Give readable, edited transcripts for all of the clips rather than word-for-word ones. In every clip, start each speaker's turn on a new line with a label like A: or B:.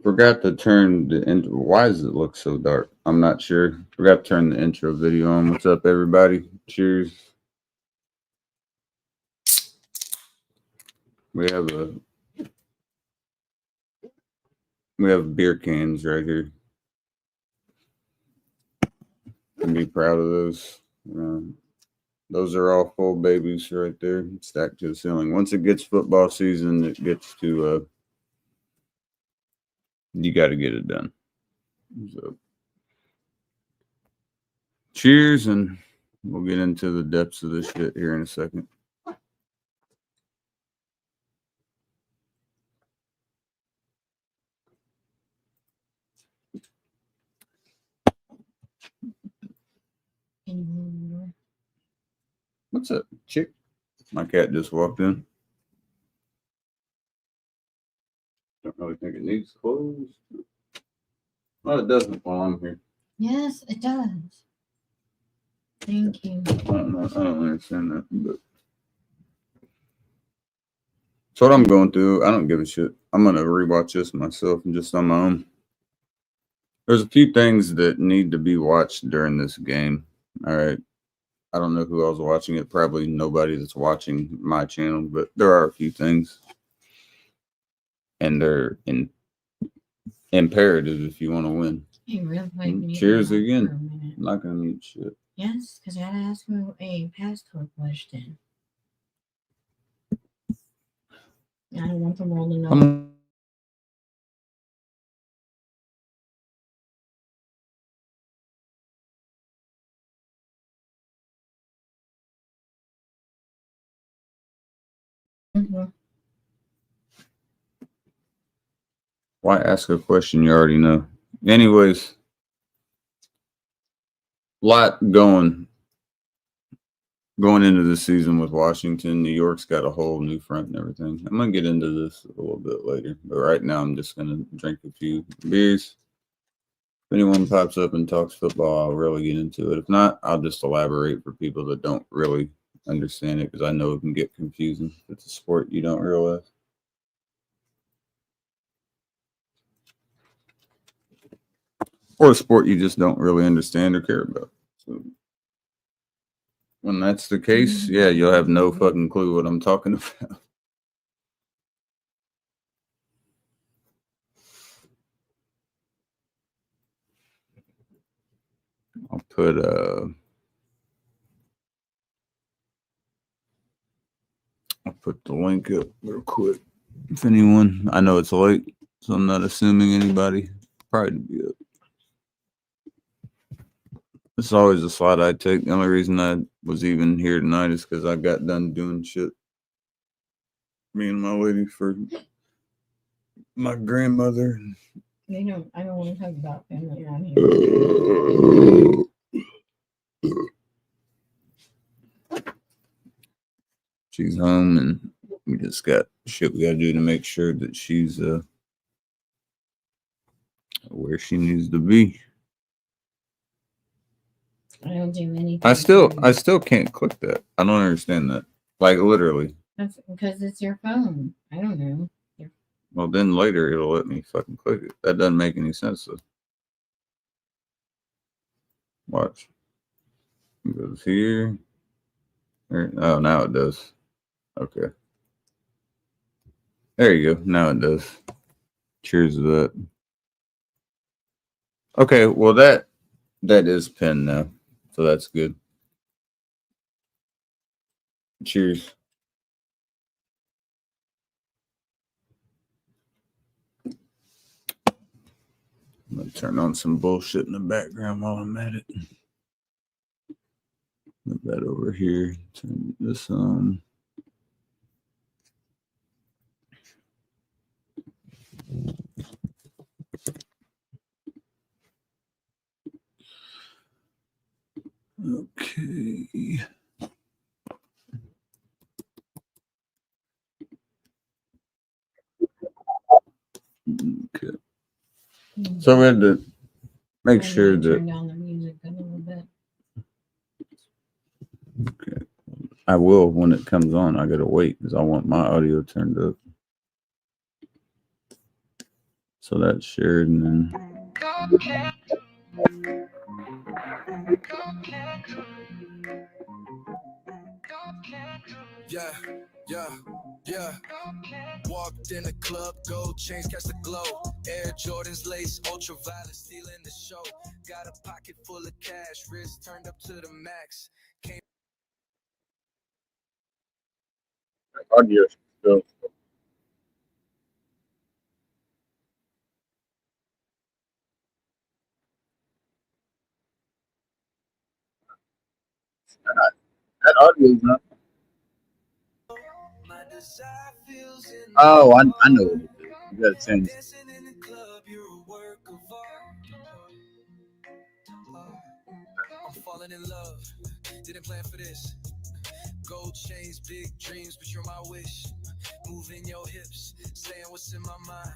A: Forgot to turn the intro. Why does it look so dark? I'm not sure. Forgot to turn the intro video on. What's up, everybody? Cheers. We have a we have beer cans right here. Can be proud of those. Those are all full babies right there, stacked to the ceiling. Once it gets football season, it gets to you got to get it done. So, cheers, and we'll get into the depths of this shit here in a second. What's up, chick? My cat just walked in. Don't really think it needs clothes. Well, it doesn't while I'm here.
B: Yes, it does. Thank you.
A: I don't understand that, but so what I'm going through, I don't give a shit. I'm gonna rewatch this myself and just on my own. There's a few things that need to be watched during this game. All right. I don't know who else watching it. Probably nobody that's watching my channel, but there are a few things. And they're imperative if you want to win.
B: You really like
A: Cheers again. I'm not going to mute shit.
B: Yes, because I got to ask you a passcode question. I don't want the world to know.
A: Why ask a question you already know? Anyways, lot going into the season with Washington. New York's got a whole new front and everything. I'm going to get into this a little bit later, but right now I'm just going to drink a few beers. If anyone pops up and talks football, I'll really get into it. If not, I'll just elaborate for people that don't really understand it, because I know it can get confusing. It's a sport you don't realize. Or a sport you just don't really understand or care about. So when that's the case, yeah, you'll have no fucking clue what I'm talking about. I'll put the link up real quick. If anyone, I know it's late, so I'm not assuming anybody probably be up. It's always a slide I take. The only reason I was even here tonight is because I got done doing shit. Me and my lady for my grandmother.
B: I don't want to talk about family around here.
A: She's home, and we just got shit we got to do to make sure that she's where she needs to be.
B: I don't do anything.
A: I still can't click that. I don't understand that. Like, literally.
B: That's because it's your phone. I don't know.
A: Well, then later it'll let me fucking click it. That doesn't make any sense, though. Watch. It goes here. Oh, now it does. Okay. There you go. Now it does. Cheers to that. Okay, well that is pinned now. So that's good. Cheers. I'm going to turn on some bullshit in the background while I'm at it. Move that over here. Turn this on. Okay. Okay. So we had to make sure that.
B: Turn down the music a little bit.
A: Okay. I will when it comes on. I gotta wait because I want my audio turned up. So that's shared, and then
C: yeah. Walked in the club, gold chains catch the glow. Air Jordans lace, ultraviolet, stealing the show. Got a pocket full of cash, wrist turned up to the max.
A: audio still. That audio is not. Oh, I know what it is. You gotta change.
C: I'm falling in love. Didn't plan for this. Gold chains, big dreams, but you're my wish. Moving your hips, saying what's in my mind.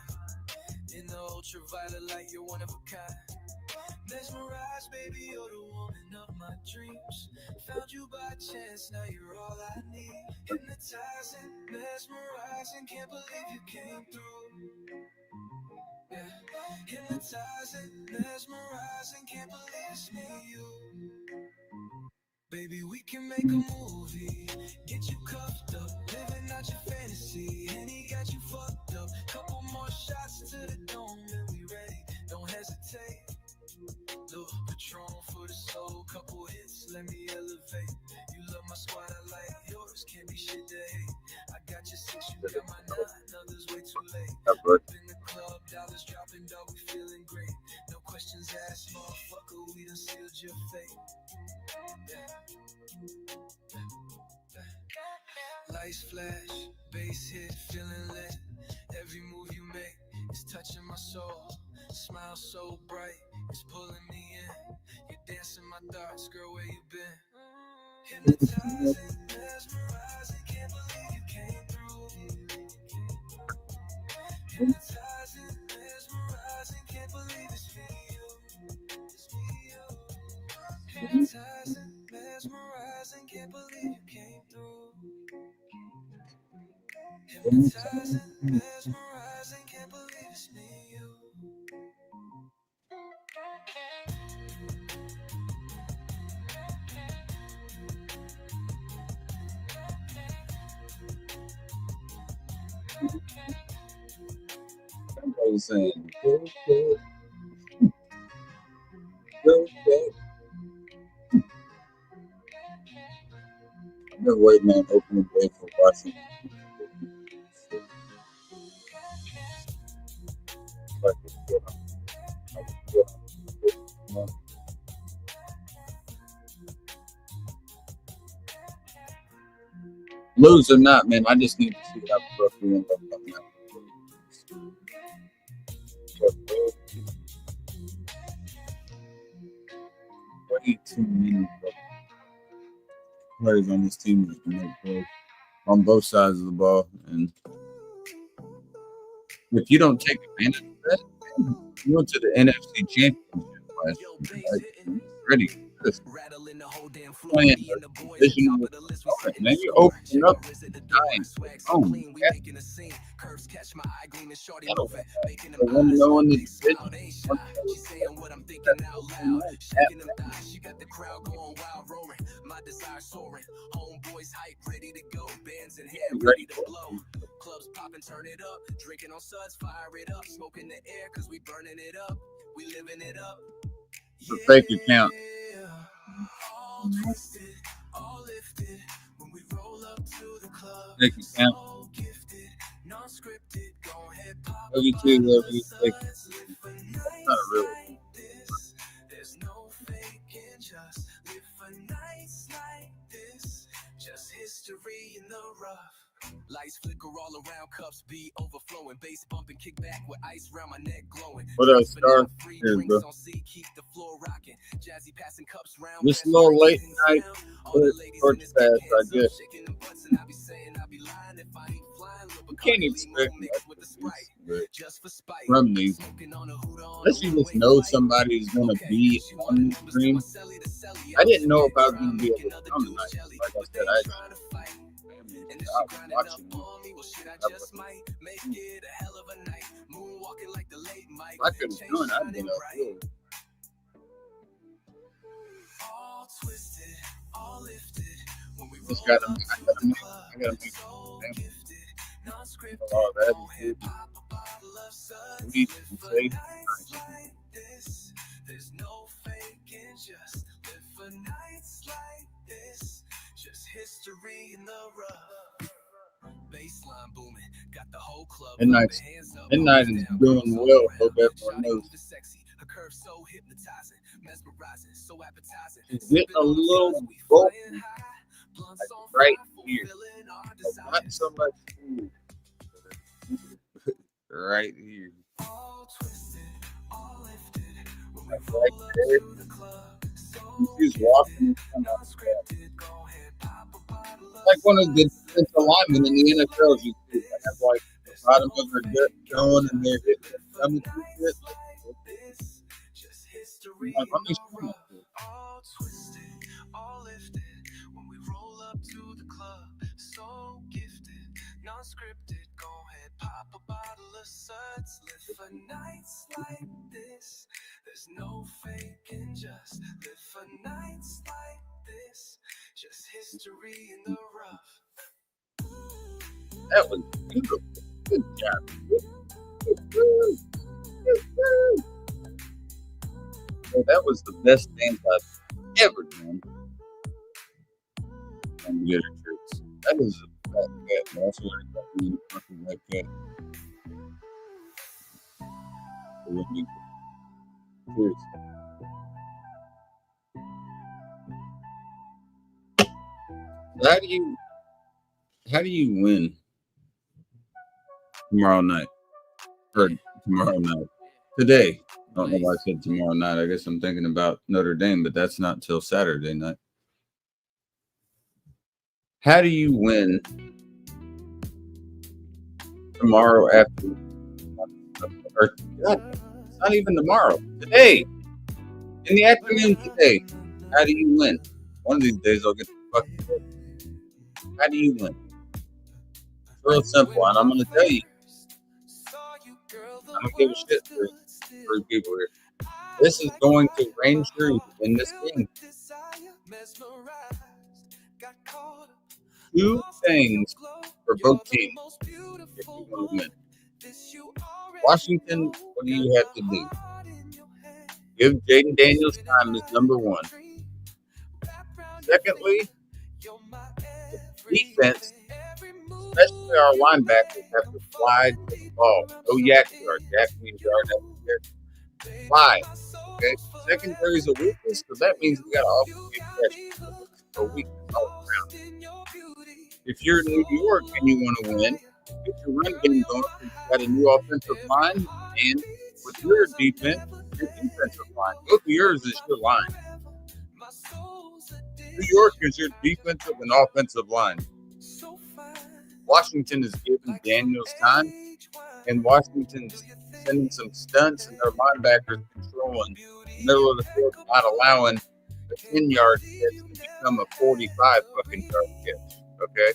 C: In the ultraviolet light, you're one of a kind. Mesmerized, baby, you're the woman of my dreams. Found you by chance, now you're all I need. Hypnotizing, mesmerizing, can't believe you came through. Yeah. Hypnotizing, mesmerizing, can't believe it's me, you. Baby, we can make a movie. Get you cuffed up, living out your fantasy. And he got you fucked up. Couple more shots to the dome, and we ready. Don't hesitate. Little Patron for the soul, couple hits, let me elevate. You love my squad, I like yours, can't be shit to hate. I got your 6, you got my 9, others way too late. Up in the club, dollars dropping, dog, we feeling great. No questions asked, motherfucker, we done sealed your fate. Lights flash, bass hit, feeling lit. Every move you make is touching my soul. Smile so bright, it's pulling me in. You're dancing my thoughts, girl, where you been? Hypnotizing, mesmerizing, can't believe you came through. Hypnotizing, mesmerizing, can't believe it's me, you. It's me, you. Hypnotizing, mesmerizing, can't believe you came through. Hypnotizing, mesmerizing, can't believe it's me, you.
A: I was saying, go, go. I've been waiting on opening day for Washington. Lose or not, man, I just need to see how Brooke we end up coming out. 32 minutes of players on this team that can make plays on both sides of the ball, and if you don't take advantage of that, you went to the NFC Championship last year, right? Ready for this. Playing a divisional opponent, man, you open up the giant home. Yeah. The one knowing the division. Ready to blow.
C: Clubs popping, turn it up. Drinking on suds, fire it up. Smoking the air, cause we burning it up. We living it up.
A: It's a fake account.
C: All twisted, all lifted. When we roll up to the club,
A: fake account.
C: so gifted, non-scripted. Go ahead, pop.
A: Not a real.
C: There's no faking, just live for nights like this. Just history in the rough. Lights flicker all around, cups be overflowing, bass bumping, kick back with ice round my neck glowing.
A: What else, Star? Here, bro.
C: Keep the floor rocking. Jazzy passing cups round.
A: This little late night torch fast, I guess. You can't expect from these. Unless you just know somebody's gonna be on the stream. I didn't know if I was gonna be able to come tonight. Like I said,
C: And if
A: I
C: she
A: was
C: grinding
A: watching
C: up
A: it.
C: on me, well, shit, I
A: I
C: just might make it a hell of a night. Moonwalking like the late Mike.
A: If I could have done it, I'd been up
C: Shining
A: good.
C: all twisted, all lifted. When we
A: Just
C: roll
A: gotta,
C: up
A: I
C: to
A: gotta
C: the
A: make,
C: club,
A: I gotta make
C: so
A: them
C: gifted, non-scripted.
A: all that
C: Go
A: is
C: ahead,
A: good.
C: pop a bottle of suds.
A: Sweet
C: Live
A: and
C: for
A: safe.
C: nights like this. There's no faking, just live for nights like this. Just history in the rough. Baseline booming, got the whole club
A: Midnight,
C: bumping, hands up,
A: Midnight
C: palms
A: is
C: down,
A: doing
C: girls all
A: well.
C: around.
A: Hope everyone
C: Shawty
A: knows.
C: moving sexy, her curves so hypnotizing, mesmerizing, so appetizing.
A: She's getting
C: Sipping
A: a
C: on the
A: little
C: sauce, we
A: bulky,
C: flying high. Blunts
A: like
C: on
A: right
C: fire,
A: here.
C: fulfilling our
A: But not
C: desires.
A: so much food. Right here.
C: All twisted, all lifted. When we
A: Like
C: roll
A: right
C: up
A: there.
C: to the club,
A: And
C: so
A: she's
C: gifted,
A: walking.
C: non-scripted. Go ahead, pop a bottle of
A: Like one of the
C: suds.
A: defensive linemen in the NFL, you see. They have like the bottom of their gut going and they're hitting their stomach and shit.
C: Just history
A: Like,
C: in
A: let me
C: the
A: show you.
C: rough. All twisted, all lifted. When we roll up to the club, so gifted, non-scripted. Go ahead, pop a bottle of suds. Live for nights like this. There's no faking, just live for nights like this. Just history in the rough.
A: That was beautiful. Good job. So that was the best dance I've ever done. On the other tricks. That is a fat cat, man. That's what I got me fucking that cat. Cheers. So how do you win tomorrow night? Or tomorrow night. Today. I don't know why I said tomorrow night. I guess I'm thinking about Notre Dame, but that's not till Saturday night. How do you win tomorrow after? Or, God, it's not even tomorrow. Today. In the afternoon today. How do you win? One of these days I'll get the fucking book. How do you win? It's real simple, and I'm going to tell you. I don't give a shit for 3 people here. This is going to reign true in this game. 2 things for both teams if you want to win. Washington, what do you have to do? Give Jaden Daniels time as number 1. Secondly, defense, especially our linebackers, have to fly the ball. No yak yard. Yak means yard. Fly. Okay? Secondary is a weakness, so that means we got to also get pressure. A weakness all around. If you're New York and you want to win, get your run game going. You've got a new offensive line, and with your defense, your defensive line. Both of yours is your line. New York is your defensive and offensive line. Washington is giving Daniels time, and Washington's sending some stunts, and their linebackers controlling the middle of the field, not allowing a 10-yard catch to become a 45 fucking yard catch. Okay?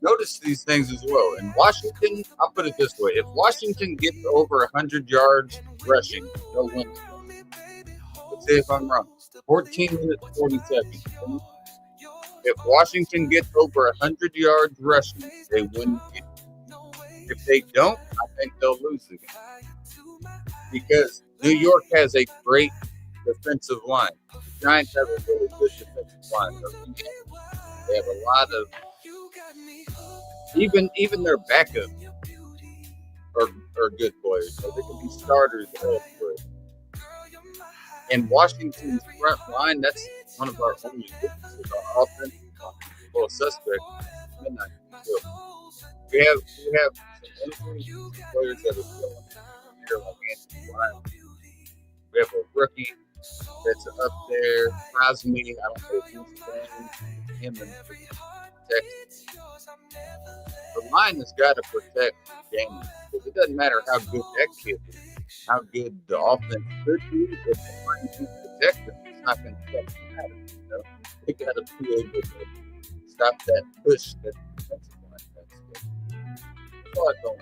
A: Notice these things as well. In Washington, I'll put it this way. If Washington gets over 100 yards rushing, they'll win. Let's see if I'm wrong. 14 minutes, 40 seconds. If Washington gets over 100 yards rushing, they win the game. If they don't, I think they'll lose the game. Because New York has a great defensive line. The Giants have a really good defensive line. They have a lot of even their backup are good players. So they can be starters elsewhere. And Washington's front line, that's one of our only weaknesses. Our offense, a little suspect. Midnight. We have some injuries, players that are still here, like Anthony Bryant. We have a rookie that's up there. Crosby, I don't know if he's playing. Him and Texas. The line has got to protect Daniels. Because it doesn't matter how good that kid is, how good the offense could be. If the line can protect him, it's not going to fucking matter. You know? They got to be able to stop that push that defensive line. That's all I don't.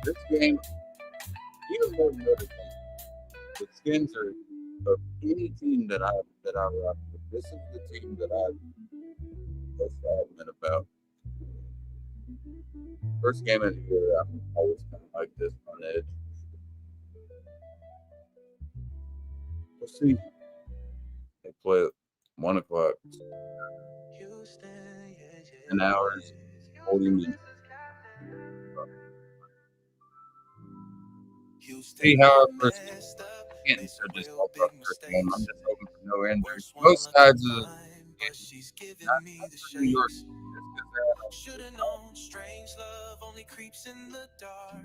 A: This game, even more than Notre Dame, the Skins are of any team that I rock with. This is the team that I'm most adamant about. First game of the year, I'm always kind of like this on edge. We'll see. They play at 1 o'clock. 10 hours, 40 minutes. See how our first game can't just talk about first game. I'm just hoping for no injuries. Both sides of the game, not for New York.
C: Should've known strange love only creeps in the dark.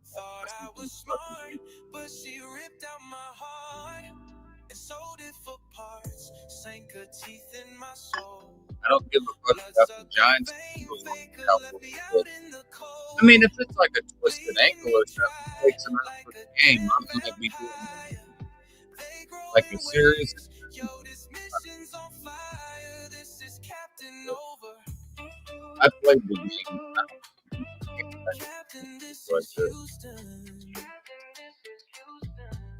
C: Thought I was smart, but she ripped out my heart and sold it for parts. Sank her teeth in my soul.
A: I don't give a fuck about the Giants. I mean, if it's like a twisted ankle or something, it takes them out for the game. I'm gonna be doing like a serious. I played the game.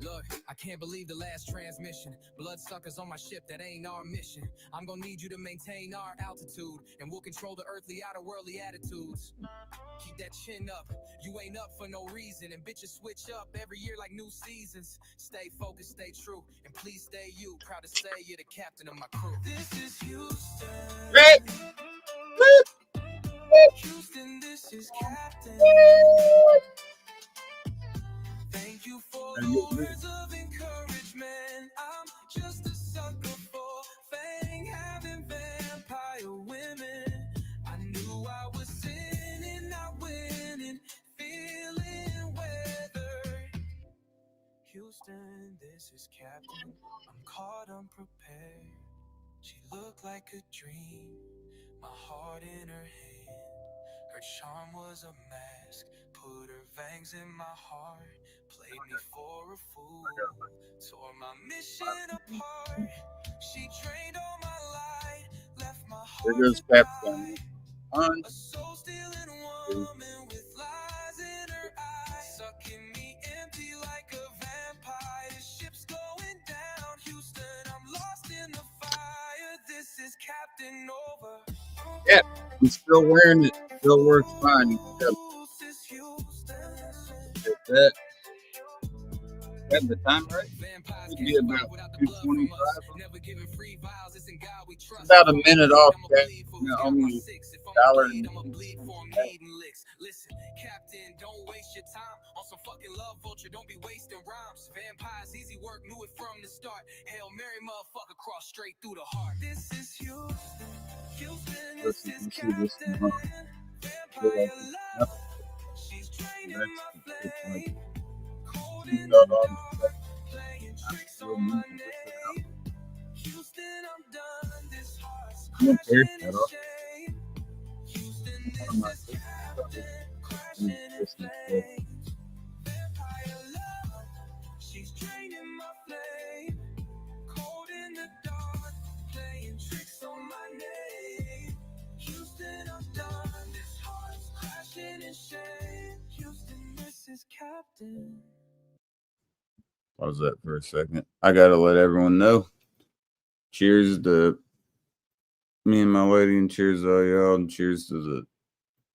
C: Look, I can't believe the last transmission. Bloodsuckers on my ship, that ain't our mission. I'm gonna need you to maintain our altitude, and we'll control the earthly outer worldly attitudes. Keep that chin up, you ain't up for no reason. And bitches switch up every year like new seasons. Stay focused, stay true, and please stay you. Proud to say you're the captain of my crew. This is Houston. Houston, this is Captain. Thank you for the words of encouragement. I'm just a sucker for fame, having vampire women. I knew I was sinning, not winning, feeling weathered. Houston, this is Captain. I'm caught unprepared. She looked like a dream, my heart in her hand. Her charm was a mask, put her fangs in my heart, played me for a fool, tore my mission apart. She drained all my light, left my heart to die. A soul stealing woman with lies in her eyes, sucking me empty like a vampire. The ship's going down, Houston, I'm lost in the fire. This is Captain Over.
A: Yeah, he's still wearing it. Still works fine. You can that. Got the time right? It'd be about 2:25. It's about a minute off. Only $1.
C: Listen, Captain, don't waste your time on some fucking love vulture. Don't be wasting rhymes. Vampires, easy work, knew it from the start. Hail Mary, motherfucker, cross straight through the heart. This is Houston. Houston, this is Captain. Vampire love. She's draining my flame. Cold in the dark, playing tricks on my name. Houston, I'm done. This heart's crashing in shame. Houston, this is Captain, crashing in flames. Vampire love, she's draining my flame. Cold in the dark, playing tricks on my name. Houston, I'm done. This heart's crashing in shame. Houston, this is Captain.
A: Pause that for a second. I gotta let everyone know. Cheers to me and my lady, and cheers to all y'all, and cheers to the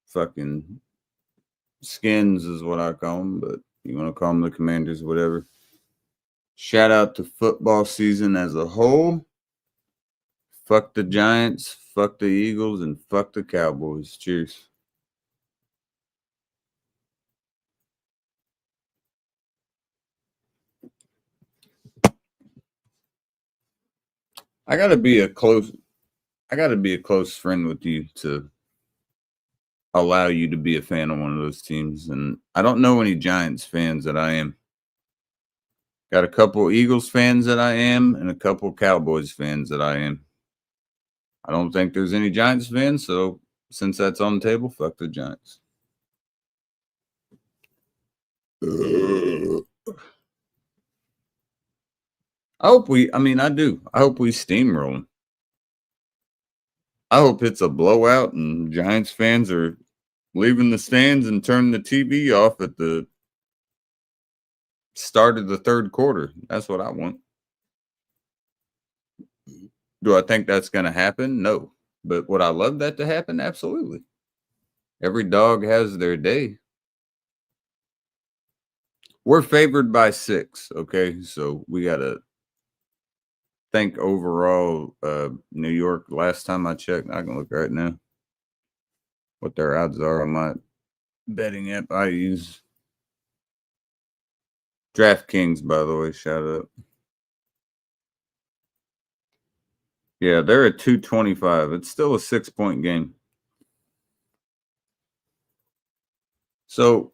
A: fucking Skins is what I call them, but you want to call them the Commanders, whatever. Shout out to football season as a whole. Fuck the Giants, fuck the Eagles, and fuck the Cowboys. Cheers. I gotta be a close friend with you to allow you to be a fan of one of those teams. And I don't know any Giants fans that I am. Got a couple Eagles fans that I am, and a couple Cowboys fans that I am. I don't think there's any Giants fans, so since that's on the table, fuck the Giants. I do. I hope we steamroll them. I hope it's a blowout and Giants fans are leaving the stands and turning the TV off at the start of the third quarter. That's what I want. Do I think that's going to happen? No. But would I love that to happen? Absolutely. Every dog has their day. We're favored by 6, okay? So we got to think overall New York, last time I checked, I can look right now what their odds are on my betting app I use. DraftKings, by the way, shout out. Yeah, they're at 225. It's still a 6-point game. So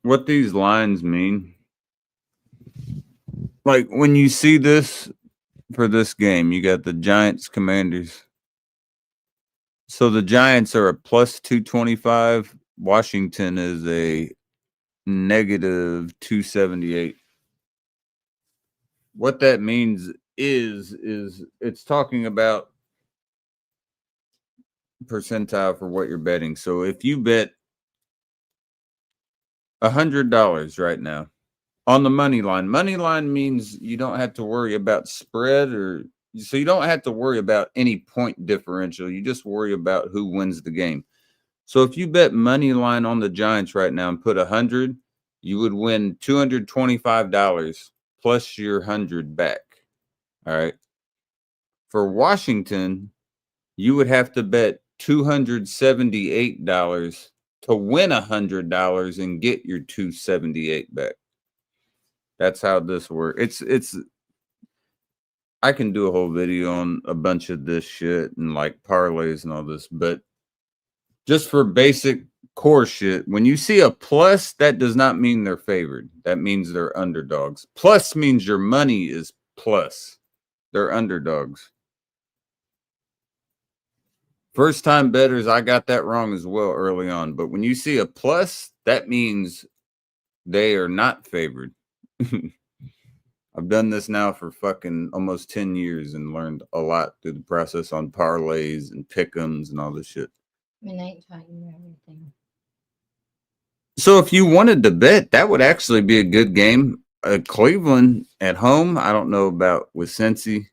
A: what these lines mean, like when you see this for this game, you got the Giants Commanders. So the Giants are a plus 225. Washington is a negative 278. What that means is it's talking about percentile for what you're betting. So if you bet $100 right now on the money line means you don't have to worry about spread so you don't have to worry about any point differential. You just worry about who wins the game. So if you bet money line on the Giants right now and put 100, you would win $225 plus your 100 back. All right. For Washington, you would have to bet $278 to win $100 and get your $278 back. That's how this works. It's I can do a whole video on a bunch of this shit and like parlays and all this, but just for basic core shit, when you see a plus, that does not mean they're favored. That means they're underdogs. Plus means your money is plus. They're underdogs. First time bettors, I got that wrong as well early on. But when you see a plus, that means they are not favored. I've done this now for fucking almost 10 years and learned a lot through the process on parlays and pick'ems and all this shit.
B: Midnight taught you everything.
A: So if you wanted to bet, that would actually be a good game. Cleveland at home, I don't know about with Cincy,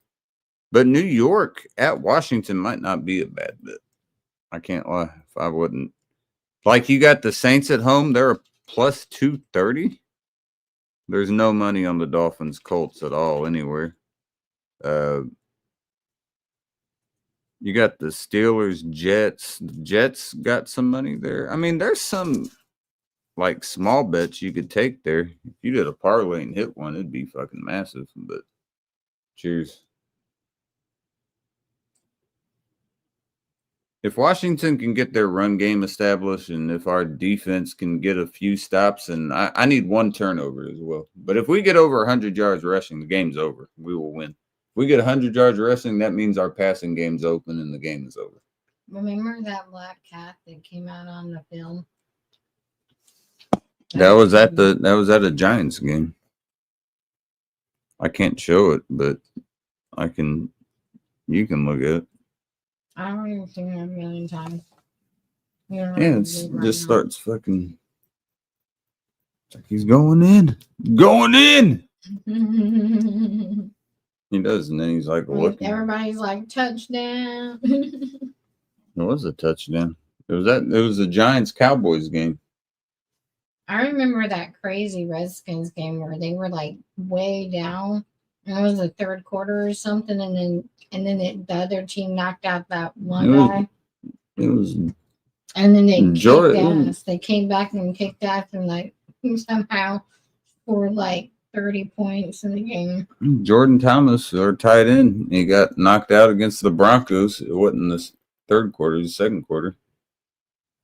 A: but New York at Washington might not be a bad bet. I can't lie. If I wouldn't. Like you got the Saints at home, they're a plus 230. There's no money on the Dolphins Colts at all anywhere. You got the Steelers Jets. The Jets got some money there. I mean, there's some like small bets you could take there. If you did a parlay and hit one, it'd be fucking massive. But cheers. If Washington can get their run game established and if our defense can get a few stops, and I need one turnover as well. But if we get over 100 yards rushing, the game's over. We will win. If we get 100 yards rushing, that means our passing game's open and the game is over.
B: Remember that black cat that came out on the film?
A: That was at a Giants game. I can't show it, but you can look at it.
B: I don't even seen it a million times.
A: Yeah, it just starts fucking. It's like he's going in. Going in! He does, and then he's like looking.
B: Everybody's like, touchdown.
A: It was a touchdown. It was a Giants-Cowboys game.
B: I remember that crazy Redskins game where they were like way down. And it was the third quarter or something, and then the other team knocked out that one guy.
A: It was,
B: and then they kicked ass. They came back and kicked ass, and like somehow scored like 30 points in the game.
A: Jordan Thomas, our tight end, he got knocked out against the Broncos. It wasn't the third quarter; it was the second quarter.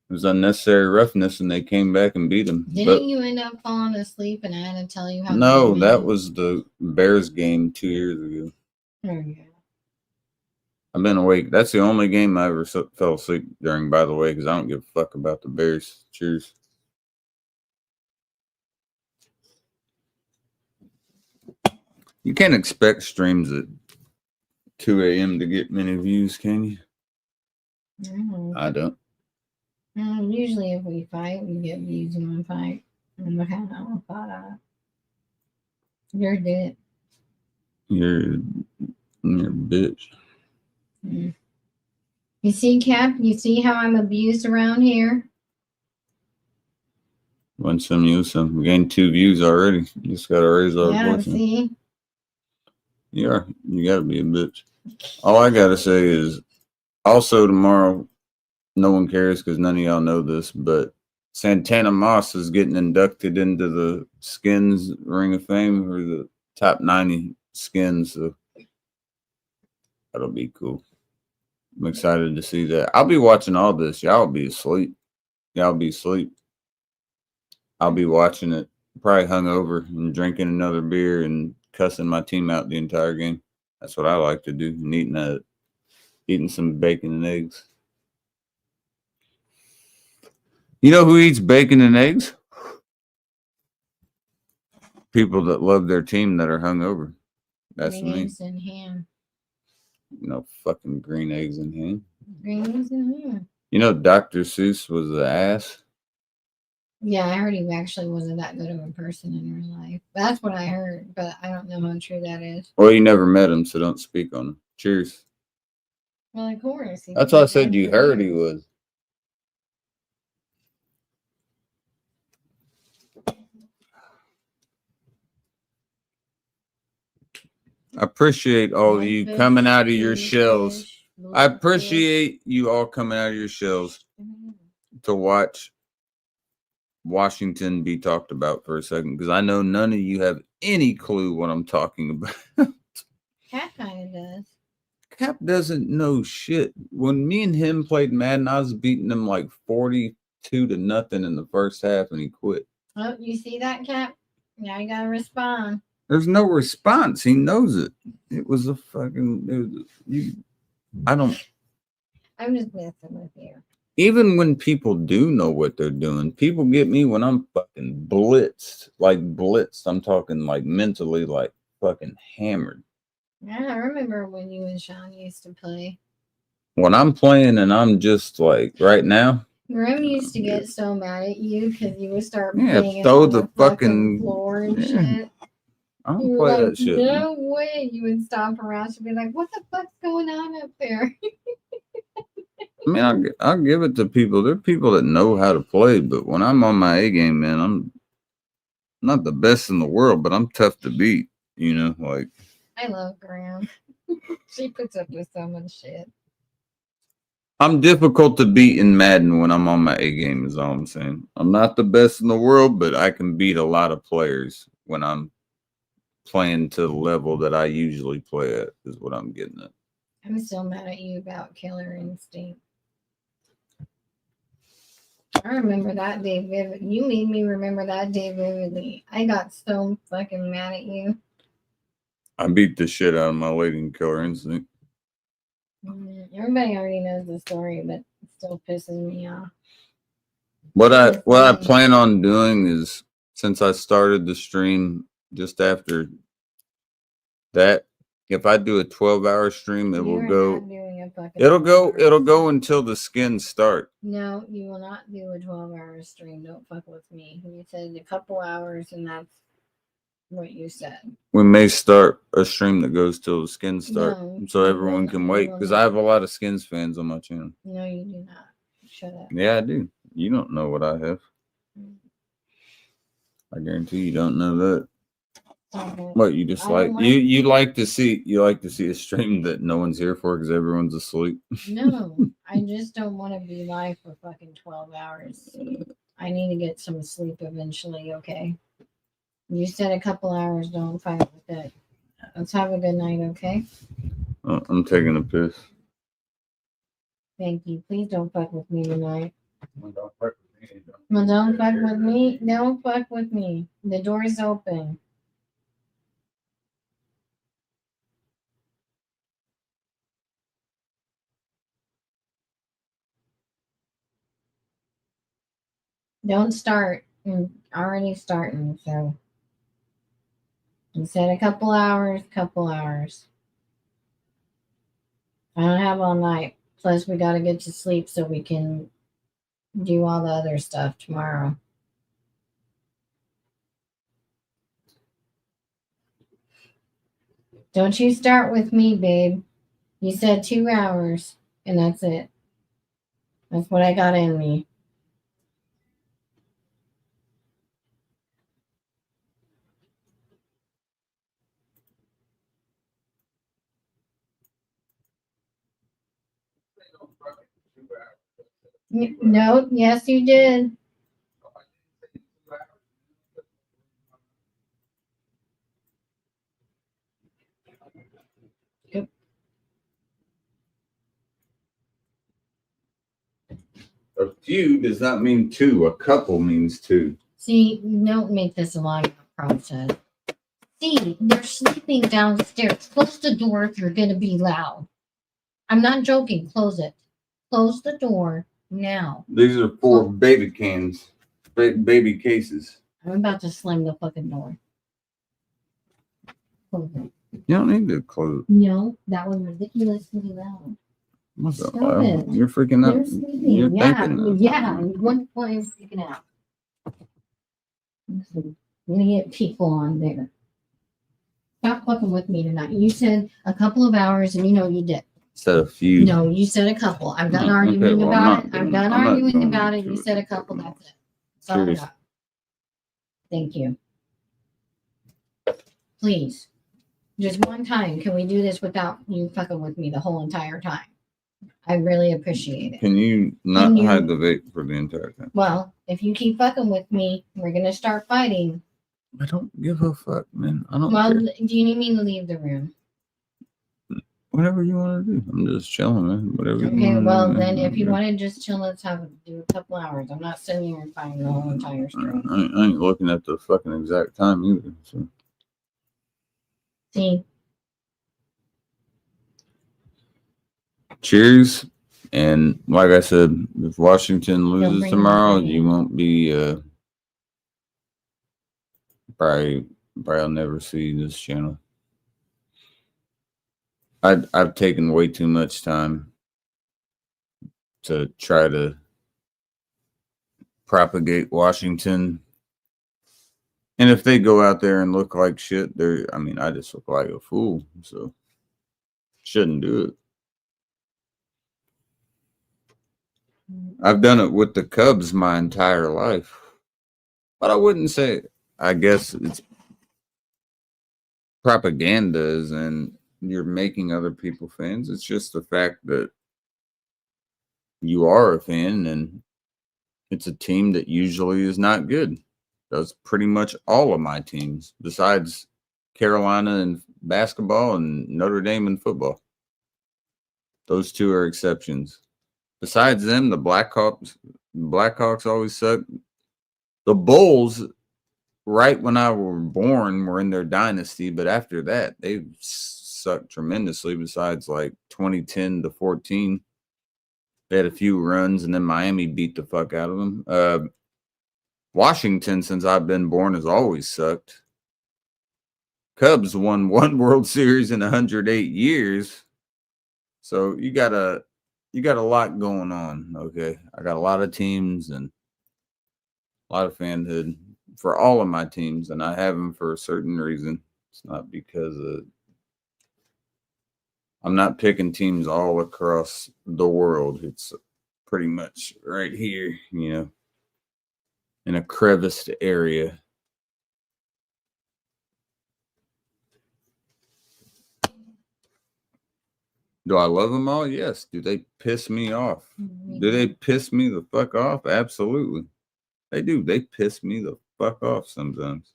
A: It was unnecessary roughness, and they came back and beat him.
B: Didn't you end up falling asleep, and I had to tell you how?
A: No, that was the Bears game 2 years ago.
B: Oh, yeah.
A: I've been awake. That's the only game I ever fell asleep during, by the way, because I don't give a fuck about the Bears. Cheers. You can't expect streams at 2 a.m. to get many views, can you? I don't.
B: Usually, if we fight, we get views in one fight. And look how I thought you're dead.
A: You're a bitch.
B: Mm. You see, Cap? You see how I'm abused around here?
A: Want some use some. We gained 2 views already. You just gotta raise our
B: Yeah,
A: voice.
B: see?
A: You gotta be a bitch. All I gotta say is also tomorrow, no one cares because none of y'all know this, but Santana Moss is getting inducted into the Skins Ring of Fame, or the top 90 skins. So that'll be cool. I'm excited to see that. I'll be watching all this. Y'all be asleep. Y'all be asleep. I'll be watching it, probably hungover and drinking another beer and cussing my team out the entire game. That's what I like to do, and eating some bacon and eggs. You know who eats bacon and eggs? People that love their team that are hungover. That's
B: Green
A: me.
B: eggs and ham.
A: No fucking green eggs and ham.
B: Green eggs and ham.
A: You know Dr. Seuss was the ass?
B: Yeah, I heard he actually wasn't that good of a person in real life. That's what I heard, but I don't know how true that is.
A: Well, you never met him, so don't speak on him. Cheers.
B: Well, of course.
A: That's why I said you heard he was. I appreciate all of you coming out of your shells. I appreciate you all coming out of your shells to watch Washington be talked about for a second, because I know none of you have any clue what I'm talking about.
B: Cat kind of does.
A: Cap doesn't know shit. When me and him played Madden, I was beating him like 42-0 in the first half, and he quit.
B: Oh, you see that, Cap? Now you gotta respond.
A: There's no response. He knows it. It was a fucking. I'm
B: just messing with you.
A: Even when people do know what they're doing, people get me when I'm fucking blitzed. Like blitzed. I'm talking like mentally, like fucking hammered.
B: Yeah, I remember when you and Sean used to play.
A: When I'm playing and I'm just like right now.
B: Grim used to get so mad at you because you would start
A: banging on the fucking
B: floor and shit.
A: I don't play
B: like,
A: that shit.
B: No way. You would stomp around and be like, what the fuck's going on up there?
A: I mean, I'll give it to people. There are people that know how to play, but when I'm on my A game, man, I'm not the best in the world, but I'm tough to beat. You know, like.
B: I love Graham. She puts up with so much shit.
A: I'm difficult to beat in Madden when I'm on my A game, is all I'm saying. I'm not the best in the world, but I can beat a lot of players when I'm playing to the level that I usually play at, is what I'm getting at.
B: I'm still mad at you about Killer Instinct. I remember that day vividly. You made me remember that day vividly. I got so fucking mad at you.
A: I beat the shit out of my lady in Killer Instinct.
B: Everybody already knows the story, but it still pisses me off.
A: What I plan on doing is, since I started the stream just after that, if I do a 12-hour stream, it'll go until the skins start.
B: No, you will not do a 12-hour stream. Don't fuck with me. You said a couple hours, and that's what you said.
A: We may start a stream that goes till the skins start, so everyone can wait, because I have a lot of skins fans on my channel.
B: No, you do not. Shut up.
A: Yeah, I do. You don't know what I have. I guarantee you don't know that. What, you just you like to see a stream that no one's here for because everyone's asleep?
B: No, I just don't want to be live for fucking 12 hours. I need to get some sleep eventually, okay? You said a couple hours, don't fight with it. Let's have a good night, okay?
A: I'm taking a piss.
B: Thank you. Please don't fuck with me tonight.
A: Well, don't fuck with me.
B: Well, don't fuck with me. Don't fuck with me. The door is open. Don't start. I'm already starting, so. You said a couple hours, I don't have all night. Plus, we got to get to sleep so we can do all the other stuff tomorrow. Don't you start with me, babe. You said 2 hours, and that's it. That's what I got in me. No, yes, you did.
A: A few does not mean two. A couple means two.
B: See, don't make this a long process. See, they're sleeping downstairs. Close the door if you're going to be loud. I'm not joking. Close it. Close the door now.
A: These are 4 baby cans, baby cases.
B: I'm about to slam the fucking door. Close it.
A: You don't need to close.
B: No, that was ridiculously loud.
A: What's up?
B: Stop it.
A: You're freaking out.
B: They're sleeping.
A: You're
B: Yeah,
A: thinking.
B: yeah. One point is freaking out. Listen, I'm gonna get people on there. Stop fucking with me tonight. You said a couple of hours, and you know you did.
A: Said a few.
B: No, you said a couple. I'm done
A: Okay,
B: arguing
A: well,
B: about it.
A: I'm
B: I'm
A: not
B: done arguing
A: going
B: about it.
A: to
B: You
A: it.
B: said a couple. That's it. That's all I
A: Cheers.
B: got. Thank you. Please, just one time, can we do this without you fucking with me the whole entire time? I really appreciate it.
A: Can you not
B: Can you-
A: hide the vape for the entire time?
B: Well, if you keep fucking with me, we're gonna start fighting.
A: I don't give a fuck, man. I don't
B: Well,
A: care.
B: do you need me to leave the room?
A: Whatever you want to do. I'm just chilling, man. Whatever.
B: Okay,
A: you
B: well
A: wanna do,
B: then,
A: man.
B: if you want to just chill, let's do a couple hours. I'm not sitting here and fighting the whole entire stream.
A: I ain't looking at the fucking exact time either. So.
B: See,
A: Cheers. And like I said, if Washington loses
B: bring
A: tomorrow,
B: nothing.
A: you won't be probably I'll never see this channel. I've taken way too much time to try to propagate Washington. And if they go out there and look like shit, I just look like a fool. So shouldn't do it. I've done it with the Cubs my entire life. But I wouldn't say, I guess it's propagandas and you're making other people fans. It's just the fact that you are a fan and it's a team that usually is not good. That's pretty much all of my teams, besides Carolina in basketball and Notre Dame in football. Those 2 are exceptions. Besides them, the Blackhawks always suck. The Bulls, right when I was born, were in their dynasty, but after that, they've sucked tremendously. Besides, like 2010 to 14, they had a few runs, and then Miami beat the fuck out of them. Washington, since I've been born, has always sucked. Cubs won 1 World Series in 108 years, so you got a lot going on. Okay, I got a lot of teams and a lot of fanhood for all of my teams, and I have them for a certain reason. It's not because I'm not picking teams all across the world. It's pretty much right here, in a creviced area. Do I love them all? Yes. Do they piss me off? Do they piss me the fuck off? Absolutely. They do. They piss me the fuck off sometimes.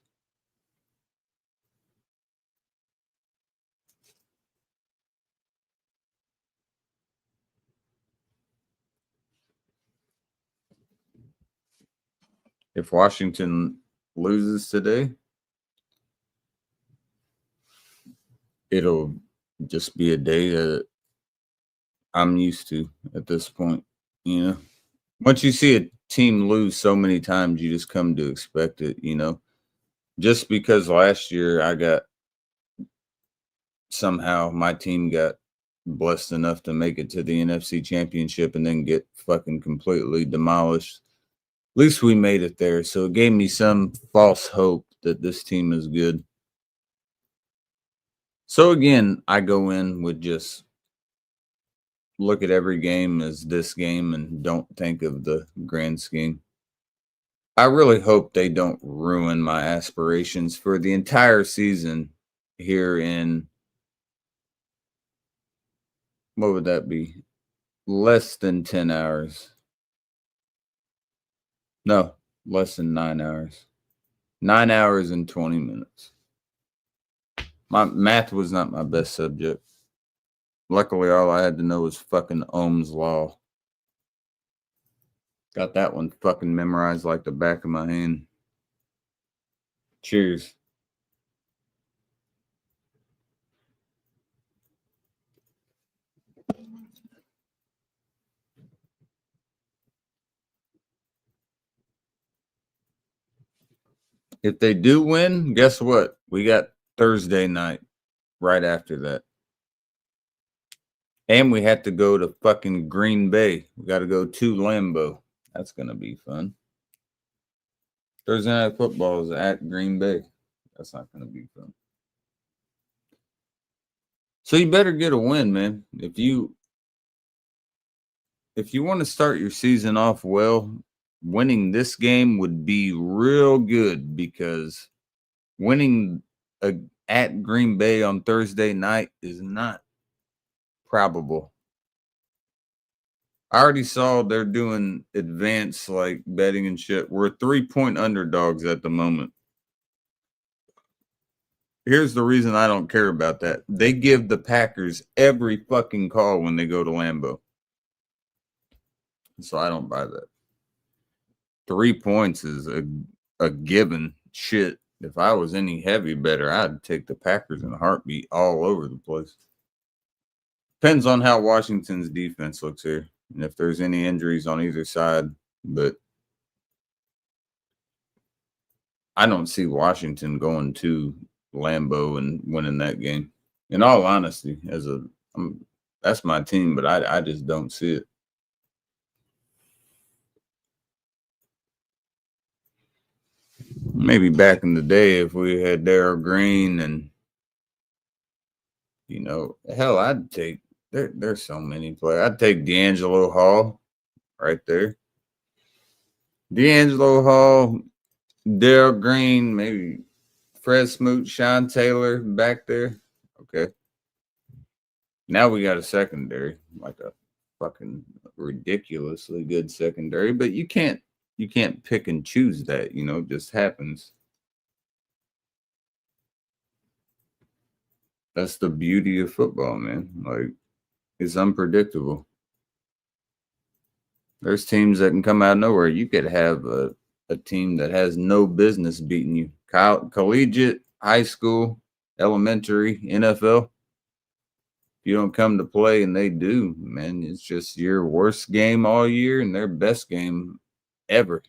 A: If Washington loses today, it'll just be a day that I'm used to at this point. Once you see a team lose so many times, you just come to expect it. Just because last year I got somehow my team got blessed enough to make it to the NFC Championship and then get fucking completely demolished. At least we made it there. So it gave me some false hope that this team is good. So again, I go in with just look at every game as this game and don't think of the grand scheme. I really hope they don't ruin my aspirations for the entire season here in, what would that be? Less than 10 hours. No, less than 9 hours. 9 hours and 20 minutes. My math was not my best subject. Luckily, all I had to know was fucking Ohm's Law. Got that one fucking memorized like the back of my hand. Cheers. If they do win, guess what? We got Thursday night right after that. And we have to go to fucking Green Bay. We got to go to Lambeau. That's going to be fun. Thursday night football is at Green Bay. That's not going to be fun. So you better get a win, man. If you want to start your season off well, winning this game would be real good because winning at Green Bay on Thursday night is not probable. I already saw they're doing advanced like betting and shit. We're 3-point underdogs at the moment. Here's the reason I don't care about that. They give the Packers every fucking call when they go to Lambeau. So I don't buy that. 3 points is a given shit. If I was any heavy better, I'd take the Packers in a heartbeat all over the place. Depends on how Washington's defense looks here and if there's any injuries on either side. But I don't see Washington going to Lambeau and winning that game. In all honesty, that's my team, but I just don't see it. Maybe back in the day, if we had Darryl Green and, hell, I'd take, there's so many players. I'd take D'Angelo Hall right there. D'Angelo Hall, Darryl Green, maybe Fred Smoot, Sean Taylor back there. Okay. Now we got a secondary, like a fucking ridiculously good secondary, but you can't pick and choose that, it just happens. That's the beauty of football, man. Like, it's unpredictable. There's teams that can come out of nowhere. You could have a team that has no business beating you. Collegiate, high school, elementary, NFL. If you don't come to play and they do, man, it's just your worst game all year and their best game ever.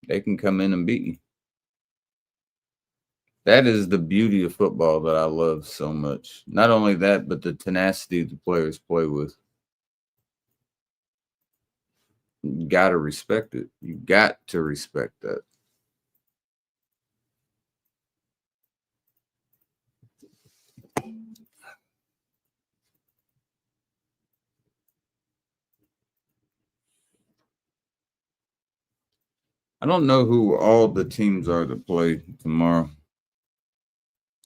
A: They can come in and beat you. That is the beauty of football that I love so much. Not only that, but the tenacity the players play with. You got to respect it. You got to respect that. I don't know who all the teams are to play tomorrow.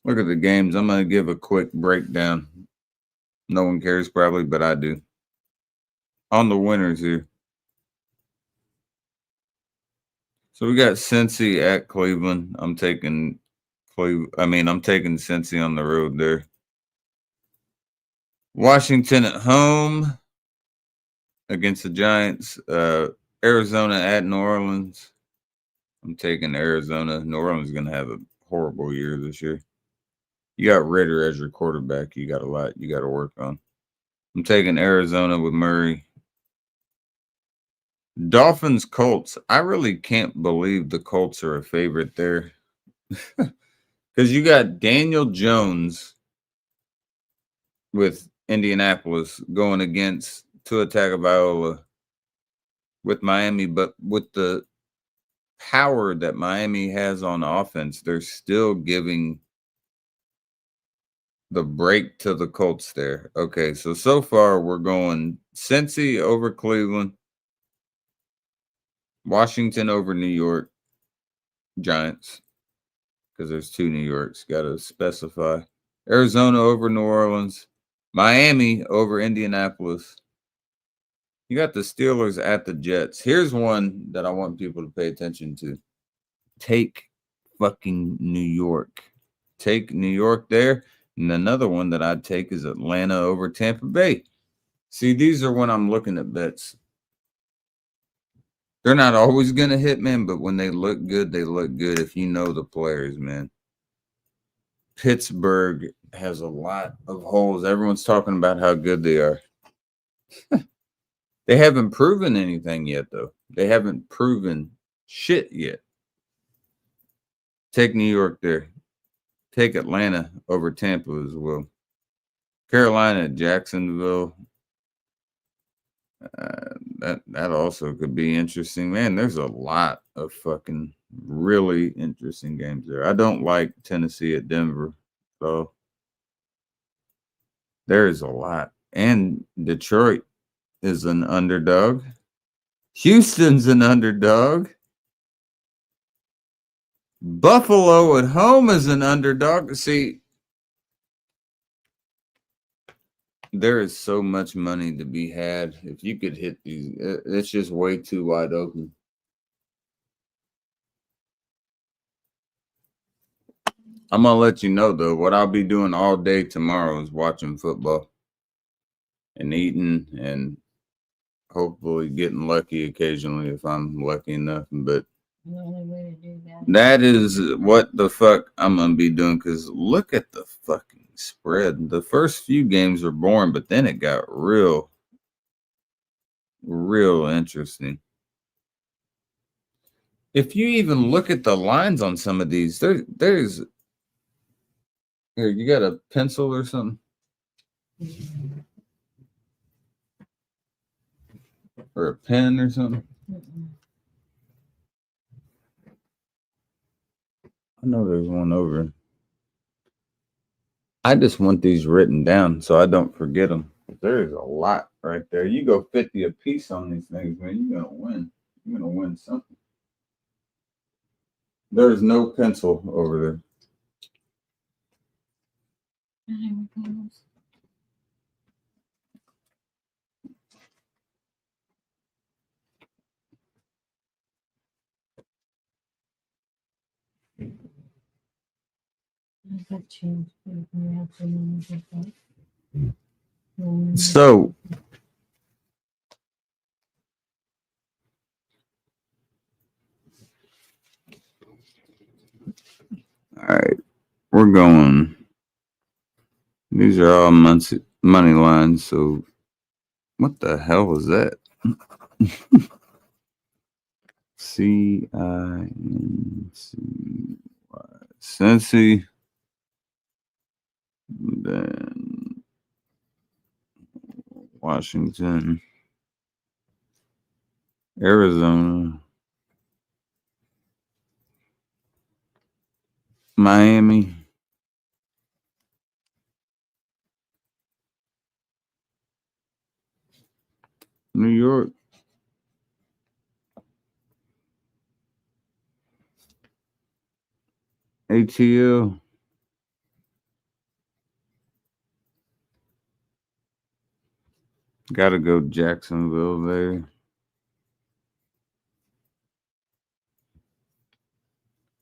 A: Look at the games. I'm going to give a quick breakdown. No one cares probably, but I do. On the winners here. So we got Cincy at Cleveland. I'm taking Cincy on the road there. Washington at home against the Giants. Arizona at New Orleans. I'm taking Arizona. New Orleans is going to have a horrible year this year. You got Ritter as your quarterback. You got a lot you got to work on. I'm taking Arizona with Murray. Dolphins, Colts. I really can't believe the Colts are a favorite there. Because you got Daniel Jones with Indianapolis going against Tua Tagovailoa with Miami, but with the power that Miami has on offense, they're still giving the break to the Colts there. Okay, so far we're going Cincy over Cleveland, Washington over New York Giants, because there's 2 New Yorks, got to specify. Arizona over New Orleans, Miami over Indianapolis. You got the Steelers at the Jets. Here's one that I want people to pay attention to. Take fucking New York. Take New York there. And another one that I'd take is Atlanta over Tampa Bay. See, these are when I'm looking at bets. They're not always going to hit, man, but when they look good, they look good if you know the players, man. Pittsburgh has a lot of holes. Everyone's talking about how good they are. They haven't proven anything yet, though. They haven't proven shit yet. Take New York there. Take Atlanta over Tampa as well. Carolina, Jacksonville. That also could be interesting. Man, there's a lot of fucking really interesting games there. I don't like Tennessee at Denver, so there is a lot. And Detroit is an underdog. Houston's an underdog. Buffalo at home is an underdog. See, there is so much money to be had. If you could hit these, it's just way too wide open. I'm going to let you know, though, what I'll be doing all day tomorrow is watching football and eating and hopefully getting lucky occasionally if I'm lucky enough. But
B: The only way to do that.
A: that is what the fuck I'm going to be doing, because look at the fucking spread. The first few games were boring, but then it got real interesting. If you even look at the lines on some of these, there's here, you got a pencil or something? Or a pen or something?
B: Mm-mm.
A: I know there's one over. I just want these written down so I don't forget them. There's a lot right there. You go 50 a piece on these things, man. You're going to win. You're going to win something. There's no pencil over there. So, all right, we're going. These are all money lines. So, what the hell is that? CINCY. Cincy. Then Washington. Arizona. Miami. New York. ATL. Gotta go Jacksonville there.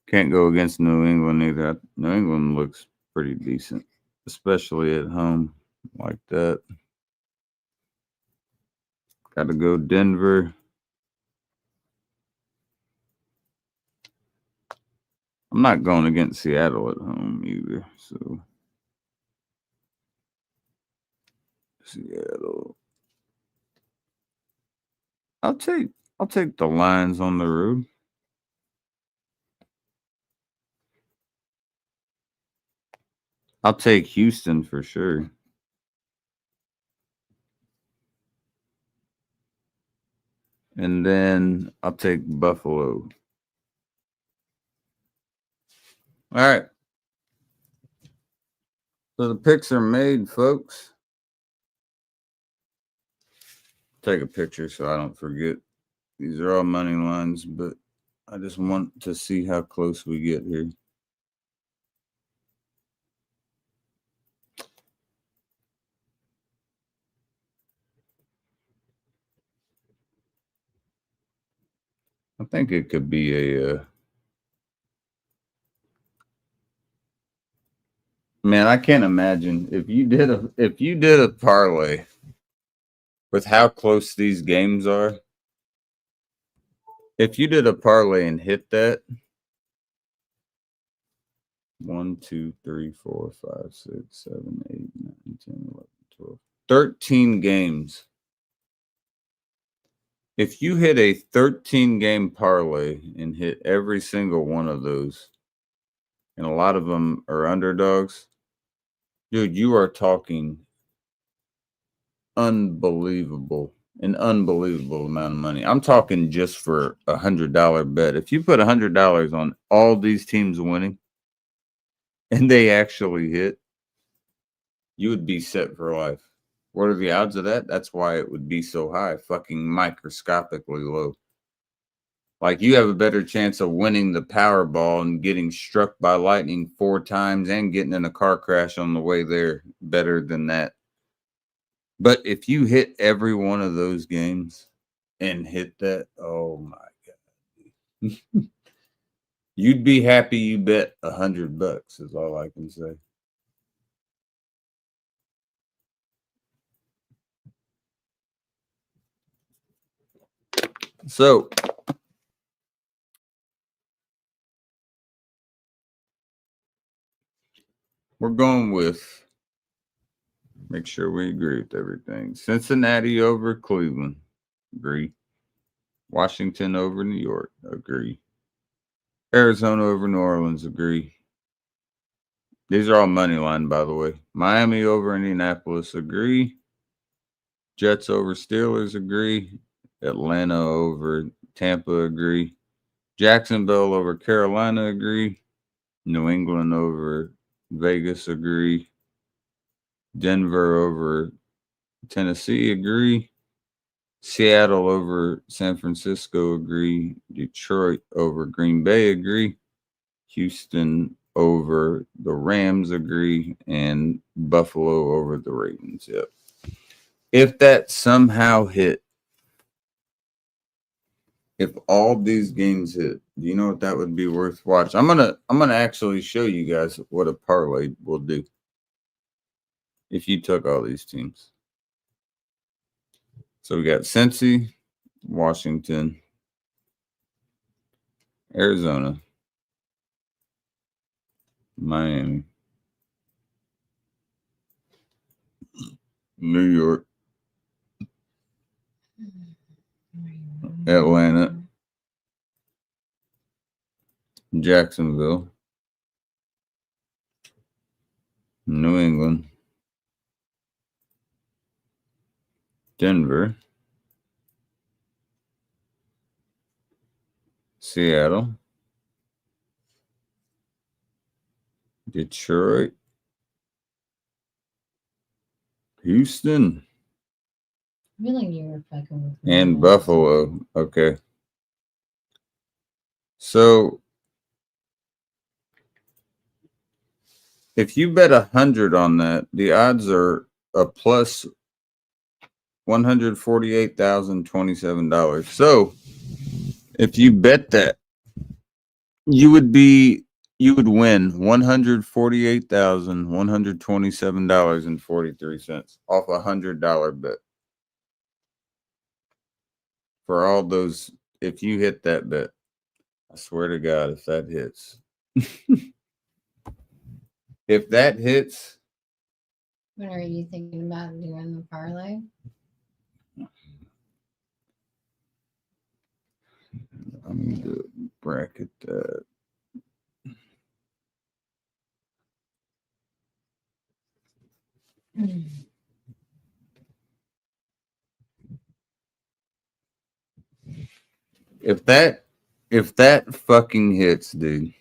A: Can't go against New England either. New England looks pretty decent, especially at home like that. Gotta go Denver. I'm not going against Seattle at home either. So Seattle. I'll take the Lions on the road. I'll take Houston for sure. And then I'll take Buffalo. All right. So the picks are made, folks. Take a picture so I don't forget. These are all money lines, but I just want to see how close we get here. I think it could be a man. I can't imagine if you did a parlay with how close these games are. If you did a parlay and hit that 1, 2, 3, 4, 5, 6, 7, 8, 9, 10, 11, 12, 13 games. If you hit a 13 game parlay and hit every single one of those, and a lot of them are underdogs, dude, you are talking an unbelievable amount of money. I'm talking just for $100 bet. If you put $100 on all these teams winning and they actually hit, you would be set for life. What are the odds of that? That's why it would be so high, fucking microscopically low. Like you have a better chance of winning the Powerball and getting struck by lightning 4 times and getting in a car crash on the way there. Better than that. But if you hit every one of those games and hit that, oh my God. You'd be happy you bet $100 is all I can say. So we're going with, make sure we agree with everything. Cincinnati over Cleveland, agree. Washington over New York, agree. Arizona over New Orleans, agree. These are all money line, by the way. Miami over Indianapolis, agree. Jets over Steelers, agree. Atlanta over Tampa, agree. Jacksonville over Carolina, agree. New England over Vegas, agree. Denver over Tennessee, agree. Seattle over San Francisco, agree. Detroit over Green Bay, agree. Houston over the Rams, agree. And Buffalo over the Ravens, yep. If that somehow hit, if all these games hit, do you know what that would be worth watching? I'm gonna actually show you guys what a parlay will do if you took all these teams. So we got Cincy, Washington, Arizona, Miami, New York, Atlanta, Jacksonville, New England, Denver, Seattle, Detroit, Houston,
B: Really, you were fucking with me.
A: and Buffalo. Okay. So if you bet 100 on that, the odds are a plus $148,027. So if you bet that, you would win $148,127.43 off $100 bet. For all those, if you hit that bet, I swear to God, if that hits. If that hits,
B: When are you thinking about doing the parlay?
A: I'm going to bracket that. If that fucking hits, dude.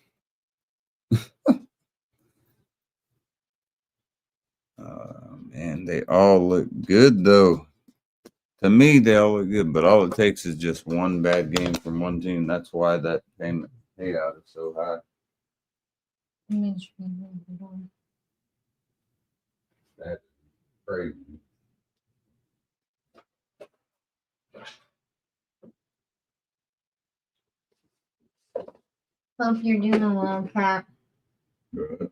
A: Man, they all look good though. To me, they all look good, but all it takes is just one bad game from one team. That's why that payment payout is so high. That's crazy.
B: Hope you're doing well, Cap.
A: Right.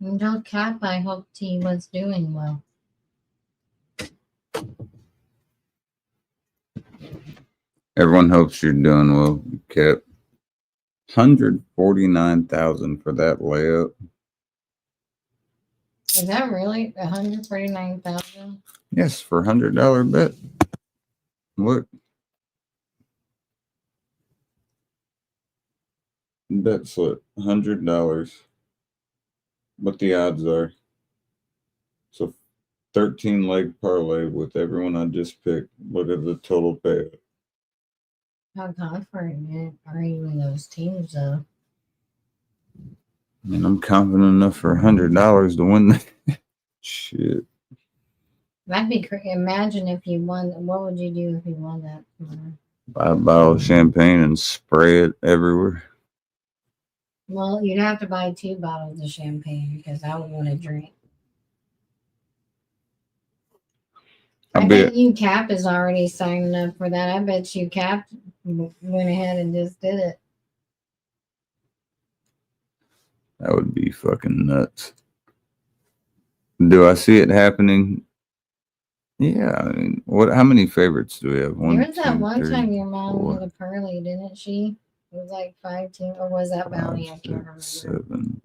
B: And tell Cap I hoped he was doing well.
A: Everyone hopes you're doing well, Kip. 149,000 for that layup.
B: Is that really 149,000?
A: Yes, for $100 bet. Look. Bet slip, $100. What the odds are. So 13 leg parlay with everyone I just picked. Look at the total payout.
B: How confident are you in those teams, though?
A: And I'm confident enough for $100 to win that. Shit.
B: That'd be crazy. Imagine if you won. What would you do if you won that?
A: Buy a bottle of champagne and spray it everywhere.
B: Well, you'd have to buy 2 bottles of champagne because I would want to drink. I bet you Cap is already signing up for that. I bet you Cap went ahead and just did it.
A: That would be fucking nuts. Do I see it happening? Yeah, I mean, what? How many favorites do we have?
B: There was that one time your mom had a pearly, didn't she? It was like 5 teams, or was that Bounty? I can't remember.
A: 7.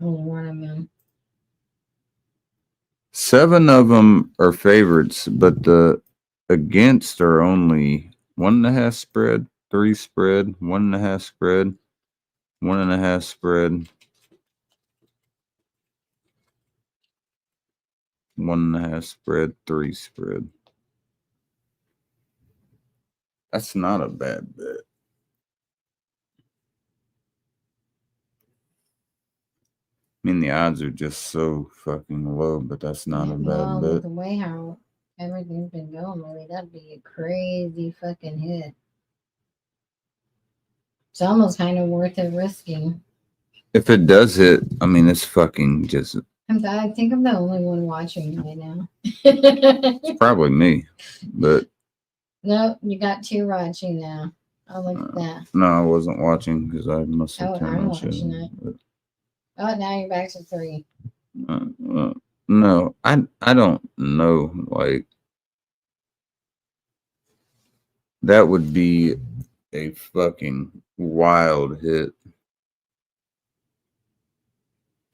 B: Only one of them.
A: 7 of them are favorites, but the against are only 1.5 spread, 3 spread, 1.5 spread, 1.5 spread, 1.5 spread, 3 spread. That's not a bad bet. I mean, the odds are just so fucking low, but that's not a bad bet.
B: The way how everything's been going, really, that'd be a crazy fucking hit. It's almost kind of worth it risking.
A: If it does hit, I mean, it's fucking just.
B: I think I'm the only one watching right now.
A: It's probably me, but.
B: No, you got 2 watching now. Oh, look at that.
A: No, I wasn't watching because I must have turned
B: I'm
A: that shit.
B: watching it. Oh, now you're back to 3.
A: No, I don't know. Like, that would be a fucking wild hit.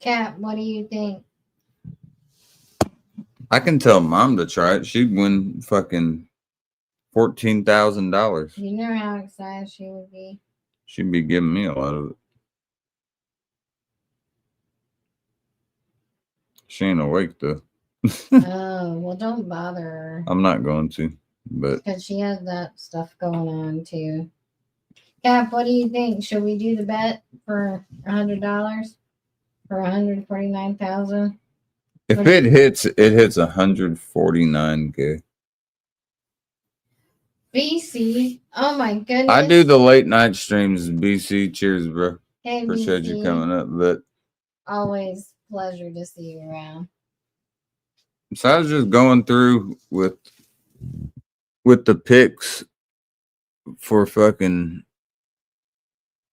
B: Kat, what do you think?
A: I can tell Mom to try it. She'd win fucking $14,000.
B: You know how excited she would be.
A: She'd be giving me a lot of it. She ain't awake though.
B: Oh, well, don't bother her.
A: I'm not going to, but
B: because she has that stuff going on too. Cap, what do you think? Should we do the bet for $100 for 149,000?
A: if it hits 149K.
B: BC, oh my goodness!
A: I do the late night streams. BC, cheers, bro.
B: Hey,
A: Appreciate
B: BC.
A: you coming up, but
B: always pleasure to see you around.
A: So I was just going through with the picks for fucking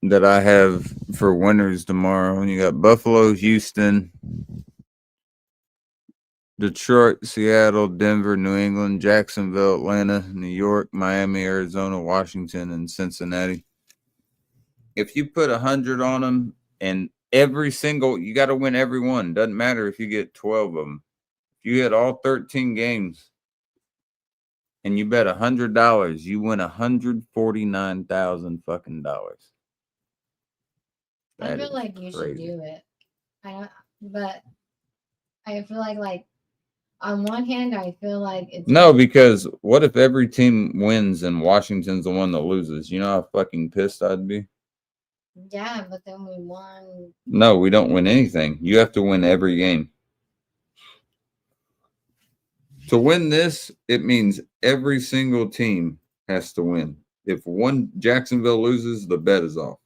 A: that I have for winners tomorrow. And you got Buffalo, Houston, Detroit, Seattle, Denver, New England, Jacksonville, Atlanta, New York, Miami, Arizona, Washington, and Cincinnati. If you put 100 on them and every single, you got to win every one. Doesn't matter if you get 12 of them. If you hit all 13 games and you bet $100, you win $149,000 fucking dollars.
B: I feel like you should do it. But I feel like on one hand, I feel like it's
A: No, because what if every team wins and Washington's the one that loses? You know how fucking pissed I'd be?
B: yeah, but then we won.
A: No, we don't win anything. You have to win every game. To win this, it means every single team has to win. If one Jacksonville loses, the bet is off.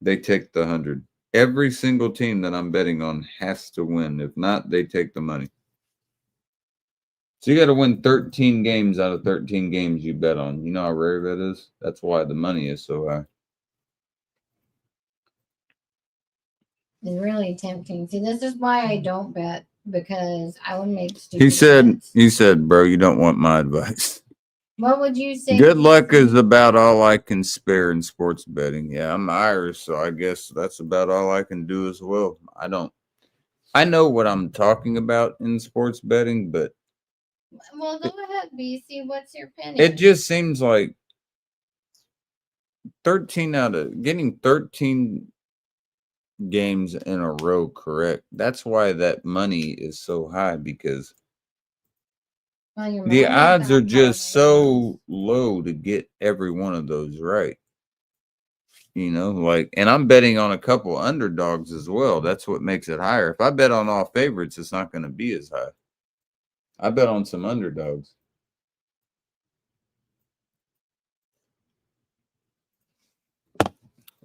A: They take the 100. Every single team that I'm betting on has to win. If not, they take the money. So you got to win 13 games out of 13 games you bet on. You know how rare that is? That's why the money is so high.
B: It's really tempting. See, this is why I don't bet, because I would make stupid bets.
A: He said, bro, you don't want my advice.
B: What would you say?
A: Good luck is about all I can spare in sports betting. Yeah, I'm Irish, so I guess that's about all I can do as well. I know what I'm talking about in sports betting, but
B: Well, go ahead, BC. What's your opinion?
A: it just seems like getting 13 games in a row correct. That's why that money is so high, because
B: Well, your
A: the
B: money's
A: odds
B: not
A: are just
B: probably
A: so low to get every one of those right. You know, like, and I'm betting on a couple underdogs as well. That's what makes it higher. If I bet on all favorites, it's not going to be as high. I bet on some underdogs.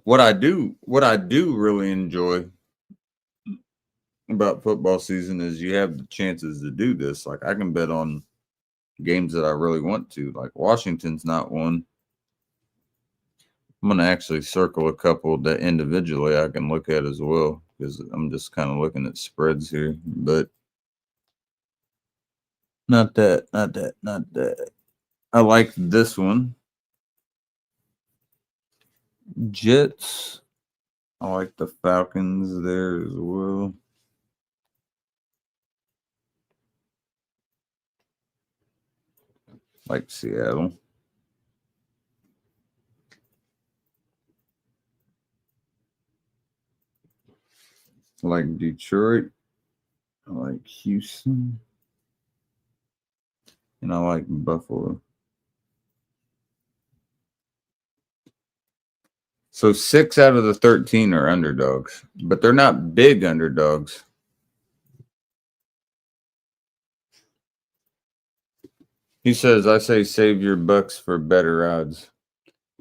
A: What I do really enjoy about football season is you have the chances to do this. Like, I can bet on games that I really want to. Like, Washington's not one. I'm going to actually circle a couple that individually I can look at as well, because I'm just kind of looking at spreads here. But not that. I like this one. Jets. I like the Falcons there as well. Like Seattle. I like Detroit. I like Houston. And I like Buffalo. So 6 out of the 13 are underdogs, but they're not big underdogs. He says, I say save your bucks for better odds.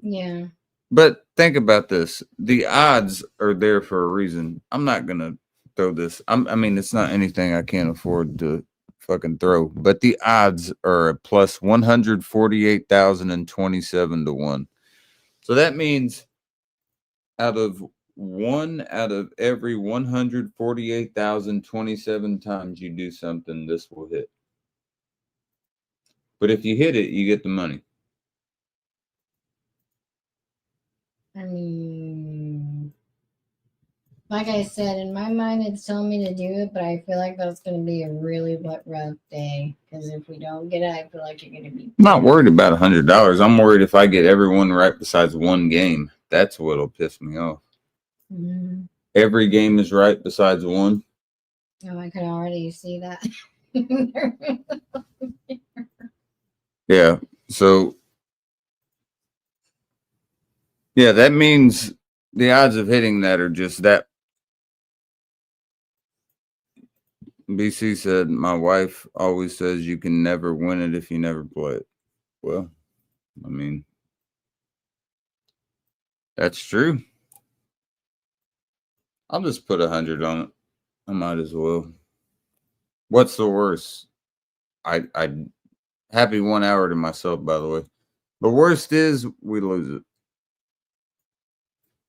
B: Yeah.
A: But think about this. The odds are there for a reason. I'm not going to throw this. I mean, it's not anything I can't afford to fucking throw. But the odds are a plus 148,027 to 1. So that means out of every 148,027 times you do something, this will hit. But if you hit it, you get the money.
B: I mean, like I said, in my mind, it's telling me to do it, but I feel like that's going to be a really rough day. Because if we don't get it, I feel like you're going to be.
A: I'm not worried about $100. I'm worried if I get everyone right besides one game. That's what'll piss me off.
B: Mm-hmm.
A: Every game is right besides one.
B: Oh, I could already see that.
A: Yeah. So, yeah, that means the odds of hitting that are just that. BC said, my wife always says you can never win it if you never play it. Well, I mean, that's true. I'll just put 100 on it. I might as well. What's the worst? I happy 1 hour to myself, by the way. The worst is we lose it.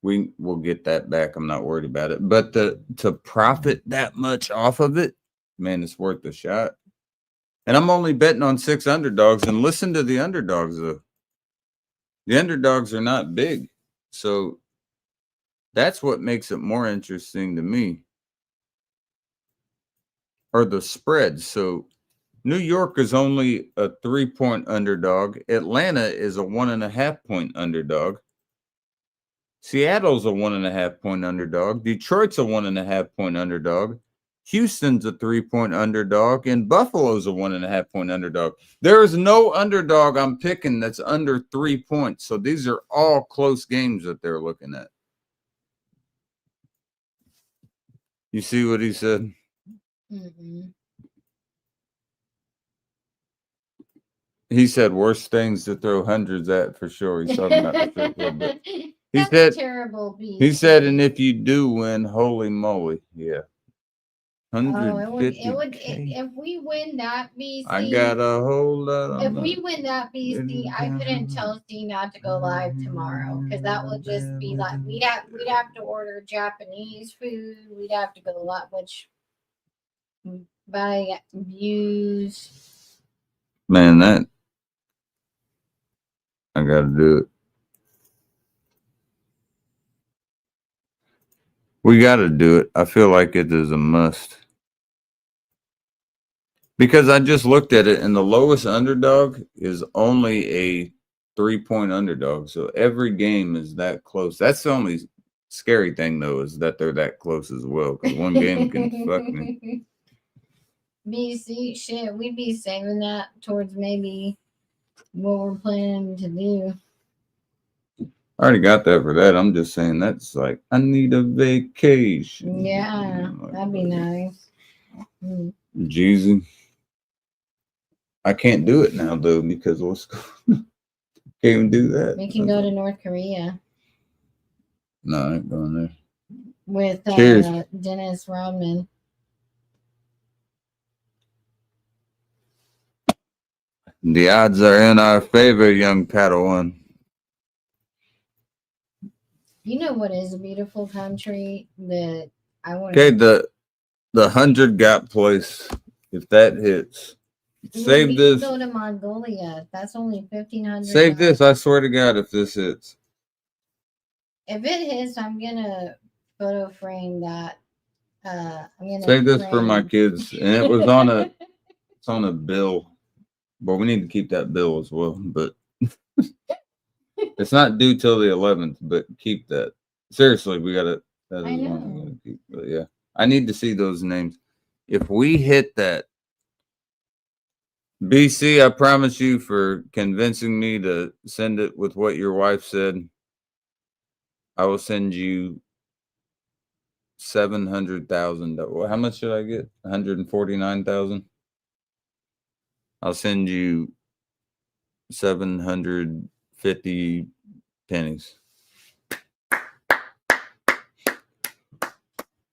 A: We will get that back. I'm not worried about it. But to profit that much off of it, man, it's worth the shot. And I'm only betting on 6 underdogs. And listen to the underdogs, though. The underdogs are not big. So that's what makes it more interesting to me. Or the spreads. So New York is only a 3-point underdog. Atlanta is a 1.5-point underdog. Seattle's a 1.5-point underdog. Detroit's a 1.5-point underdog. Houston's a 3-point underdog, and Buffalo's a 1.5-point underdog. There is no underdog I'm picking that's under 3 points. So these are all close games that they're looking at. You see what he said?
B: Mm-mm.
A: He said worse things to throw hundreds at for sure. He's talking about the trip a little bit. He
B: That's
A: said,
B: terrible. BC.
A: he said, and if you do win, holy moly, yeah.
B: Oh, it would,
A: 150K.
B: if we win that BC.
A: I got a whole lot
B: If
A: on
B: we
A: that.
B: win that BC, I couldn't tell Steve not to go live tomorrow because that would just be like we'd have to order Japanese food. We'd have to go live, which by views.
A: Man, that I gotta do it. We gotta do it. I feel like it is a must. Because I just looked at it and the lowest underdog is only a 3-point underdog. So every game is that close. That's the only scary thing though, is that they're that close as well. Because one game can fuck me.
B: BC shit, we'd be saving that towards maybe what we're planning to do.
A: I already got that for that. I'm just saying that's like I need a vacation.
B: Yeah, that'd be nice. Mm.
A: Jeezy. I can't do it now though because what's can't even do that.
B: We can go to North Korea
A: No, I ain't going there.
B: with
A: Cheers.
B: Dennis Rodman.
A: The odds are in our favor, young Padawan.
B: You know what is a beautiful country that I want
A: Okay, the 100 gap place. If that hits, save this.
B: Go to Mongolia. That's only 1,500.
A: Save this. I swear to God, if this hits.
B: If it hits, I'm gonna photo frame that. I'm gonna
A: Save this for my
B: frame-
A: kids. And it was on a it's on a bill. But we need to keep that bill as well. But it's not due till the 11th, but keep that. Seriously, we gotta that
B: I
A: is one we
B: know.
A: gotta keep. But yeah. I need to see those names. If we hit that, BC, I promise you for convincing me to send it with what your wife said. I will send you $700,000. How much should I get? 149,000. I'll send you 750 pennies.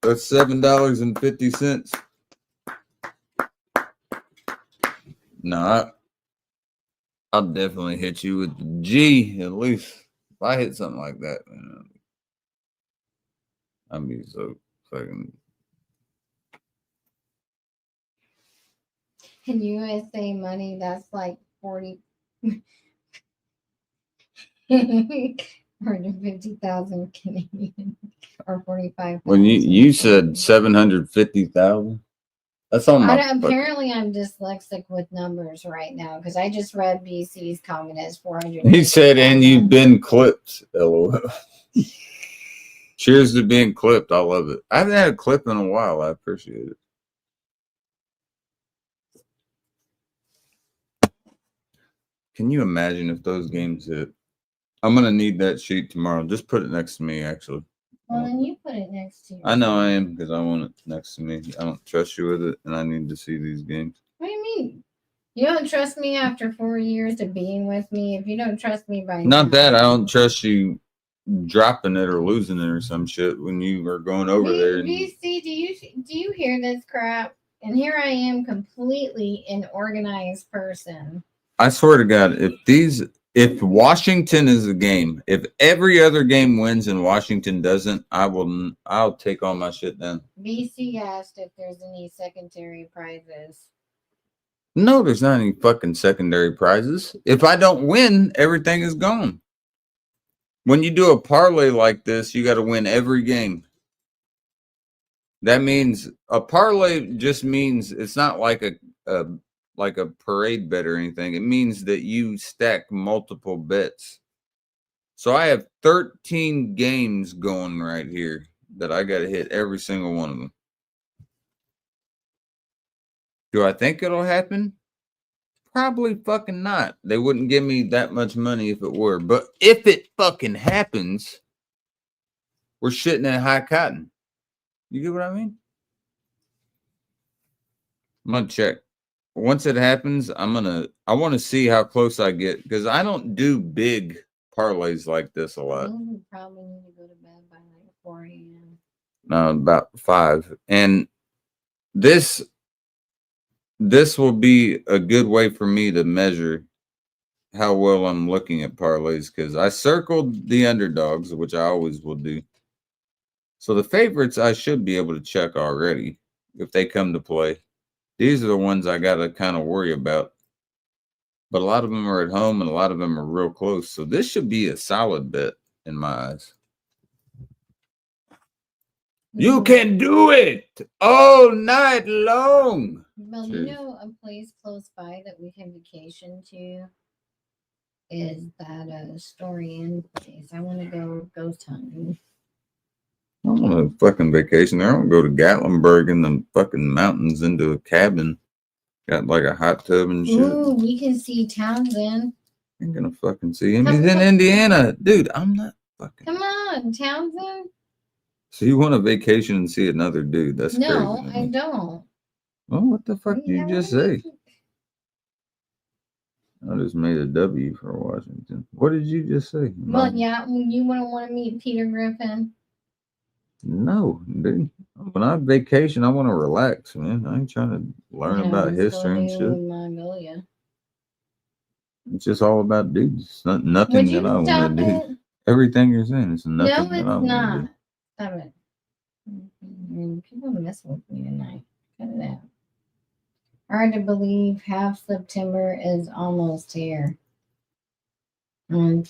A: That's $7.50. No, I'll definitely hit you with the G at least. If I hit something like that, man, I'd be so fucking.
B: In USA money, that's like 40. 150,000 Canadian or 45.
A: When you said 750,000, that's on my.
B: Apparently, I'm dyslexic with numbers right now because I just read BC's comment as 400.
A: He said, and you've been clipped. LOL. Cheers to being clipped. I love it. I haven't had a clip in a while. I appreciate it. Can you imagine if those games hit? I'm gonna need that sheet tomorrow. Just put it next to me, actually.
B: Well, then you put it next to you.
A: I know I am because I want it next to me. I don't trust you with it, and I need to see these games.
B: What do you mean? You don't trust me after 4 years of being with me? If you don't trust me by
A: Not
B: now,
A: that I don't trust you dropping it or losing it or some shit when you are going over there. And,
B: BC, do you hear this crap? And here I am, completely an organized person.
A: I swear to God, if Washington is a game, if every other game wins and Washington doesn't, I'll take all my shit down.
B: BC asked if there's any secondary prizes.
A: No, there's not any fucking secondary prizes. If I don't win, everything is gone. When you do a parlay like this, you got to win every game. That means a parlay just means it's not like a parade bet or anything. It means that you stack multiple bets. So I have 13 games going right here that I got to hit every single one of them. Do I think it'll happen? Probably fucking not. They wouldn't give me that much money if it were. But if it fucking happens, we're shitting in high cotton. You get what I mean? I'm gonna check. Once it happens, I want to see how close I get because I don't do big parlays like this a lot.
B: You probably need to go to bed by like 4 a.m.
A: No, about 5. And this will be a good way for me to measure how well I'm looking at parlays because I circled the underdogs, which I always will do. So the favorites I should be able to check already if they come to play. These are the ones I got to kind of worry about. But a lot of them are at home and a lot of them are real close. So this should be a solid bet in my eyes. You can do it all night long.
B: Well, you know, a place close by that we can vacation to is that Story Inn place. I want to go ghost hunting.
A: I want a fucking vacation there. I want to go to Gatlinburg in the fucking mountains into a cabin. Got like a hot tub and shit.
B: Ooh, we can see Townsend.
A: Ain't gonna fucking see him. He's in Indiana. Dude, I'm not fucking.
B: Come on, Townsend.
A: So you want a vacation and see another dude? That's
B: No,
A: crazy.
B: I don't.
A: Well, what the fuck did you just say? I just made a W for Washington. What did you just say?
B: Well, yeah, you wouldn't want to meet Peter Griffin.
A: No, dude. When I vacation, I want to relax, man. I ain't trying to learn about history and shit.
B: Mongolia.
A: It's just all about dudes. It's not nothing that I want to do. Everything you're saying, it's nothing that I want to do.
B: Stop it. People mess with me tonight. Cut it out. Hard to believe half September is almost here. I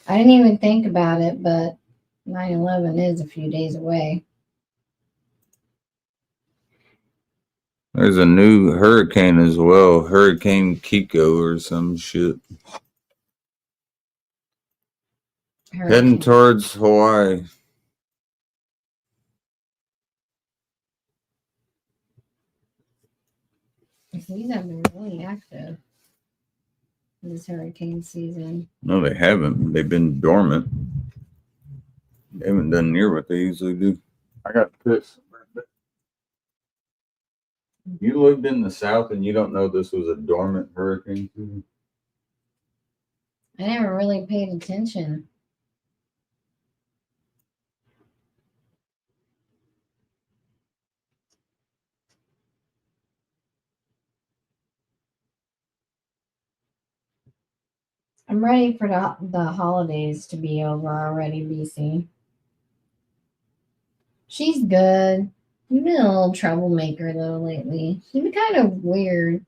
B: didn't even think about it, but 9/11 is a few days away.
A: There's a new hurricane as well, Hurricane Kiko or some shit. Heading towards Hawaii.
B: These have been really active this hurricane season.
A: No, they haven't. They've been dormant. They haven't done near what they usually do. I got pissed. You lived in the South and you don't know this was a dormant hurricane season?
B: I never really paid attention. I'm ready for the holidays to be over already, BC. She's good. You've been a little troublemaker though lately. She's been kind of weird.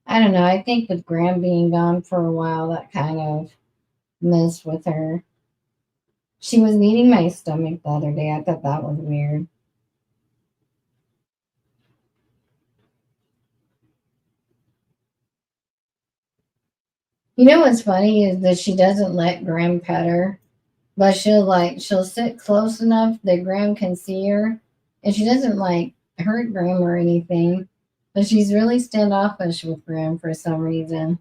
B: I don't know. I think with Graham being gone for a while, that kind of messed with her. She was kneading my stomach the other day. I thought that was weird. You know what's funny is that she doesn't let Graham pet her, but she'll sit close enough that Graham can see her, and she doesn't like hurt Graham or anything, but she's really standoffish with Graham for some reason.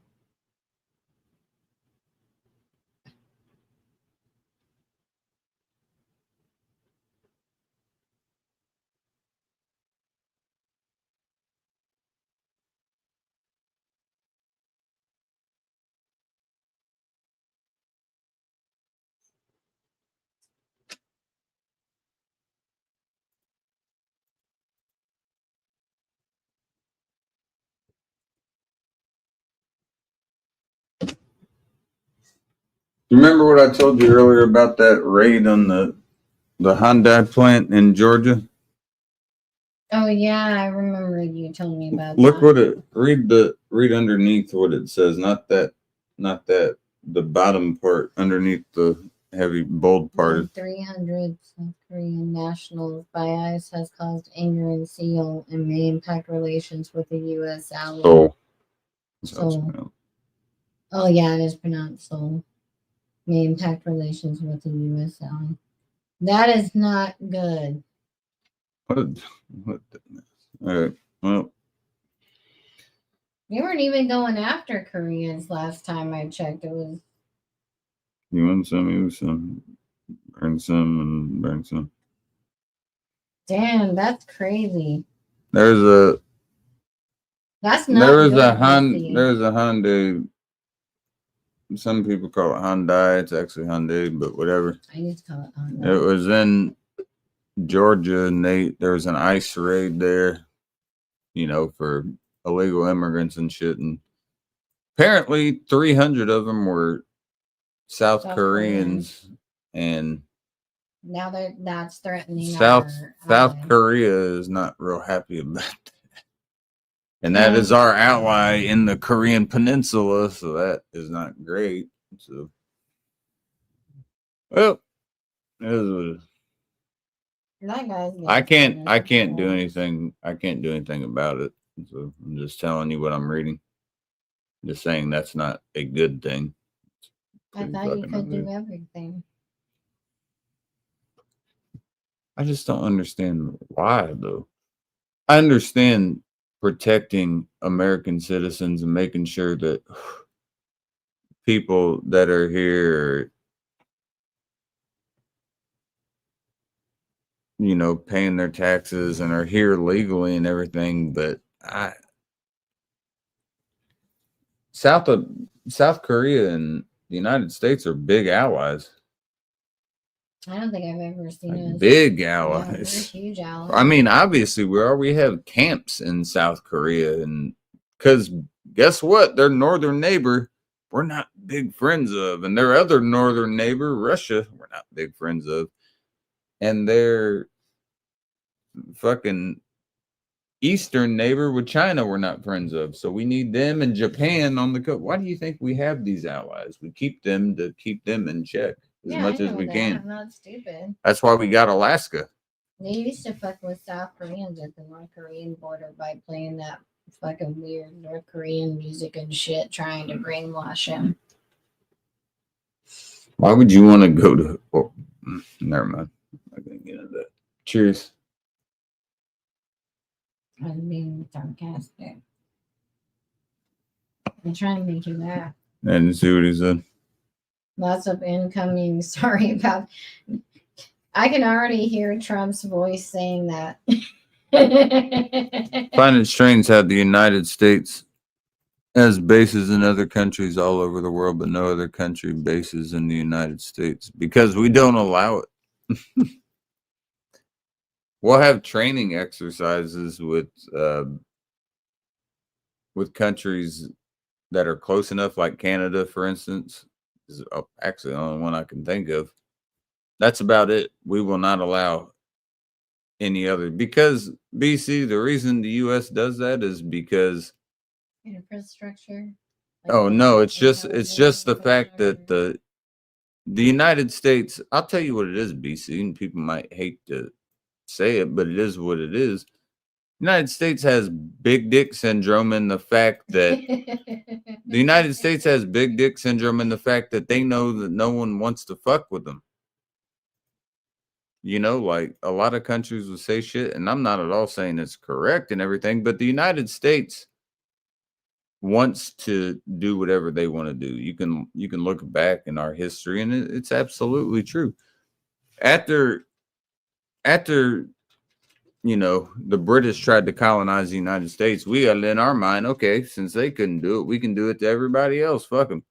A: You remember what I told you earlier about that raid on the Hyundai plant in Georgia?
B: Oh yeah, I remember you telling me about
A: Look
B: that.
A: what it read underneath what it says, not that the bottom part underneath the heavy bold part.
B: 300 South Korean nationals by ICE has caused anger in Seoul and may impact relations with the U.S. ally.
A: Seoul.
B: Seoul. Oh yeah, it is pronounced Seoul. May impact relations with the U.S. ally. That is not good.
A: What? All right. Well,
B: You weren't even going after Koreans last time I checked. It was
A: You want some? You some? Burn some and burn some.
B: damn. That's crazy.
A: There's a
B: That's not.
A: there was
B: good
A: a
B: pussy.
A: there's a Hyundai. Some people call it Hyundai. It's actually Hyundai, but whatever.
B: I used to call it.
A: It was in Georgia, and there was an ICE raid there, you know, for illegal immigrants and shit. And apparently 300 of them were South
B: South
A: Koreans, and
B: Now that's threatening.
A: South
B: our ally.
A: Korea is not real happy about that. And that is our ally in the Korean Peninsula, so that is not great. So, well, it is what it is.
B: That guy's.
A: I can't do anything. I can't do anything about it. So I'm just telling you what I'm reading. Just saying that's not a good thing.
B: I
A: Pretty
B: thought you
A: fucking
B: could do
A: ugly.
B: everything.
A: I just don't understand why, though. I understand protecting American citizens and making sure that people that are here, you know, paying their taxes and are here legally and everything, but South Korea and the United States are big allies.
B: I don't think I've ever seen
A: Like
B: us.
A: big
B: Yeah, we're
A: allies.
B: huge allies.
A: I mean, obviously we have camps in South Korea, and because guess what? Their northern neighbor, we're not big friends of, and their other northern neighbor, Russia, we're not big friends of, and their fucking eastern neighbor with China, we're not friends of. So we need them and Japan on the coast. Why do you think we have these allies? We keep them to keep them in check as much
B: I
A: as
B: know
A: we
B: that.
A: can.
B: I'm not stupid.
A: That's why we got Alaska.
B: They used to fuck with South Koreans at the North Korean border by playing that fucking weird North Korean music and shit, trying to brainwash him.
A: Why would you want to go to? Oh, never mind. I'm not gonna get into that. Cheers.
B: I'm being sarcastic. I'm trying to make you laugh.
A: I didn't see what he said.
B: Lots of incoming. Sorry about. I can already hear Trump's voice saying that.
A: Find it strange how the United States has bases in other countries all over the world, but no other country bases in the United States because we don't allow it. We'll have training exercises with countries that are close enough, like Canada, for instance, is actually the only one I can think of. That's about it. We will not allow any other, because BC, the reason the U.S. does that is because
B: infrastructure.
A: oh no, it's just the fact that the United States, I'll tell you what it is, BC, and people might hate to say it, but it is what it is. United States has big dick syndrome in the fact that the United States has big dick syndrome in the fact that they know that no one wants to fuck with them. You know, like a lot of countries will say shit, and I'm not at all saying it's correct and everything, but the United States wants to do whatever they want to do. You can look back in our history, and it's absolutely true. After you know, the British tried to colonize the United States, we got it in our mind, okay, since they couldn't do it, we can do it to everybody else. Fuck them.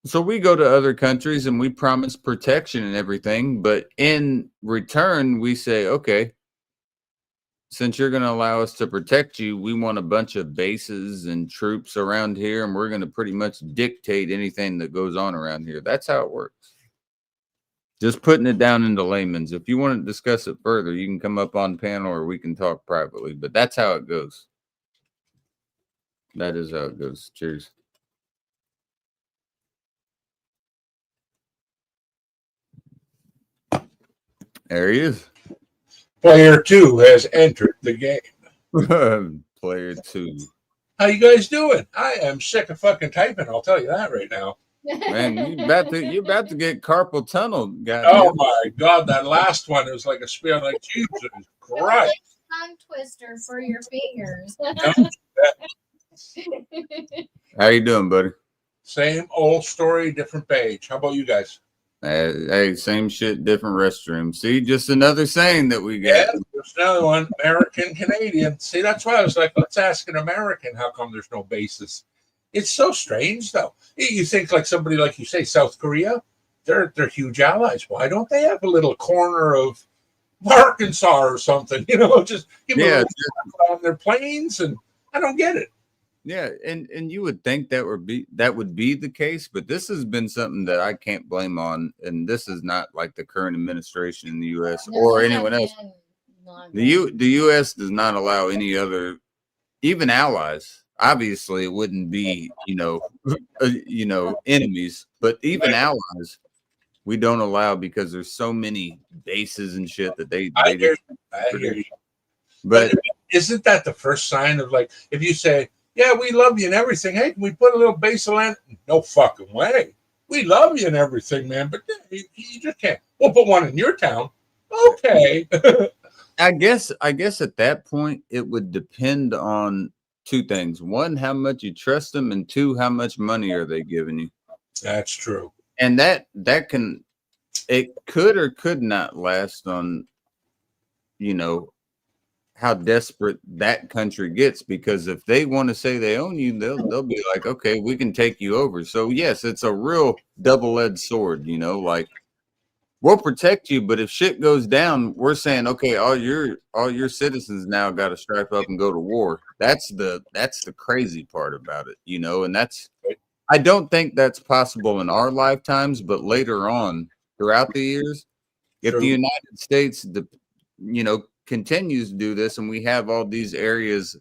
A: So we go to other countries and we promise protection and everything, but in return, we say, okay, since you're going to allow us to protect you, we want a bunch of bases and troops around here, and we're going to pretty much dictate anything that goes on around here. That's how it works. Just putting it down into layman's. If you want to discuss it further, you can come up on panel or we can talk privately, but that's how it goes. That is how it goes. Cheers. There he is.
D: Player 2 has entered the game.
A: Player 2.
D: How you guys doing? I am sick of fucking typing. I'll tell you that right now.
A: Man, you about to get carpal tunnel, guy.
D: Oh my god, that last one was like a spear like Jesus Christ.
B: tongue twister for your fingers.
A: How you doing, buddy?
D: Same old story, different page. How about you guys?
A: Hey, same shit, different restroom. See, just another saying that we
D: Yeah,
A: got.
D: there's another one. American Canadian. See, that's why I was like, let's ask an American how come there's no bases. It's so strange, though. You think like somebody like you say, South Korea, they're huge allies. Why don't they have a little corner of Arkansas or something? You know, just give them a little on their planes, and I don't get it.
A: Yeah, and you would think that would be the case, but this has been something that I can't blame on, and this is not like the current administration in the U.S. or anyone else. The U.S. does not allow any other, even allies. Obviously, it wouldn't be enemies, but even allies, we don't allow because there's so many bases and shit that they
D: I hear you. But isn't that the first sign of like if you say, yeah, we love you and everything. Hey, can we put a little base of land? No fucking way. We love you and everything, man, but you just can't. We'll put one in your town. Okay.
A: I guess at that point it would depend on two things. One, how much you trust them, and two, how much money are they giving you?
D: That's true.
A: And that it could or could not last on, how desperate that country gets, because if they want to say they own you, they'll be like, okay, we can take you over. So yes, it's a real double-edged sword, like we'll protect you, but if shit goes down, we're saying, okay, all your citizens now got to strap up and go to war. That's the crazy part about it, and I don't think that's possible in our lifetimes, but later on throughout the years, if the United States, continues to do this, and we have all these areas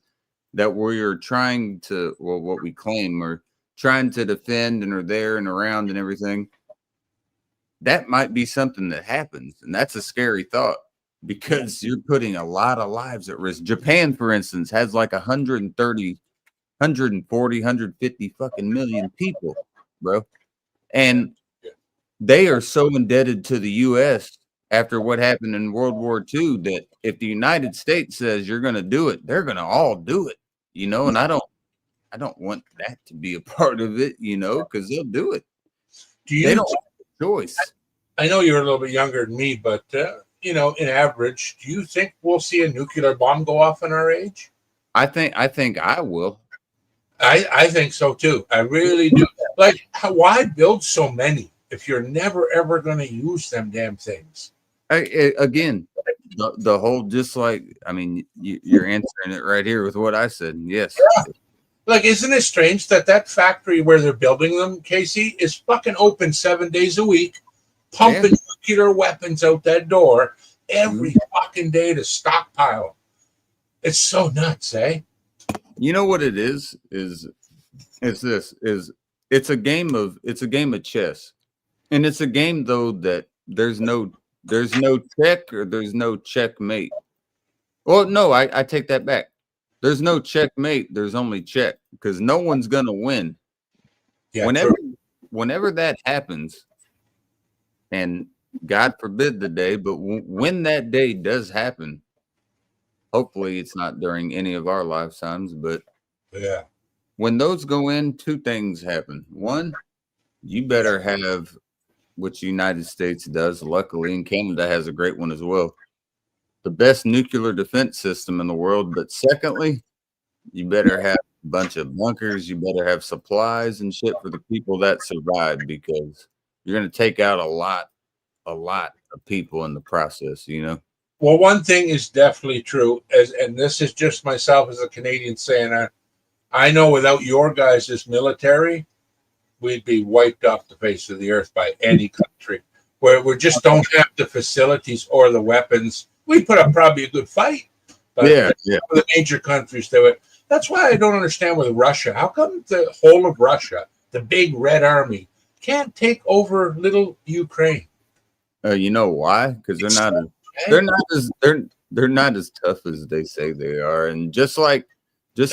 A: that we're trying to, what we claim are trying to defend and are there and around and everything, that might be something that happens. And that's a scary thought, because you're putting a lot of lives at risk. Japan, for instance, has like 130, 140, 150 fucking million people, bro. And they are so indebted to the U.S. after what happened in World War II that if the United States says you're going to do it, they're going to all do it, and I don't want that to be a part of it, because they'll do it. They don't have a choice.
D: I know you're a little bit younger than me, but, in average, do you think we'll see a nuclear bomb go off in our age?
A: I think I will.
D: I think so, too. I really do. Like, why build so many if you're never, ever going to use them damn things?
A: Again, the whole, just like, you're answering it right here with what I said. Yes.
D: Yeah. Like, isn't it strange that factory where they're building them, Casey, is fucking open 7 days a week, pumping nuclear weapons out that door every fucking day to stockpile? It's so nuts, eh?
A: You know what it is? It's a game of chess. And it's a game, though, that there's no check or there's no checkmate. Well, no, I take that back. There's no checkmate. There's only check, because no one's going to win. Yeah, whenever that happens, and God forbid the day, but when that day does happen, hopefully it's not during any of our lifetimes, but
D: yeah,
A: when those go in, two things happen. One, you better have, which the United States does, luckily, and Canada has a great one as well, the best nuclear defense system in the world. But secondly, you better have a bunch of bunkers. You better have supplies and shit for the people that survive, because you're going to take out a lot of people in the process,
D: Well, one thing is definitely true, and this is just myself as a Canadian saying, I know without your guys' military, we'd be wiped off the face of the earth by any country. Where we just don't have the facilities or the weapons. We put up probably a good fight, but the major countries do it. That's why I don't understand with Russia. How come the whole of Russia, the big Red Army, can't take over little Ukraine?
A: You know why? Because they're not as tough as they say they are, and just like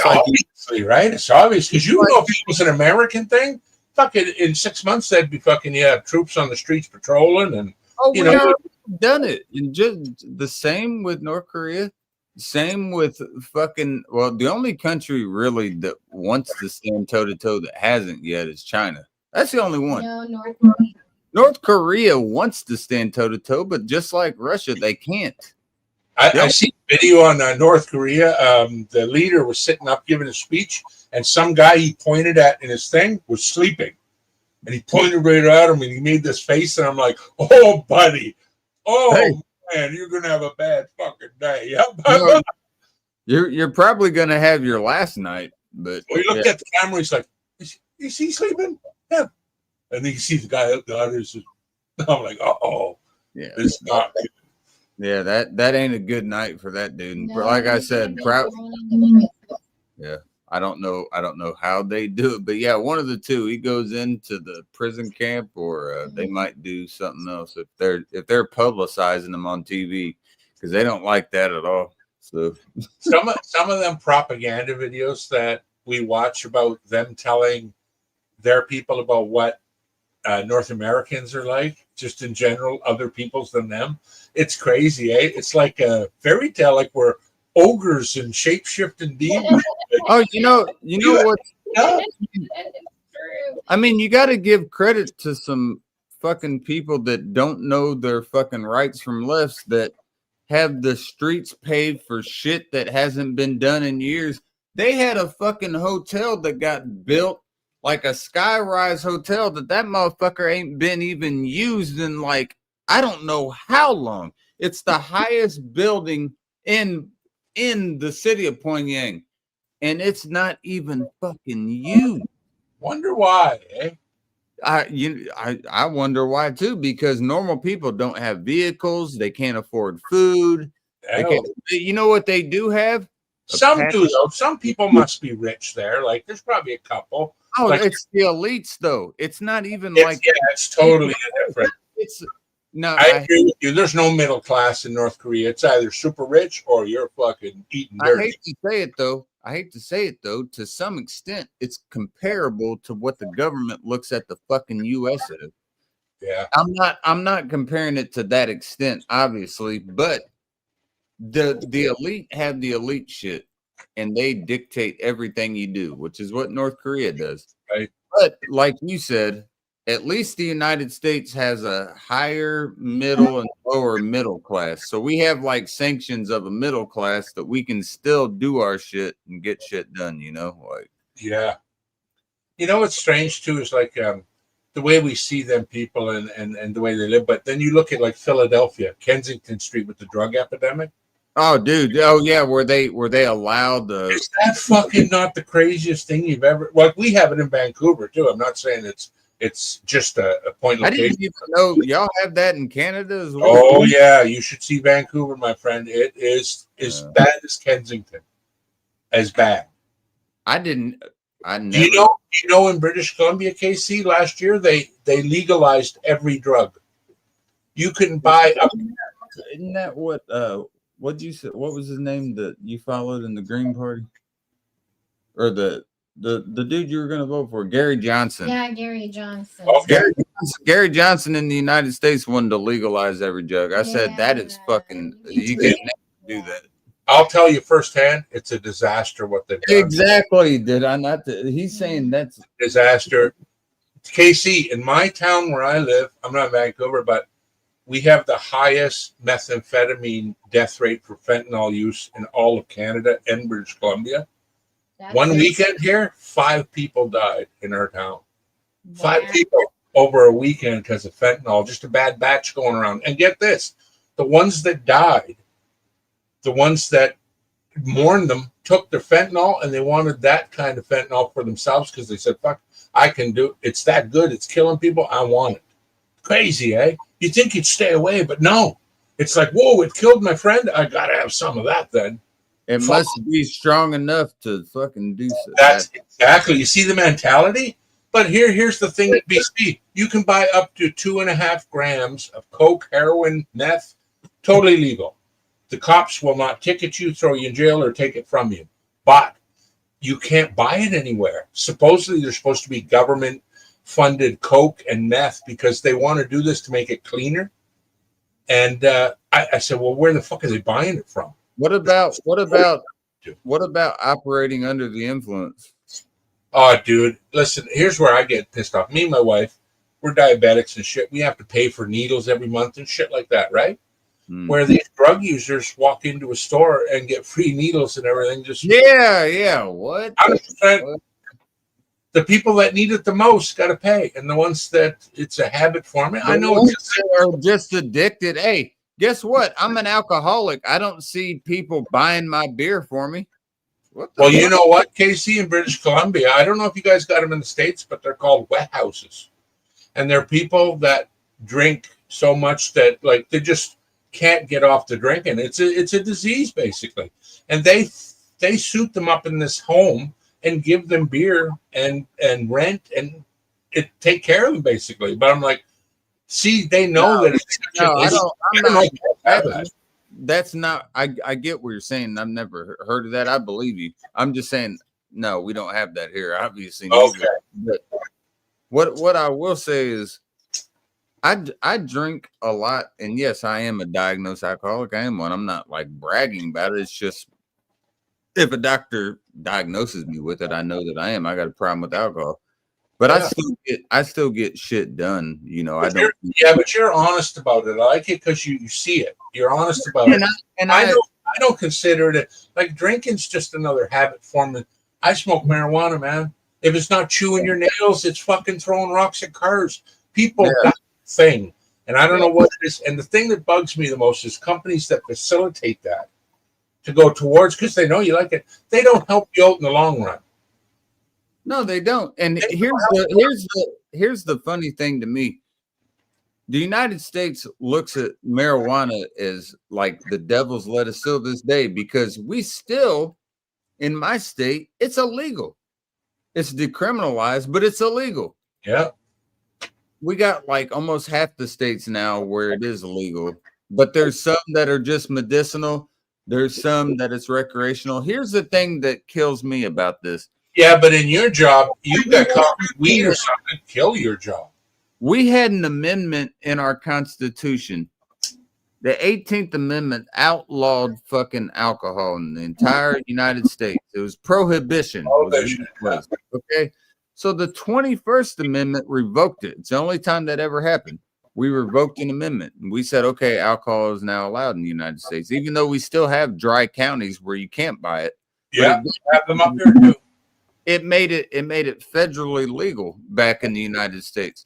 D: obviously, right? It's obvious, because if it was an American thing, fucking in 6 months they'd be fucking troops on the streets patrolling, and
A: we've done it. And just the same with North Korea. Same with fucking. Well, the only country really that wants to stand toe to toe that hasn't yet is China. That's the only one.
B: No, North Korea.
A: North Korea wants to stand toe to toe, but just like Russia, they can't.
D: I see a video on North Korea. The leader was sitting up giving a speech, and some guy he pointed at in his thing was sleeping. And he pointed right at him, and he made this face, and I'm like, oh, buddy. Oh,
A: Hey.
D: man, you're going to have a bad fucking day. Yeah,
A: No, you're probably going to have your last night, but
D: Well, he looked at the camera. He's like, "Is he sleeping?" Yeah. And then you see the guy up the others. I'm like, "Oh,
A: yeah,
D: it's not."
A: yeah, that ain't a good night for that dude. And
B: No,
A: like I
B: he's
A: said,
B: gonna be thrown into prison.
A: yeah, I don't know how they do it, but yeah, one of the two. He goes into the prison camp, or they might do something else if they're publicizing them on TV, because they don't like that at all. So
D: Some of them propaganda videos that we watch about them telling their people about what North Americans are like, just in general, other peoples than them. It's crazy, eh? It's like a fairy tale, like we're ogres and shape-shifting demons.
A: oh, you know what?
D: Yeah.
B: True.
A: I mean, you got to give credit to some fucking people that don't know their fucking rights from lefts, that have the streets paved for shit that hasn't been done in years. They had a fucking hotel that got built like a skyrise hotel that motherfucker ain't been even used in like, I don't know how long. It's the highest building in the city of Pyongyang, and it's not even fucking used.
D: Wonder why, eh?
A: I wonder why too, because normal people don't have vehicles, they can't afford food. They
D: Hell,
A: can't, you know what they do have?
D: some do though. Some people must be rich there. Like there's probably a couple.
A: Oh,
D: Like-
A: it's the elites though. It's not even
D: It's,
A: like
D: yeah, it's totally different.
A: it's no.
D: I agree with you. There's no middle class in North Korea. It's either super rich or you're fucking eating
A: I
D: dirty.
A: hate to say it though. To some extent, it's comparable to what the government looks at the fucking U.S. as.
D: Yeah.
A: I'm not comparing it to that extent, obviously, but the elite have the elite shit, and they dictate everything you do, which is what North Korea does.
D: Right.
A: But like you said, at least the United States has a higher middle and lower middle class. So we have like sanctions of a middle class that we can still do our shit and get shit done, you know? Like,
D: Yeah. You know what's strange too is like the way we see them people and the way they live. But then you look at like Philadelphia, Kensington Street with the drug epidemic.
A: oh dude, oh yeah, were they allowed the
D: Is that fucking not the craziest thing you've ever? Like we have it in Vancouver too. I'm not saying it's just a point
A: I
D: location.
A: didn't even know y'all have that in Canada as well.
D: Oh yeah, you should see Vancouver, my friend. It is as bad as Kensington. As bad.
A: I didn't. I
D: Do
A: never.
D: you know in British Columbia, KC, last year they legalized every drug. You can buy up.
A: Isn't that what? What'd you say? What was his name that you followed in the Green Party, or the dude you were going to vote for, Gary Johnson?
B: Yeah, Gary Johnson.
D: Okay.
A: Gary Johnson in the United States wanted to legalize every drug. I said that is fucking. You can never do that.
D: I'll tell you firsthand, it's a disaster what they've done.
A: Exactly. Did I not? He's saying that's
D: Disaster. KC, in my town where I live, I'm not in Vancouver, but we have the highest methamphetamine death rate for fentanyl use in all of Canada and British Columbia.
B: That's
D: One
B: it.
D: weekend here, 5 people died in our town.
B: Wow.
D: 5 people over a weekend because of fentanyl, just a bad batch going around. And get this, the ones that died, the ones that mourned them, took their fentanyl and they wanted that kind of fentanyl for themselves because they said, fuck, I can do it. It's that good. It's killing people. I want it. Crazy, eh? You think you'd stay away, but no. It's like, whoa, it killed my friend. I got to have some of that then.
A: it must be strong enough to fucking do so.
D: That's exactly. You see the mentality? But here's the thing at BC. You can buy up to 2.5 grams of coke, heroin, meth, totally legal. The cops will not ticket you, throw you in jail, or take it from you. But you can't buy it anywhere. Supposedly, there's supposed to be government-funded coke and meth because they want to do this to make it cleaner. And I said, well, where the fuck are they buying it from?
A: What about operating under the influence?
D: Oh, dude, listen, here's where I get pissed off. Me and my wife, we're diabetics and shit. We have to pay for needles every month and shit like that, right?
A: Hmm.
D: Where these drug users walk into a store and get free needles and everything. Just
A: Yeah. What?
D: 100%. The people that need it the most got to pay, and the ones that it's a habit forming. I know
A: ones that are just addicted. Hey, guess what? I'm an alcoholic. I don't see people buying my beer for me. What the
D: Well, you
A: fuck?
D: know what, KC in British Columbia, I don't know if you guys got them in the States, but they're called wet houses. And they're people that drink so much that like they just can't get off the drinking. It's a disease basically. And they suit them up in this home and give them beer and rent and take care of them basically. But I'm like, see, they know that it's
A: No, I don't. I'm
D: don't know
A: not.
D: if they have that.
A: That's not. I get what you're saying. I've never heard of that. I believe you. I'm just saying. No, we don't have that here. Obviously.
D: Okay.
A: But what I will say is, I drink a lot, and yes, I am a diagnosed alcoholic. I am one. I'm not like bragging about it. It's just if a doctor diagnoses me with it, I know that I am. I got a problem with alcohol, but
D: Yeah.
A: I still get shit done. You know, I
D: But
A: don't.
D: but you're honest about it. I like it because you see it. You're honest about it.
A: And
D: I don't consider it like drinking's just another habit forming. I smoke marijuana, man. If it's not chewing your nails, it's fucking throwing rocks at cars. People
A: Yeah.
D: got a thing, and I don't know what it is. And the thing that bugs me the most is companies that facilitate that to go towards because they know you like it. They don't help you out in the long run.
A: No, they don't. And
D: They
A: here's the funny thing to me. The United States looks at marijuana as like the devil's lettuce still this day because we still, in my state, it's illegal. It's decriminalized, but it's illegal.
D: Yeah.
A: We got like almost half the states now where it is illegal, but there's some that are just medicinal. There's some that it's recreational. Here's the thing that kills me about this.
D: Yeah, but in your job, you got caught with weed or something, kill your job.
A: We had an amendment in our Constitution. The 18th Amendment outlawed fucking alcohol in the entire United States. It was prohibition.
D: Prohibition.
A: Okay. So the 21st Amendment revoked it. It's the only time that ever happened. We revoked an amendment. And we said, okay, alcohol is now allowed in the United States, even though we still have dry counties where you can't buy it.
D: Yeah, have them up here too.
A: It made it federally legal back in the United States.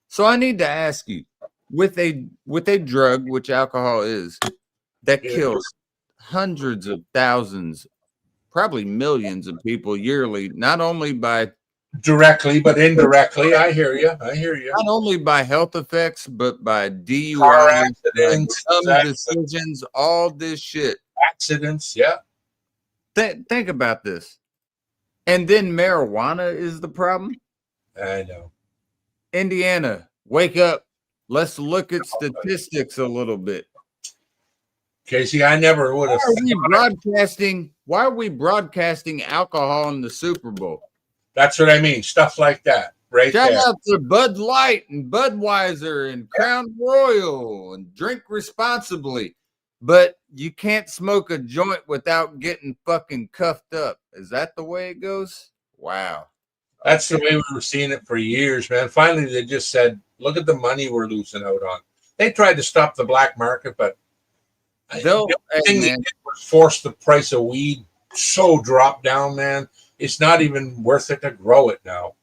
A: So I need to ask you, with a drug, which alcohol is, that kills hundreds of thousands, probably millions of people yearly, not only by
D: Directly, but indirectly. I hear you.
A: not only by health effects, but by
D: Car
A: DUI,
D: accidents,
A: decisions, all this shit.
D: accidents. Yeah.
A: Think about this. And then marijuana is the problem.
D: I know.
A: Indiana, wake up. Let's look at statistics a little bit.
D: Casey, I never would have.
A: Why are we broadcasting alcohol in the Super Bowl?
D: That's what I mean. Stuff like that. Right
A: Shout
D: there.
A: out to Bud Light and Budweiser and Crown Royal and drink responsibly. But you can't smoke a joint without getting fucking cuffed up. Is that the way it goes? Wow.
D: That's the way we were seeing it for years, man. Finally, they just said, look at the money we're losing out on. They tried to stop the black market, but the only thing they did was force the price of weed so drop down, man. It's not even worth it to grow it now.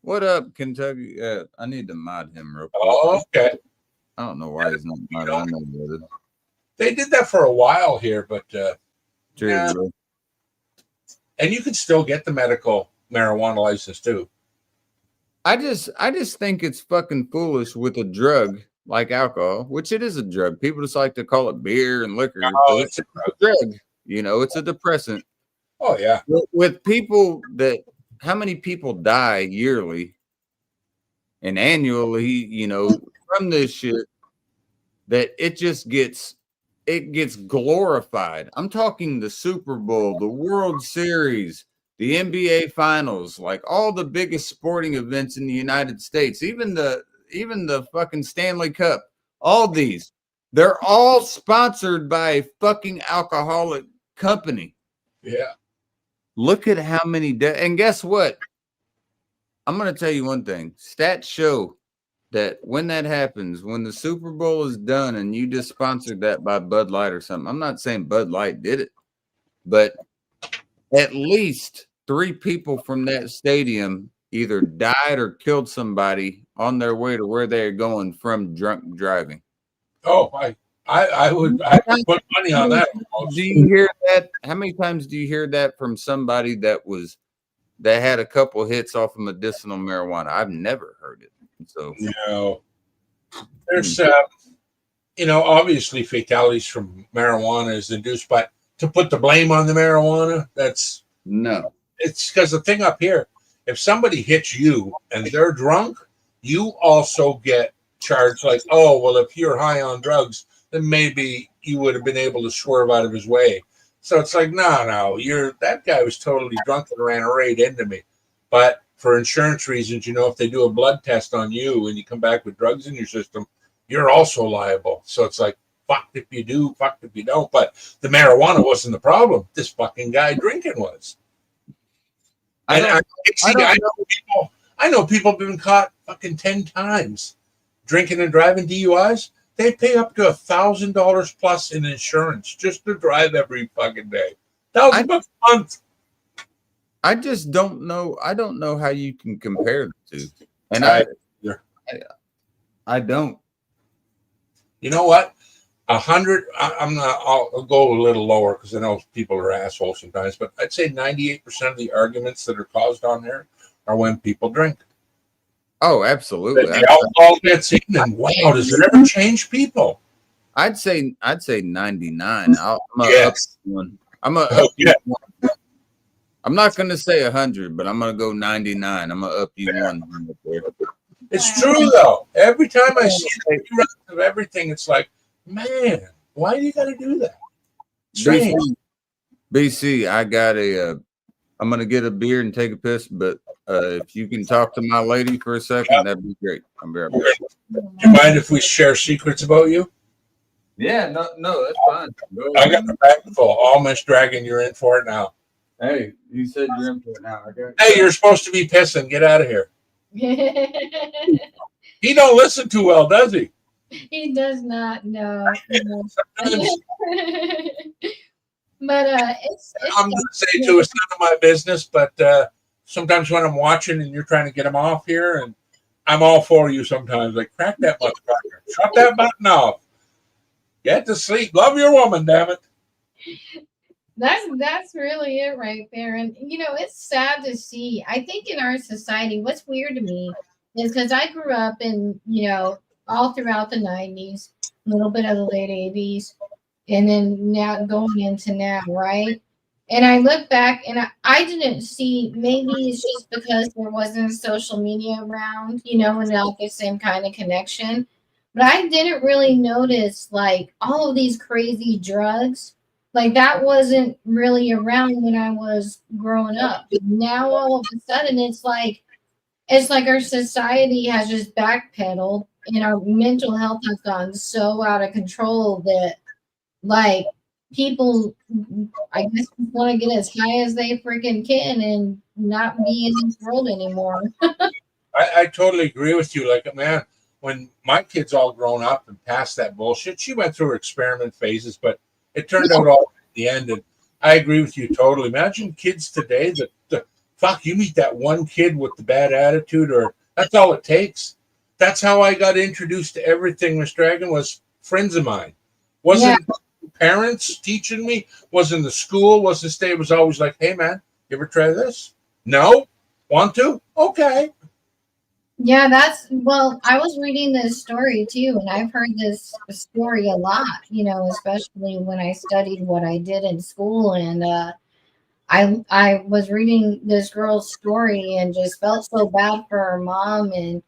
A: What up, Kentucky? I need to mod him real quick.
D: Oh, okay.
A: I don't know why he's not modded. I know that.
D: They did that for a while here, but
A: Yeah.
D: and you can still get the medical marijuana license too.
A: I just think it's fucking foolish with a drug like alcohol, which it is a drug. People just like to call it beer and liquor.
D: Oh,
A: It's a drug. You know, it's a depressant.
D: Oh yeah.
A: With people that, how many people die yearly and annually, you know, from this shit, that it just gets glorified. I'm talking the Super Bowl, the World Series, the NBA Finals, like all the biggest sporting events in the United States, even the fucking Stanley Cup, all these. They're all sponsored by a fucking alcoholic company.
D: Yeah.
A: Look at how many and guess what? I'm going to tell you one thing. Stats show that when that happens, when the Super Bowl is done and you just sponsored that by Bud Light or something, I'm not saying Bud Light did it, but at least 3 people from that stadium either died or killed somebody on their way to where they're going from drunk driving.
D: Oh, I would put money on that.
A: Do you hear that? How many times do you hear that from somebody that had a couple hits off of medicinal marijuana? I've never heard it. So
D: No, there's obviously fatalities from marijuana is induced, but to put the blame on the marijuana, it's because the thing up here, if somebody hits you and they're drunk, you also get charged like, oh, well, if you're high on drugs, then maybe you would have been able to swerve out of his way. So it's like, no, that guy was totally drunk and ran right into me. But for insurance reasons, if they do a blood test on you and you come back with drugs in your system, you're also liable. So it's like, fucked if you do, fucked if you don't. But the marijuana wasn't the problem. This fucking guy drinking was. I know people have been caught fucking 10 times drinking and driving DUIs. They pay up to $1,000 plus in insurance just to drive every fucking day. $1,000 a month.
A: I just don't know. I don't know how you can compare the two. And I don't.
D: You know what? 100. I'll go a little lower because I know people are assholes sometimes. But I'd say 98% of the arguments that are caused on there are when people drink.
A: Oh, absolutely.
D: The alcohol gets in, and wow, does it ever change people?
A: I'd say 99. I'm not going to say 100, but I'm going to go 99. I'm going to up you one.
D: It's true though. Every time I see the rest of everything, it's like, man, why do you got to do that? Strange.
A: BC, I'm going to get a beer and take a piss, but if you can talk to my lady for a second, that'd be great. I'm very happy.
D: Do you mind if we share secrets about you?
A: Yeah, no, that's fine.
D: I got the bag full. All Miss Dragon, you're in for it now.
A: Hey, you said you're in for it now.
D: Hey, you're supposed to be pissing. Get out of here. He don't listen too well, does he?
B: He does not know. But
D: I'm going to say too, it's none of my business, but sometimes when I'm watching and you're trying to get him off here, and I'm all for you sometimes, like, crack that motherfucker. Shut that button off. Get to sleep. Love your woman, damn it.
B: That's really it right there. And it's sad to see. I think in our society, what's weird to me is because I grew up in, all throughout the 90s, a little bit of the late 80s, and then now going into now, right? And I look back and I didn't see, maybe it's just because there wasn't social media around, and not the same kind of connection. But I didn't really notice like all of these crazy drugs. Like that wasn't really around when I was growing up. But now all of a sudden it's like our society has just backpedaled and our mental health has gone so out of control that like people, I guess, want to get as high as they freaking can and not be in this world anymore.
D: I totally agree with you. Like, man, when my kid's all grown up and past that bullshit, she went through her experiment phases, but it turned out all at the end. And I agree with you totally. Imagine kids today that fuck, you meet that one kid with the bad attitude, or that's all it takes. That's how I got introduced to everything, Miss Dragon, was friends of mine. Wasn't parents teaching me, wasn't the school, wasn't state. It was always like, hey man, you ever try this? No? Want to? Okay.
B: Yeah, I was reading this story too, and I've heard this story a lot, especially when I studied what I did in school. And I was reading this girl's story and just felt so bad for her mom. And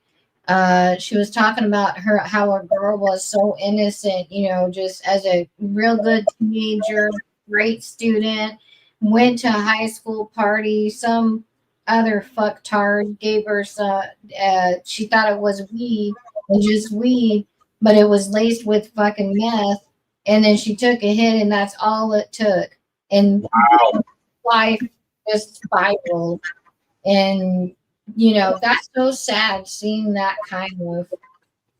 B: she was talking about how a girl was so innocent, just as a real good teenager, great student, went to a high school party, some other fucktard gave her some, she thought it was weed and just weed, but it was laced with fucking meth. And then she took a hit, and that's all it took. And
D: Wow.
B: life just spiraled. And, you know, that's so sad seeing that kind of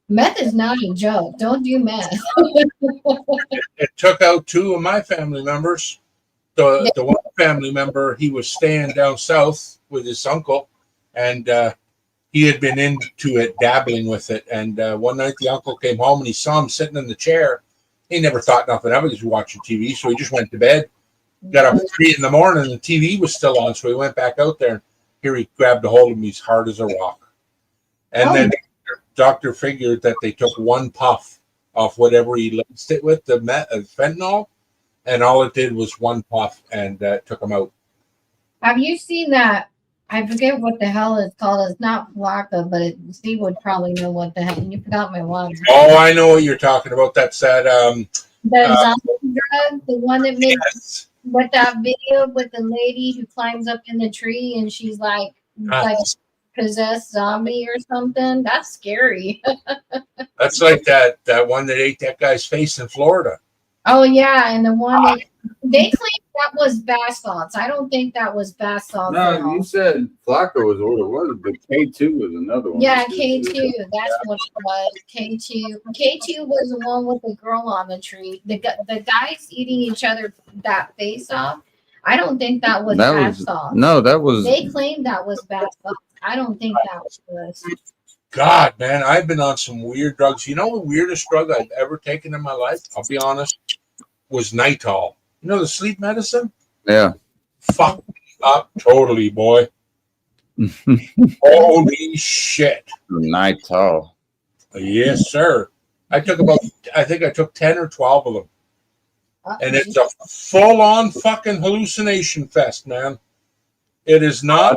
B: meth is not a joke. Don't do meth.
D: It took out two of my family members. The one family member, he was staying down south with his uncle, and he had been into it, dabbling with it. And one night the uncle came home and he saw him sitting in the chair. He never thought nothing of it. He was watching TV, so he just went to bed. Got up at 3 a.m. and the TV was still on, so he went back out there. And here he grabbed a hold of him. He's hard as a rock. And then the doctor figured that they took one puff off whatever he laced it with, the fentanyl, and all it did was one puff and took him out.
B: Have you seen that? I forget what the hell it's called. It's not Flocka, but Steve would probably know what the hell. You forgot my water.
D: Oh, I know what you're talking about. That's that.
B: The zombie drug, the one that makes
D: Yes.
B: with that video with the lady who climbs up in the tree and she's like possessed zombie or something. That's scary.
D: That's like that one that ate that guy's face in Florida.
B: Oh yeah, and the one that they claim that was bath salts. I don't think that was bath salts. at
A: No,
B: all.
A: you said Flocka was what it was, but K2 was another one.
B: Yeah, K2. That's what it was. K2. K2 was the one with the girl on the tree. The guys eating each other that face off. I don't think that was
A: That
B: bath
A: was
B: salts.
A: no, that was
B: They claimed that was bath salts. I don't think that was.
D: God, man, I've been on some weird drugs. You know, the weirdest drug I've ever taken in my life, I'll be honest, was Nitol. You know, the sleep medicine?
A: yeah.
D: Fuck me up totally, boy. Holy shit.
A: Nitol.
D: Yes, sir. I think I took 10 or 12 of them. And it's a full-on fucking hallucination fest, man. It is not,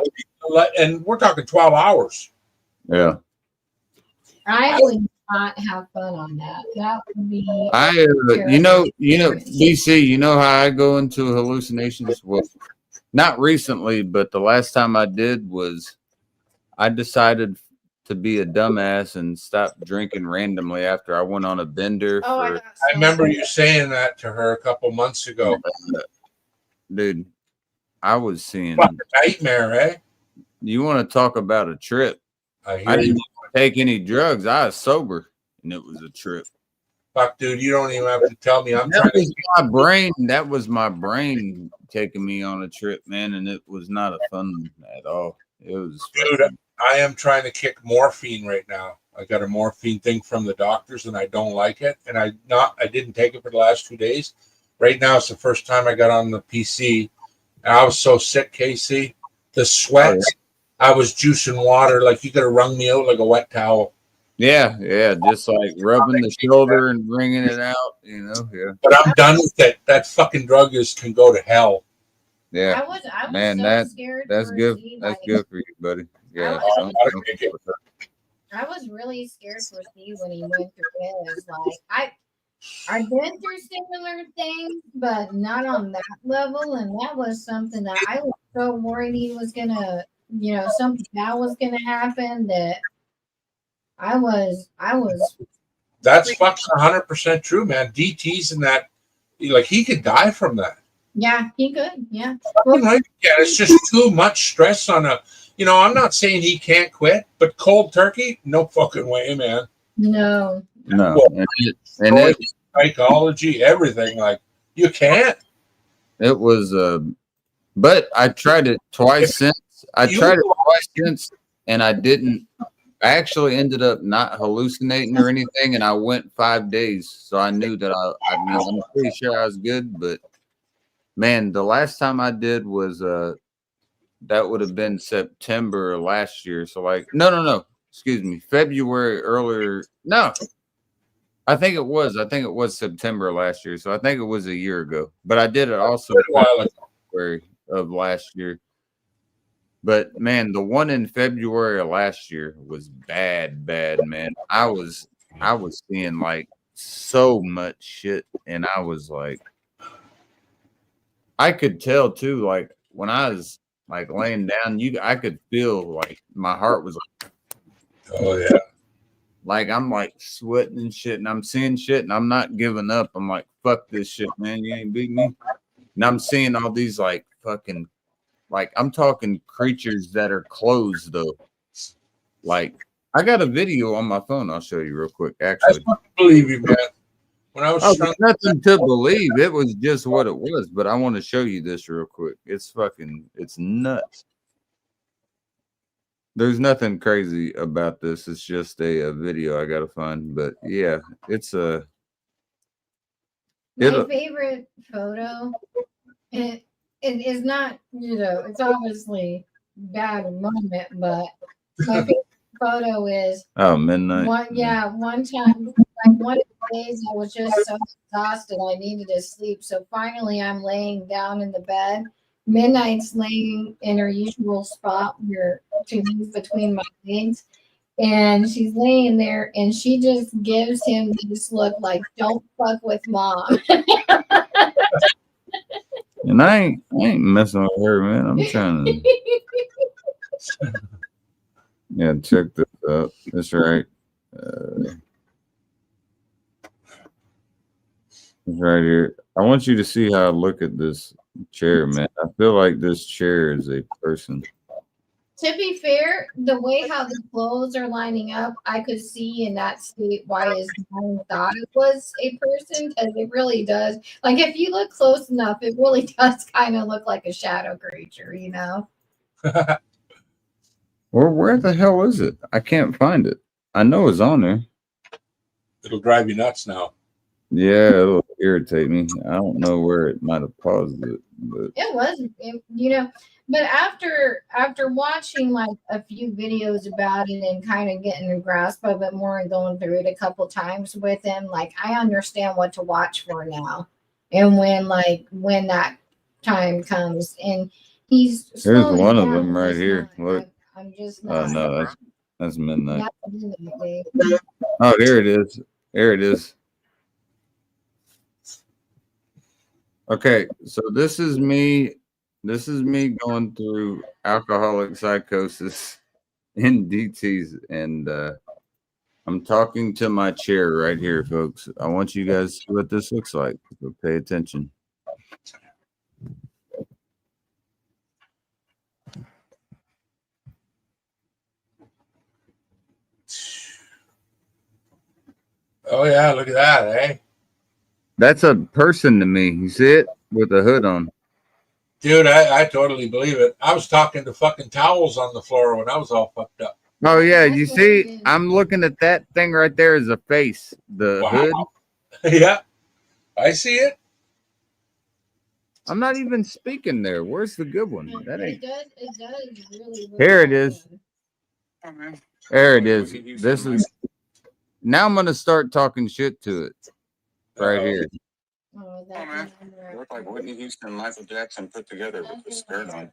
D: and we're talking 12 hours.
A: Yeah.
B: I would not have fun on that. That would be.
A: You know, BC, you know how I go into hallucinations? Well, not recently, but the last time I did was I decided to be a dumbass and stop drinking randomly after I went on a bender.
D: I remember you saying that to her a couple months ago.
A: Dude, I was seeing
D: Fucking nightmare, eh?
A: You want to talk about a trip?
D: I hear
A: I
D: you.
A: didn't take any drugs. I was sober, and it was a trip.
D: Fuck, dude, you don't even have to tell me. I'm
A: That
D: trying
A: was
D: to.
A: my brain. That was my brain taking me on a trip, man, and it was not a fun at all. It was.
D: Dude, I am trying to kick morphine right now. I got a morphine thing from the doctors, and I don't like it. And I didn't take it for the last 2 days. Right now, it's the first time I got on the PC. And I was so sick, Casey. The sweat. I was juicing water like you could have wrung me out like a wet towel.
A: Yeah, just like rubbing the shoulder and bringing it out, Yeah.
D: But I'm done with it. That fucking drug can go to hell.
A: Yeah,
B: I was
A: man,
B: so scared.
A: that's
B: for
A: good.
B: Steve.
A: That's good for you, buddy. Yeah,
B: I was really scared for Steve when he went through his. Like I've been through similar things, but not on that level. And that was something that I was so worried he was gonna, something that was gonna happen. That I was.
D: That's fucking 100% true, man. DT's in that, like he could die from that.
B: Yeah, he could. Yeah.
D: Yeah, it's just too much stress on a. I'm not saying he can't quit, but cold turkey, no fucking way, man.
B: No.
A: and it
D: psychology, everything, like you can't.
A: It was, but I tried it twice since. And I didn't. I actually ended up not hallucinating or anything, and I went 5 days, so I knew that I'm pretty sure I was good. But man, the last time I did was that would have been September last year. So no, excuse me, February earlier. No, I think it was September last year. So I think it was a year ago. But I did it also February of last year. But man, the one in February of last year was bad, man. I was seeing like so much shit, and I was like, I could tell too. Like when I was like laying down, I could feel like my heart was like,
D: oh yeah.
A: Like I'm like sweating and shit, and I'm seeing shit, and I'm not giving up. I'm like, fuck this shit, man. You ain't beat me. And I'm seeing all these like fucking, like I'm talking creatures that are closed though. Like I got a video on my phone. I'll show you real quick.
D: I
A: Actually,
D: fucking believe you, man. When I was
A: oh,
D: shrunk,
A: there's nothing to believe. It was just what it was. But I want to show you this real quick. It's fucking, it's nuts. There's nothing crazy about this. It's just a video I gotta find. But yeah, it's a.
B: My
A: It'll-
B: favorite photo, it is not, it's obviously bad moment, but my favorite photo is
A: Oh, midnight.
B: one time, like one of the days I was just so exhausted I needed to sleep. So finally I'm laying down in the bed. Midnight's laying in her usual spot where to move between my legs. And she's laying there and she just gives him this look like, don't fuck with mom.
A: And I ain't messing with her, man. I'm trying to. Yeah, check this out. That's right. It's right here. I want you to see how I look at this chair, man. I feel like this chair is a person.
B: To be fair, the way how the clothes are lining up, I could see in that state why his mind thought it was a person, because it really does. Like if you look close enough, it really does kind of look like a shadow creature, you know?
A: Or where the hell is it? I can't find it. I know it's on there.
D: it'll drive you nuts now.
A: Yeah, it'll irritate me. I don't know where it might have paused it, but
B: It was, but after watching like a few videos about it and kind of getting a grasp of it more and going through it a couple times with him, like I understand what to watch for now. And when that time comes and he's
A: here's
B: slowing
A: one of
B: down,
A: them right
B: just
A: here.
B: not-
A: Look.
B: I'm just
A: Oh
B: not.
A: no, that's midnight.
B: Not midnight, Dave.
A: Oh, there it is. There it is. Okay, so this is me. This is me going through alcoholic psychosis in DTs, and I'm talking to my chair right here, folks. I want you guys to see what this looks like. So pay attention.
D: Oh yeah, look at that, eh?
A: That's a person to me. You see it with a hood on.
D: Dude, I totally believe it. I was talking to fucking towels on the floor when I was all fucked up.
A: Oh yeah,
B: That's
A: you
B: what it
A: see,
B: is.
A: I'm looking at that thing right there as a face. The
D: Wow.
A: hood.
D: Yeah, I see it.
A: I'm not even speaking there. Where's the good one? That
B: It
A: ain't.
B: does really
A: Here it
B: well.
A: is. There it is. This is. Now I'm gonna start talking shit to it. Right
D: Uh-oh.
A: here.
B: Oh, that
A: man. Look like Whitney Houston and Michael Jackson put together with the skirt on. The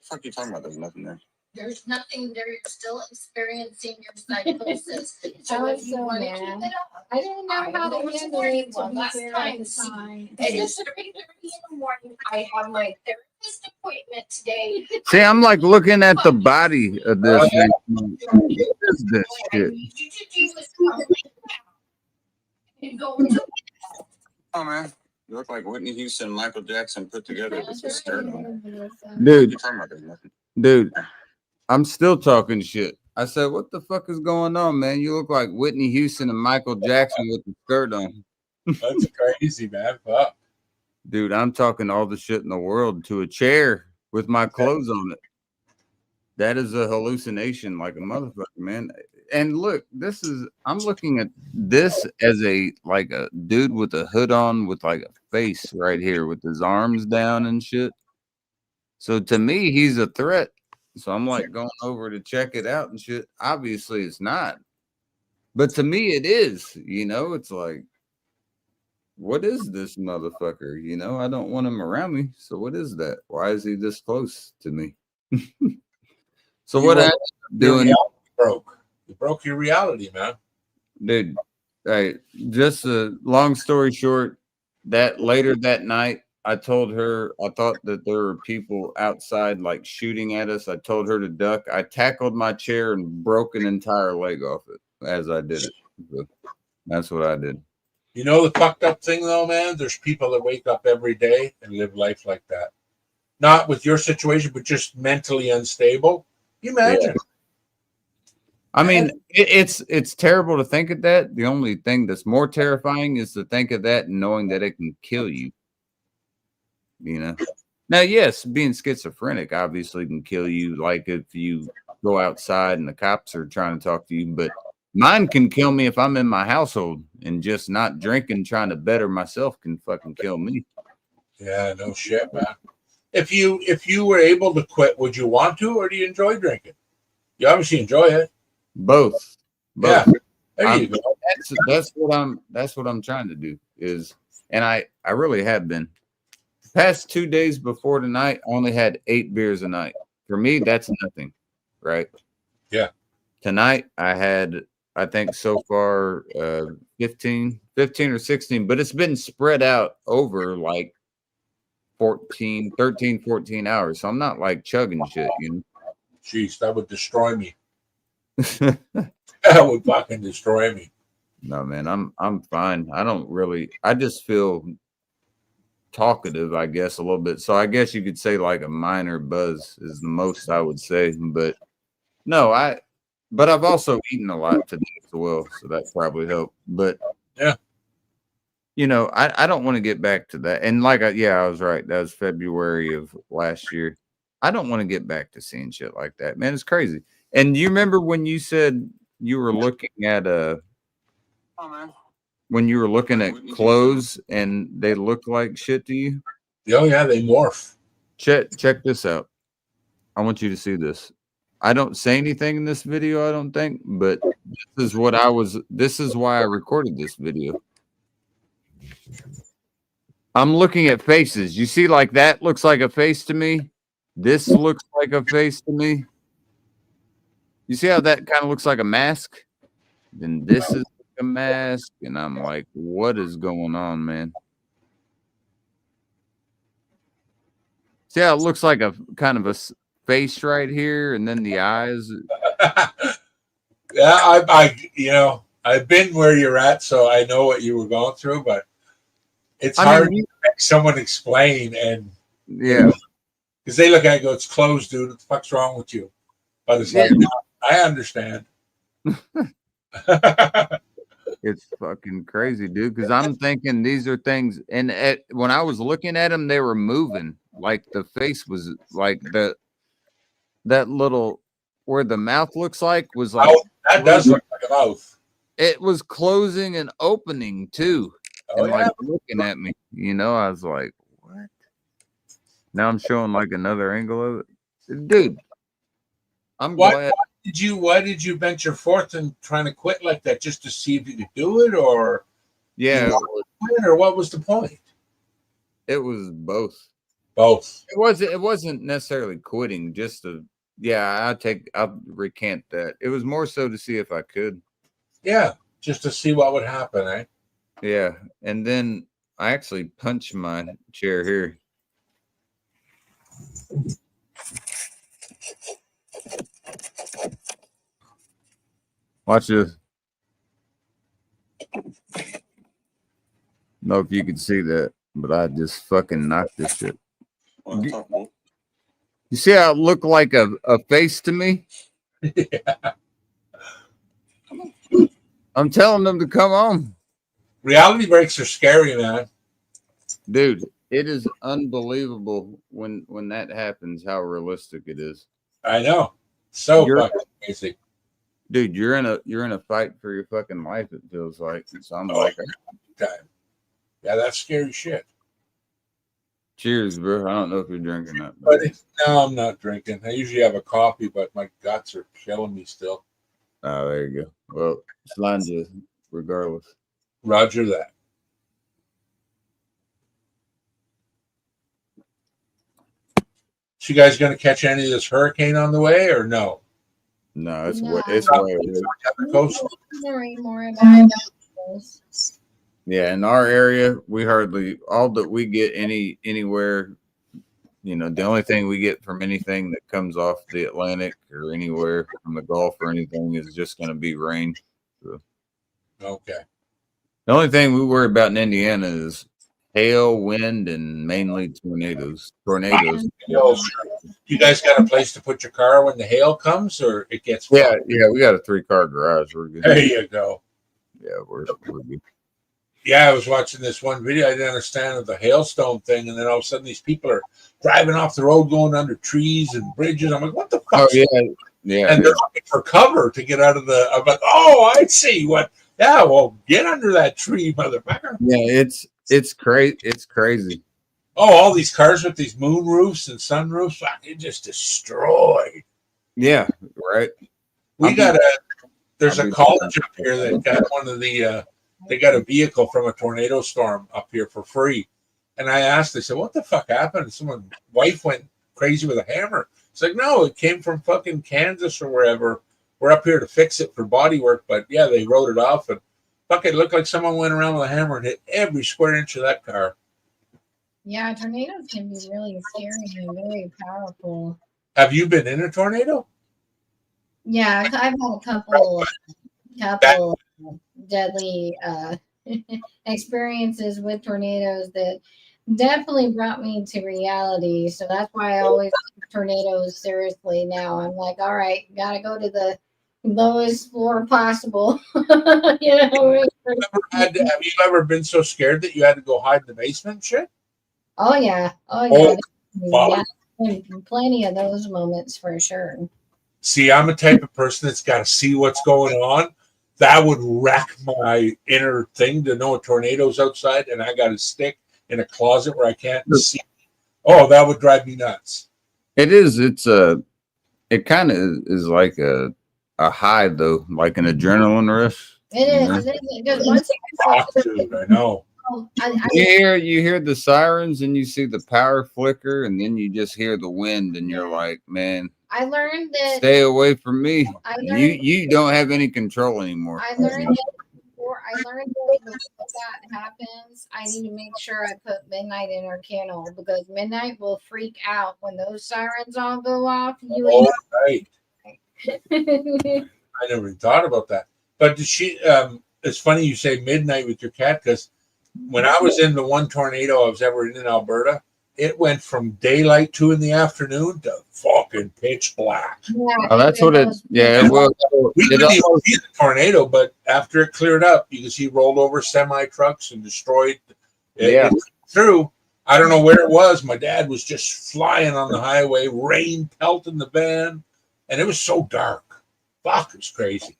A: fuck you talking about? There's nothing there.
E: There's nothing there. You're still experiencing your psychosis.
B: I
E: So
B: was
E: if you
B: so
E: want to
B: mad.
E: keep it up,
B: I didn't know
E: I
B: how
E: know
B: to
E: it's
B: handle
E: morning,
B: it
E: so
B: to be
E: last
B: fair
E: time,
B: at the time.
E: it's 3:30 in the morning. I have my therapist appointment today.
A: See, I'm like looking at the body of this thing. What is this
E: What I
A: shit?
E: need you to do is come lay down and go to
A: Oh man, you look like Whitney Houston and Michael Jackson put together with the skirt on.
B: Dude,
A: Dude,
F: You talking about there's nothing.
A: dude, I'm still talking shit. I said, what the fuck is going on, man? You look like Whitney Houston and Michael Jackson with the skirt on.
D: That's crazy, man. Fuck.
A: Dude, I'm talking all the shit in the world to a chair with my clothes on it. That is a hallucination like a motherfucker, man. And look, I'm looking at this as a dude with a hood on with like a face right here with his arms down and shit. So to me, he's a threat. So I'm like going over to check it out and shit. Obviously, it's not. But to me, it is. It's like, what is this motherfucker? I don't want him around me. So what is that? Why is he this close to me? So
D: You
A: what I
D: broke-
A: ended up doing,
D: You broke your reality, man.
A: dude, hey, just a long story short, that later that night, I told her I thought that there were people outside like shooting at us. I told her to duck. I tackled my chair and broke an entire leg off it. as I did it. So that's what I did.
D: You know the fucked up thing though, man? There's people that wake up every day and live life like that. Not with your situation, but just mentally unstable. You imagine?
A: I mean, it's terrible to think of that. The only thing that's more terrifying is to think of that and knowing that it can kill you. You know. Now, yes, being schizophrenic obviously can kill you. Like if you go outside and the cops are trying to talk to you, but mine can kill me if I'm in my household and just not drinking, trying to better myself can fucking kill me.
D: Yeah, no shit, man. If you were able to quit, would you want to, or do you enjoy drinking? You obviously enjoy it.
A: Both.
D: Yeah. There you go.
A: That's what I'm trying to do is, and I really have been. The past 2 days before tonight, I only had 8 beers a night. For me, that's nothing, right?
D: Yeah.
A: Tonight I had, I think so far 15 or 16, but it's been spread out over like 13, 14 hours. So I'm not like chugging shit, you
D: Jeez, that would destroy me.
A: know.
D: That would fucking destroy me.
A: No, man, I'm fine. I just feel talkative, I guess, a little bit. So I guess you could say like a minor buzz is the most I would say. But no, but I've also eaten a lot today as well, so that probably helped. But
D: yeah,
A: you know, I don't want to get back to that. And like, I was right. That was February of last year. I don't want to get back to seeing shit like that, man. It's crazy. And you remember when you said you were looking at when you were looking at clothes and they look like shit to you?
D: Oh yeah, they morph.
A: Check this out. I want you to see this. I don't say anything in this video, I don't think, but this is why I recorded this video. I'm looking at faces. You see, like that looks like a face to me. This looks like a face to me. You see how that kind of looks like a mask? Then this is a mask, and I'm like, what is going on, man? See how it looks like a kind of a face right here, and then the eyes.
D: Yeah, I've been where you're at, so I know what you were going through, but it's hard to make someone explain, and
A: yeah,
D: because they look at it and go, "It's closed, dude. What the fuck's wrong with you?" But it's like, no, I understand.
A: It's fucking crazy, dude. Because I'm thinking these are things, and when I was looking at them, they were moving. Like the face was like that little where the mouth looks like was like
D: that does look like a mouth.
A: It was closing and opening too, and
D: yeah.
A: like looking at me. You know, I was like, "What?" Now I'm showing like another angle of it, dude. I'm glad.
D: Why did you venture forth and trying to quit like that, just to see if you could do it, or or what was the point?
A: It was both.
D: Both.
A: It wasn't necessarily quitting, just to I'll recant that. It was more so to see if I could.
D: Yeah, just to see what would happen, eh?
A: Yeah. And then I actually punched my chair here. Watch this. Know if you could see that, but I just fucking knocked this shit. You see how it looked like a face to me?
D: Yeah.
A: I'm telling them to come on.
D: Reality breaks are scary, man.
A: Dude, it is unbelievable when that happens, how realistic it is.
D: I know. So fucking crazy.
A: Dude, you're in a fight for your fucking life, it feels like. So I'm like,
D: yeah, that's scary shit.
A: Cheers, bro. I don't know if you're drinking that.
D: But no, I'm not drinking. I usually have a coffee, but my guts are killing me still.
A: Oh, there you go. Well, Slanja, regardless.
D: Roger that. So you guys going to catch any of this hurricane on the way, or no?
A: No, it's
B: No.
A: it's way.
B: More about this.
A: Yeah, in our area, we hardly all that we get anywhere. You know, the only thing we get from anything that comes off the Atlantic or anywhere from the Gulf or anything is just going to be rain. So.
D: Okay.
A: The only thing we worry about in Indiana is hail, wind, and mainly tornadoes. Tornadoes.
D: You guys got a place to put your car when the hail comes, or it gets
A: Yeah,
D: flooded?
A: yeah, we got a 3-car garage. We're good.
D: There you go.
A: Yeah, we're good.
D: Yeah, I was watching this one video. I didn't understand of the hailstone thing, and then all of a sudden these people are driving off the road, going under trees and bridges. I'm like, what the fuck?
A: Oh yeah, yeah.
D: And they're looking for cover to get out of the. I'm like, oh, I see what. Yeah, well, get under that tree, motherfucker.
A: Yeah, it's crazy. It's crazy.
D: Oh, all these cars with these moon roofs and sun roofs, fuck, it just destroyed.
A: Yeah, right.
D: There's a college up here that got one of the. They got a vehicle from a tornado storm up here for free. And I asked, I said, what the fuck happened? Someone's wife went crazy with a hammer. It's like, no, it came from fucking Kansas or wherever. We're up here to fix it for body work. But yeah, they wrote it off. And fuck, it looked like someone went around with a hammer and hit every square inch of that car.
B: Yeah, tornadoes can be really scary and very powerful.
D: Have you been in a tornado?
B: Yeah, I've had a couple deadly experiences with tornadoes that definitely brought me to reality. So that's why I always take tornadoes seriously now. I'm like, all right, gotta go to the lowest floor possible. You know.
D: Have you ever been so scared that you had to go hide in the basement and shit?
B: Oh yeah.
D: Wow.
B: Yeah, plenty of those moments for sure.
D: See, I'm a type of person that's got to see what's going on. That would wreck my inner thing to know a tornado's outside and I got to stick in a closet where I can't see. Oh, that would drive me nuts.
A: It is. It kind of is like a high though, like an adrenaline rush.
B: It is. Because once
D: I know.
A: You hear the sirens and you see the power flicker, and then you just hear the wind, and you're like, man,
B: I learned that.
A: Stay away from me. You don't have any control anymore.
B: I learned that before that happens, I need to make sure I put midnight in our kennel because midnight will freak out when those sirens all go off.
D: Right. I never even thought about that. But it's funny you say midnight with your cat because when I was in the one tornado I was ever in Alberta, it went from daylight 2 in the afternoon to fucking pitch black.
B: Yeah,
A: oh, that's what it. Yeah, well,
D: we couldn't even see the tornado, but after it cleared up, you can see rolled over semi trucks and destroyed. It through. I don't know where it was. My dad was just flying on the highway, rain pelting the van, and it was so dark. Fuck, it's crazy.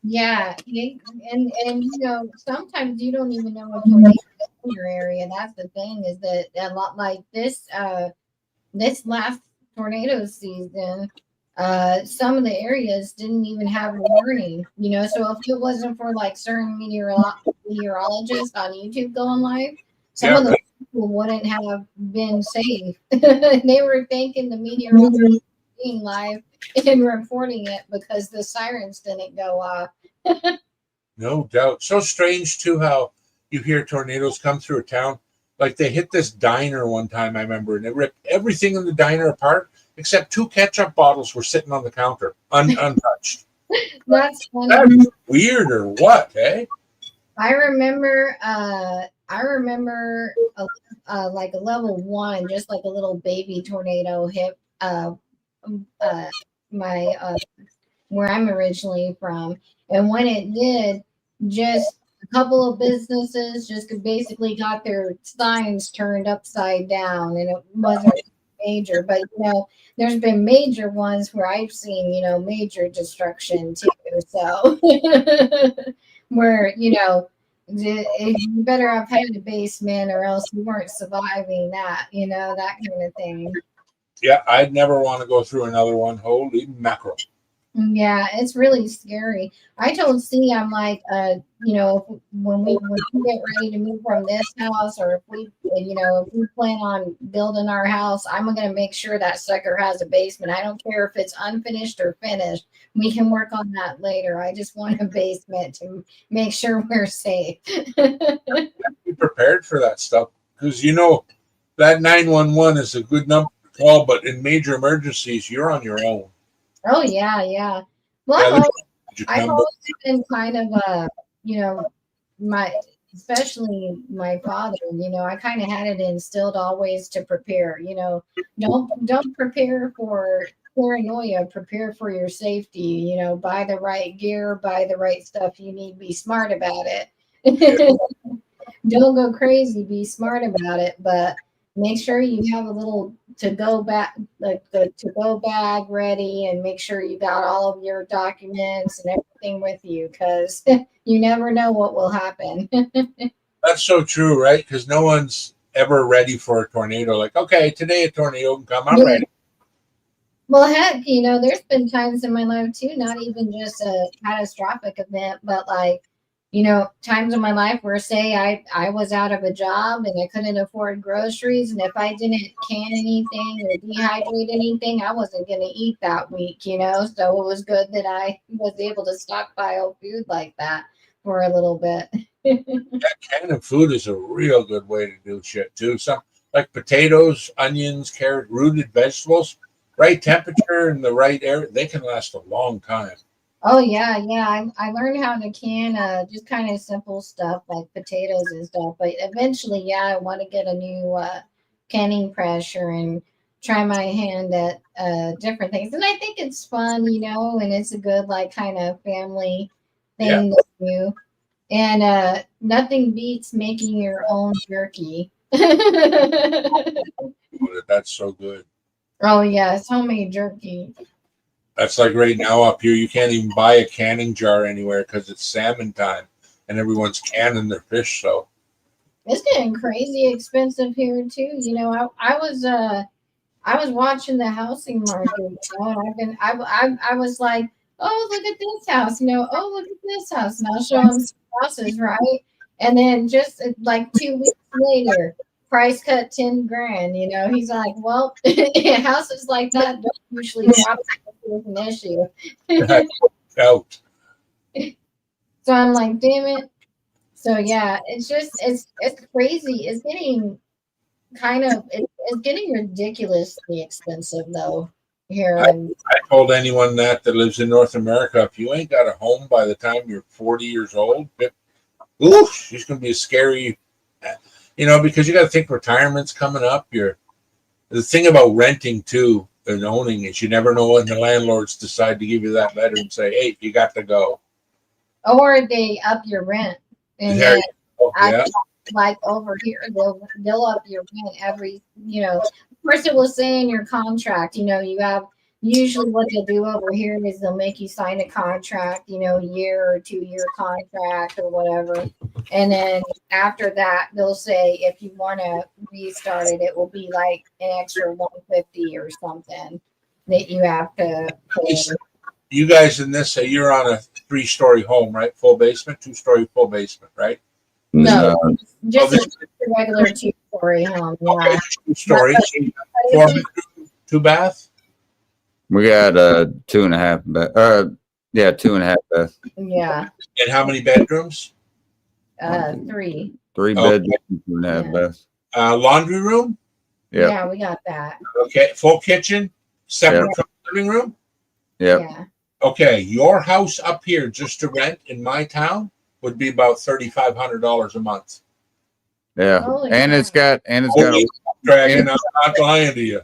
B: Yeah, and you know sometimes you don't even know what tornado is in your area. That's the thing is that a lot like this last tornado season, some of the areas didn't even have a warning. You know, so if it wasn't for like certain meteorologists on YouTube going live, some of the people wouldn't have been safe. They were thanking the meteorologists being live and reporting it because the sirens didn't go off.
D: No doubt. So strange too how you hear tornadoes come through a town. Like they hit this diner one time, I remember, and it ripped everything in the diner apart except 2 ketchup bottles were sitting on the counter, untouched.
B: That's funny.
D: That's weird or what, eh?
B: I remember like a level 1, just like a little baby tornado hit my where I'm originally from. And when it did, just a couple of businesses just basically got their signs turned upside down, and it wasn't major. But you know, there's been major ones where I've seen major destruction too. So where you better have had a basement, or else you weren't surviving that. That kind of thing.
D: Yeah, I'd never want to go through another one. Holy mackerel.
B: Yeah, it's really scary. I told C, I'm like, when we get ready to move from this house, or if we plan on building our house, I'm going to make sure that sucker has a basement. I don't care if it's unfinished or finished. We can work on that later. I just want a basement to make sure we're safe.
D: Be prepared for that stuff because that 911 is a good number to call, but in major emergencies, you're on your own.
B: Oh yeah. Well, I've
D: Jacumbo.
B: always been kind of especially my father, I kind of had it instilled always to prepare, don't prepare for paranoia, prepare for your safety, buy the right gear, buy the right stuff you need, be smart about it. Don't go crazy, be smart about it, but make sure you have a little to go back, like the to go bag ready, and make sure you got all of your documents and everything with you, because you never know what will happen.
D: That's so true, right? Because no one's ever ready for a tornado. Like, okay, today a tornado can come. I'm ready.
B: Well, heck, there's been times in my life too, not even just a catastrophic event, but like, times in my life where say I was out of a job and I couldn't afford groceries. And if I didn't can anything or dehydrate anything, I wasn't going to eat that week, So it was good that I was able to stockpile food like that for a little bit.
D: Canning food is a real good way to do shit too. Some like potatoes, onions, carrot, rooted vegetables, right temperature and the right air, they can last a long time.
B: Oh yeah. I learned how to can just kind of simple stuff like potatoes and stuff. But eventually, yeah, I want to get a new canning pressure and try my hand at different things. And I think it's fun, and it's a good like kind of family thing to do. And nothing beats making your own jerky.
D: That's so good.
B: Oh yeah, it's homemade jerky.
D: That's like right now up here, you can't even buy a canning jar anywhere because it's salmon time and everyone's canning their fish. So
B: It's getting crazy expensive here too. I was watching the housing market, and I was like, oh, look at this house, oh, look at this house, and I'll show them some houses, right? And then just like 2 weeks later, price cut 10 grand. He's like, well, houses like that don't usually drop if an issue.
D: out.
B: So I'm like, damn it. So yeah, it's crazy. It's getting it's getting ridiculously expensive though here.
D: I told anyone that lives in North America, if you ain't got a home by the time you're 40 years old, oof, she's going to be a scary, because you got to think retirement's coming up. The thing about renting too and owning is you never know when the landlords decide to give you that letter and say, hey, you got to go.
B: Or they up your rent. And
D: There
B: yeah. Like over here, they'll up your rent every, of course it will say in your contract, you have usually what they'll do over here is they'll make you sign a contract, a year or 2-year contract or whatever. And then after that, they'll say if you want to restart it, it will be like an extra $150 or something that you have to pay.
D: You guys in this, you're on a 3-story home, right? Full basement, 2-story full basement, right?
B: No, just a regular 2-story home. Yeah.
D: Okay, 2 stories, 4 bedroom, 2 bath.
A: We got 2.5 bath. 2.5 bath.
B: Yeah.
D: And how many bedrooms?
B: 3.
A: 3 bedrooms, 2.5 baths.
D: Laundry room.
A: Yep.
B: Yeah, we got that.
D: Okay, full kitchen, separate from living room.
A: Yep.
B: Yeah.
D: Okay, your house up here just to rent in my town would be about $3,500 a month.
A: Yeah,
B: Holy
A: and
B: cow.
A: it's got
D: Dragon, I'm not lying to you.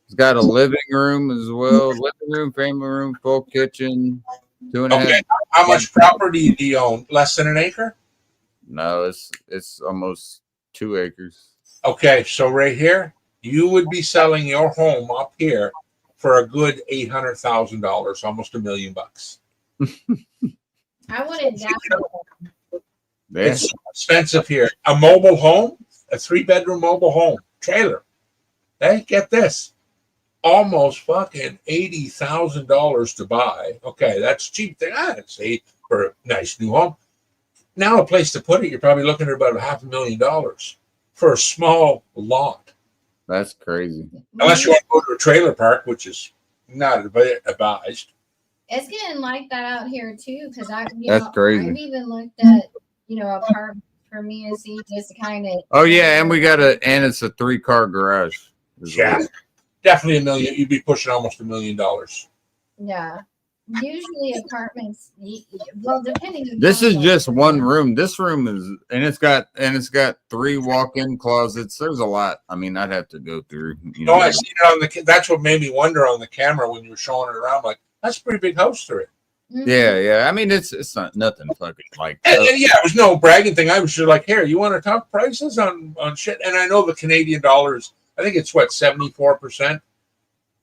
A: It's got a living room as well. Living room, family room, full kitchen, 2.5.
D: Okay, how much property do you own? Less than an acre?
A: No, it's almost 2 acres.
D: Okay, so right here, you would be selling your home up here for a good $800,000, almost $1 million.
B: I wouldn't doubt it.
A: Yeah.
D: It's expensive here. A mobile home, a 3-bedroom mobile home, trailer. Hey, get this. Almost fucking $80,000 to buy. Okay, that's cheap. See, for a nice new home. Now a place to put it, you're probably looking at about $500,000 for a small lot.
A: That's crazy.
D: Unless you want to go to a trailer park, which is not advised.
B: It's getting like that out here too, because
A: That's crazy.
B: I've even looked at apartments for me and see just kind of.
A: Oh yeah, and it's a 3-car garage.
D: Yeah, definitely $1 million. You'd be pushing almost $1 million.
B: Yeah. usually apartments. Well, depending.
A: This
B: upon
A: is
B: the-
A: just one room. This room is, and it's got 3 walk-in closets. There's a lot. I mean, I'd have to go through.
D: No, I seen it on the. That's what made me wonder on the camera when you were showing it around. Like, that's a pretty big house to it.
B: Mhm.
A: Yeah. I mean, it's not nothing fucking like.
D: And yeah, it was no bragging thing. I was just like, here, you want to talk prices on shit? And I know the Canadian dollars. I think it's what 74%.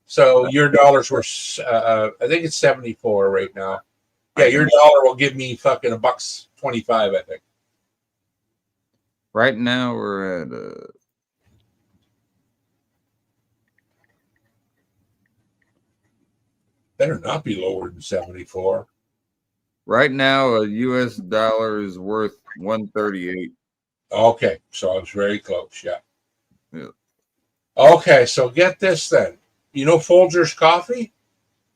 D: So your dollars were, I think it's 74 right now. Yeah, your dollar will give me fucking $1.25. I think.
A: Right now we're at
D: Better not be lower than 74.
A: right now a US dollar is worth 138.
D: Okay, so I was very close. Yeah.
A: Yeah.
D: Okay, so get this then. You know Folgers coffee?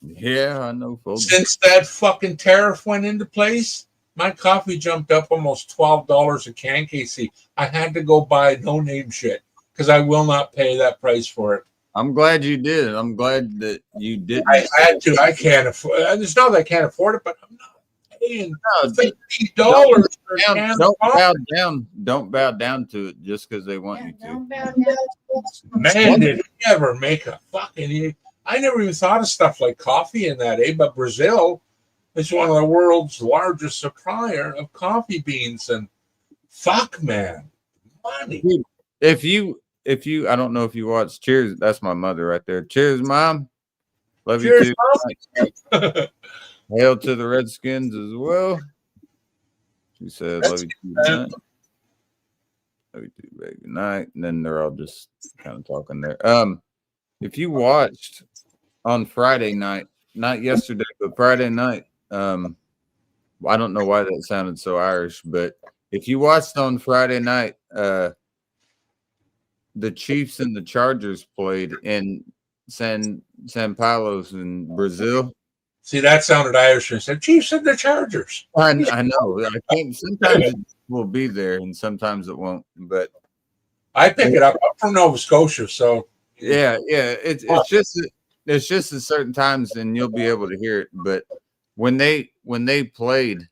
A: Yeah, I know, folks.
D: Since that fucking tariff went into place, my coffee jumped up almost $12 a can, Casey. I had to go buy no name shit because I will not pay that price for it.
A: I'm glad you did. I'm glad that you didn't.
D: I had to. I can't afford. It's not that I can't afford it, but I'm not paying
A: No,
D: $50 for a can of
A: don't
D: coffee.
A: bow down. Don't bow down to it just because they want
B: Yeah,
A: you to.
B: don't bow down.
D: Man, did he ever make a fucking. I never even thought of stuff like coffee in that, but Brazil is one of the world's largest supplier of coffee beans. And fuck, man, money.
A: If you, I don't know if you watch Cheers. That's my mother right there. Cheers, Mom. Love
D: Cheers,
A: you too.
D: Mom.
A: Hail to the Redskins as well. She said, "Love you too, good night." Love you too, baby. Good night. And then they're all just kind of talking there. If you watched on Friday night, not yesterday, but Friday night, I don't know why that sounded so Irish, but if you watched on Friday night, the Chiefs and the Chargers played in San Paulo's in Brazil.
D: See, that sounded Irish. I said, Chiefs and the Chargers.
A: I know. I think sometimes it will be there and sometimes it won't. But
D: I pick it up. I'm from Nova Scotia, so
A: yeah, it's just at certain times and you'll be able to hear it. But when they played,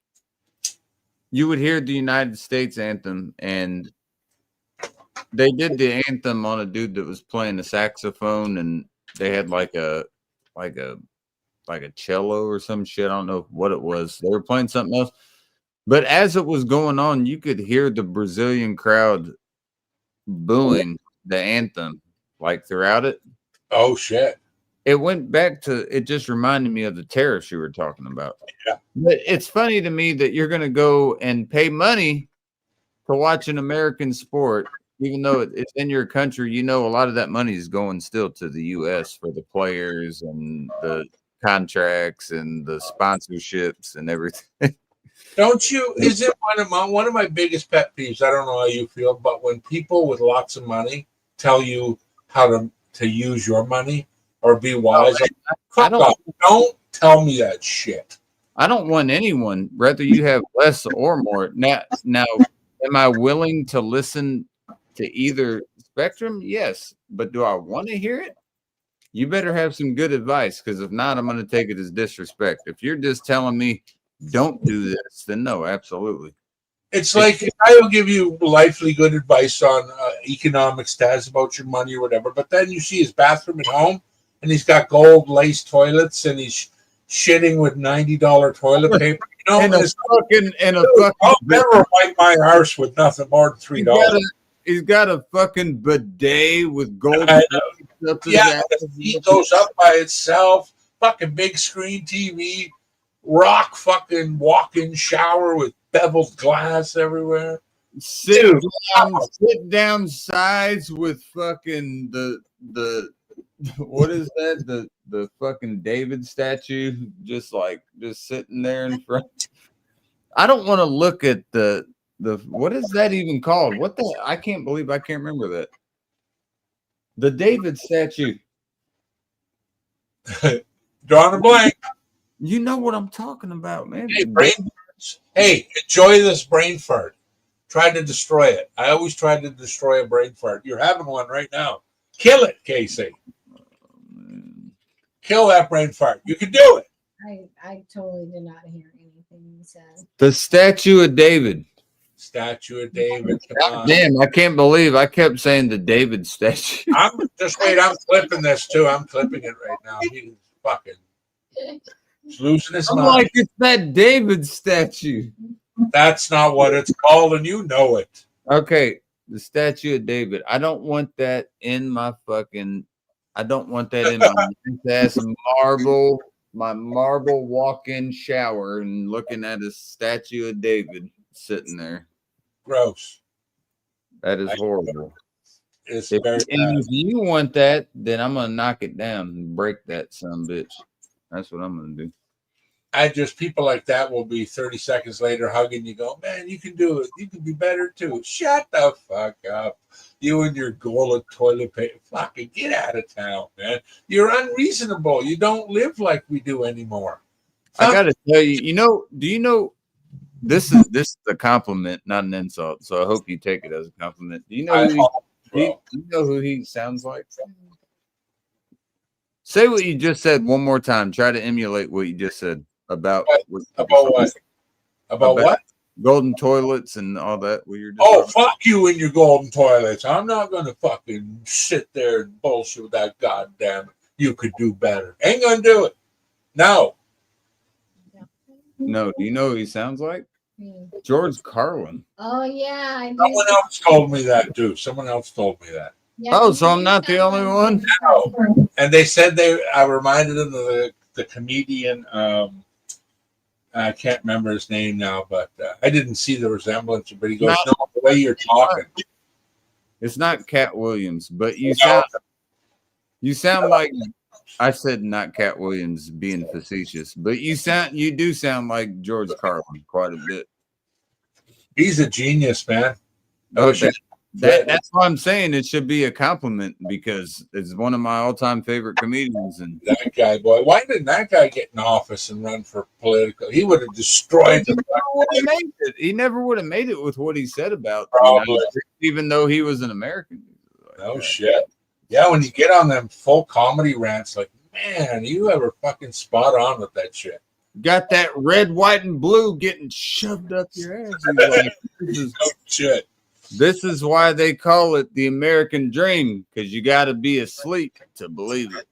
A: you would hear the United States anthem, and they did the anthem on a dude that was playing the saxophone, and they had like a cello or some shit. I don't know what it was. They were playing something else. But as it was going on, you could hear the Brazilian crowd booing the anthem like throughout it.
D: oh shit.
A: It went back to, it just reminded me of the tariffs you were talking about.
D: Yeah.
A: But it's funny to me that you're going to go and pay money to watch an American sport, even though it's in your country. You know, a lot of that money is going still to the U.S. for the players and the contracts and the sponsorships and everything.
D: Don't you? Is it one of my biggest pet peeves? I don't know how you feel, but when people with lots of money tell you how to use your money or be wise,
A: I
D: don't tell me that shit.
A: I don't want anyone, whether you have less or more. Now, am I willing to listen to either spectrum? Yes, but do I want to hear it? You better have some good advice, because if not, I'm going to take it as disrespect. If you're just telling me don't do this, then no, absolutely.
D: It's like I will give you lively good advice on economic stats about your money or whatever, but then you see his bathroom at home and he's got gold lace toilets and he's shitting with $90 toilet paper. You know,
A: And a fucking
D: I'll never wipe my arse with nothing more than $3.
A: he's got a fucking bidet with gold.
D: I know.
A: up his
D: Yeah,
A: ass.
D: the feet goes up by itself. Fucking big screen TV, rock fucking walk-in shower with beveled glass everywhere.
A: Sit down sides with fucking the what is that? The fucking David statue just sitting there in front. I don't want to look at the what is that even called? What the I can't believe I can't remember that. The David statue.
D: Drawing a blank.
A: You know what I'm talking about, man.
D: Hey, brain farts. Hey, enjoy this brain fart. Try to destroy it. I always try to destroy a brain fart. You're having one right now. Kill it, Casey. Kill that brain fart. You can do it.
B: I totally did not hear anything you said.
A: The statue of David.
D: Statue of David. Come on.
A: Damn, I can't believe I kept saying the David statue.
D: I'm just wait. I'm clipping this too. I'm clipping it right now. He's fucking he's losing his
A: I'm
D: mind.
A: like, it's that David statue.
D: That's not what it's called, and you know it.
A: Okay, the statue of David. I don't want that in my fucking. I don't want that in my nice ass my marble walk-in shower and looking at a statue of David sitting there.
D: Gross.
A: That is horrible.
D: It's
A: If,
D: very
A: and
D: bad.
A: if you want that, then I'm gonna knock it down and break that son bitch. That's what I'm gonna do.
D: I just people like that will be 30 seconds later hugging you, go, man, you can do it. You can be better too. Shut the fuck up. You and your goal of toilet paper. Fucking get out of town, man. You're unreasonable. You don't live like we do anymore.
A: I gotta tell you, do you know this is a compliment, not an insult. So I hope you take it as a compliment. Do you know who he sounds like? Say what you just said one more time. Try to emulate what you just said about
D: what? About what?
A: Golden toilets and all that. What you're just
D: Oh, fuck you and your golden toilets. I'm not going to fucking sit there and bullshit with that goddamn. You could do better. Ain't going to do it. No.
A: No, do you know who he sounds like? George Carlin.
B: Oh yeah, I do.
D: Someone else told me that too. Someone else told me that.
B: Yeah,
A: Oh, so I'm not the only one?
D: No. And they said I reminded them of the comedian. I can't remember his name now, but I didn't see the resemblance. But he goes, "No, the way you're talking."
A: It's not Cat Williams, but you sound like I said not Cat Williams being facetious, but you do sound like George Carlin quite a bit.
D: He's a genius, man.
A: Okay. That's why I'm saying it should be a compliment because it's one of my all-time favorite comedians. And
D: that guy, boy, why didn't that guy get in office and run for political? He would have destroyed
A: he never would have made it with what he said about even though he was an American.
D: No shit. Yeah, when you get on them full comedy rants, like, man, you ever fucking spot on with that shit.
A: Got that red, white, and blue getting shoved up your ass. Like,
D: shit.
A: This is why they call it the American dream, because you got to be asleep to believe it.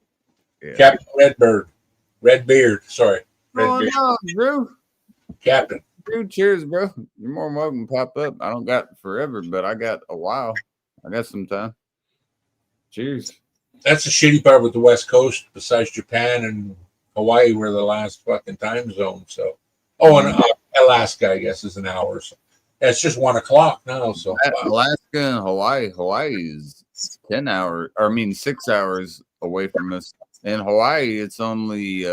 A: Yeah.
D: Captain Redbeard. Sorry.
A: Oh, no, Drew.
D: Captain.
A: Drew, cheers, bro. You're more than welcome to pop up. I don't got forever, but I got a while. I got some time. Cheers.
D: That's the shitty part with the West Coast, besides Japan and Hawaii, were the last fucking time zone. So, and Alaska, I guess, is an hour. So it's just 1 o'clock now. So
A: Alaska and Hawaii is 6 hours away from us. In Hawaii, it's only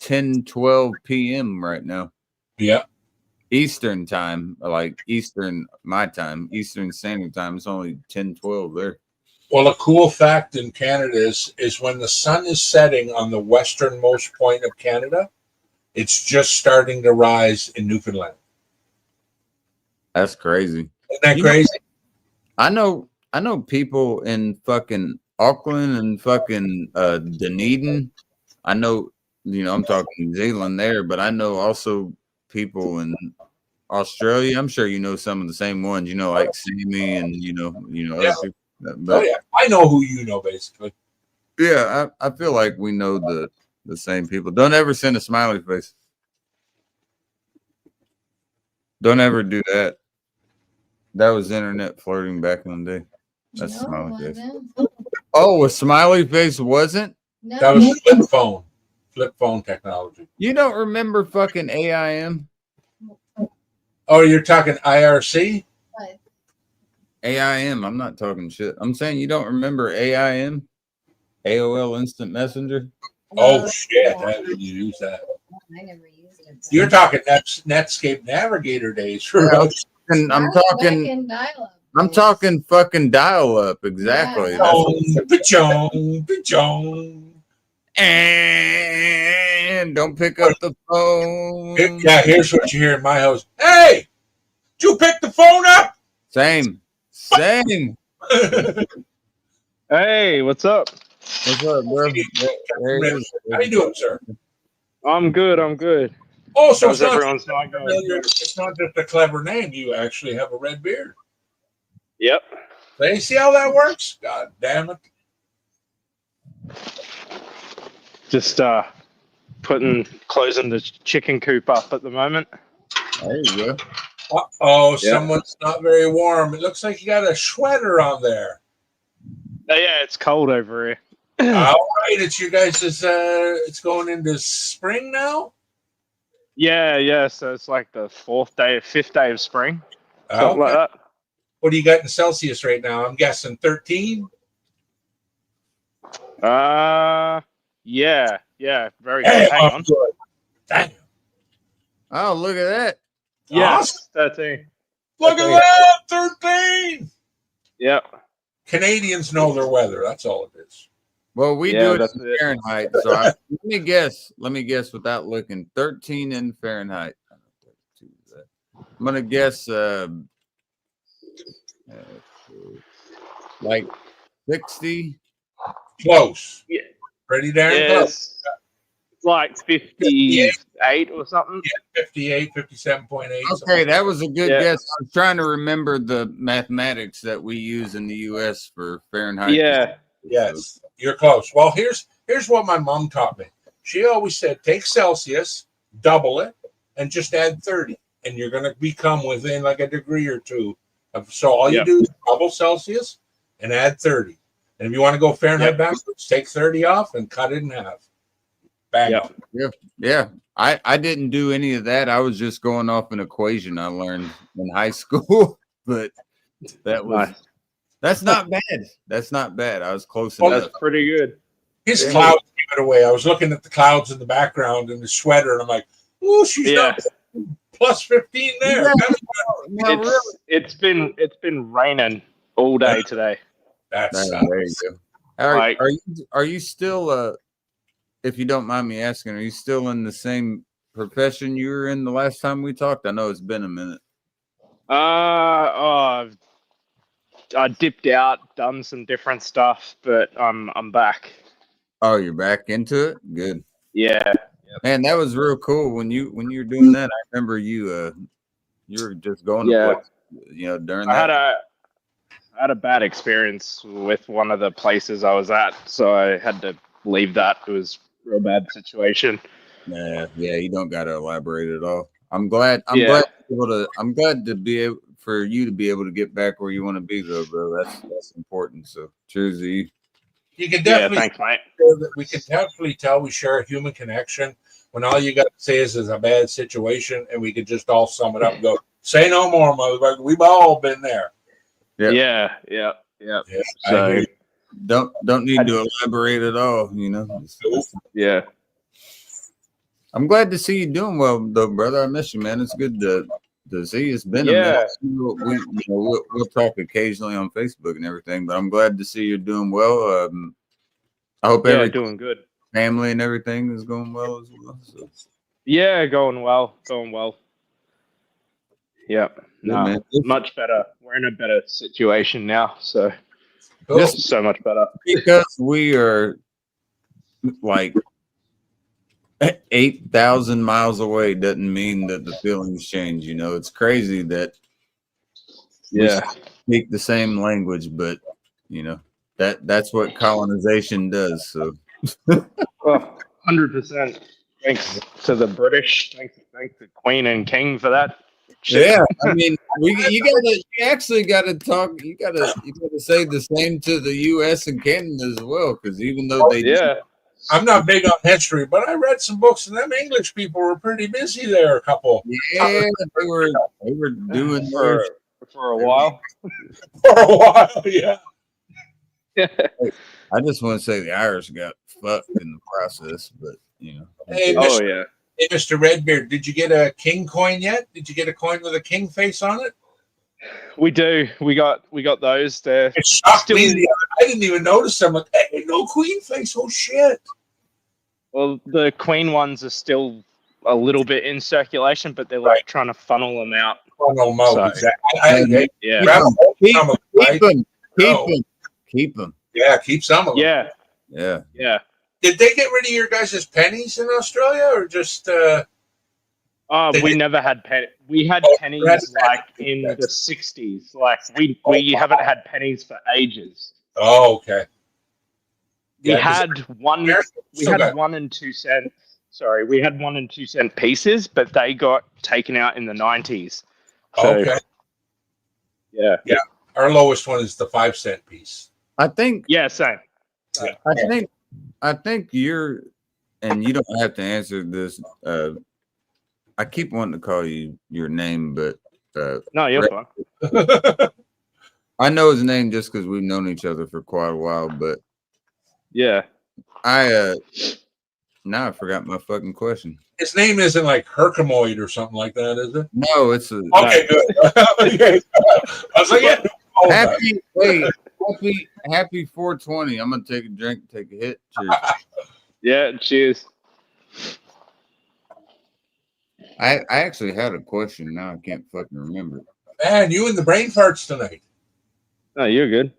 A: 10, 12 p.m. right now.
D: Yeah.
A: Eastern time, like my time, Eastern Standard Time, it's only 10, 12 there.
D: Well, a cool fact in Canada is when the sun is setting on the westernmost point of Canada, it's just starting to rise in Newfoundland.
A: That's crazy.
D: Isn't that crazy?
A: I know people in fucking Auckland and fucking Dunedin. I know, I'm talking New Zealand there, but I know also people in Australia. I'm sure you know some of the same ones, like Sammy and other people. But,
D: I know who you know, basically.
A: Yeah, I feel like we know the same people. Don't ever send a smiley face. Don't ever do that. That was internet flirting back in the day. That's a smiley face. Oh, a smiley face wasn't?
B: No.
D: That was flip phone technology.
A: You don't remember fucking AIM?
D: Oh, you're talking IRC?
B: What?
A: AIM. I'm not talking shit. I'm saying you don't remember AIM? AOL Instant Messenger?
D: Oh, shit. I didn't use that.
B: I never used it.
D: You're talking Netscape Navigator days.
A: I'm talking fucking dial-up. Exactly. And don't pick up the phone.
D: Here's what you hear in my house. Hey, did you pick the phone up?
A: Same.
F: Hey, what's up?
A: What's up, bro?
D: How you doing, sir?
F: I'm good. I'm good.
D: Oh, so
F: How's
D: it's not,
F: everyone's night going?
D: it's not just a clever name. You actually have a red beard.
F: Yep.
D: They see how that works? God damn it.
F: Just closing the chicken coop up at the moment.
A: There you go.
D: Oh,
F: Yeah.
D: someone's not very warm. It looks like you got a sweater on there.
F: Oh, yeah, it's cold over here.
D: All right, it's you guys. It's going into spring now.
F: Yeah. So it's like the fifth day of spring, something like that.
D: What do you got in Celsius right now? I'm guessing 13.
F: Yeah. Very good. Hang on.
D: Damn.
A: Oh, look at that.
F: Yes, 13.
D: Look at that, 13.
F: Yep.
D: Canadians know their weather. That's all it is.
A: Well, we
F: Yeah,
A: do it
F: that's
A: in
F: it.
A: Fahrenheit. So let me guess. Let me guess without looking. 13 in Fahrenheit. I'm gonna guess like 60.
D: Close.
F: Yeah.
D: Pretty darn
F: Yeah,
D: close.
F: it's like 58 or something.
D: 58, 57.8.
A: Okay, that was a good
F: Yeah.
A: guess. I was trying to remember the mathematics that we use in the US for Fahrenheit.
F: Yeah.
D: Yes, you're close. Well, here's what my mom taught me. She always said, take Celsius, double it, and just add 30, and you're going to become within like a degree or two. So all you
F: Yep.
D: do is double Celsius and add 30. And if you want to go Fahrenheit backwards, take 30 off and cut it in half. Bang.
F: Yep.
A: Yeah. I didn't do any of that. I was just going off an equation I learned in high school, but that was
F: Nice.
A: that's not bad. That's not bad. I was close
D: Well,
A: enough.
F: That's pretty good.
D: His
A: Yeah.
D: clouds gave it away. I was looking at the clouds in the background and the sweater, and I'm like, oh, she's
F: Yeah.
D: not plus 15 there.
A: Yeah.
D: That's
A: No, really.
F: It's been raining all day today.
D: that's
A: There you go.
F: Like-
A: Are you still if you don't mind me asking, are you still in the same profession you were in the last time we talked? I know it's been a minute.
F: I dipped out, done some different stuff, but I'm back.
A: Oh, you're back into it? Good.
F: Yeah.
A: Man, that was real cool when you were doing that. I remember you were just going to
F: Yeah.
A: play, during
F: I
A: that.
F: had a bad experience with one of the places I was at, so I had to leave that. It was a real bad situation.
A: Yeah, you don't got to elaborate at all. I'm glad
F: Yeah.
A: I'm glad to be able for you to be able to get back where you want to be though, bro. That's important. So cheers to you.
D: You can
F: Yeah,
D: definitely
F: thanks, mate.
D: we can definitely tell we share a human connection when all you got to say is a bad situation, and we could just all sum it up and go, say no more, motherfucker. We've all been there.
A: Yeah.
F: Yeah.
D: Yeah, I
F: So
D: hear you.
A: Don't need to elaborate at all,
F: yeah.
A: I'm glad to see you doing well though, brother. I miss you, man. It's good to see you. It's been a
F: Yeah.
A: minute. We'll talk occasionally on Facebook and everything, but I'm glad to see you're doing well. I hope
F: Yeah,
A: every
F: doing good.
A: family and everything is going well as well. So,
F: Yeah, going well. Yep. No,
A: man.
F: much better. We're in a better situation now, so
D: Cool.
A: Just
F: so much better.
A: because we are like 8,000 miles away doesn't mean that the feelings change. It's crazy that we
F: Yeah.
A: speak the same language, but that's what colonization does. So
F: Oh, 100%. Thanks to the British. Thanks to Queen and King for that. Shit.
A: yeah, I mean, you actually gotta talk. You gotta say the same to the U.S. and Canada as well, because even though they
F: Yeah.
D: I'm not big on history, but I read some books, and them English people were pretty busy there. A couple
A: they were doing their
F: For a while.
D: for a while. Yeah.
A: I just want to say the Irish got fucked in the process, but
D: Hey,
F: Oh yeah.
D: Hey, Mr. Redbeard, did you get a king coin yet? Did you get a coin with a king face on it?
F: We do. We got those there.
D: It shocked
F: Still-
D: me. I didn't even notice them. Like, hey, no queen face. Oh shit!
F: Well, the Queen ones are still a little bit in circulation, but they're like
D: Right.
F: trying to funnel them out.
D: Oh no, Mo.
F: So-
D: Exactly.
F: Yeah.
D: Grab
A: keep
D: some of them, right?
A: them,
D: No.
A: keep them.
D: Yeah, keep some of them.
F: Yeah.
A: Yeah.
F: Yeah.
D: Did they get rid of your guys' pennies in Australia, or just?
F: We never had pennies. We had
D: Oh,
F: pennies
D: you had
F: like
D: pennies.
F: in the 60s. Like we haven't had pennies for ages.
D: Oh, okay.
F: We
D: Yeah, 'cause
F: had one.
D: America
F: We
D: still
F: had
D: got-
F: 1 and 2 cent. Sorry, we had 1 and 2 cent pieces, but they got taken out in the 90s. So,
D: Okay.
F: yeah.
D: Our lowest one is the 5-cent piece.
A: I think
F: Yeah, same.
A: I think you're, and you don't have to answer this. I keep wanting to call you your name, but
F: No, you're
A: Right.
F: fine.
A: I know his name just because we've known each other for quite a while. But
F: Yeah.
A: now I forgot my fucking question.
D: His name isn't like Herkimoid or something like that, is it?
A: No, it's a
D: Okay, good. Okay. I was like, yeah. Oh,
A: happy 420. I'm gonna take a drink, take a hit. Cheers.
F: Yeah, cheers.
A: I actually had a question. Now I can't fucking remember it.
D: man, you and the brain farts tonight.
F: No, you're good.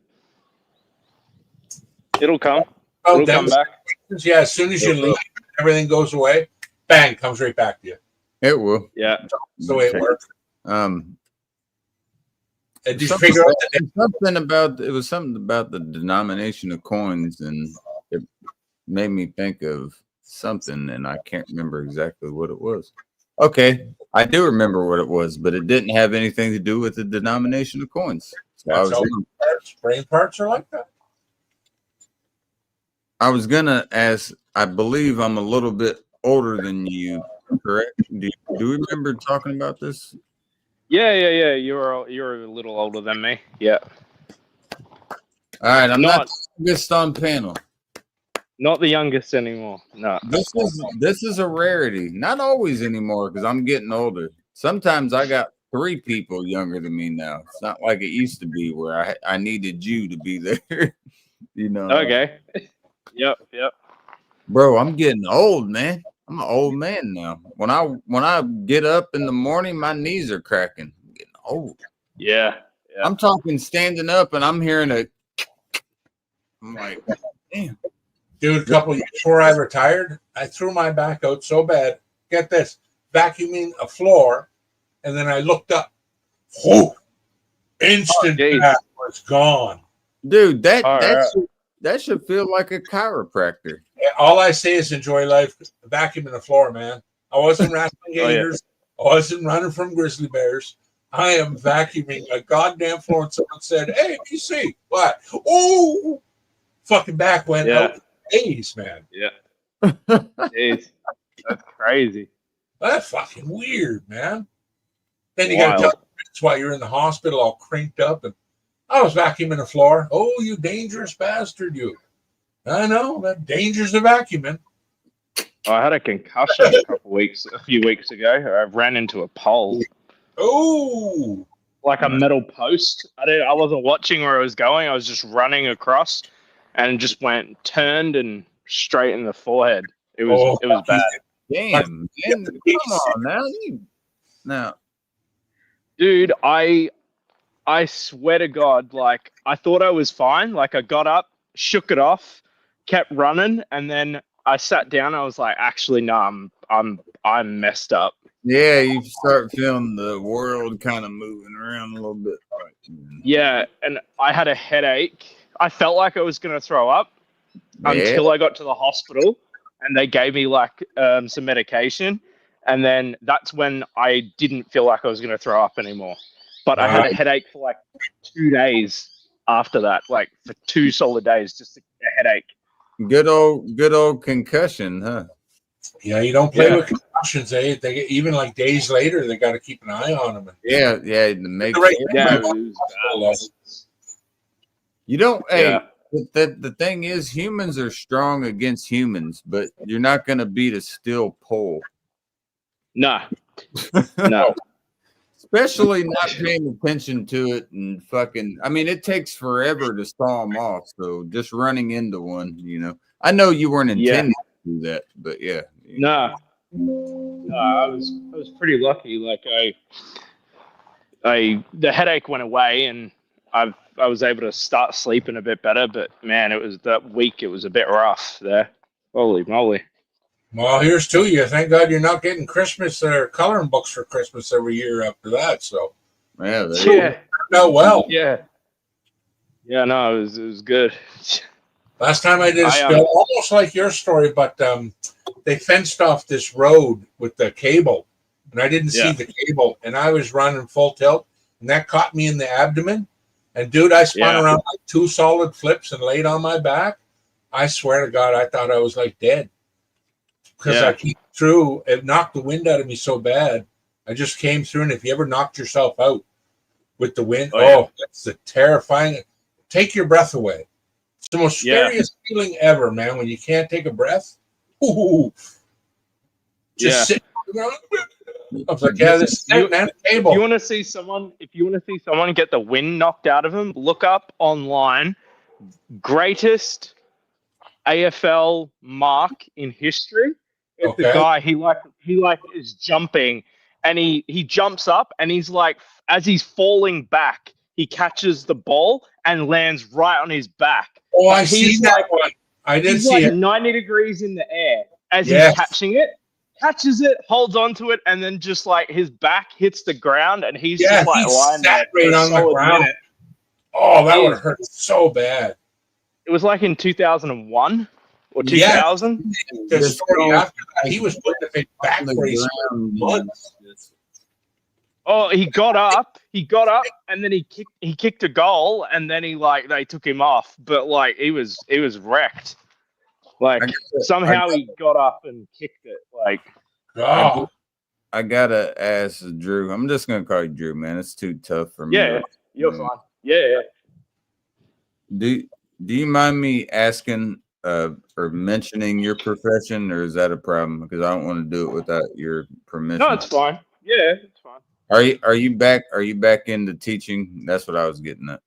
F: It'll come.
D: Oh,
F: It'll come back.
D: Yeah, as soon as you leave, everything goes away. Bang, comes right back to you.
A: It will.
F: Yeah.
D: That's the way it works.
A: Um,
D: And did you
A: something,
D: figure out the
A: it was something about the denomination of coins, and it made me think of something, and I can't remember exactly what it was. Okay, I do remember what it was, but it didn't have anything to do with the denomination of coins. So
D: That's how brain parts are like that.
A: I was gonna ask. I believe I'm a little bit older than you, correct? Do you remember talking about this?
F: Yeah. You're a little older than me. Yeah.
A: All right, I'm not
F: Not
A: the youngest on panel.
F: not the youngest anymore. No.
A: This is a rarity. Not always anymore because I'm getting older. Sometimes I got 3 people younger than me now. It's not like it used to be where I needed you to be there. You know.
F: Okay. Yep.
A: Bro, I'm getting old, man. I'm an old man now. When I get up in the morning, my knees are cracking. I'm getting old.
F: Yeah.
A: I'm talking standing up and I'm hearing I'm like, damn.
D: Dude, a couple years before I retired, I threw my back out so bad. Get this, vacuuming a floor, and then I looked up. Whoo! Instant
F: geez.
D: back was gone.
A: Dude,
F: All right.
A: that should feel like a chiropractor.
D: All I say is enjoy life. Vacuuming the floor, man. I wasn't wrestling
F: Oh, yeah.
D: gators. I wasn't running from grizzly bears. I am vacuuming a goddamn floor. And someone said, "Hey, BC, what? Oh, fucking back went
F: Yeah.
D: out. Days, man.
F: Yeah. Jeez. That's crazy.
D: That's fucking weird, man." Then you got to
F: Wild.
D: tell that's why you're in the hospital all crinked up. And I was vacuuming the floor. Oh, you dangerous bastard, you. I know, that danger's of vacuuming.
F: I had a concussion a few weeks ago. I ran into a pole,
D: Oh,
F: like a metal post. I wasn't watching where I was going. I was just running across, and just turned and straight in the forehead. It was bad.
A: Damn, man. Come on now.
F: Dude, I swear to God, like I thought I was fine. Like I got up, shook it off, kept running, and then I sat down. I was like, actually, no, I'm messed up.
A: Yeah, you start feeling the world kind of moving around a little bit.
F: Yeah, and I had a headache. I felt like I was gonna throw up until I got to the hospital, and they gave me like some medication, and then that's when I didn't feel like I was gonna throw up anymore. But I had a headache for like 2 days after that, like for 2 solid days, just a headache.
A: Good old concussion, huh?
D: yeah, you don't play with concussions. They get, even like days later, they got to keep an eye on them.
A: Yeah, to make
D: Right.
A: sure.
F: Yeah, it was
A: You don't.
F: bad.
A: Hey,
F: Yeah.
A: the thing is, humans are strong against humans, but you're not going to beat a steel pole.
F: No. No.
A: Especially not paying attention to it and fucking. I mean, it takes forever to saw them off. So just running into one, I know you weren't intending to do that, but yeah.
F: No. No, I was pretty lucky. Like the headache went away, and I was able to start sleeping a bit better. But man, it was that week. It was a bit rough there. Holy moly!
D: Well, here's to you. Thank God you're not getting Christmas or coloring books for Christmas every year after that. So,
A: Yeah, there you
F: Yeah,
D: no, well,
F: yeah, yeah. No, it was good.
D: last time I did a
F: I
D: spill, almost like your story, but they fenced off this road with the cable, and I didn't see
F: Yeah.
D: the cable, and I was running full tilt, and that caught me in the abdomen. And dude, I spun
F: Yeah.
D: around like 2 solid flips and laid on my back. I swear to God, I thought I was like dead because
F: Yeah.
D: I came through. It knocked the wind out of me so bad. I just came through, and if you ever knocked yourself out with the wind,
F: Oh, yeah.
D: that's the terrifying. Take your breath away. It's the most
F: Yeah.
D: scariest feeling ever, man. When you can't take a breath. Ooh, just
F: Yeah.
D: sit. I was like, yeah, this is it, man.
F: If you
D: Table.
F: want to see someone get the wind knocked out of him, look up online greatest AFL mark in history. It's the
D: Okay.
F: guy he is jumping, and he jumps up, and he's like, as he's falling back, he catches the ball and lands right on his back.
D: Oh,
F: But
D: I see
F: he's
D: that
F: like-
D: one. I did
F: He's
D: see
F: like
D: it.
F: 90 degrees in the air as
D: Yes.
F: he's catching it, catches it, holds onto it, and then just like his back hits the ground, and he's
D: Yeah,
F: just like
D: he
F: lying there
D: sat
F: for a
D: right on the
F: solid
D: ground.
F: minute.
D: Oh, that
F: He
D: would
F: is-
D: hurt so bad.
F: It was like in 2001 or
D: Yeah.
F: 2000.
D: The
A: Just
D: story
A: don't-
D: after that, he was putting a big back
A: on the
D: brace.
A: ground,
D: months.
F: Oh, he got up, and then he kicked a goal, and then they took him off. But like he was wrecked. Like
A: I guess-
F: somehow he got up and kicked it. Like
D: Oh,
A: I gotta ask Drew. I'm just gonna call you Drew, man. It's too tough for me.
F: yeah, you're
A: Yeah.
F: fine. Yeah.
A: Do you mind me asking or mentioning your profession, or is that a problem? Because I don't want to do it without your permission.
F: No, it's fine. Yeah, it's fine.
A: Are you back? Are you back into teaching? That's what I was getting at.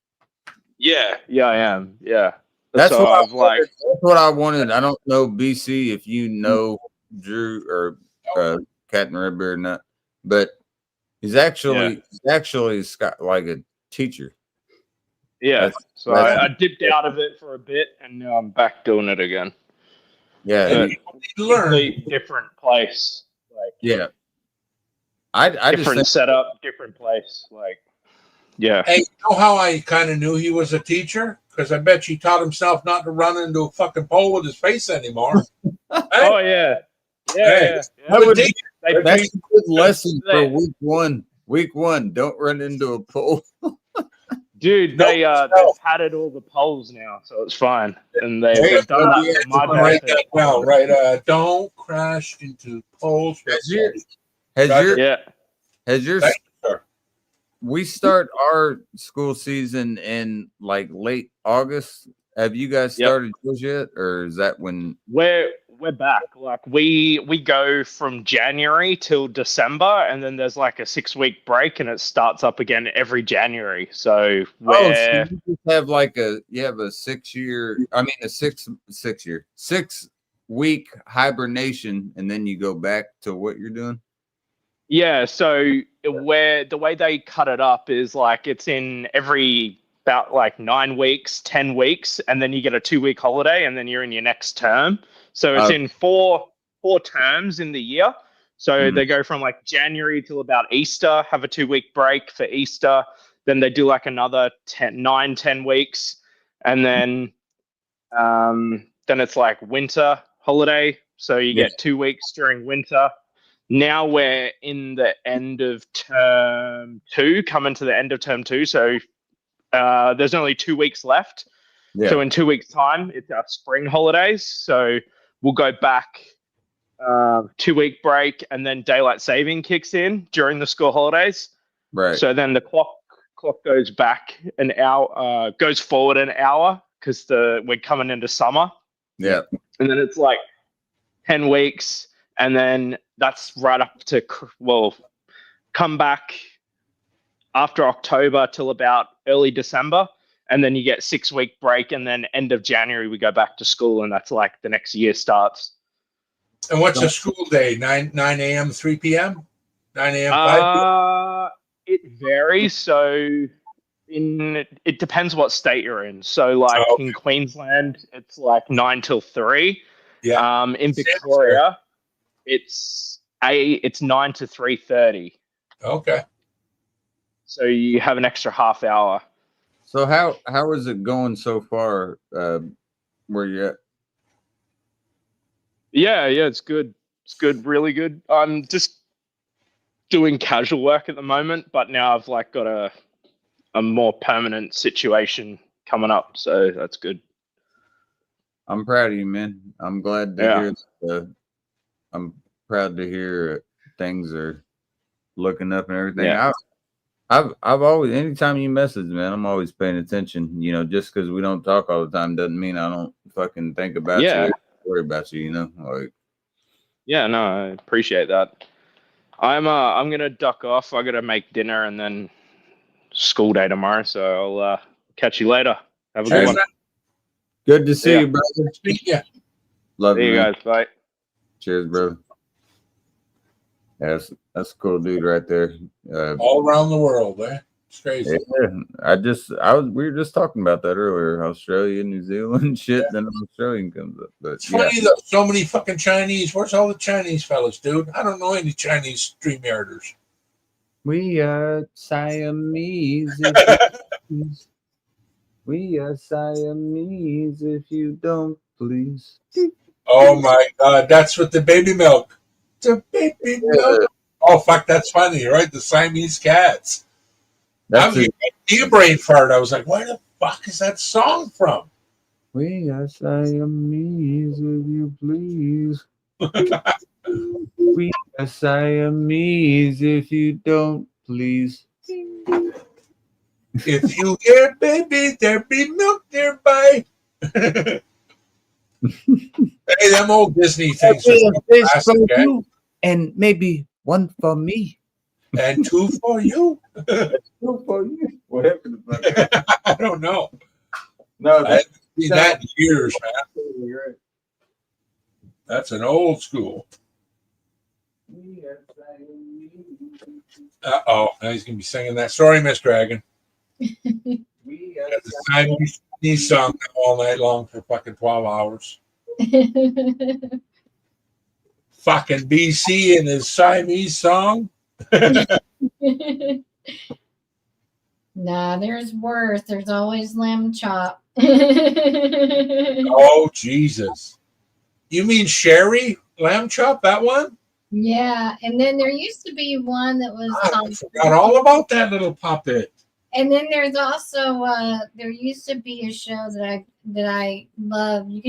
F: Yeah, I am. Yeah.
A: That's
F: So
A: what I
F: I've like.
A: That's what I wanted. I don't know BC if you know Drew or Captain Redbeard or not, but he's actually like a teacher.
F: Yeah.
A: That's-
F: So I dipped out of it for a bit, and now I'm back doing it again.
A: Yeah,
F: Yeah.
D: learn.
F: Complete different place. Like
A: yeah. I just
F: different
A: think,
F: setup, different place. Like, yeah.
D: Hey, you know how I kind of knew he was a teacher? Because I bet he taught himself not to run into a fucking pole with his face anymore.
F: Oh yeah.
D: Hey,
A: that would be,
F: They
A: that's
F: picked-
A: a good lesson for
F: they-
A: week one. Week one, don't run into a pole.
F: Dude,
D: Nope,
F: they
D: no.
F: padded all the poles now, so it's fine. And they've
D: Hey,
F: done that for my
D: Write
F: benefit.
D: that down, right? Don't crash into poles.
A: Has your
D: Thank you, sir.
A: we start our school season in like late August? Have you guys
F: Yep.
A: started yours yet, or is that when?
F: We're back. Like we go from January till December, and then there's like a 6-week break, and it starts up again every January. So
A: Oh,
F: we're
A: so you just have like you have a 6-year. I mean, a 6-week hibernation, and then you go back to what you're doing.
F: yeah. So where the way they cut it up is like it's in every about like 9 weeks, 10 weeks, and then you get a 2-week holiday, and then you're in your next term. So it's
A: Okay.
F: in four terms in the year. So
A: Mhm.
F: they go from like January till about Easter, have a 2-week break for Easter. Then they do like another 10 weeks. And then it's like winter holiday. So you
A: Yeah.
F: get 2 weeks during winter. Now we're in the end of term 2, coming to the end of term 2. So there's only 2 weeks left.
A: Yeah.
F: So in 2 weeks' time, it's our spring holidays. So we'll go back 2-week break, and then daylight saving kicks in during the school holidays.
A: Right.
F: So then the clock goes back an hour, goes forward an hour because we're coming into summer,
A: yeah.
F: and then it's like 10 weeks, and then that's right up to come back after October till about early December. And then you get 6-week break, and then end of January we go back to school, and that's like the next year starts.
D: And what's a school day? 9 a.m., 3 p.m., 9 a.m., 5 p.m.
F: It varies. So it depends what state you're in. So like
D: Oh, okay.
F: in Queensland, it's like 9 till 3.
D: Yeah.
F: In Victoria, it's 9 to 3:30.
D: Okay.
F: So you have an extra half hour.
A: So how is it going so far? Where you at?
F: Yeah, it's good. It's good, really good. I'm just doing casual work at the moment, but now I've like got a more permanent situation coming up, so that's good.
A: I'm proud of you, man. I'm glad to
F: Yeah.
A: hear. I'm proud to hear things are looking up and everything.
F: Yeah.
A: I've always, anytime you message, man, I'm always paying attention. You know, just because we don't talk all the time doesn't mean I don't fucking think about
F: Yeah.
A: you, worry about you. You know, like
F: Yeah, no, I appreciate that. I'm gonna duck off. I gotta make dinner and then school day tomorrow, so I'll catch you later. Have a good
D: Cheers,
F: one.
D: man.
A: good to see
F: Yeah.
A: you, brother.
D: Speak to you.
A: Love
F: See
A: you,
F: you
A: man.
F: guys. Bye.
A: Cheers, brother. Yeah, that's a cool dude right there.
D: All around the world, eh? It's crazy.
A: Yeah, we were just talking about that earlier. Australia, New Zealand, shit. Then Australian comes up, but
D: It's
A: yeah,
D: funny though, so many fucking Chinese. Where's all the Chinese fellas, dude? I don't know any Chinese StreamYarders.
A: we are Siamese. If you please. We are Siamese. If you don't please.
D: Oh my god, that's what the baby milk. The baby milk. Oh fuck, that's funny, right? The Siamese cats.
A: That's it.
D: A brain fart. I was like, where the fuck is that song from?
A: We are Siamese. If you please. We are Siamese. If you don't please.
D: If you hear baby, there be milk nearby. Hey, them old Disney things are so classic, eh?
A: And maybe one for me.
D: And two for you.
A: Two for you. Whatever the fuck.
D: I don't know.
A: No,
D: I haven't seen that in years, man.
A: absolutely right.
D: That's an old school.
A: We are Siamese.
D: Uh-oh. Now he's going to be singing that. Sorry, Miss Dragon.
A: We are
D: Got the Siamese song all night long for fucking 12 hours. Fucking BC and his Siamese song.
B: Nah, there's worse. There's always lamb chop.
D: Oh, Jesus. You mean Sherry Lamb Chop, that one?
B: Yeah, and then there used to be one that was
D: I
B: called.
D: forgot all about that little puppet.
B: And then there's also there used to be a show that I love. You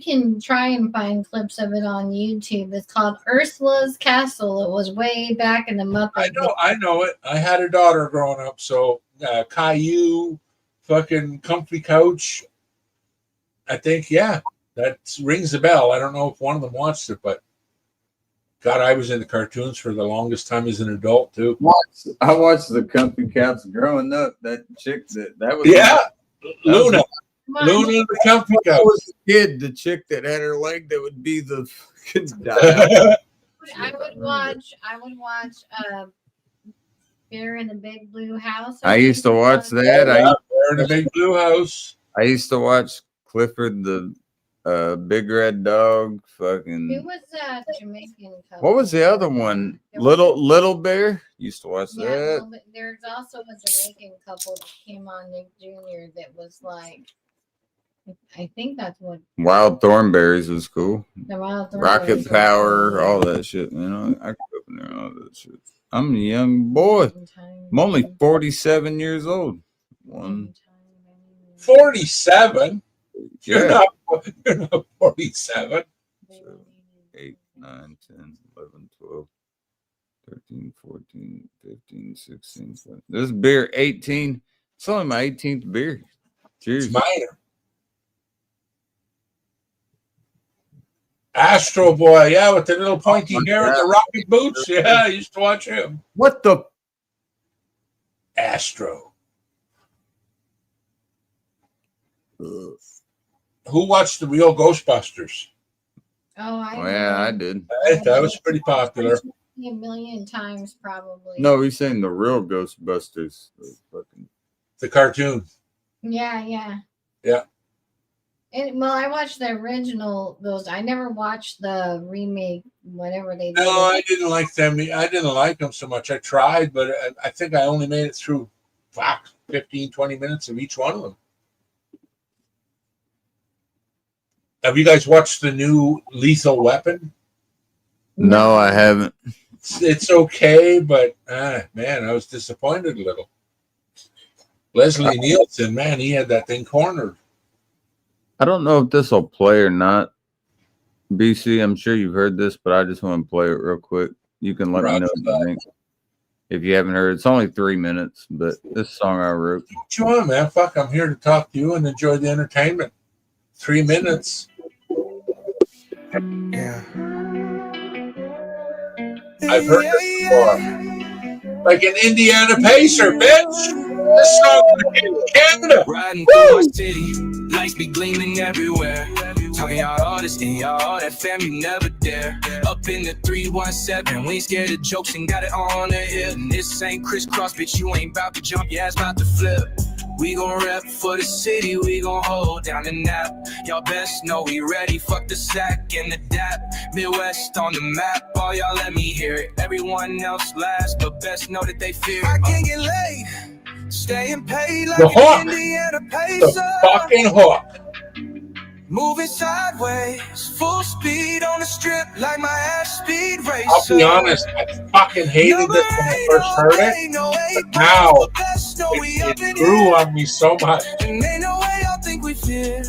B: can try and find clips of it on YouTube. It's called Ursula's Castle. It was way back in the Muppet.
D: I know it. I had a daughter growing up, so Caillou, fucking Comfy Couch. I think, yeah, that rings a bell. I don't know if one of them watched it, but God, I was into cartoons for the longest time as an adult too.
A: I watched the Comfy Cats growing up. That chick that was
D: Luna.
B: Come on.
D: Luna the Comfy
A: I
D: Couch.
A: was a kid, the chick that had her leg that would be the fucking die.
B: I would watch Bear in the Big Blue House.
A: I used to watch that.
D: They're in a big blue house.
A: I used to watch Clifford the Big Red Dog.
B: Who
A: Fucking
B: was that Jamaican couple?
A: what was the other one? Little Bear. Used to watch
B: Yeah,
A: that.
B: well, but there's also a Jamaican couple that came on Nick Jr. that was like, I think that's what
A: Wild Thornberries was cool.
B: the Wild
A: Rocket
B: Thornberrys
A: Power,
B: were
A: all that shit. You know, I grew up in there, all that shit. I'm a young boy.
B: called.
A: I'm only 47 years old. One,
D: 47.
A: yeah.
D: You're not 47.
A: 8, 9, 10, 11, 12, 13, 14, 15, 16, 17. This beer, 18. It's only my 18th beer. Cheers.
D: It's minor. Astro Boy, yeah, with the little pointy hair and the rocket boots. Yeah, I used to watch him.
A: What the?
D: Astro. Who watched the real Ghostbusters?
B: Oh, I
A: Oh, yeah, I did.
D: That was pretty popular.
B: a million times probably.
A: No, he's saying the real Ghostbusters. The fucking
D: The cartoon.
B: Yeah, yeah.
D: Yeah.
B: Well, I watched the original. Those I never watched the remake. Whatever they did.
D: No, I didn't like them. I didn't like them so much. I tried, but I think I only made it through 15, 20 minutes of each one of them. Have you guys watched the new Lethal Weapon?
A: No, I haven't.
D: It's okay, but man, I was disappointed a little. Leslie Nielsen, man, he had that thing cornered.
A: I don't know if this will play or not. BC, I'm sure you've heard this, but I just want to play it real quick. You can let me know what you think. If you haven't heard, it's only 3 minutes, but this song I wrote.
D: What you want, man? Fuck, I'm here to talk to you and enjoy the entertainment. 3 minutes.
C: Yeah.
D: I've heard this before. Like an Indiana Pacer, bitch. This song in Canada.
C: Riding through my city, lights be gleaming everywhere. Talking y'all all this and y'all all that fam, you never dare. Up in the 317, we ain't scared of jokes and got it on the hill. And this ain't crisscross, bitch, you ain't about to jump, your ass about to flip. We gon' rep for the city, we gon' hold down the nap. Y'all best know we ready, fuck the sack and the dap. Midwest on the map, all y'all let me hear it. Everyone else last, but best know that they fear it. I can't get laid, staying paid like
D: The hook.
C: an Indiana
D: The
C: Pacer.
D: fucking hook.
C: Moving sideways, full speed on the strip like my ass speed racer.
D: I'll be honest, I fucking hated this when I first heard it. But now, it grew on me so much.
C: And ain't no way y'all think we fear.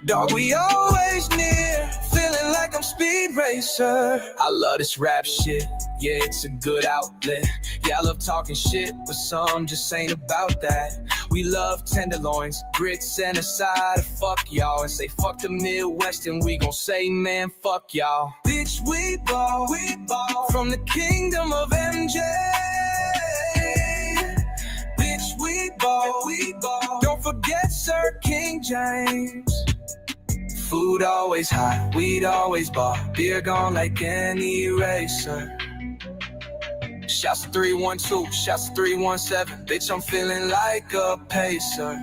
C: Dog, we always near. Feeling like I'm speed racer. I love this rap shit. Yeah, it's a good outlet. Yeah, I love talking shit, but some just ain't about that. We love tenderloins, grits, and a side of fuck y'all. And say fuck the Midwest, and we gon' say, man, fuck y'all. Bitch, we ball from the kingdom of MJ. Bitch, we ball. Don't forget Sir King James. Food always hot, weed always bought. Beer gone like any racer. Shouts to 312, shouts to 317. Bitch, I'm feeling like a pacer.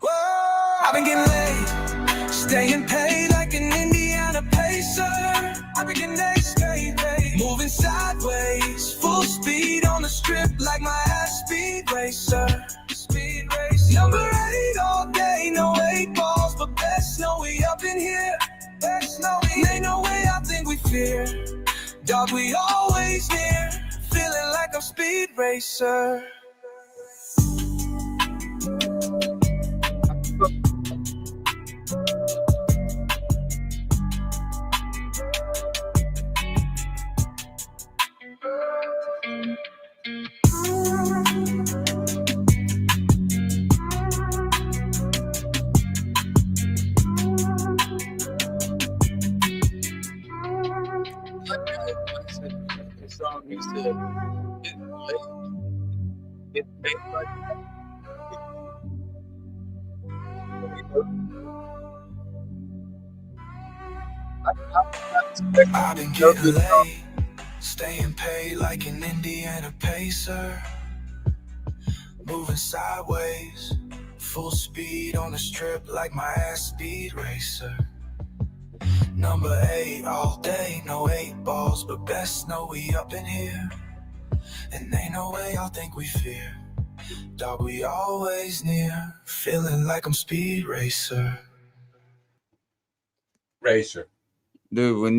C: Whoa, I've been getting laid, staying paid like an Indiana Pacer. I've been getting laid, staying paid. Moving sideways, full speed on the strip like my ass speed racer. Speed racer. Number 8 all day, no 8 balls, but best know we up in here. Best know we ain't no way I think we fear. Dog, we always near. Feeling like I'm speed racer.
A: Song he said, get paid like
C: I've been getting laid, staying paid like an Indiana Pacer. Moving sideways, full speed on the strip like my ass speed racer. Number 8 all day, no 8 balls, but best know we up in here. And ain't no way y'all think we fear. Dog, we always near. Feeling like I'm speed racer.
D: Racer.
A: Dude, when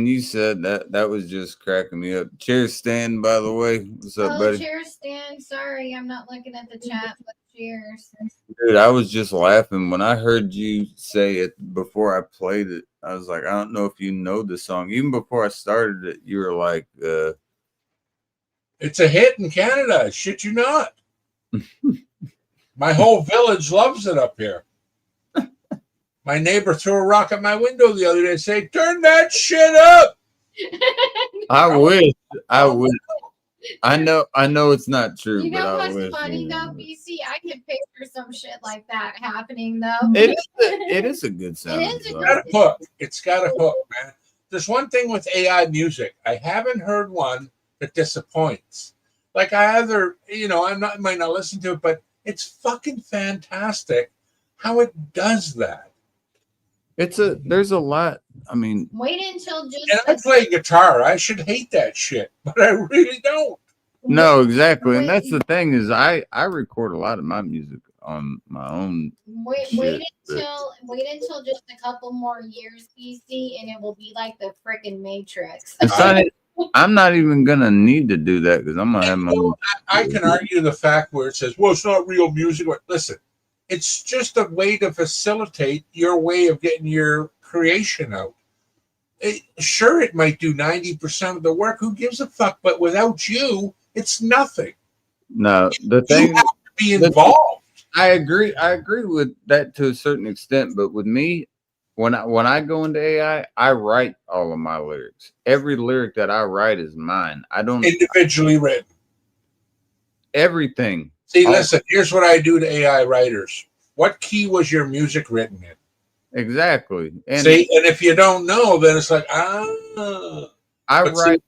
A: you said that, that was just cracking me up. Cheers, Stan, by the way. What's up, buddy?
B: Cheers, Stan. Sorry, I'm not looking at the chat, but cheers.
A: Dude, I was just laughing when I heard you say it before I played it. I was like, I don't know if you know the song. Even before I started it, you were like,
D: It's a hit in Canada. Shit you not. My whole village loves it up here. My neighbor threw a rock at my window the other day and said, turn that shit up.
A: I wish. I know it's not true,
B: You
A: but
B: know
A: I
B: what's
A: wish.
B: funny
A: you
B: though,
A: know.
B: BC? I could picture some shit like that happening though.
A: It is a good sound.
B: It is a
A: song.
B: good-
D: Got a hook. It's got a hook, man. There's one thing with AI music. I haven't heard one that disappoints. Like I either, I might not listen to it, but it's fucking fantastic. how it does that.
A: There's a lot. I mean,
B: Wait until just
D: And I play guitar. I should hate that shit, but I really don't.
A: no, exactly. And
B: Wait.
A: that's the thing is I record a lot of my music on my own.
B: wait
A: Shit,
B: until just a couple more years, PC, and it will be like the freaking Matrix.
A: It's not, I'm not even gonna need to do that because I'm gonna have my own.
D: I can argue the fact where it says, well, it's not real music. Listen, it's just a way to facilitate your way of getting your creation out. Sure, it might do 90% of the work. Who gives a fuck? But without you, it's nothing.
A: No, the
D: You
A: thing
D: have to be involved.
A: I agree with that to a certain extent, but with me, when I go into AI, I write all of my lyrics. Every lyric that I write is mine. I don't
D: Individually written.
A: everything.
D: See, listen, here's what I do to AI writers. What key was your music written in?
A: Exactly. And
D: See, and if you don't know, then it's like,
A: I
D: but
A: write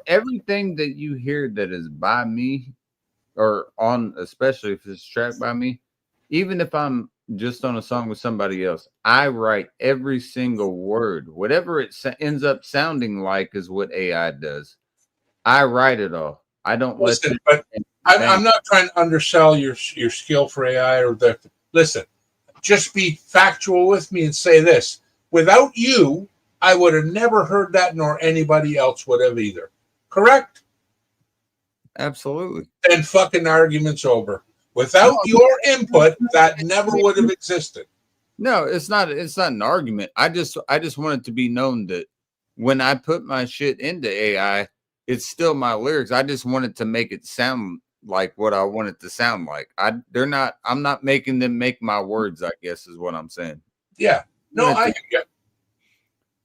A: everything that you hear that is by me or on, especially if it's tracked by me, even if I'm just on a song with somebody else, I write every single word. Whatever it ends up sounding like is what AI does. I write it all. I don't
D: listen,
A: let
D: but I'm not trying to undersell your skill for AI or the. Listen, just be factual with me and say this. Without you, I would have never heard that, nor anybody else would have either. Correct?
A: Absolutely.
D: Then fucking argument's over. Without your input, that never would have existed.
A: No, it's not an argument. I just want it to be known that when I put my shit into AI, it's still my lyrics. I just want it to make it sound like what I want it to sound like. I'm not making them make my words, I guess is what I'm saying.
D: Yeah. No, I get.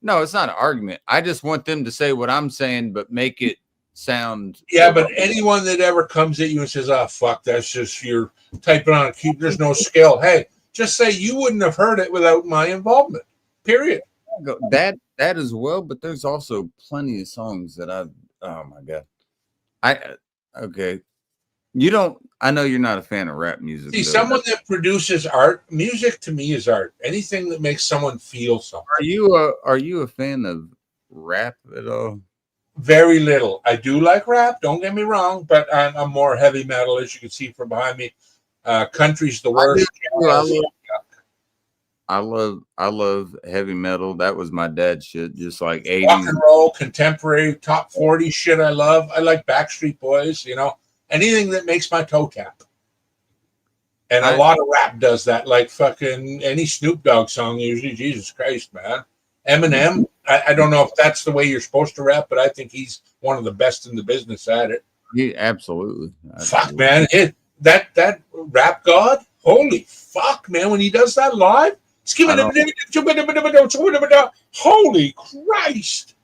A: No, it's not an argument. I just want them to say what I'm saying, but make it sound.
D: Yeah, but anyone that ever comes at you and says, "Oh fuck, that's just you're typing on a keyboard. There's no skill." Hey, just say you wouldn't have heard it without my involvement. Period.
A: That as well, but there's also plenty of songs that I've. Oh my god, okay. You don't. I know you're not a fan of rap music.
D: See, someone that produces art, music to me is art. Anything that makes someone feel something.
A: Are you a fan of rap at all?
D: Very little. I do like rap. Don't get me wrong, but I'm more heavy metal, as you can see from behind me. Country's the worst.
A: I love heavy metal. That was my dad's shit. Just like 80s.
D: Rock and roll, contemporary, top 40 shit. I love. I like Backstreet Boys. You know, anything that makes my toe tap. And a lot of rap does that. Like fucking any Snoop Dogg song. Usually, Jesus Christ, man. Eminem. I don't know if that's the way you're supposed to rap, but I think he's one of the best in the business at it.
A: Yeah, absolutely.
D: Fuck, man. That rap god. Holy fuck, man. When he does that live. Holy Christ.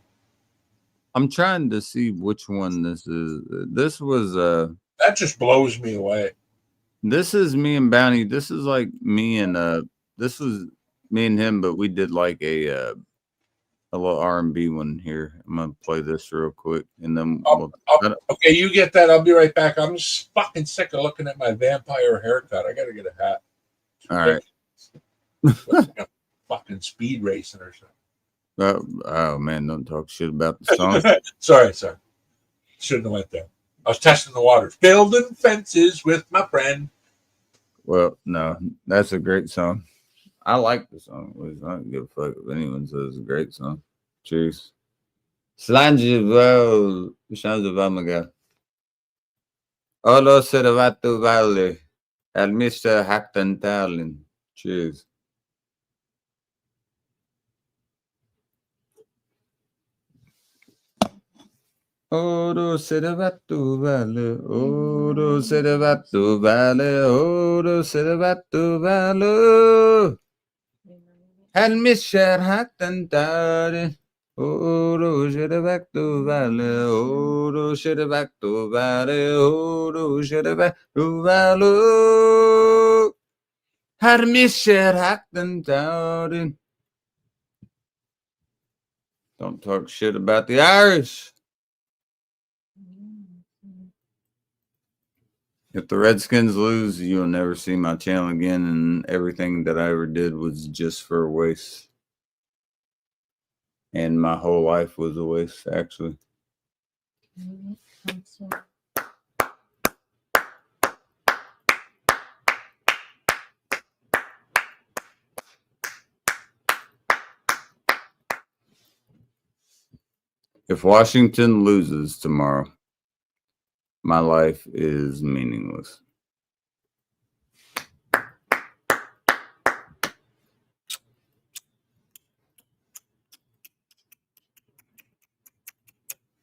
A: I'm trying to see which one this is. This was
D: that just blows me away.
A: This is me and Bounty. This is like me and this was me and him, but we did like a little R&B one here. I'm gonna play this real quick and then
D: okay, you get that. I'll be right back. I'm just fucking sick of looking at my vampire haircut. I gotta get a hat.
A: All right.
D: Fucking speed racing or something.
A: Oh man, don't talk shit about the song.
D: sorry. Shouldn't have went there. I was testing the waters. Building fences with my friend.
A: Well, no, that's a great song. I like the song. I don't give a fuck if anyone says it's a great song. Cheers. Slangeval, Shanzavamaga. Olo Servato Valley. And Mr. Hackton Tarlin. Cheers. Oro Servato Valley. Oro Servato Valley. Oro Servato Valley. And Mr. Hackton Tarlin. Oro Servato Valley. Oro Servato Valley. Oro Servato Valley. And Mr. Hackton Tarlin. Don't talk shit about the Irish. If the Redskins lose, you'll never see my channel again, and everything that I ever did was just for a waste. And my whole life was a waste, actually. If Washington loses tomorrow, my life is meaningless.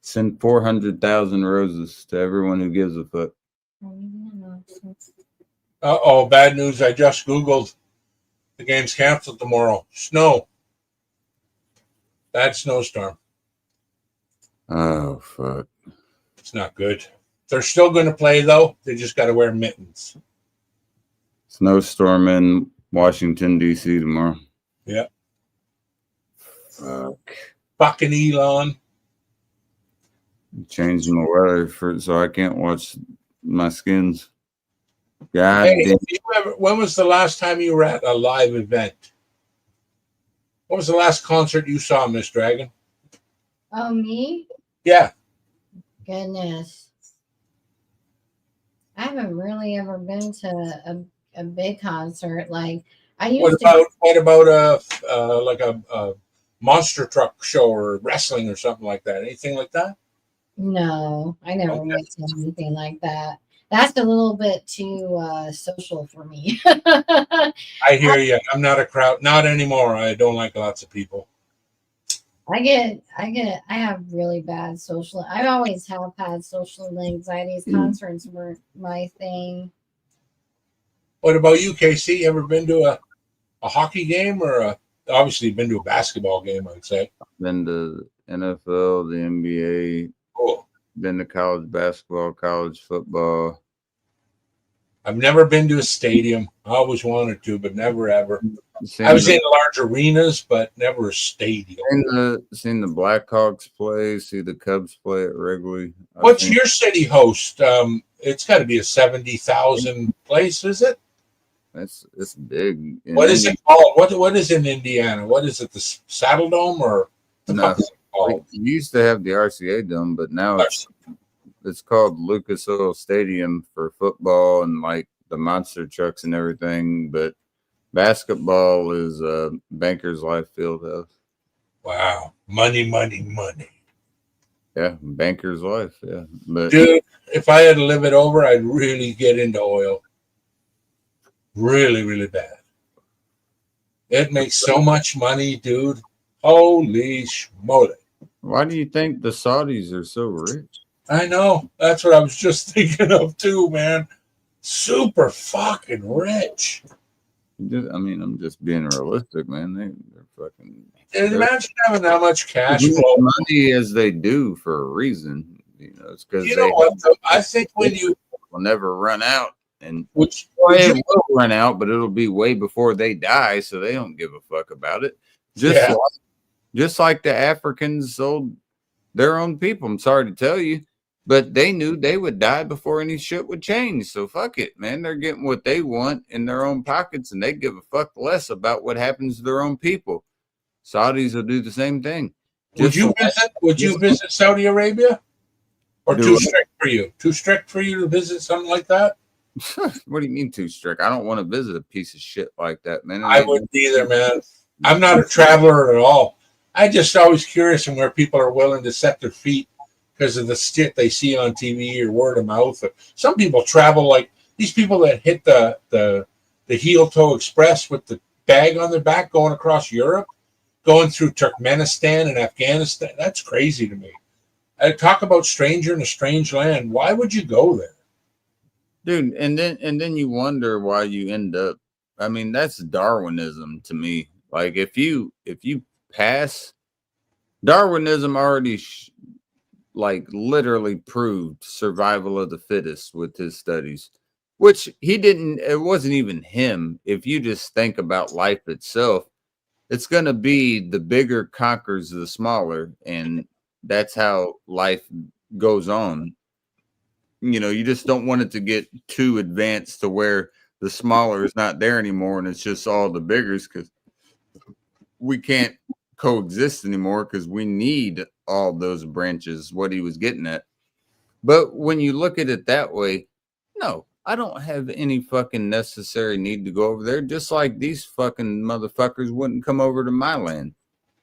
A: Send 400,000 roses to everyone who gives a fuck.
D: Uh-oh, bad news. I just Googled. The game's canceled tomorrow. Snow. Bad snowstorm.
A: Oh, fuck.
D: It's not good. They're still going to play, though. They just got to wear mittens.
A: Snowstorm in Washington, D.C. tomorrow.
D: Yeah.
A: Fuck.
D: Fucking Elon.
A: Changing the weather so I can't watch my Skins. God
D: Hey,
A: damn.
D: when was the last time you were at a live event? What was the last concert you saw, Miss Dragon?
B: Oh, me?
D: Yeah.
B: Goodness. I haven't really ever been to a big concert. Like, I used
D: What about like a monster truck show or wrestling or something like that? Anything like that?
B: No, I never
D: Okay.
B: went to anything like that. That's a little bit too social for me.
D: I hear you. I'm not a crowd. Not anymore. I don't like lots of people.
B: I have really bad social. I always have had social anxieties. Concerts weren't my thing.
D: What about you, Casey? Ever been to a hockey game or obviously been to a basketball game, I'd say.
A: Been to NFL, the NBA,
D: Cool.
A: been to college basketball, college football.
D: I've never been to a stadium. I always wanted to, but never ever.
A: Seen
D: I was
A: the,
D: in large arenas, but never a stadium.
A: seen the Blackhawks play, see the Cubs play at Wrigley.
D: What's your city host? It's got to be a 70,000 place, is it?
A: It's big.
D: What is it called? What is in Indiana? What is it? The Saddle Dome or the
A: No.
D: fuck is it called?
A: We used to have the RCA Dome, but now it's called Lucas Oil Stadium for football and like the monster trucks and everything. But basketball is Bankers Life Fieldhouse.
D: Wow, money, money, money.
A: Yeah, Bankers Life. Yeah, but
D: Dude, if I had to live it over, I'd really get into oil. Really, really bad. It makes so much money, dude. Holy schmoly.
A: why do you think the Saudis are so rich?
D: I know. That's what I was just thinking of too, man. Super fucking rich.
A: I mean, I'm just being realistic, man. They're fucking.
D: And imagine having that much cash
A: As much
D: flow.
A: money as they do for a reason. You know, it's because
D: You know what? Though? I think when you
A: will never run out, and
D: which
A: it will run out, but it'll be way before they die, so they don't give a fuck about it. Just like the Africans sold their own people. I'm sorry to tell you, but they knew they would die before any shit would change. So fuck it, man. They're getting what they want in their own pockets, and they give a fuck less about what happens to their own people. Saudis will do the same thing.
D: Would you visit Saudi Arabia? Or
A: Do
D: too
A: what?
D: strict for you? Too strict for you to visit something like that?
A: What do you mean too strict? I don't want to visit a piece of shit like that, man.
D: I wouldn't either, man. I'm not a traveler at all. I just always curious in where people are willing to set their feet because of the shit they see on TV or word of mouth. Some people travel like these people that hit the heel toe express with the bag on their back going across Europe, going through Turkmenistan and Afghanistan. That's crazy to me. I talk about stranger in a strange land. Why would you go there?
A: Dude, and then you wonder why you end up. I mean, that's Darwinism to me. Like if you pass, Darwinism already like literally proved survival of the fittest with his studies, which he didn't. It wasn't even him. If you just think about life itself, it's gonna be the bigger conquers the smaller, and that's how life goes on. you just don't want it to get too advanced to where the smaller is not there anymore and it's just all the biggers, because we can't coexist anymore because we need all those branches, what he was getting at. But when you look at it that way, no, I don't have any fucking necessary need to go over there, just like these fucking motherfuckers wouldn't come over to my land.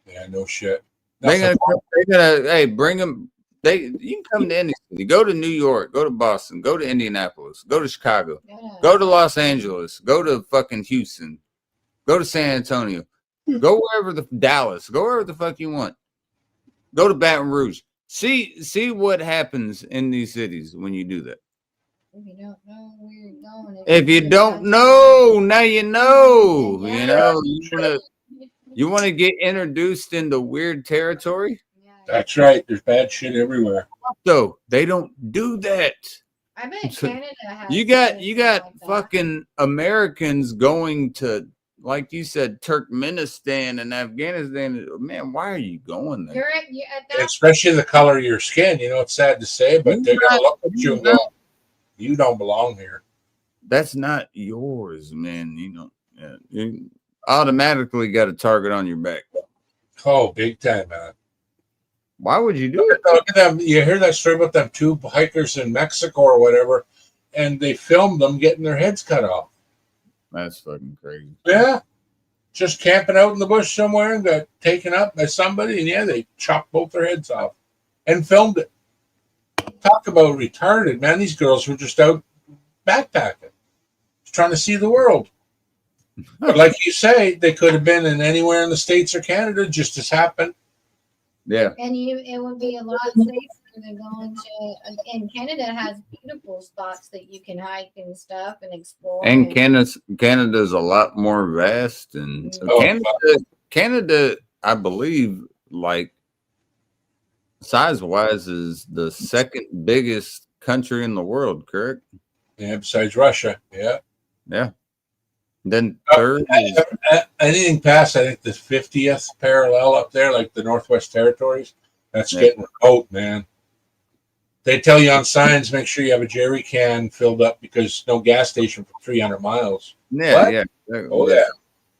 D: Yeah, no shit.
A: They gotta, hey, bring them. You can come to any city. Go to New York. Go to Boston. Go to Indianapolis. Go to Chicago. Go to Los Angeles. Go to fucking Houston. Go to San Antonio. Go wherever Dallas. Go wherever the fuck you want. Go to Baton Rouge. See what happens in these cities when you do that.
B: If you don't know where you're going.
A: If you don't know, now you know. You want to get introduced into weird territory?
D: That's right. There's bad shit everywhere.
A: So they don't do that.
B: I bet Canada has.
A: You got
B: like
A: fucking Americans going to, like you said, Turkmenistan and Afghanistan. Man, why are you going there?
B: You're at that.
D: Especially the color of your skin. You know, it's sad to say, but they're gonna look at you and go, "You don't belong here."
A: That's not yours, man. You automatically got a target on your back.
D: Oh, big time, man.
A: Why would you do it?
D: Look at them. You hear that story about them two hikers in Mexico or whatever, and they filmed them getting their heads cut off.
A: That's fucking crazy.
D: Yeah. Just camping out in the bush somewhere and got taken up by somebody, and yeah, they chopped both their heads off and filmed it. Talk about retarded, man. These girls were just out backpacking, just trying to see the world. But like you say, they could have been in anywhere in the States or Canada, just as happened.
A: Yeah.
B: And it would be a lot safer than going to. And Canada has beautiful spots that you can hike and stuff and explore.
A: And Canada's a lot more vast, and Canada, I believe, like size-wise, is the second biggest country in the world. Correct?
D: Yeah, besides Russia. Yeah.
A: Yeah. Then third is
D: anything past, I think, the 50th parallel up there, like the Northwest Territories, that's getting remote, man. They tell you on signs, make sure you have a jerry can filled up because no gas station for 300 miles.
A: Yeah,
D: What?
A: yeah.
D: Oh, yeah.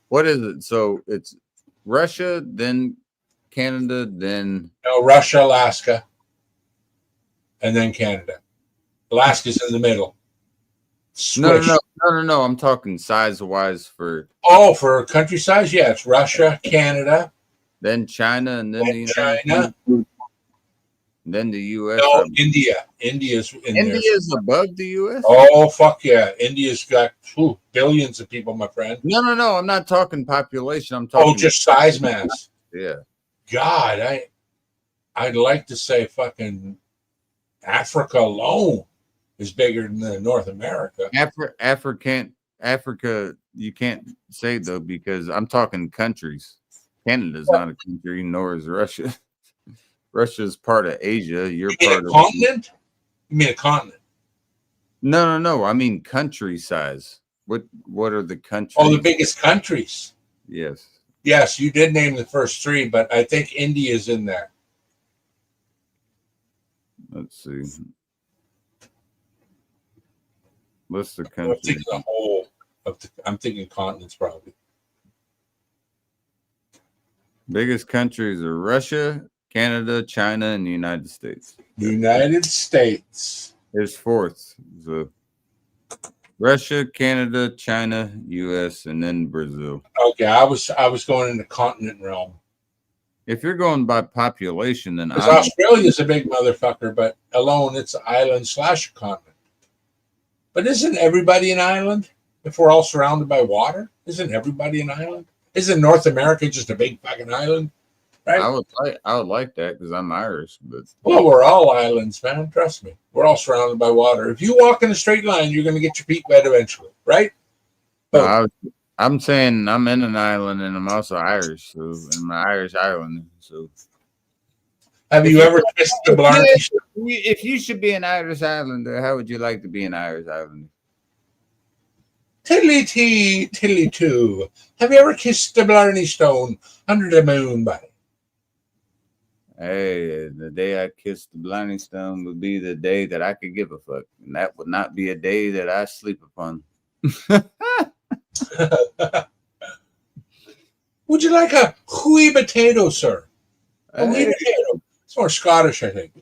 A: What is it? So it's Russia, then Canada, then
D: No, Russia, Alaska, and then Canada. Alaska's in the middle.
A: no.
D: Squish.
A: I'm talking size-wise for
D: Oh, for country size, yeah, it's Russia, Canada,
A: then China, and then the United
D: China.
A: States, then the U.S.
D: No, India. India's in there.
A: India's above the U.S.
D: Oh, fuck yeah. India's got billions of people, my friend.
A: No. I'm not talking population. I'm talking.
D: Oh, just size mass.
A: Yeah.
D: God, I'd like to say fucking Africa alone is bigger than North America.
A: Africa, you can't say though, because I'm talking countries. Canada's not a country, nor is Russia. Russia's part of Asia. You're
D: You mean
A: part
D: a
A: of
D: continent? You mean a continent?
A: No. I mean country size. What are the countries?
D: Oh, the biggest countries.
A: Yes.
D: Yes, you did name the first three, but I think India's in there.
A: Let's see. What's the
D: I'm
A: country?
D: thinking the whole I'm thinking continents probably.
A: Biggest countries are Russia, Canada, China, and the United States.
D: United States.
A: There's fourth. So Russia, Canada, China, US, and then Brazil.
D: Okay, I was going in the continent realm.
A: If you're going by population, then
D: Because Australia's a big motherfucker, but alone it's an island / continent. But isn't everybody an island? If we're all surrounded by water, isn't everybody an island? Isn't North America just a big fucking island? Right?
A: I would like that because I'm Irish, but
D: Well, we're all islands, man. Trust me. We're all surrounded by water. If you walk in a straight line, you're going to get your feet wet eventually, right?
A: I'm saying I'm in an island and I'm also Irish, so I'm an Irish Islander. So
D: Have you ever twisted the blarney?
A: if you should be an Irish Islander, how would you like to be an Irish Islander?
D: Tiddly tee, tiddly too. Have you ever kissed the blarney stone under the moon, buddy?
A: Hey, the day I kissed the blinding stone would be the day that I could give a fuck, and that would not be a day that I sleep upon.
D: Would you like a hui potato, sir? A hui
A: Hey,
D: potato. It's more Scottish, I think.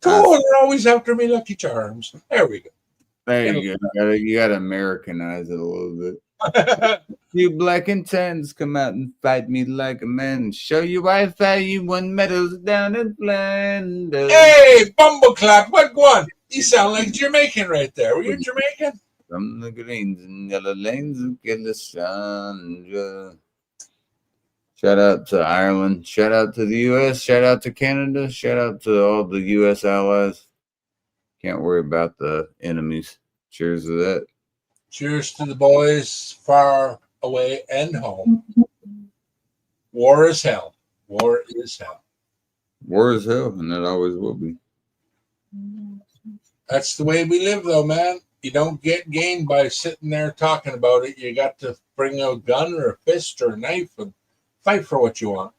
A: Uh,
D: Oh, they're always after me, Lucky Charms. There we go.
A: there you go. You gotta Americanize it a little bit. You black and tans come out and fight me like a man. Show you I you won medals down in Flanders.
D: Hey, Bumbleclap, what one? You sound like Jamaican right there. Were you Jamaican?
A: From the greens and yellow lanes of Gillisandra. Shout out to Ireland. Shout out to the US. Shout out to Canada. Shout out to all the US allies. Can't worry about the enemies. Cheers to that.
D: Cheers to the boys far away and home. War is hell. War is hell.
A: War is hell, and it always will be.
D: That's the way we live, though, man. You don't get gained by sitting there talking about it. You got to bring a gun or a fist or a knife and fight for what you want.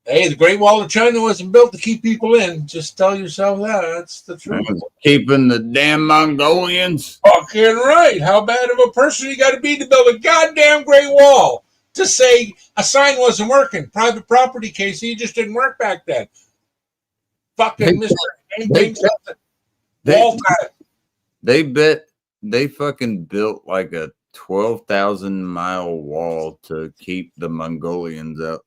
D: Hey, the Great Wall of China wasn't built to keep people in. Just tell yourself that. That's the truth.
A: Keeping the damn Mongolians.
D: Fucking right. How bad of a person you got to be to build a goddamn Great Wall? To say a sign wasn't working. Private property case, he just didn't work back then. Fucking Mr. Anything. Wall time.
A: They fucking built like a 12,000-mile wall to keep the Mongolians out.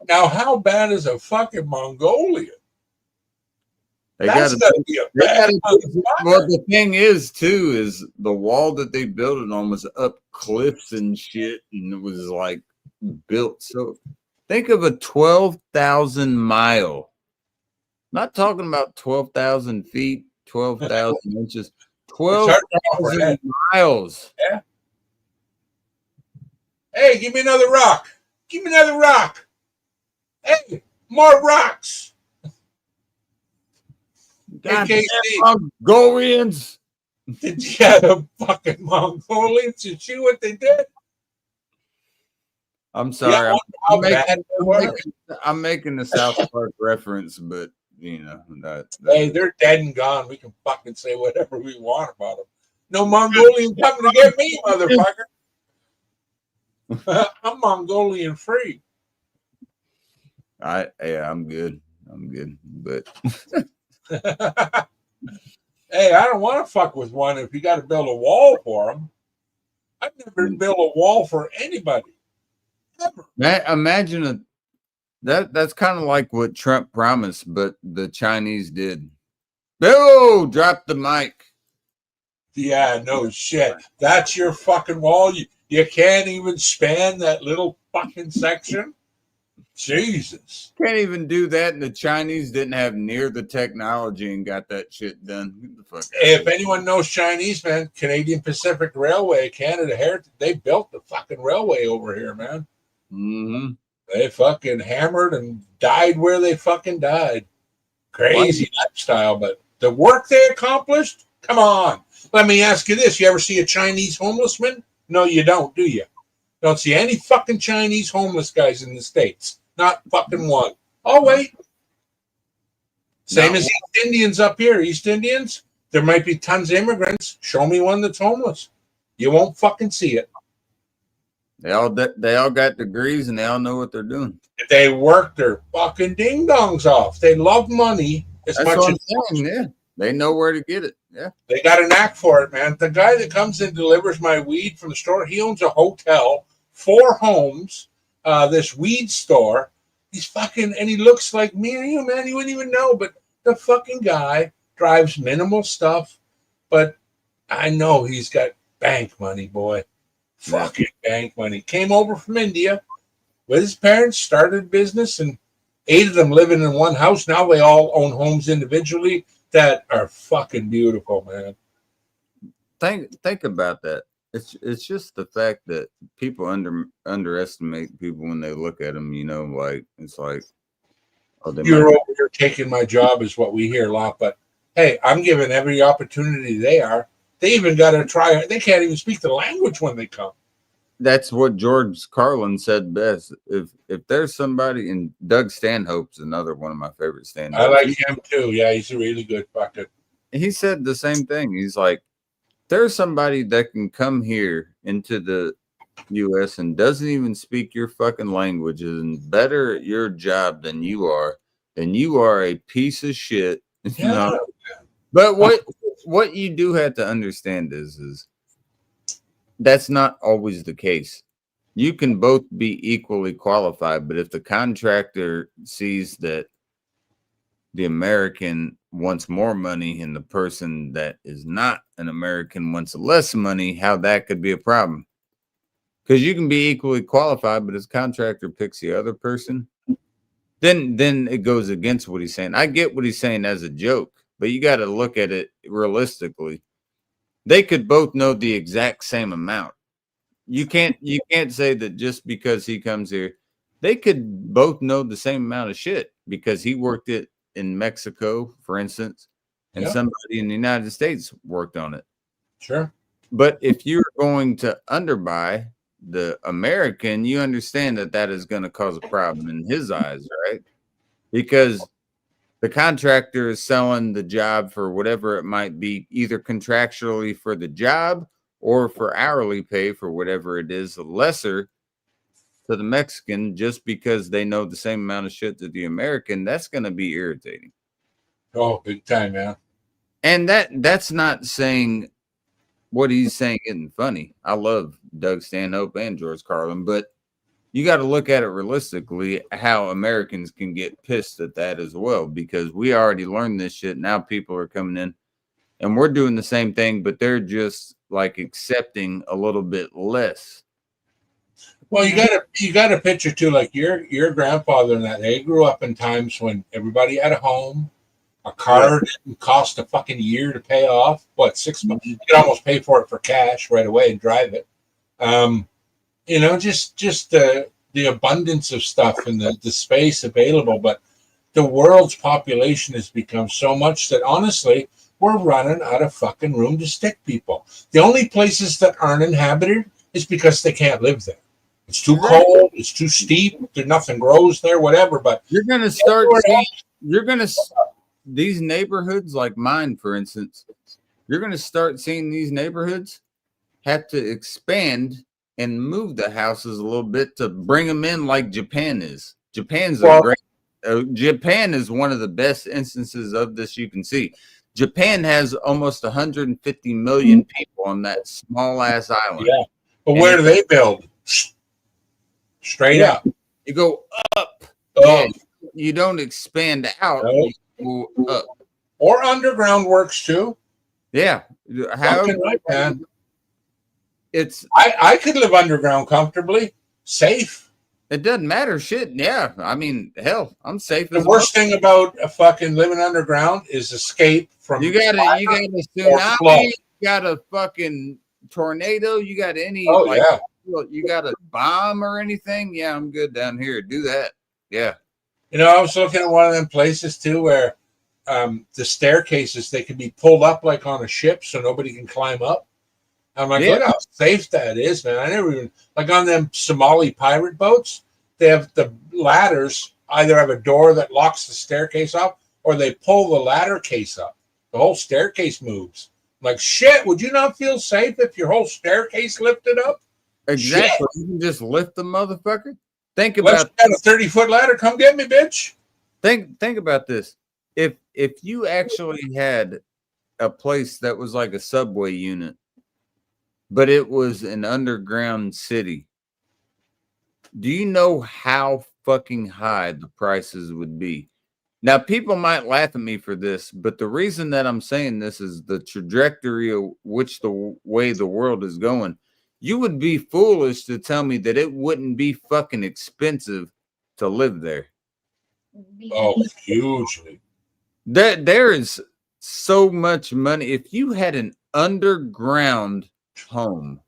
D: Now, how bad is a fucking Mongolian?
A: They
D: That's
A: gotta,
D: gotta be a
A: they
D: bad
A: gotta, well, the thing is, too, is the wall that they built it on was up cliffs and shit, and it was like built. So think of a 12,000 mile. Not talking about 12,000 feet, 12,000 inches, 12,000 miles.
D: Yeah. Hey, give me another rock. Give me another rock. Hey, more rocks.
A: God
D: AKC.
A: damn Mongolians.
D: Did you have the fucking Mongolians to see what they did?
A: I'm sorry.
D: Yeah, how bad they were.
A: I'm making the South Park reference, but you know that.
D: Hey, they're dead and gone. We can fucking say whatever we want about them. No Mongolian coming to get me, motherfucker. I'm Mongolian free.
A: I'm good. But
D: hey, I don't want to fuck with one if you got to build a wall for them. I've never built a wall for anybody. Ever.
A: imagine that's kind of like what Trump promised, but the Chinese did. Oh, drop the mic.
D: Yeah, no shit. That's your fucking wall. You can't even span that little fucking section. Jesus.
A: Can't even do that, and the Chinese didn't have near the technology and got that shit done. Get the fuck out.
D: If anyone knows Chinese, man, Canadian Pacific Railway, Canada Heritage, they built the fucking railway over here, man.
A: Mm-hmm.
D: They fucking hammered and died where they fucking died. Crazy lifestyle, but the work they accomplished, come on. Let me ask you this. You ever see a Chinese homeless man? No, you don't, do you? Don't see any fucking Chinese homeless guys in the States. Not fucking one. Oh, wait. Same as East Indians up here. East Indians, there might be tons of immigrants. Show me one that's homeless. You won't fucking see it.
A: They all got degrees and they all know what they're doing.
D: They work their fucking ding-dongs off. They love money as
A: That's
D: much
A: what
D: as
A: I'm saying. Yeah, they know where to get it. Yeah,
D: they got a knack for it, man. The guy that comes and delivers my weed from the store, he owns a hotel, 4 homes, this weed store. He's fucking, and he looks like me and you, man. You wouldn't even know, but the fucking guy drives minimal stuff, but I know he's got bank money, boy. Fucking bank money. Came over from India with his parents, started a business, and 8 of them living in one house. Now they all own homes individually that are fucking beautiful, man.
A: Think about that. It's just the fact that people underestimate people when they look at them. You know, like it's like, oh,
D: You're over here taking my job is what we hear a lot. But hey, I'm given every opportunity they are. They even got to try. They can't even speak the language when they come.
A: that's what George Carlin said best. If there's somebody, and Doug Stanhope's another one of my favorite stand-ups.
D: I like him too. Yeah, he's a really good fucker.
A: He said the same thing. He's like, there's somebody that can come here into the US and doesn't even speak your fucking language and better at your job than you are, and you are a piece of shit. You
D: Yeah.
A: know? But what you do have to understand is that's not always the case. You can both be equally qualified, but if the contractor sees that the American wants more money and the person that is not an American wants less money, how that could be a problem. Because you can be equally qualified, but his contractor picks the other person, then it goes against what he's saying. I get what he's saying as a joke, but you got to look at it realistically. They could both know the exact same amount. You can't say that just because he comes here, they could both know the same amount of shit because he worked it in Mexico, for instance, and
D: Yeah.
A: somebody in the United States worked on it.
D: Sure.
A: But if you're going to underbuy the American, you understand that is going to cause a problem in his eyes, right? Because the contractor is selling the job for whatever it might be, either contractually for the job or for hourly pay for whatever it is, lesser to the Mexican just because they know the same amount of shit that the American. That's going to be irritating.
D: Oh, big time, man.
A: And that's not saying what he's saying isn't funny. I love Doug Stanhope and George Carlin, but you got to look at it realistically how Americans can get pissed at that as well, because we already learned this shit. Now people are coming in and we're doing the same thing, but they're just like accepting a little bit less.
D: Well, you got to picture too, like your grandfather and that, they grew up in times when everybody had a home, a car didn't cost a fucking year to pay off. What, 6 months? You could almost pay for it for cash right away and drive it. You know, just the abundance of stuff and the space available. But the world's population has become so much that honestly, we're running out of fucking room to stick people. The only places that aren't inhabited is because they can't live there. It's too cold. It's too steep. There nothing grows there. Whatever. But
A: you're gonna start. These neighborhoods like mine, for instance. You're gonna start seeing these neighborhoods have to expand and move the houses a little bit to bring them in, like Japan is. Japan is one of the best instances of this you can see. Japan has almost 150 million people on that small ass island.
D: Yeah, but where do they build? Straight up.
A: You go up.
D: Oh.
A: You don't expand out.
D: No.
A: You go up.
D: Or underground works too.
A: Yeah.
D: Fucking right, man.
A: It's
D: I could live underground comfortably, safe.
A: It doesn't matter. Shit. Yeah. I mean, hell, I'm safe.
D: The worst thing about a fucking living underground is escape from.
A: You got a tsunami. You got a fucking tornado. You got any?
D: Oh yeah.
A: You got a bomb or anything? Yeah, I'm good down here. Do that. Yeah.
D: You know, I was looking at one of them places too where the staircases, they can be pulled up like on a ship so nobody can climb up. I'm like, look how safe that is, man. I never even, like on them Somali pirate boats, they have the ladders either have a door that locks the staircase up or they pull the ladder case up. The whole staircase moves. I'm like, shit, would you not feel safe if your whole staircase lifted up?
A: Exactly.
D: Shit.
A: You can just lift the motherfucker. Think about
D: Let's get a 30-foot ladder. Come get me, bitch.
A: Think about this. If you actually had a place that was like a subway unit, but it was an underground city, do you know how fucking high the prices would be? Now, people might laugh at me for this, but the reason that I'm saying this is the trajectory of which the way the world is going. You would be foolish to tell me that it wouldn't be fucking expensive to live there.
D: Oh, hugely.
A: There is so much money. If you had an underground home,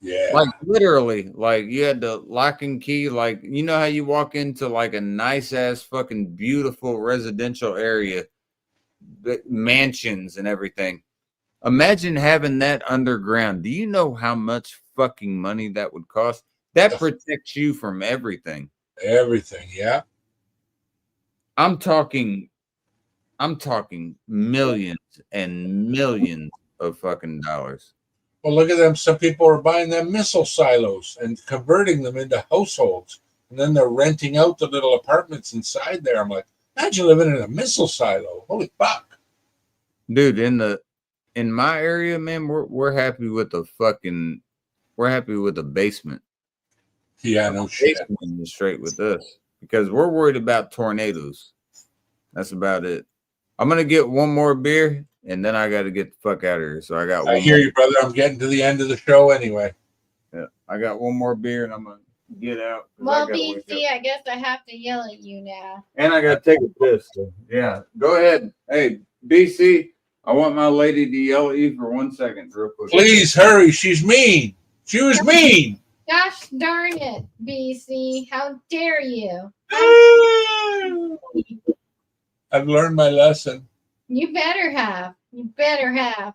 D: yeah,
A: like literally, like you had the lock and key, like you know how you walk into like a nice ass fucking beautiful residential area, mansions and everything. Imagine having that underground. Do you know how much fucking money that would cost? That protects you from everything.
D: Everything, yeah.
A: I'm talking millions and millions of fucking dollars.
D: Well, look at them. Some people are buying them missile silos and converting them into households, and then they're renting out the little apartments inside there. I'm like, imagine living in a missile silo. Holy fuck,
A: Dude, in my area, man, we're happy with the basement.
D: yeah, no shit.
A: Basement is straight with us because we're worried about tornadoes. That's about it. I'm gonna get one more beer and then I got to get the fuck out of here. So I got.
D: I hear you, brother. I'm getting to the end of the show anyway.
A: Yeah, I got one more beer and I'm gonna get out.
B: Well, BC, I guess I have to yell at you now.
A: And I got to take a piss. So yeah, go ahead. Hey, BC, I want my lady to yell at you for 1 second, real quick.
D: Please hurry. She's mean. She was mean.
B: Gosh darn it, BC. How dare you?
D: I've learned my lesson.
B: You better have. You better have.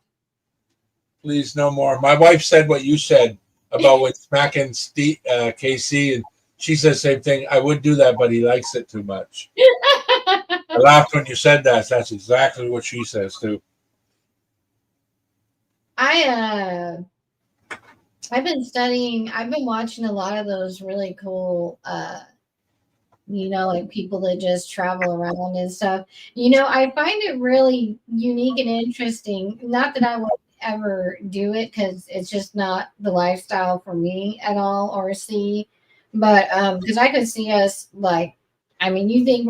D: Please, no more. My wife said what you said about with smacking KC, and she said the same thing. I would do that, but he likes it too much. I laughed when you said that. That's exactly what she says too.
B: I've been studying, I've been watching a lot of those really cool like people that just travel around and stuff. I find it really unique and interesting. Not that I would ever do it because it's just not the lifestyle for me at all or see, but because I could see us you think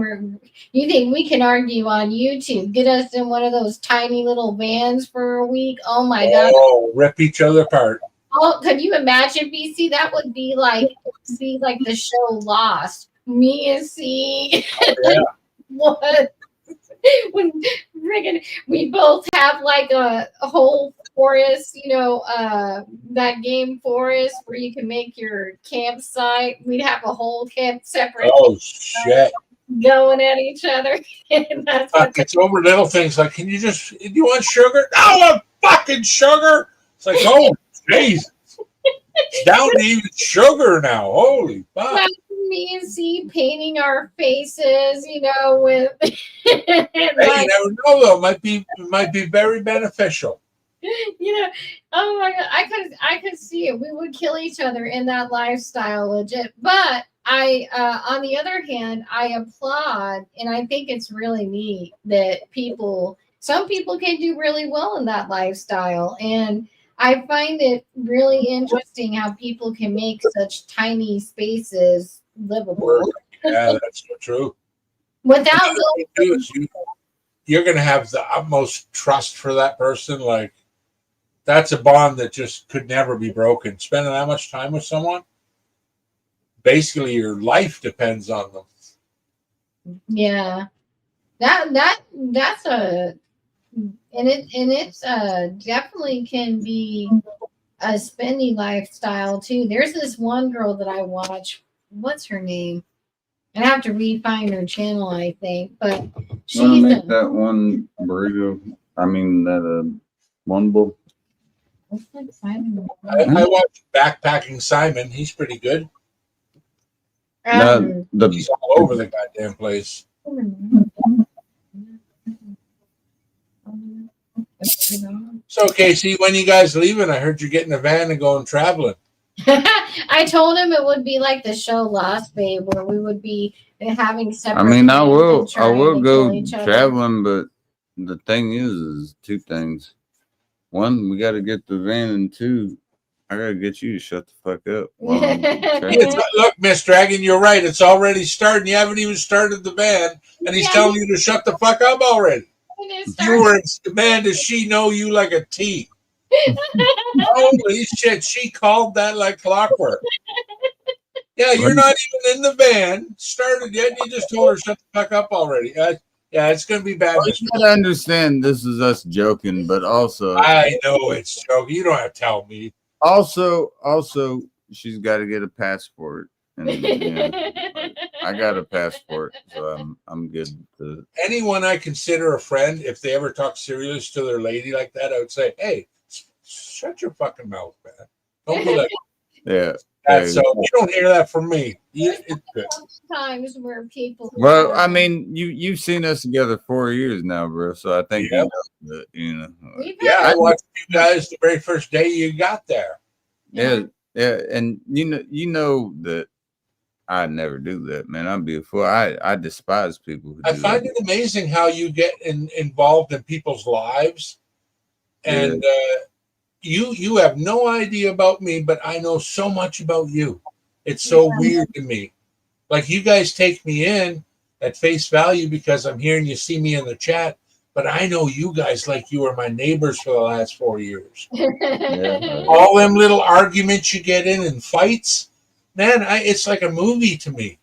B: we can argue on YouTube, get us in one of those tiny little vans for a week? Oh my god.
D: Oh, rip each other apart.
B: Oh, could you imagine, BC? That would be like the show Lost. Me and C.
D: Yeah.
B: What? When friggin' we both have like a whole forest, that game Forest where you can make your campsite. We'd have a whole camp separate.
D: Oh shit!
B: Going at each other. And that's
D: it's over little things like, do you want sugar? I want fucking sugar. It's like, oh Jesus, it's down to even sugar now. Holy fuck!
B: Me and C painting our faces, with.
D: Hey, you never know though. Might be very beneficial.
B: Oh my god, I could see it. We would kill each other in that lifestyle, legit. But I, on the other hand, I applaud, and I think it's really neat that some people can do really well in that lifestyle, and I find it really interesting how people can make such tiny spaces livable.
D: Yeah, that's so true.
B: Without
D: you're going to have the utmost trust for that person. Like, that's a bond that just could never be broken. Spending that much time with someone, basically your life depends on them.
B: Yeah, that's it's definitely can be a spendy lifestyle too. There's this one girl that I watch. What's her name? I have to re-find her channel, I think. But she's
A: make that one burrito. I mean that one bowl.
D: I watch Backpacking Simon. He's pretty good. He's all over the goddamn place. So, Casey, when you guys leaving? I heard you're getting a van and going traveling.
B: I told him it would be like the show Lost, Babe, where we would be having separate.
A: I mean, I will go traveling, but the thing is two things. One, we got to get the van, and two, I got to get you to shut the fuck up.
D: Look, Miss Dragon, you're right. It's already starting. You haven't even started the van, and he's telling you to shut the fuck up already. You were in command. Does she know you like a T? Holy shit, she called that like clockwork. Yeah, you're not even in the van started yet. You just told her shut the fuck up already. Yeah, it's gonna be bad.
A: You gotta understand this is us joking, but also
D: I know it's joking. You don't have to tell me.
A: Also, she's got to get a passport, and I got a passport, so I'm good.
D: Anyone I consider a friend, if they ever talk serious to their lady like that, I would say, "Hey, shut your fucking mouth, man. Don't be like
A: Yeah.
D: That's so you don't hear that from me. It's good.
B: Times where people.
A: Well, I mean, you've seen us together 4 years now, bro. So I think
D: Yep.
A: you know.
B: We've
D: Yeah, I
B: had-
D: watched you guys the very first day you got there.
A: Yeah, and you know that I never do that, man. I'd be a fool. I despise people who
D: I
A: do
D: find
A: that.
D: it amazing how you get involved in people's lives, and you have no idea about me, but I know so much about you. It's so weird to me. Like you guys take me in at face value because I'm here and you see me in the chat, but I know you guys like you were my neighbors for the last 4 years.
A: Yeah.
D: All them little arguments you get in and fights, man, it's like a movie to me.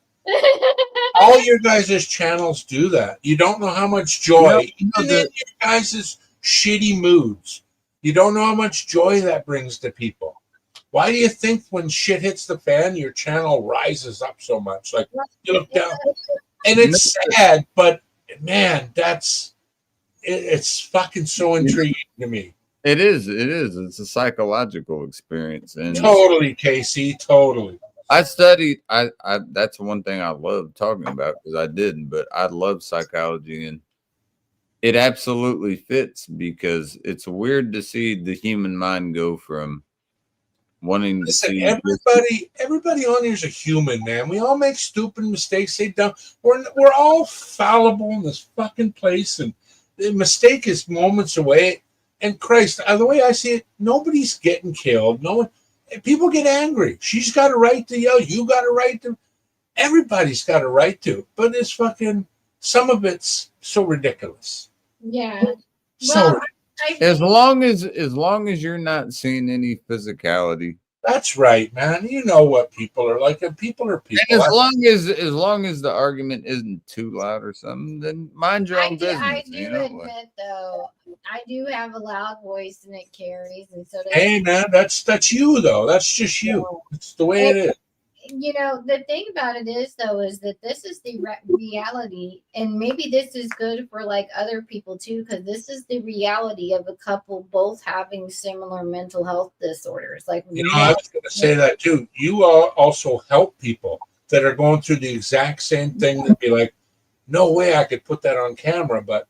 D: All your guys' channels do that. You don't know how much joy, even in your guys' shitty moods, you don't know how much joy that brings to people. Why do you think when shit hits the fan, your channel rises up so much? Like you look down, and it's sad, but man, it's fucking so intriguing to me.
A: It is. It's a psychological experience, and
D: Totally, Casey. Totally.
A: I studied. I that's one thing I love talking about because I didn't, but I love psychology, and it absolutely fits because it's weird to see the human mind go from wanting to
D: Listen,
A: see
D: everybody on here is a human, man. We all make stupid mistakes. We're all fallible in this fucking place, and the mistake is moments away. And Christ, the way I see it, nobody's getting killed. No one. People get angry. She's got a right to yell. You got a right to. Everybody's got a right to. But it's fucking. Some of it's so ridiculous.
B: Yeah.
D: So
A: as long as you're not seeing any physicality.
D: That's right, man. You know what people are like. And people are people.
A: And as long as the argument isn't too loud or something, then mind your own business.
B: I do admit though, I do have a loud voice and it carries, and so does.
D: Hey man, that's you though. That's just you. It's the way it is.
B: You know, the thing about it is though, is that this is the reality, and maybe this is good for like other people too, because this is the reality of a couple both having similar mental health disorders. Like,
D: You know, I was going to say that too. You also help people that are going through the exact same thing. That be like, no way I could put that on camera, but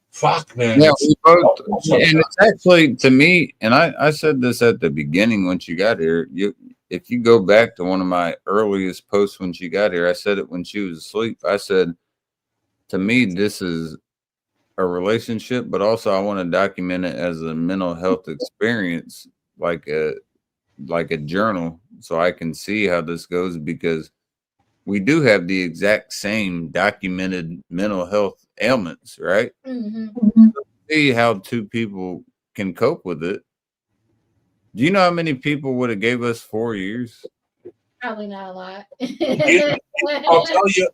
D: fuck, man.
A: Yeah, we both, and it's actually to me, and I said this at the beginning when she got here. If you go back to one of my earliest posts when she got here, I said it when she was asleep. I said, to me, this is a relationship, but also I want to document it as a mental health experience, like a journal, so I can see how this goes, because we do have the exact same documented mental health ailments, right?
B: Mm-hmm.
A: See how two people can cope with it. Do you know how many people would have gave us 4 years?
B: Probably not a lot.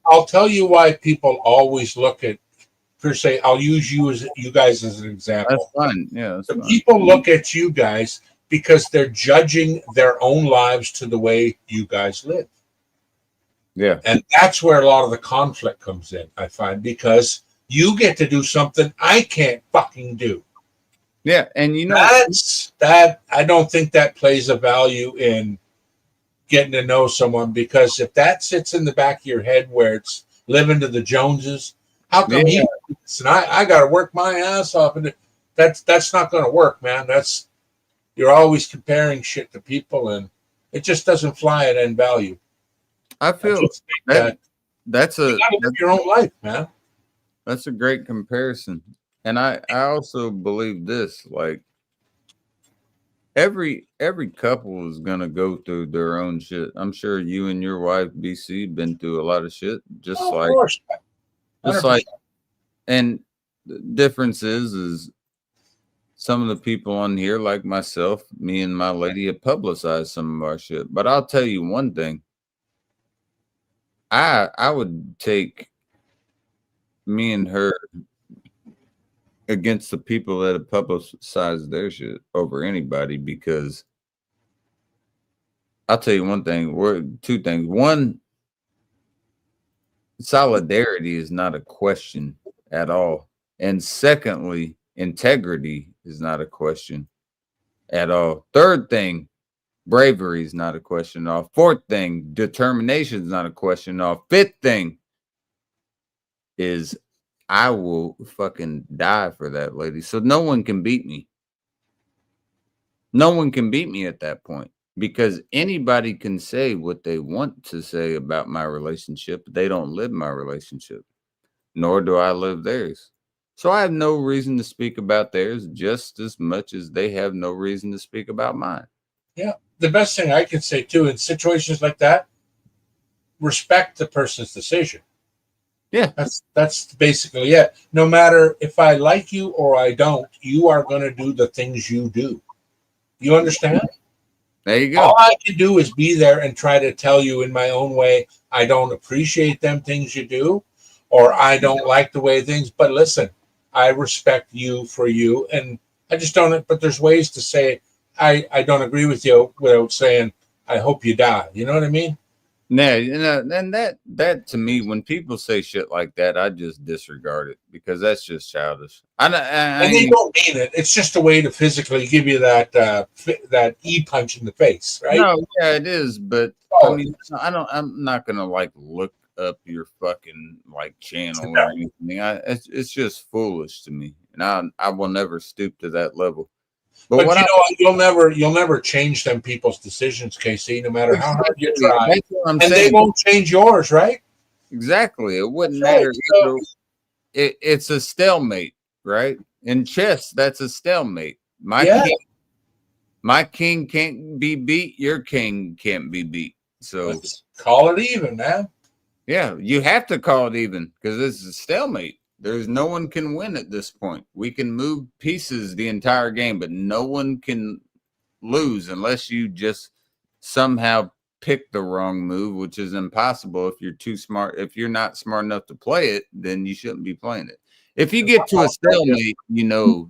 D: I'll tell you why people always look at, per se. I'll use you guys as an example.
A: That's fine. Yeah, that's fine.
D: People look at you guys because they're judging their own lives to the way you guys live.
A: Yeah.
D: And that's where a lot of the conflict comes in, I find, because you get to do something I can't fucking do.
A: Yeah, and you know
D: that I don't think that plays a value in getting to know someone, because if that sits in the back of your head where it's living to the Joneses, how come he and I got to work my ass off, and that's not going to work, man. You're always comparing shit to people, and it just doesn't fly at end value.
A: I feel that's
D: you gotta live your own life, man.
A: That's a great comparison. And I also believe this, like every couple is gonna go through their own shit. I'm sure you and your wife BC been through a lot of shit, just like, and the difference is some of the people on here, like myself, me and my lady, have publicized some of our shit. But I'll tell you one thing. I would take me and her against the people that have publicized their shit over anybody, because I'll tell you one thing, two things. One, solidarity is not a question at all. And secondly, integrity is not a question at all. Third thing, Bravery is not a question off. Fourth thing, determination is not a question off. Fifth thing is I will fucking die for that lady. So no one can beat me. No one can beat me at that point because anybody can say what they want to say about my relationship. But they don't live my relationship, nor do I live theirs. So I have no reason to speak about theirs just as much as they have no reason to speak about mine.
D: Yeah. The best thing I can say too in situations like that, respect the person's decision.
A: Yeah.
D: That's basically it. No matter if I like you or I don't, you are going to do the things you do. You understand?
A: There you go.
D: All I can do is be there and try to tell you in my own way, I don't appreciate them things you do, or I don't like the way things, but listen, I respect you for you. And I just don't, but there's ways to say, I don't agree with you without saying, I hope you die. You know what I mean?
A: Yeah, and that to me, when people say shit like that, I just disregard it because that's just childish.
D: And they don't mean it. It's just a way to physically give you that punch in the face, right?
A: No, yeah, it is, but I mean, I'm not gonna like look up your fucking like channel or anything. It's just foolish to me, and I will never stoop to that level.
D: But you know what? You'll never change them people's decisions, Casey, no matter how hard you try.
A: That's what I'm
D: and
A: saying.
D: They won't change yours, right?
A: Exactly. It wouldn't matter. So, it's a stalemate, right? In chess, that's a stalemate. My king can't be beat. Your king can't be beat. So
D: let's call it even, man.
A: Yeah, you have to call it even because this is a stalemate. There's no one can win at this point. We can move pieces the entire game, but no one can lose unless you just somehow pick the wrong move, which is impossible if you're too smart. If you're not smart enough to play it, then you shouldn't be playing it. If you get to a stalemate, you know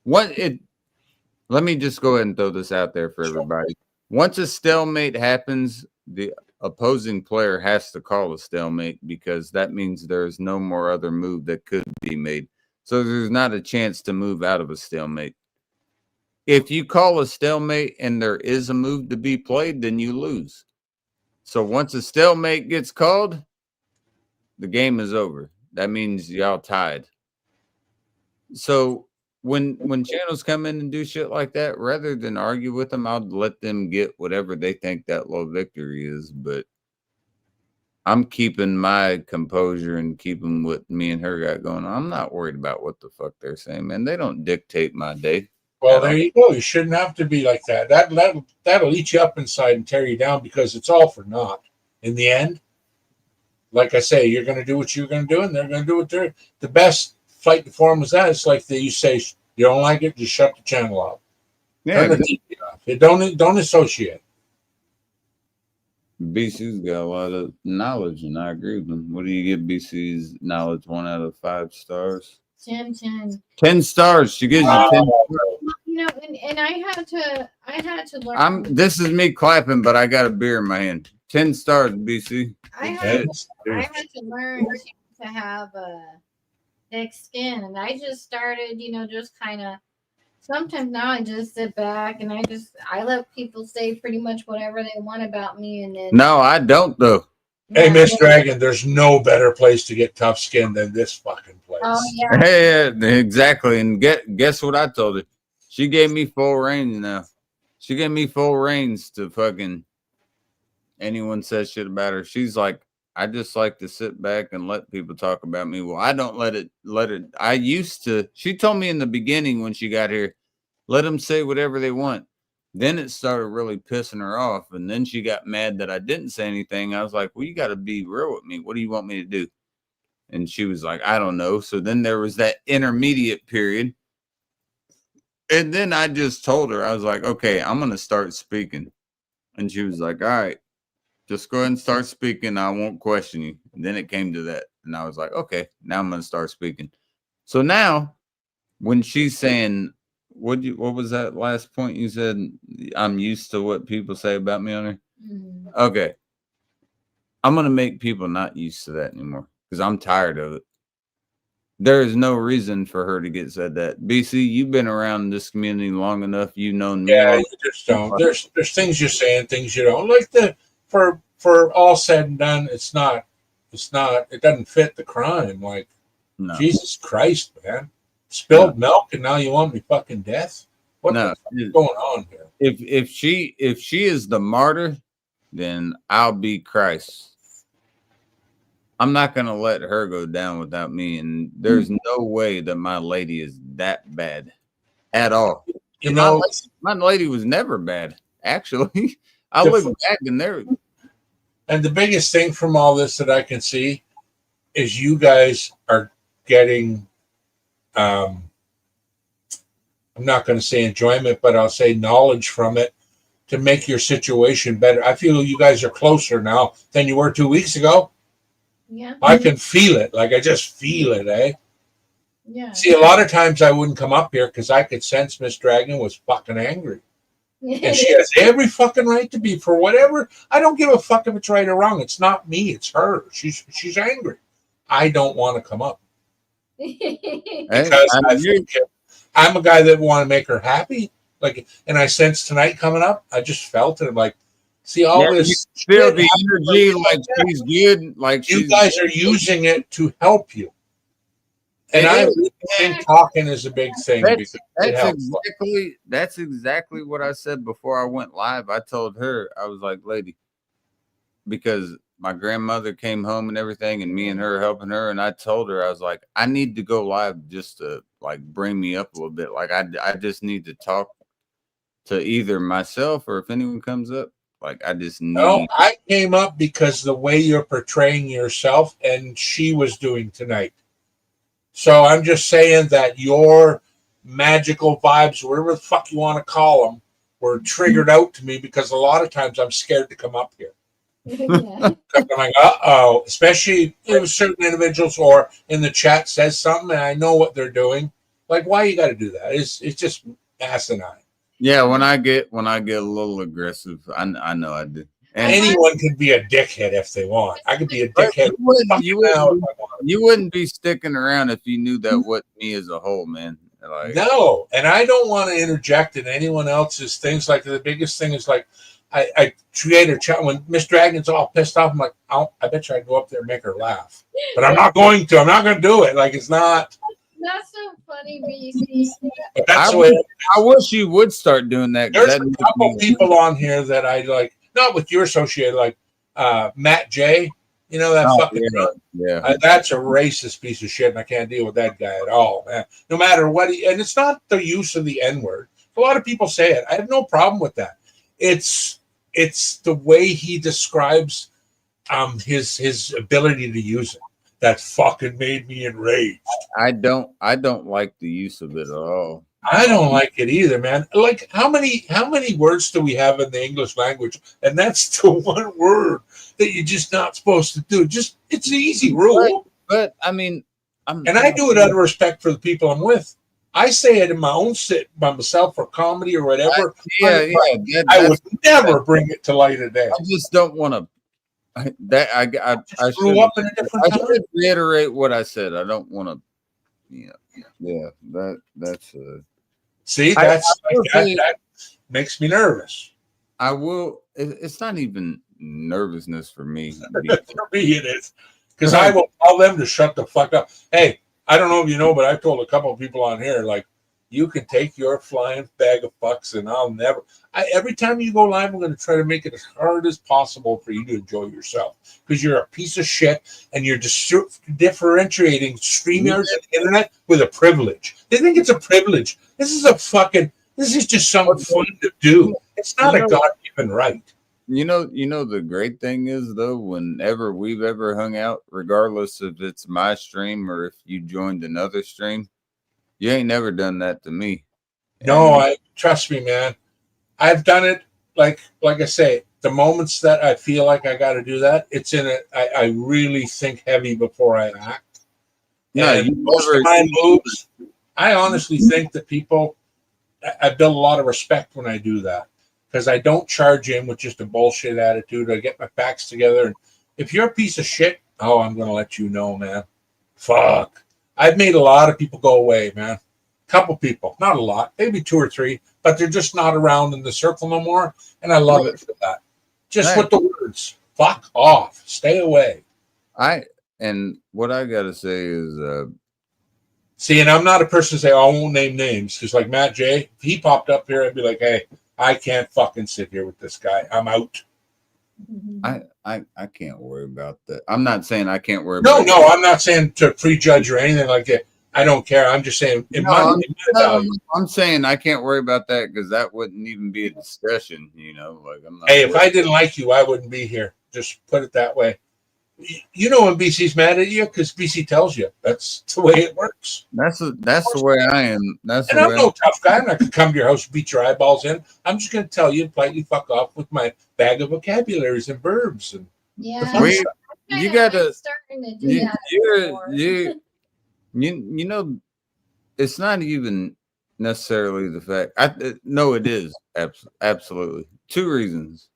A: what it. Let me just go ahead and throw this out there for everybody. Once a stalemate happens, the opposing player has to call a stalemate because that means there's no more other move that could be made. So there's not a chance to move out of a stalemate. If you call a stalemate and there is a move to be played, then you lose. So once a stalemate gets called, the game is over. That means y'all tied. So when channels come in and do shit like that, rather than argue with them, I'll let them get whatever they think that low victory is. But I'm keeping my composure and keeping what me and her got going on. I'm not worried about what the fuck they're saying, man. They don't dictate my day.
D: Well, there you go. You shouldn't have to be like that. That'll eat you up inside and tear you down because it's all for naught. In the end, like I say, you're going to do what you're going to do, and they're going to do what they're. The best fight the form is that. It's like you say, you don't like it, just shut the channel off.
A: Yeah,
D: Turn the TV off. Don't associate.
A: BC's got a lot of knowledge, and I agree with them. What do you give BC's knowledge? 1 out of 5 stars.
B: 10.
A: 10 stars. She gives you 10.
B: You know, and I had to learn.
A: This is me clapping, but I got a beer in my hand. 10 stars, BC.
B: I had to learn to have a thick skin, and I just started, just kind of. Sometimes now I just sit back and I let people say pretty much whatever they want about me, and then.
A: No, I don't though.
D: Hey, Miss Dragon, there's no better place to get tough skin than this fucking place.
B: Oh yeah.
A: Hey, exactly. And guess what I told her? She gave me full reins now. She gave me full reins to fucking anyone says shit about her. She's like, I just like to sit back and let people talk about me. Well, I don't let it. I used to. She told me in the beginning when she got here, let them say whatever they want. Then it started really pissing her off. And then she got mad that I didn't say anything. I was like, well, you got to be real with me. What do you want me to do? And she was like, I don't know. So then there was that intermediate period. And then I just told her, I was like, okay, I'm going to start speaking. And she was like, all right, just go ahead and start speaking. I won't question you. And then it came to that. And I was like, okay, now I'm going to start speaking. So now when she's saying, what was that last point you said? I'm used to what people say about me on her. Mm-hmm. Okay. I'm going to make people not used to that anymore because I'm tired of it. There is no reason for her to get said that. BC, you've been around this community long enough. You've known me.
D: Yeah, you just don't. There's things you're saying, things you don't like. For all said and done, it's not. It doesn't fit the crime. Like
A: No,
D: Jesus Christ, man. Spilled milk, and now you want me fucking death? What
A: no.
D: the fuck is going on here?
A: If she is the martyr, then I'll be Christ. I'm not gonna let her go down without me, and there's no way that my lady is that bad at all.
D: You
A: And
D: know,
A: my lady was never bad. Actually, I
D: The
A: look
D: f-
A: back and there.
D: and the biggest thing from all this that I can see is you guys are getting. I'm not going to say enjoyment, but I'll say knowledge from it to make your situation better. I feel you guys are closer now than you were 2 weeks ago.
B: Yeah.
D: I can feel it. Like I just feel it, eh?
B: Yeah.
D: See, a lot of times I wouldn't come up here because I could sense Miss Dragon was fucking angry. And she has every fucking right to be for whatever. I don't give a fuck if it's right or wrong. It's not me, it's her. She's angry. I don't want to come up because I think I'm a guy that want to make her happy. Like, and I sense tonight coming up, I just felt it. I'm like, see all this.
A: Feel
D: shit
A: the
D: happening
A: energy
D: like
A: like
D: that.
A: she's good. Like
D: You
A: she's
D: guys are using it to help you. And
A: It
D: I
A: is.
D: really think talking is a big thing because it helps.
A: That's exactly what I said before I went live. I told her, I was like, lady, because my grandmother came home and everything, and me and her helping her, and I told her, I was like, I need to go live just to like bring me up a little bit. Like I just need to talk to either myself or if anyone comes up, like I just need.
D: No, I came up because the way you're portraying yourself and she was doing tonight. So I'm just saying that your magical vibes, whatever the fuck you want to call them, were triggered out to me because a lot of times I'm scared to come up here.
B: Yeah.
D: 'Cause I'm like, uh-oh, especially if certain individuals or in the chat says something and I know what they're doing. Like, why you got to do that? It's just asinine.
A: Yeah, when I get a little aggressive, I know I do. And
D: Anyone can be a dickhead if they want. I could be a dickhead.
A: You wouldn't be sticking around if you knew that what me as a whole, man. Like,
D: No, and I don't want to interject in anyone else's things. Like the biggest thing is like I create a chat when Miss Dragon's all pissed off. I'm like, I bet you I'd go up there and make her laugh, but I'm not going to. I'm not going to do it. Like it's not.
B: That's so funny, BC.
D: But that's the way.
A: I wish you would start doing that. 'Cause
D: There's
A: that
D: a
A: makes
D: couple
A: me-
D: people on here that I like, not with your associated, like Matt J. You know that
A: Oh,
D: fucking.
A: yeah.
D: That's a racist piece of shit, and I can't deal with that guy at all, man. No matter what, and it's not the use of the N word. A lot of people say it. I have no problem with that. It's the way he describes his ability to use it that fucking made me enraged.
A: I don't like the use of it at all.
D: I don't like it either, man. Like how many words do we have in the English language? And that's the one word that you're just not supposed to do. Just it's an easy rule.
A: But I mean,
D: And I do it out of respect for the people I'm with. I say it in my own sit by myself for comedy or whatever. I would never bring it to light of day.
A: I just don't want to. I
D: Grew up in a different time.
A: should reiterate what I said. I don't want to. That's.
D: See,
A: I
D: that makes me nervous.
A: I will. It's not even nervousness for me.
D: For me, it is because I will tell them to shut the fuck up. Hey, I don't know if you know, but I've told a couple of people on here, like, you can take your flying bag of fucks, and I'll never. Every time you go live, I'm going to try to make it as hard as possible for you to enjoy yourself because you're a piece of shit and you're just differentiating StreamYard and the internet with a privilege. They think it's a privilege. This is just something fun to do. It's not a God-given right.
A: You know, the great thing is, though, whenever we've ever hung out, regardless if it's my stream or if you joined another stream, you ain't never done that to me.
D: No, trust me, man. I've done it like I say, the moments that I feel like I got to do that, it's in it. I really think heavy before I act.
A: No,
D: And most of my moves, I honestly think that people, I build a lot of respect when I do that because I don't charge in with just a bullshit attitude. I get my facts together. And if you're a piece of shit, I'm going to let you know, man. Fuck. I've made a lot of people go away, man. Couple people, not a lot, maybe 2 or 3, but they're just not around in the circle no more. And I love it for that. Just with the words, fuck off, stay away.
A: And what I gotta say is,
D: see, and I'm not a person to say, oh, I won't name names, because like Matt J, if he popped up here, I'd be like, hey, I can't fucking sit here with this guy. I'm out.
A: I can't worry about that. I'm not saying I can't worry.
D: No, I'm not saying to prejudge or anything like that. I don't care. I'm just saying
A: I'm saying I can't worry about that because that wouldn't even be a discussion, you know. Like I'm not.
D: Hey, if I didn't like you, I wouldn't be here. Just put it that way. You know when BC's mad at you because BC tells you that's the way it works.
A: That's the way I am.
D: And I'm no tough guy. I'm not gonna come to your house and beat your eyeballs in. I'm just gonna tell you and politely fuck off with my bag of vocabularies and verbs and
B: Yeah.
A: You gotta.
B: Starting to do that.
A: You know, it's not even necessarily the fact. No, it is absolutely 2 reasons.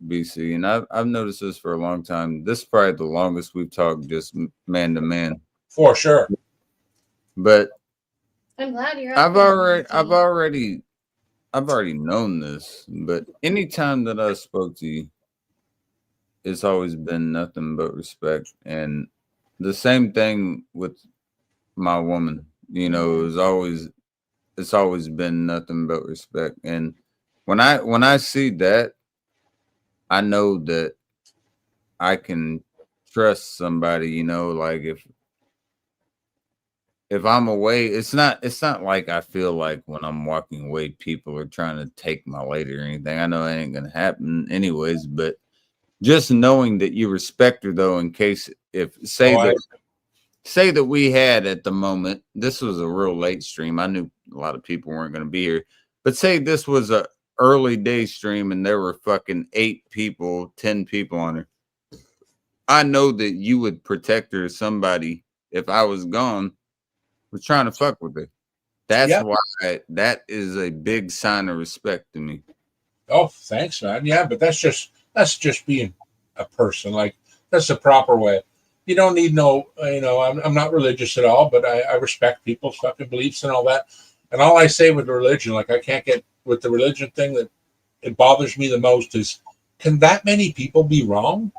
A: BC, and I've noticed this for a long time. This is probably the longest we've talked just man to man.
D: For sure.
A: But
B: I'm glad you're.
A: I've already known this. But anytime that I spoke to you, it's always been nothing but respect. And the same thing with my woman. You know, it's always been nothing but respect. And when I see that, I know that I can trust somebody, you know, like if I'm away, it's not like I feel like when I'm walking away, people are trying to take my lady or anything. I know it ain't gonna happen anyways, but just knowing that you respect her though, in case say that we had at the moment, this was a real late stream. I knew a lot of people weren't gonna be here, but say this was a early day stream and there were fucking 8 people, 10 people on her. I know that you would protect her. Somebody, if I was gone, was trying to fuck with her. That's why that is a big sign of respect to me.
D: Oh, thanks, man. Yeah, but that's just being a person. Like that's the proper way. You don't need no, you know, I'm not religious at all, but I respect people's fucking beliefs and all that. And all I say with religion, like I can't get with the religion thing that it bothers me the most is, can that many people be wrong?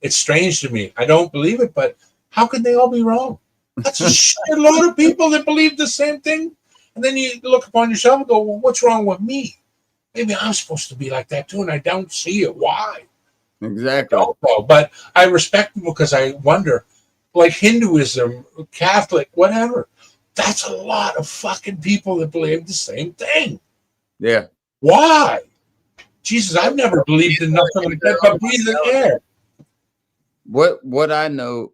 D: It's strange to me. I don't believe it, but how can they all be wrong? That's a shitload of people that believe the same thing. And then you look upon yourself and go, well, what's wrong with me? Maybe I'm supposed to be like that too, and I don't see it. Why?
A: Exactly.
D: I don't know, but I respect people because I wonder, like Hinduism, Catholic, whatever. That's a lot of fucking people that believe the same thing.
A: Yeah.
D: Why? Jesus, I've never believed in nothing like that but breathing air.
A: What I know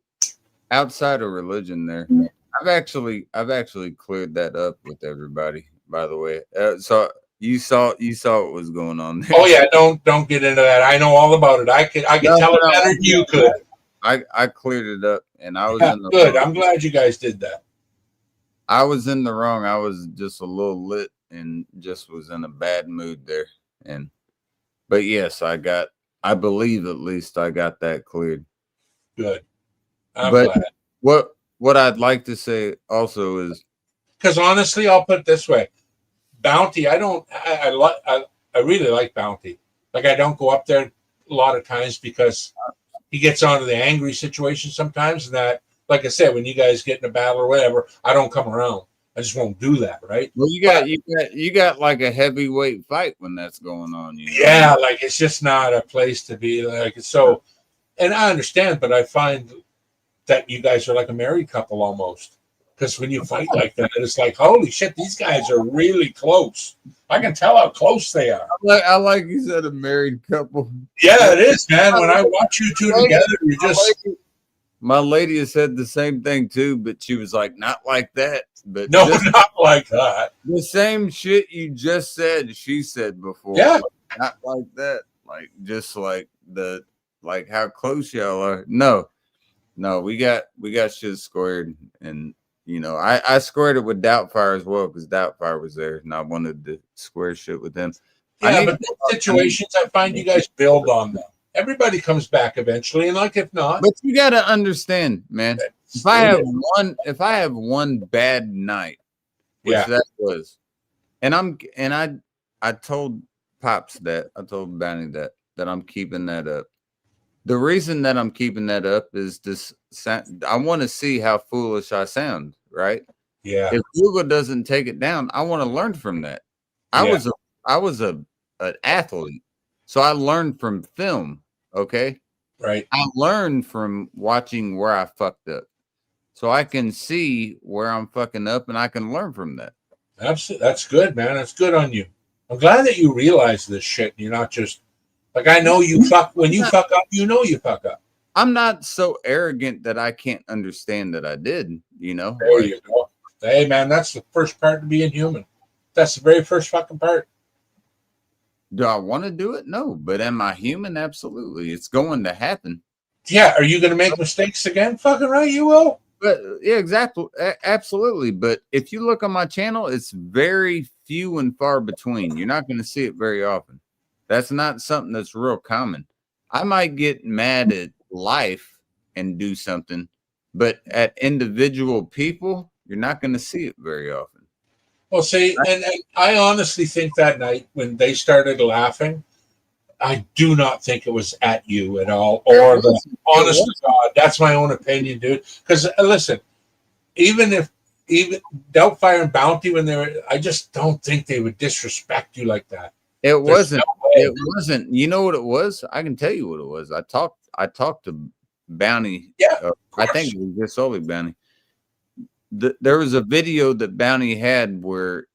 A: outside of religion there, I've actually cleared that up with everybody, by the way. So you saw what was going on there.
D: Oh yeah, don't get into that. I know all about it. I can tell it better than you could.
A: I cleared it up and I was in the
D: good.
A: wrong.
D: I'm glad you guys did that.
A: I was in the wrong. I was just a little lit and just was in a bad mood there. But yes, I believe at least I got that cleared.
D: Good. I'm glad.
A: What I'd like to say also is,
D: because honestly, I'll put it this way: Bounty. I really like Bounty. Like I don't go up there a lot of times because he gets onto the angry situation sometimes, and that, like I said, when you guys get in a battle or whatever, I don't come around. I just won't do that, right?
A: Well, you got like a heavyweight fight when that's going on. You know?
D: Yeah, like it's just not a place to be. Like so, and I understand, but I find that you guys are like a married couple almost. Because when you fight like that, it's like, holy shit, these guys are really close. I can tell how close they are.
A: I like you said, a married couple.
D: Yeah, it is, man. When I watch you two together, you just.
A: My lady has said the same thing too, but she was like, not like that. But
D: no, not like that.
A: The same shit you just said, she said before.
D: Yeah.
A: Like, not like that. Like just like how close y'all are. No, we got shit squared, and you know, I squared it with Doubtfire as well because Doubtfire was there, and I wanted to square shit with him.
D: Yeah, but those situations, I find you guys build on them. Everybody comes back eventually, and like if not,
A: but you got to understand, man. if I have one bad night, which
D: Yeah.
A: that was, and I told Pops that, I told Bounty that I'm keeping that up. The reason that I'm keeping that up is I want to see how foolish I sound, right?
D: Yeah.
A: If Google doesn't take it down, I want to learn from that. I was an athlete, so I learned from film. Okay,
D: Right.
A: I learned from watching where I fucked up, so I can see where I'm fucking up, and I can learn from that.
D: That's good, man. That's good on you. I'm glad that you realize this shit. You're not just like, I know you fuck when you fuck up. You know you fuck up.
A: I'm not so arrogant that I can't understand that I did. You know,
D: There you go. Hey, man, that's the first part to being human. That's the very first fucking part.
A: do I want to do it? No, but am I human? Absolutely, it's going to happen.
D: Yeah. Are you going to make mistakes again? Fucking right, you will.
A: But yeah, exactly, absolutely. But if you look on my channel, it's very few and far between. You're not going to see it very often. That's not something that's real common. I might get mad at life and do something, but at individual people, you're not going to see it very often.
D: Well, see, and I honestly think that night when they started laughing, I do not think it was at you at all. Or honest to God, that's my own opinion, dude. Because listen, even Doubtfire and Bounty, when they were, I just don't think they would disrespect you like that.
A: It
D: There's
A: wasn't.
D: no way.
A: It wasn't. You know what it was? I can tell you what it was. I talked to Bounty.
D: Yeah,
A: I think it was just solely Bounty. There was a video that Bounty had where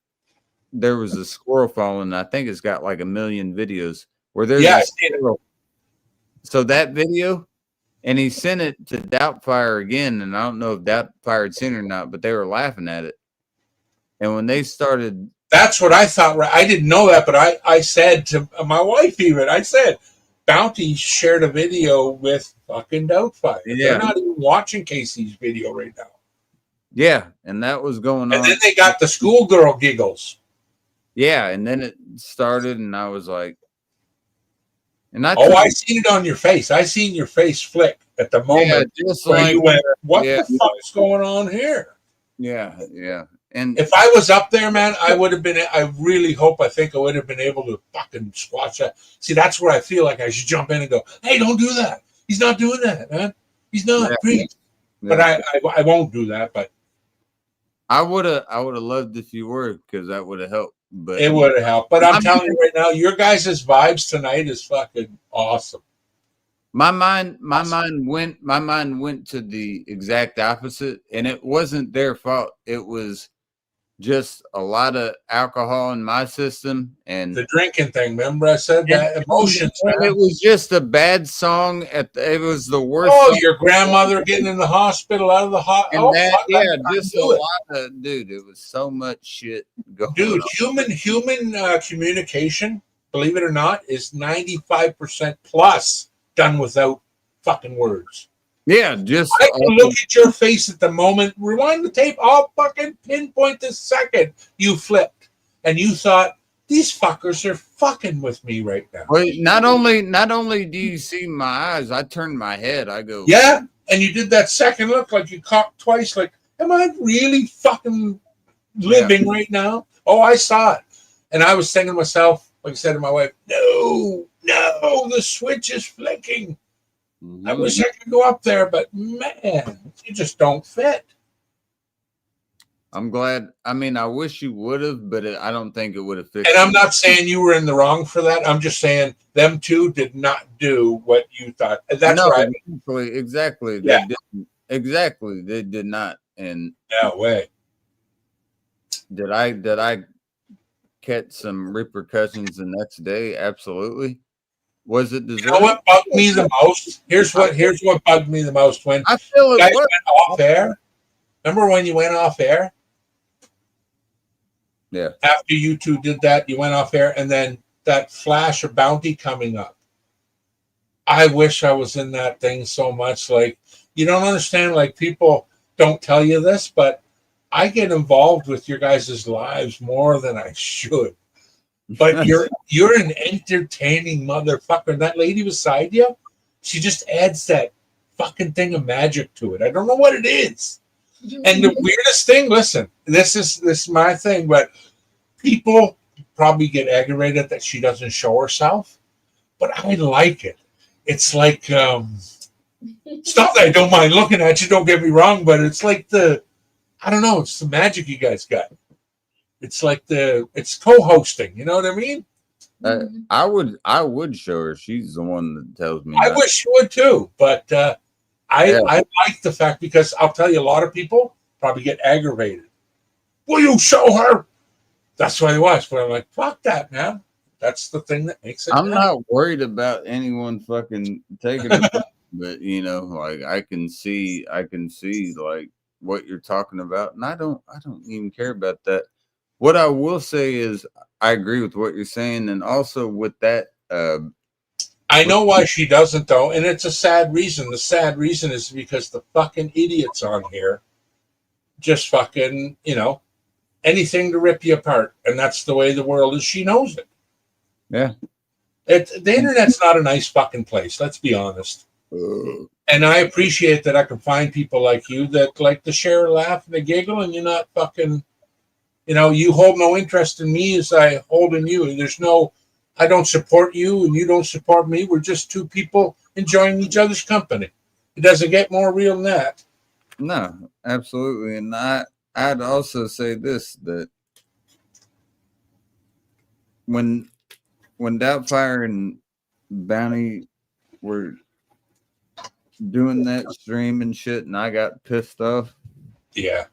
A: there was a squirrel falling. I think it's got like 1 million videos where there's
D: Yeah,
A: a squirrel. So that video, and he sent it to Doubtfire again, and I don't know if Doubtfire had seen it or not, but they were laughing at it. And when they started,
D: that's what I thought. I didn't know that, but I said to my wife, even I said, Bounty shared a video with fucking Doubtfire.
A: Yeah.
D: They're not even watching Casey's video right now.
A: yeah, and that was going on.
D: And then they got the schoolgirl giggles.
A: Yeah, and then it started, and I was like, and
D: I seen it on your face. I seen your face flick at the moment
A: just
D: where
A: like
D: you went, what the fuck is going on here?
A: yeah. And
D: If I was up there, man, I would have been, I think I would have been able to fucking squash that. See, that's where I feel like I should jump in and go, hey, don't do that. He's not doing that, man. He's not.
A: Yeah.
D: But I won't do that, but
A: I would have loved if you were, because that would have helped. But
D: it would have helped. But I'm telling you right now, your guys' vibes tonight is fucking awesome.
A: my mind went to the exact opposite, and it wasn't their fault. It was just a lot of alcohol in my system, and
D: The drinking thing, remember I said that? Emotions, man.
A: it was just a bad song. It was the worst.
D: Oh,
A: song.
D: your grandmother getting in the hospital, out of the hospital.
A: And just a lot of, dude, it was so much shit going
D: Dude,
A: on.
D: human communication, believe it or not, is 95% plus done without fucking words.
A: Yeah, just
D: I can look at your face at the moment, rewind the tape, I'll fucking pinpoint the second you flipped and you thought, these fuckers are fucking with me right now.
A: well, not only do you see my eyes, I turn my head. I go,
D: Yeah, and you did that second look like you cocked twice, like, am I really fucking living right now? Oh, I saw it. And I was thinking to myself, like I said to my wife, no, the switch is flicking.
A: Mhm.
D: I wish I could go up there, but man, you just don't fit.
A: I'm glad. I mean, I wish you would have, but I don't think it would have fixed.
D: And I'm not saying you were in the wrong for that. I'm just saying them two did not do what you thought. That's right.
A: Exactly.
D: Yeah.
A: They didn't. Exactly. They did not. And
D: No way.
A: did I catch some repercussions the next day? Absolutely. Was it deserved?
D: You know what bugged me the most? Here's what bugged me the most when
A: I feel
D: you
A: it
D: guys
A: was.
D: went off air. Remember when you went off air?
A: Yeah.
D: After you two did that, you went off air, and then that flash of Bounty coming up. I wish I was in that thing so much. Like, you don't understand. Like, people don't tell you this, but I get involved with your guys' lives more than I should. But you're an entertaining motherfucker. And that lady beside you, she just adds that fucking thing of magic to it. I don't know what it is. And the weirdest thing, listen, this is my thing, but people probably get aggravated that she doesn't show herself, but I like it. It's like it's not that I don't mind looking at you, don't get me wrong, but it's like I don't know, it's the magic you guys got. It's like it's co-hosting, you know what I mean?
A: I would show her. She's the one that tells me.
D: I wish you would too, but I like the fact, because I'll tell you, a lot of people probably get aggravated. Will you show her? That's why they watch. But I'm like, fuck that, man. That's the thing that makes it.
A: I'm not worried about anyone fucking taking it, but you know, like I can see like what you're talking about, and I don't even care about that. What I will say is I agree with what you're saying, and also with that.
D: I know why she doesn't, though, and it's a sad reason. The sad reason is because the fucking idiots on here just fucking, anything to rip you apart, and that's the way the world is. She knows it.
A: Yeah.
D: The internet's not a nice fucking place. Let's be honest. And I appreciate that I can find people like you that like to share a laugh and a giggle, and you're not fucking, you hold no interest in me as I hold in you. And I don't support you and you don't support me. We're just two people enjoying each other's company. It doesn't get more real than that.
A: No, absolutely. And I'd also say this, that when Doubtfire and Bounty were doing that stream and shit, and I got pissed off.
D: Yeah.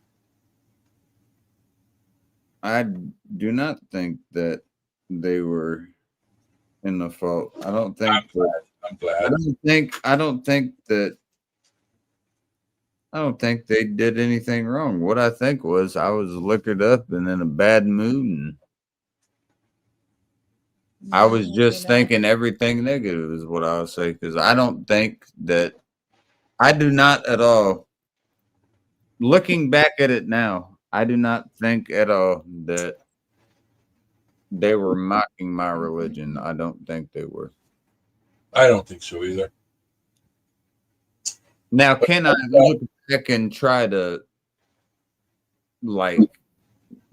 A: I do not think that they were in the fault. I don't think.
D: I'm glad.
A: I don't think they did anything wrong. What I think was I was liquored up and in a bad mood, and I was just thinking everything negative is what I would say, because I don't think that I do not at all. Looking back at it now, I do not think at all that they were mocking my religion. I don't think they were.
D: I don't think so either.
A: Now, can I look back and try to like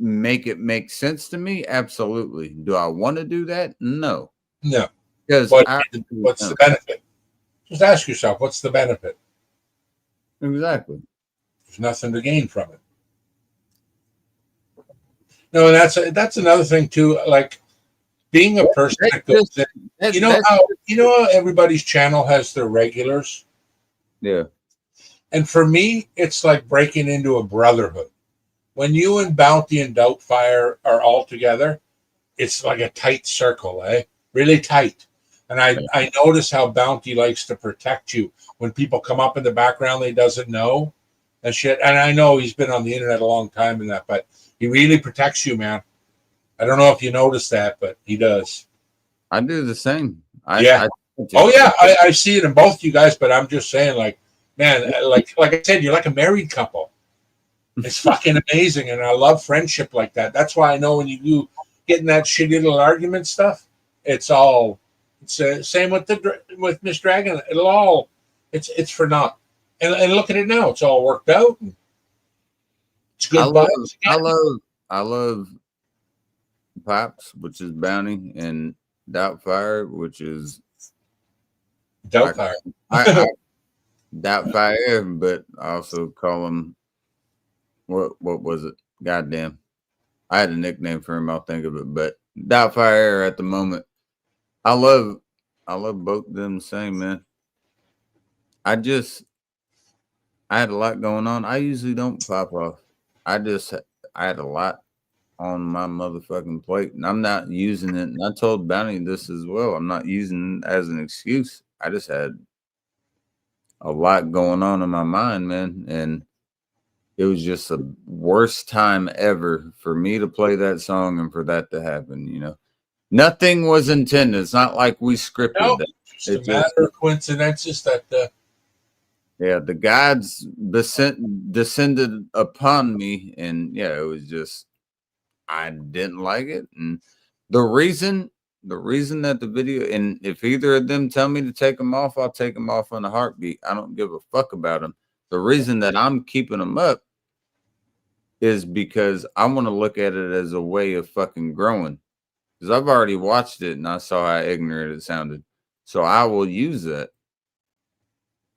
A: make it make sense to me? Absolutely. Do I want to do that? No.
D: No.
A: Because
D: what's the benefit? Just ask yourself, what's the benefit?
A: Exactly.
D: There's nothing to gain from it. No, and that's another thing too. Like being a person that goes in, you know how everybody's channel has their regulars.
A: Yeah.
D: And for me, it's like breaking into a brotherhood. When you and Bounty and Doubtfire are all together, it's like a tight circle, really tight. And I notice how Bounty likes to protect you when people come up in the background they doesn't know and shit. And I know he's been on the internet a long time and that, but he really protects you, man. I don't know if you noticed that, but he does.
A: I do the same.
D: I see it in both you guys, but I'm just saying, like, man, like I said, you're like a married couple. It's fucking amazing, and I love friendship like that. That's why I know when you do get in that shitty little argument stuff, it's same with Miss Dragon. It's for naught. And look at it now; it's all worked out. It's good.
A: I love Pops, which is Bounty, and Doubtfire, which is
D: Doubtfire.
A: I Doubtfire, but I also call him what was it? Goddamn. I had a nickname for him, I'll think of it, but Doubtfire at the moment. I love both of them the same, man. I had a lot going on. I usually don't pop off. I had a lot on my motherfucking plate, and I'm not using it. And I told Bounty this as well. I'm not using it as an excuse. I just had a lot going on in my mind, man, and it was just the worst time ever for me to play that song and for that to happen. Nothing was intended. It's not like we scripted that.
D: It's a matter of coincidences that
A: the gods descended upon me, and it was just I didn't like it. And the reason the reason that the video, and if either of them tell me to take them off, I'll take them off in a heartbeat. I don't give a fuck about them. The reason that I'm keeping them up is because I want to look at it as a way of fucking growing. Because I've already watched it and I saw how ignorant it sounded. So I will use that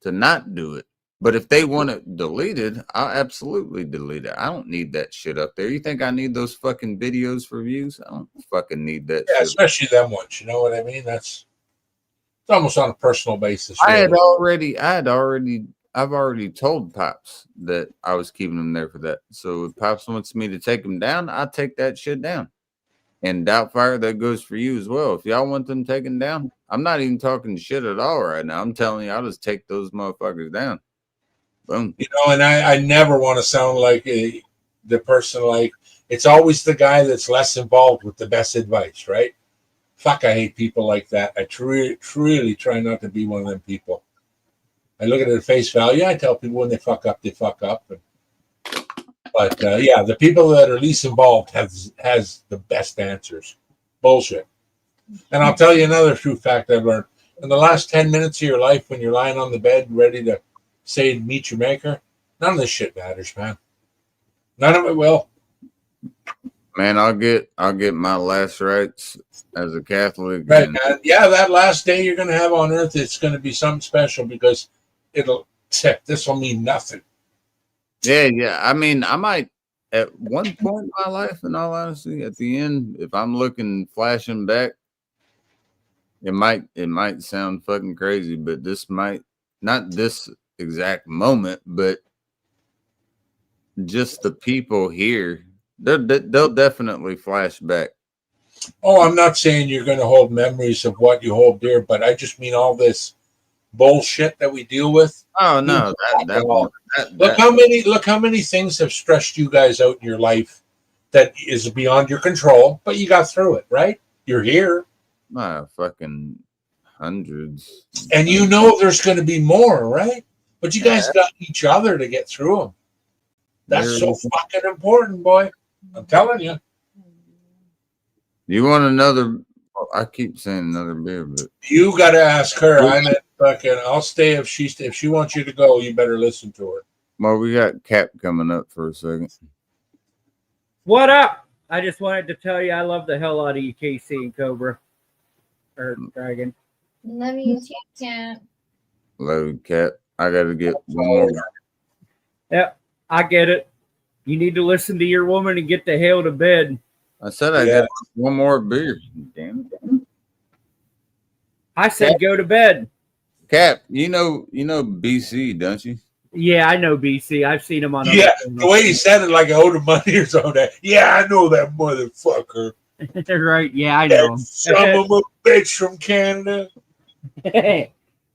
A: to not do it. But if they want it deleted, I'll absolutely delete it. I don't need that shit up there. You think I need those fucking videos for views? I don't fucking need that
D: Yeah,
A: shit.
D: especially them ones. You know what I mean? It's almost on a personal basis.
A: I've
D: Really.
A: already told Pops that I was keeping them there for that. So if Pops wants me to take them down, I'll take that shit down. And Doubtfire, that goes for you as well. If y'all want them taken down, I'm not even talking shit at all right now. I'm telling you, I'll just take those motherfuckers down. Boom.
D: You know, and I never want to sound like the person, like, it's always the guy that's less involved with the best advice, right? Fuck, I hate people like that. I truly try not to be one of them people. I look at it at face value. I tell people when they fuck up, they fuck up. But yeah, the people that are least involved has the best answers. Bullshit. And I'll tell you another true fact I've learned. In the last 10 minutes of your life, when you're lying on the bed ready to say meet your maker, none of this shit matters, man. None of it will.
A: Man, I'll get my last rites as a Catholic.
D: Right, man. Yeah, that last day you're gonna have on earth, it's gonna be something special because this will mean nothing.
A: Yeah. I mean, I might at one point in my life, in all honesty, at the end, if I'm looking flashing back, it might sound fucking crazy, but this might not this exact moment, but just the people here, they'll definitely flash back.
D: Oh, I'm not saying you're going to hold memories of what you hold dear, but I just mean all this bullshit that we deal with.
A: Oh no,
D: Look how many things have stressed you guys out in your life that is beyond your control, but you got through it, right? You're here.
A: Fucking hundreds.
D: And you know there's going to be more, right? But you guys got each other to get through them. That's so fucking important, boy. I'm telling you.
A: You want another? I keep saying another beer, but
D: you got to ask her. I'm at fucking. I'll stay if she wants you to go. You better listen to her.
A: Well, we got Cap coming up for a second.
G: What up? I just wanted to tell you I love the hell out of you, KC and Cobra or Dragon.
B: Love you, Cat.
A: Love you, Cap. I gotta get one more.
G: Yep, I get it. You need to listen to your woman and get the hell to bed.
A: I said I got one more beer. Damn it.
G: I said go to bed.
A: Cap, you know BC, don't you?
G: Yeah, I know BC. I've seen him on.
D: Yeah, the way he sounded like I owed him money or something. Yeah, I know that motherfucker.
G: Right? Yeah, I know him.
D: Some of a bitch from Canada.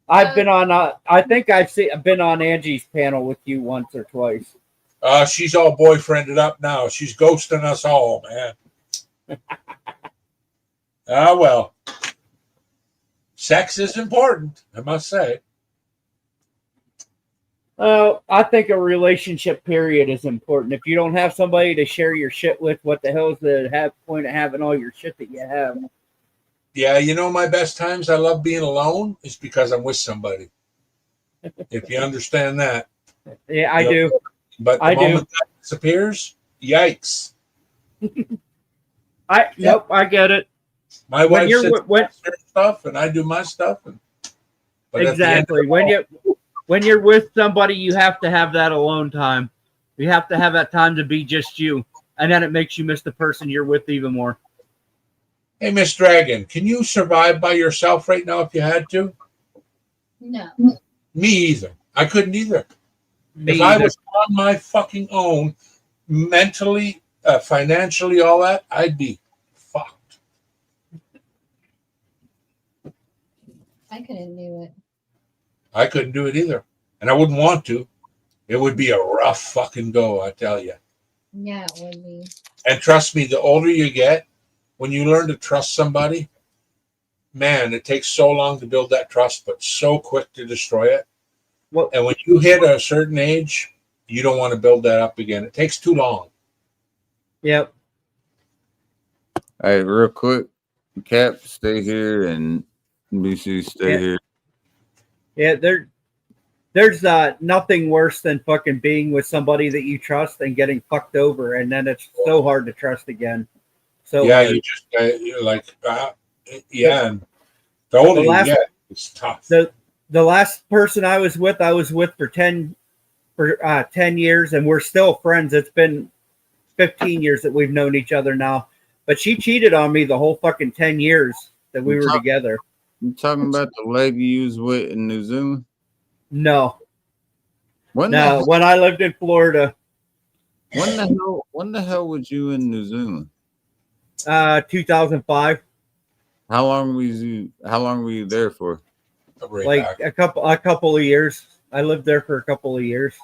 G: I've been on. I think I've been on Angie's panel with you once or twice.
D: She's all boyfriended up now. She's ghosting us all, man. Well, sex is important, I must say.
G: I think a relationship period is important. If you don't have somebody to share your shit with, what the hell is the point of having all your shit that you have?
D: Yeah, you know, my best times I love being alone is because I'm with somebody. If you understand that.
G: Yeah, I do.
D: But the moment that disappears, yikes.
G: Nope, I get it.
D: My wife sits her stuff and I do my stuff.
G: Exactly. When you're with somebody, you have to have that alone time. You have to have that time to be just you. And then it makes you miss the person you're with even more.
D: Hey, Miss Dragon, can you survive by yourself right now if you had to?
B: No.
D: Me either. I couldn't either. If I was on my fucking own, mentally, financially, all that, I'd be fucked.
B: I couldn't do it.
D: I couldn't do it either. And I wouldn't want to. It would be a rough fucking go, I tell you.
B: Yeah, it would be. And
D: trust me, the older you get, when you learn to trust somebody, man, it takes so long to build that trust, but so quick to destroy it.
G: Well,
D: and when you hit a certain age, you don't want to build that up again. It takes too long.
G: Yep.
A: Hey, real quick, Cap, stay here, and BC, stay
G: Yeah.
A: here.
G: Yeah, there's nothing worse than fucking being with somebody that you trust and getting fucked over, and then it's so hard to trust again. So
D: Yeah,
G: hard.
D: you just you're like, yeah. And the older
G: The last-
D: you get, it's tough.
G: the last person I was with for 10 years, and we're still friends. It's been 15 years that we've known each other now, but she cheated on me the whole fucking 10 years that we were together.
A: You talking about the lady you was with in New Zealand?
G: No,
A: When
G: no, when I lived in Florida,
A: when the hell was you in New Zealand?
G: 2005,
A: How long were you there for?
D: Right
G: like
D: back.
G: a couple of years. I lived there for a couple of years.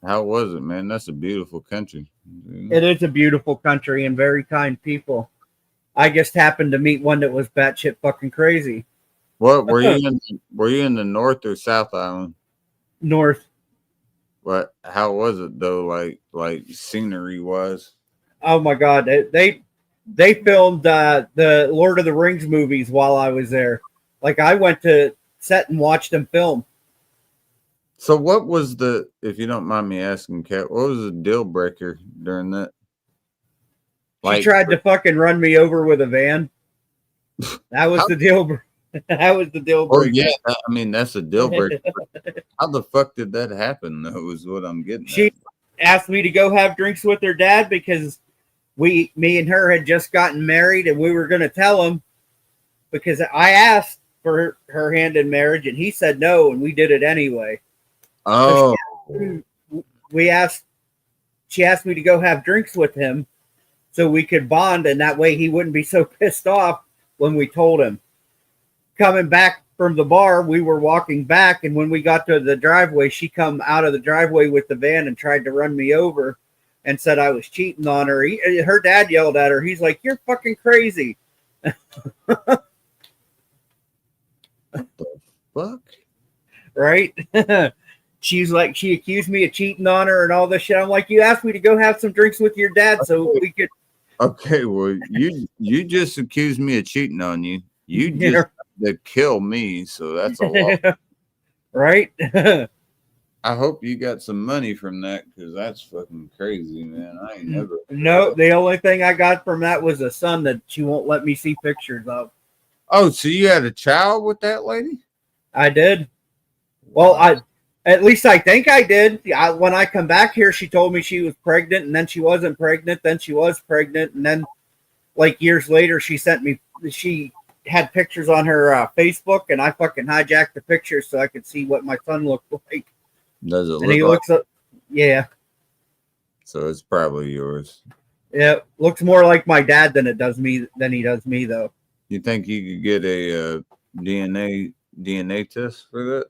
A: How was it, man? That's a beautiful country.
G: It is a beautiful country and very kind people. I just happened to meet one that was batshit fucking crazy.
A: What were you in the North or South Island?
G: North.
A: What? How was it though? Like scenery wise?
G: Oh my god, they filmed the Lord of the Rings movies while I was there. Like I went to set and watched them film.
A: So what was the, if you don't mind me asking, Kat, what was the deal breaker during that?
G: She tried to fucking run me over with a van. That was the deal. That was the deal
A: Oh
G: breaker.
A: yeah, I mean that's a deal breaker. How the fuck did that happen? Though is what I'm getting.
G: She asked me to go have drinks with her dad because me and her had just gotten married, and we were going to tell him because I asked for her hand in marriage, and he said no, and we did it anyway.
A: Oh,
G: She asked me to go have drinks with him so we could bond, and that way he wouldn't be so pissed off when we told him. Coming back from the bar, we were walking back, and when we got to the driveway, she come out of the driveway with the van and tried to run me over and said I was cheating on her. Her dad yelled at her. He's like, "You're fucking crazy."
A: fuck.
G: Right? She's like, she accused me of cheating on her and all this shit. I'm like, you asked me to go have some drinks with your dad so we could.
A: Okay, well, you just accused me of cheating on you. You just had to kill me, so that's a lot.
G: Right?
A: I hope you got some money from that because that's fucking crazy, man. I ain't never.
G: No, the only thing I got from that was a son that she won't let me see pictures of.
A: Oh, so you had a child with that lady?
G: I did. Well, at least I think I did. When I come back here, she told me she was pregnant, and then she wasn't pregnant, then she was pregnant, and then like years later, she had pictures on her Facebook, and I fucking hijacked the pictures so I could see what my son looked like.
A: Does it
G: And he looks up, yeah.
A: So it's probably yours.
G: Yeah, looks more like my dad than he does me, though.
A: You think you could get a DNA test for that?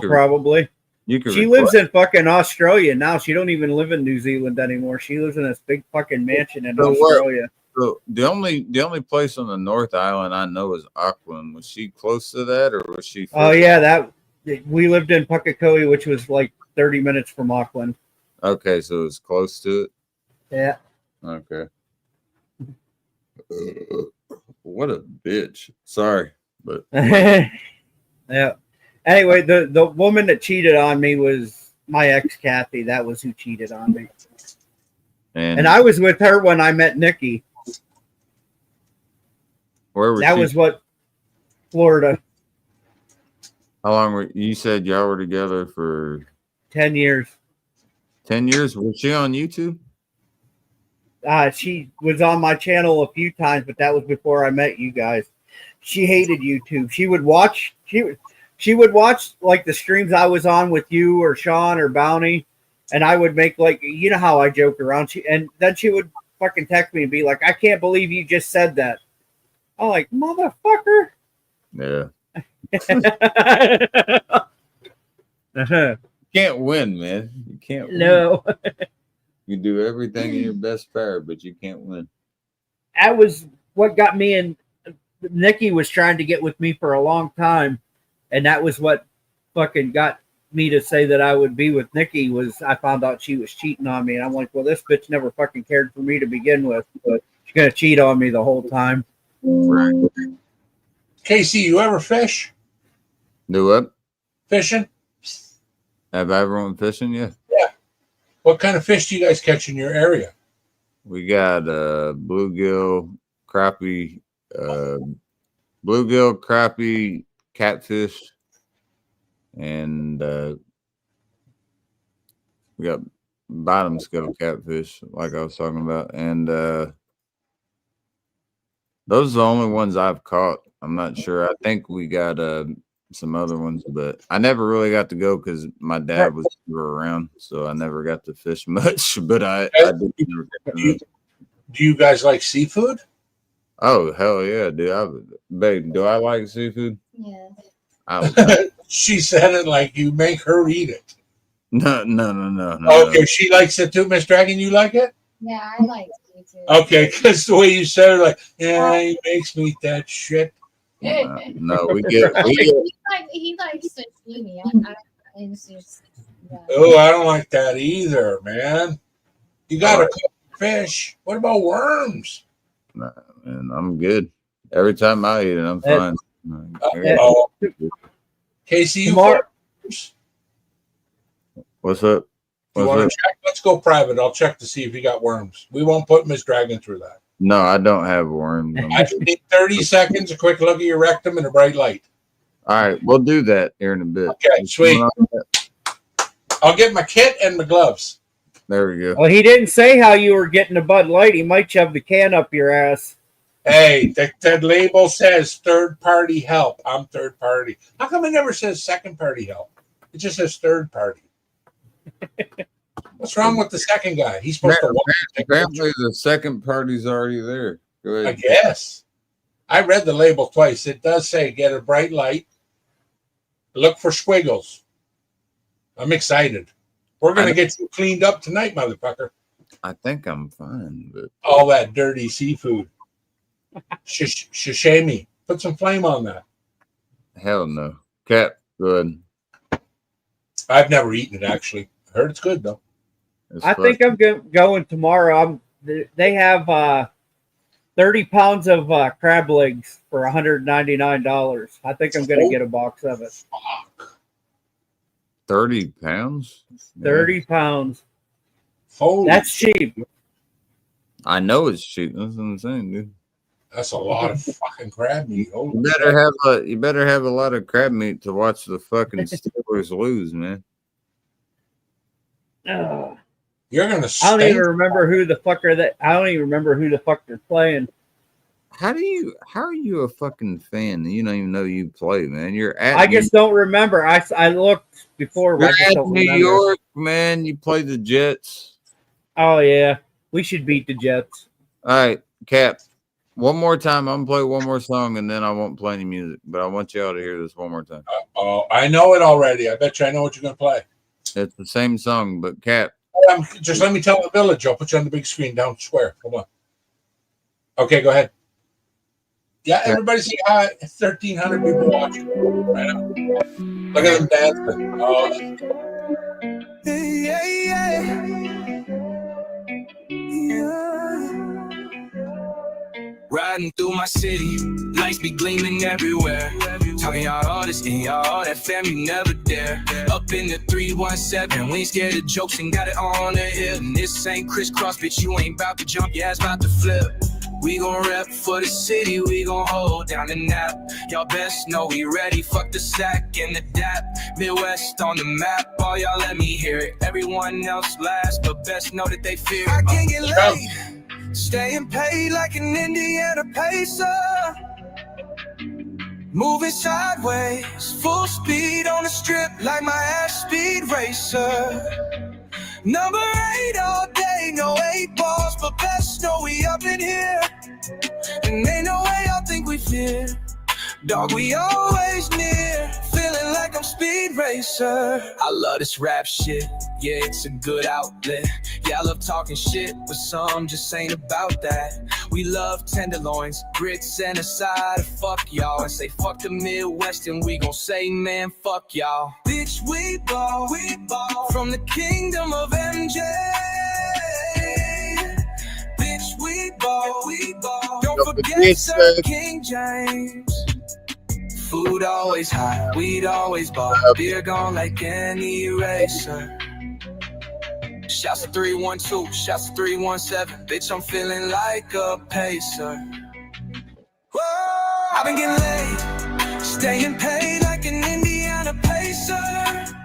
G: Probably.
A: You could.
G: She lives in fucking Australia now. She don't even live in New Zealand anymore. She lives in this big fucking mansion in Australia.
A: So the only place on the North Island I know is Auckland. Was she close to that, or was she?
G: Oh yeah, we lived in Pukekohe, which was like 30 minutes from Auckland.
A: Okay, so it's close to it.
G: Yeah.
A: Okay. What a bitch. Sorry, but
G: yeah. Anyway, the woman that cheated on me was my ex Kathy. That was who cheated on me. And I was with her when I met Nikki.
A: Where was
G: that?
A: she?
G: Was what? Florida.
A: How long were you said y'all were together for?
G: 10 years.
A: 10 years. Was she on YouTube?
G: She was on my channel a few times, but that was before I met you guys. She hated YouTube. She would watch like the streams I was on with you or Sean or Bounty, and I would make like, you know how I joke around. And then she would fucking text me and be like, "I can't believe you just said that." I'm like, motherfucker.
A: Yeah. Can't win, man. You can't win.
G: No.
A: You do everything in your best power, but you can't win.
G: That was what got me in. Nikki was trying to get with me for a long time, and that was what fucking got me to say that I would be with Nikki. Was I found out she was cheating on me, and I'm like, well, this bitch never fucking cared for me to begin with, but she's gonna cheat on me the whole time.
A: Right.
D: Casey, you ever fish?
A: Do what?
D: Fishing?
A: Have I ever went fishing? Yeah.
D: What kind of fish do you guys catch in your area?
A: We got bluegill, crappie, bluegill, crappie, catfish, and we got bottom scale catfish, like I was talking about, and those are the only ones I've caught. I'm not sure. I think we got some other ones, but I never really got to go because my dad was never around, so I never got to fish much. But I did.
D: Do you guys like seafood?
A: Oh hell yeah, dude! Babe, do I like seafood?
B: Yeah.
D: She said it like you make her eat it.
A: No.
D: Okay, she likes it too, Miss Dragon. You like it?
B: Yeah, I like seafood.
D: Okay, because the way you said it, like, yeah, he makes me eat that shit.
A: No, we get.
B: He likes sashimi. It's just, yeah.
D: Oh, I don't like that either, man. You gotta cook fish. What about worms?
A: Nah, man, I'm good. Every time I eat it, I'm fine.
D: Oh, Casey, you
G: Tomorrow-
A: What's up?
D: You want to check? Let's go private. I'll check to see if you got worms. We won't put Miss Dragon through that.
A: No, I don't have worms.
D: I just need 30 seconds, a quick look at your rectum and a bright light.
A: All right, we'll do that here in a bit.
D: Okay, sweet. I'll get my kit and my gloves.
A: There we go.
G: Well, he didn't say how you were getting a Bud Light. He might shove the can up your ass.
D: Hey, that label says third party help. I'm third party. How come it never says second party help? It just says third party. What's wrong with the second guy? He's supposed to watch.
A: Apparently, the second party's already there. Go
D: I
A: ahead.
D: guess. I read the label twice. It does say get a bright light. Look for squiggles. I'm excited. We're going to get you cleaned up tonight, motherfucker.
A: I think I'm fine, but
D: All that dirty seafood. Sashimi. Put some flame on that.
A: hell no. Cap, good.
D: I've never eaten it, actually. I heard it's good, though.
G: I think I'm going tomorrow. They have 30 pounds of crab legs for $199. I think I'm going to get a box of it.
D: Fuck.
A: 30 pounds.
G: 30 pounds.
D: Holy
G: That's cheap.
A: I know it's cheap. That's what I'm saying, dude.
D: That's a lot of fucking crab meat. Holy
A: You better have a lot of crab meat to watch the fucking Steelers lose, man.
G: Ugh.
D: You're gonna.
G: I don't even remember who the fuck are that. I don't even remember who the fuck they're playing.
A: How are you a fucking fan? You don't even know you play, man. You're at
G: I just don't remember. I looked before.
A: You're
G: I just
A: at
G: don't
A: New
G: remember.
A: York, man. You play the Jets.
G: Oh yeah, we should beat the Jets.
A: All right, Cap. One more time. I'm gonna play one more song, and then I won't play any music. But I want y'all to hear this one more time.
D: Oh, I know it already. I bet you I know what you're gonna play.
A: It's the same song, but Cap.
D: Just let me tell the village. I'll put you on the big screen down square. Come on. Okay, go ahead. Yeah, everybody say hi. 1,300 people watching right now. Look at them dancing. Oh,
C: Riding through my city, lights be gleaming everywhere. Talking y'all all this and y'all all that family never dare. Up in the 317, we ain't scared of jokes and got it on the hip. And this ain't crisscross, bitch, you ain't about to jump, your ass about to flip. We gon' rep for the city, we gon' hold down the nap. Y'all best know we ready, fuck the sack and the dap. Midwest on the map, all y'all let me hear it. Everyone else last, but best know that they fear it. I can't get late, staying paid like an Indiana Pacer. Moving sideways, full speed on the strip like my ass speed racer. Number 8 all day, no 8 balls, but best know we up in here. And ain't no way y'all think we fear. Dog, we always near, feeling like I'm speed racer. I love this rap shit, yeah, it's a good outlet. Yeah, I love talking shit, but some just ain't about that. We love tenderloins, grits, and a side of fuck y'all. And say fuck the Midwest, and we gon' say, man, fuck y'all. Bitch, we ball from the kingdom of MJ. Bitch, we ball. Don't forget Sir King James. Food always hot, weed always bought, beer gone like any eraser. Shouts to 312, shouts to 317, bitch, I'm feeling like a pacer. Whoa, I've been getting laid, staying paid like an Indiana pacer.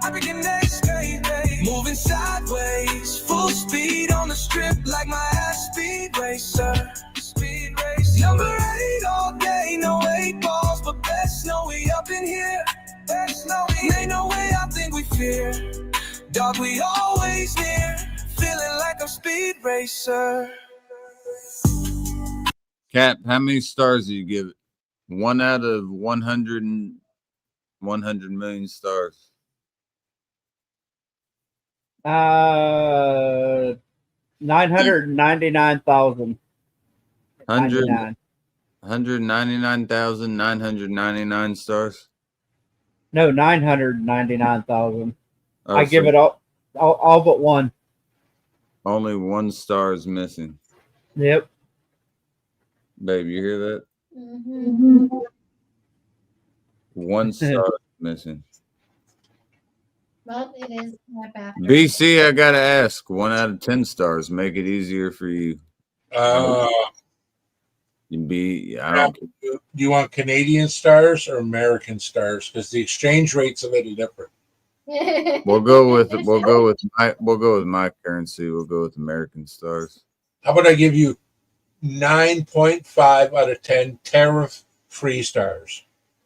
C: I've been getting ace, baby, moving sideways, full speed on the strip like my ass speed racer. Speed racer. Number 8 all day, no 8 balls, but best know we up in here. Best know we ain't no way I think we fear. Dog, we always near, feeling like I'm speed racer.
A: Cap, how many stars do you give it? 1 out of 100 million stars.
G: 999,000.
A: 199,999 stars.
G: No, 999,000.
A: Oh,
G: I give
A: so
G: it all but one.
A: only 1 star is missing.
G: Yep.
A: Babe, you hear that?
B: Mhm.
A: 1 star is missing.
B: Well, it is Cap after.
A: BC, I gotta ask. 1 out of 10 stars. Make it easier for you. You be. I don't.
D: Do you want Canadian stars or American stars? Because the exchange rate's a little different.
A: We'll go with my currency. We'll go with American stars.
D: How about I give you 9.5 out of 10 tariff-free stars?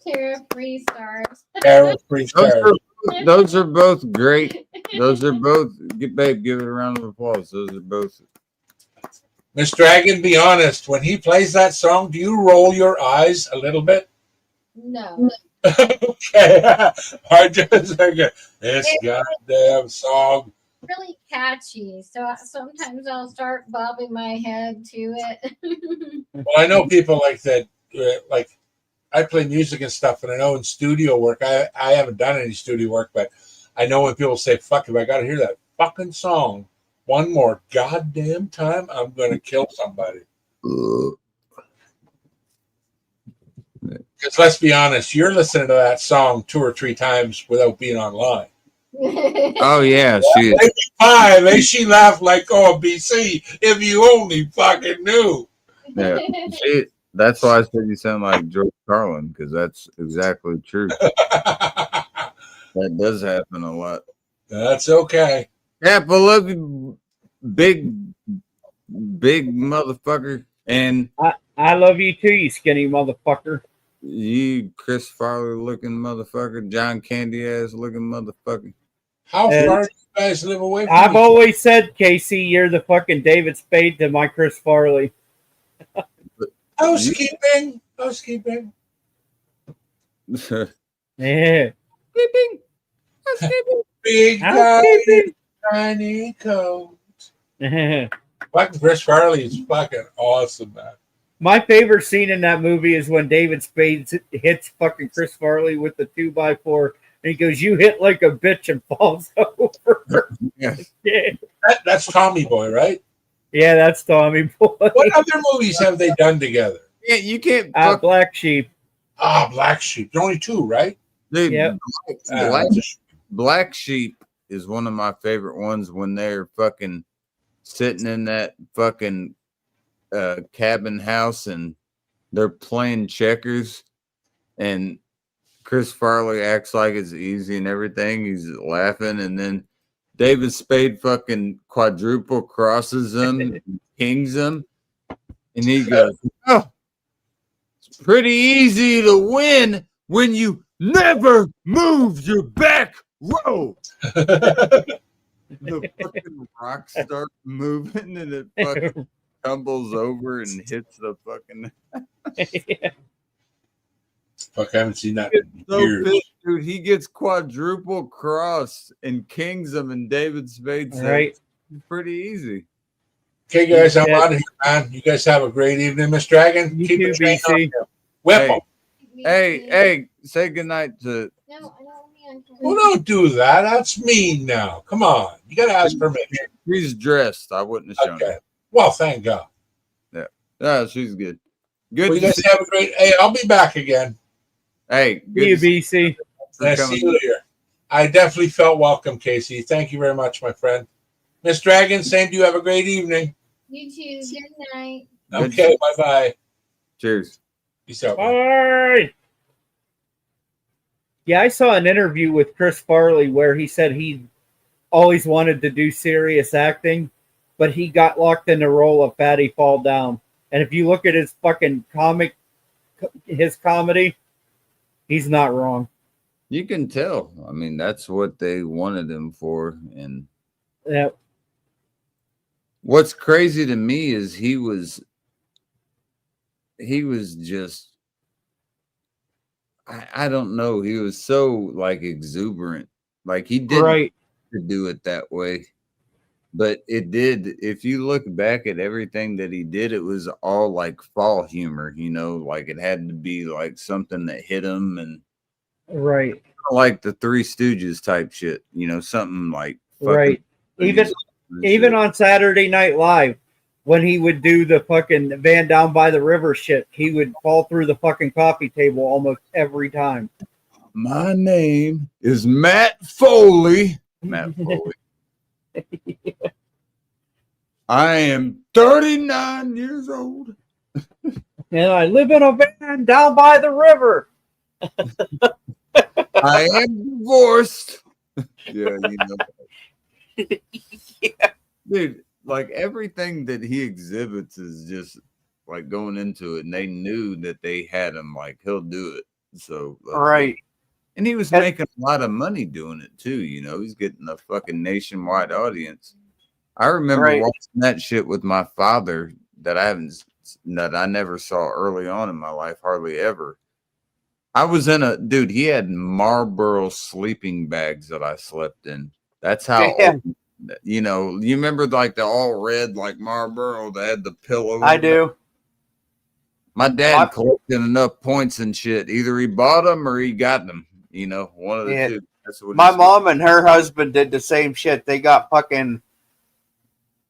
B: Tariff-free stars.
D: Tariff-free stars.
A: Those are both great. Those are both. Babe, give it a round of applause. Those are both.
D: Miss Dragon, be honest. When he plays that song, do you roll your eyes a little bit?
B: No.
D: Okay. I just think this goddamn song.
B: Really catchy. So sometimes I'll start bobbing my head to it.
D: Well, I know people like that. Like, I play music and stuff, and I know in studio work, I haven't done any studio work, but I know when people say, fuck, if I got to hear that fucking song one more goddamn time, I'm going to kill somebody. Because let's be honest, you're listening to that song 2 or 3 times without being online.
A: Oh yeah, she.
D: Maybe she laughed like, oh, BC, if you only fucking knew.
A: Yeah, that's why I said you sound like George Carlin, because that's exactly true. That does happen a lot.
D: That's okay.
A: Yeah, but love you, big motherfucker, and
G: I love you too, you skinny motherfucker.
A: you, Chris Farley looking motherfucker, John Candy ass looking motherfucker.
D: How far do you guys live away from
G: I've
D: each other?
G: always said, Casey, you're the fucking David Spade to my Chris Farley.
D: Housekeeping.
G: Yeah.
D: Big guy,
G: Housekeeping.
D: tiny coat. Fucking Chris Farley is fucking awesome, man.
G: My favorite scene in that movie is when David Spade hits fucking Chris Farley with the 2x4, and he goes, "You hit like a bitch," and falls over.
A: Yeah.
G: Yeah,
D: That's Tommy Boy, right?
G: yeah, that's Tommy Boy.
D: What other movies have they done together?
A: Yeah, you can't. Fuck,
G: Black Sheep.
D: Black Sheep. There's only 2, right?
A: dude,
G: Yep.
A: Black Sheep is one of my favorite ones when they're fucking sitting in that fucking cabin house and they're playing checkers and Chris Farley acts like it's easy and everything. He's laughing, and then David Spade fucking quadruple crosses him, and kings him, and he goes, "Oh, it's pretty easy to win when you never move your back row." The fucking rock starts moving, and it fucking tumbles over and hits the fucking.
D: Fuck, I haven't seen that in
A: So
D: years.
A: pissed, dude. He gets quadruple crossed and kings him, and David Spade says,
G: Right.
A: "It's pretty easy."
D: Okay, guys, I'm out of here, man. You guys have a great evening, Miss Dragon.
G: You
D: Keep
G: too,
D: it trained on
G: BC.
D: him. Whip
A: Hey.
D: 'em.
A: Hey, say goodnight to.
B: No, I don't mean
D: Well, don't do that. That's mean now. Come on. You got to ask permission.
A: She's dressed. I wouldn't have shown
D: Okay.
A: her.
D: Well, thank God.
A: Yeah, she's good. Good
D: Well, you
A: to
D: guys
A: see
D: have a great. Hey, I'll be back again.
A: Hey,
G: See
A: good
G: you,
A: to see
G: BC.
A: you for
D: Nice to
A: coming.
D: see you later. I definitely felt welcome, Casey. Thank you very much, my friend. Miss Dragon, same to you. Have a great evening.
B: You too. Good night.
A: Good
D: Okay, bye bye.
A: Cheers.
D: Peace out. man.
G: Bye. Yeah, I saw an interview with Chris Farley where he said he always wanted to do serious acting, but he got locked in the role of Fatty Fall Down. And if you look at his fucking his comedy, he's not wrong.
A: You can tell. I mean, that's what they wanted him for. And
G: Yeah,
A: what's crazy to me is he was just I don't know. He was so like exuberant. Like he didn't
G: right.
A: to do it that way. But it did. If you look back at everything that he did, it was all like fall humor, you know, like it had to be like something that hit him and
G: Right.
A: like the Three Stooges type shit, you know, something like
G: Right. Even on Saturday Night Live, when he would do the fucking Van Down by the River shit, he would fall through the fucking coffee table almost every time.
A: My name is Matt Foley. Matt Foley. I am 39 years old.
G: And I live in a van down by the river.
A: I am divorced. Yeah, you know.
G: Yeah.
A: Dude, like everything that he exhibits is just like going into it, and they knew that they had him. Like he'll do it. So
G: Right.
A: and he was making a lot of money doing it too. You know, he's getting a fucking nationwide audience. I remember
G: Right.
A: watching that shit with my father that I never saw early on in my life, hardly ever. I was in dude, he had Marlboro sleeping bags that I slept in. That's how
G: Yeah.
A: old, you know, you remember like the all red like Marlboro that had the pillow.
G: I do.
A: My dad collected enough points and shit. Either he bought them or he got them, you know, one of the
G: Yeah.
A: two. That's what
G: My
A: he
G: mom and her husband did the same shit. They got fucking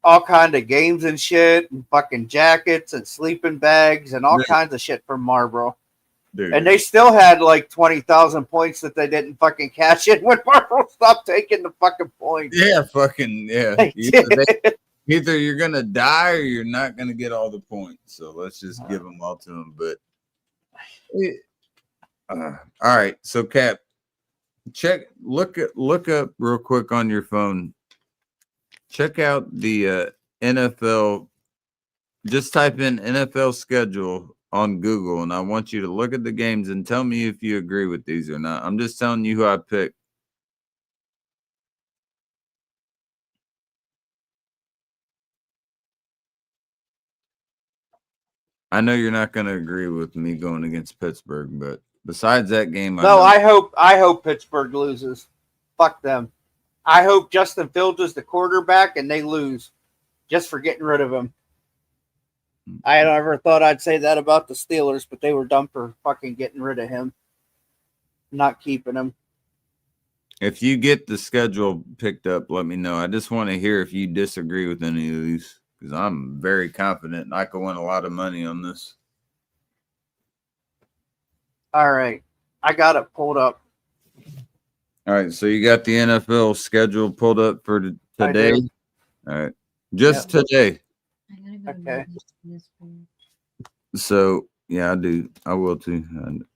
G: all kind of games and shit, and fucking jackets and sleeping bags and all
A: Yeah.
G: kinds of shit from Marlboro.
A: dude.
G: And they still had like 20,000 points that they didn't fucking cash in when Marlboro stopped taking the fucking points.
A: Yeah, fucking yeah.
G: They did.
A: Either you're gonna die or you're not gonna get all the points. So let's just give them all to them. But all right. So Cap, look up real quick on your phone. Check out the NFL. Just type in NFL schedule on Google, and I want you to look at the games and tell me if you agree with these or not. I'm just telling you who I picked. I know you're not going to agree with me going against Pittsburgh, but besides that game,
G: No, I hope Pittsburgh loses. Fuck them. I hope Justin Fields is the quarterback and they lose just for getting rid of him. I never thought I'd say that about the Steelers, but they were dumb for fucking getting rid of him. Not keeping him.
A: If you get the schedule picked up, let me know. I just want to hear if you disagree with any of these because I'm very confident and I could win a lot of money on this.
G: All right. I got it pulled up.
A: All right, so you got the NFL schedule pulled up for
G: I
A: today.
G: do.
A: All right, just today.
B: I gotta go
G: Okay.
B: to this one.
A: So yeah, I do. I will too.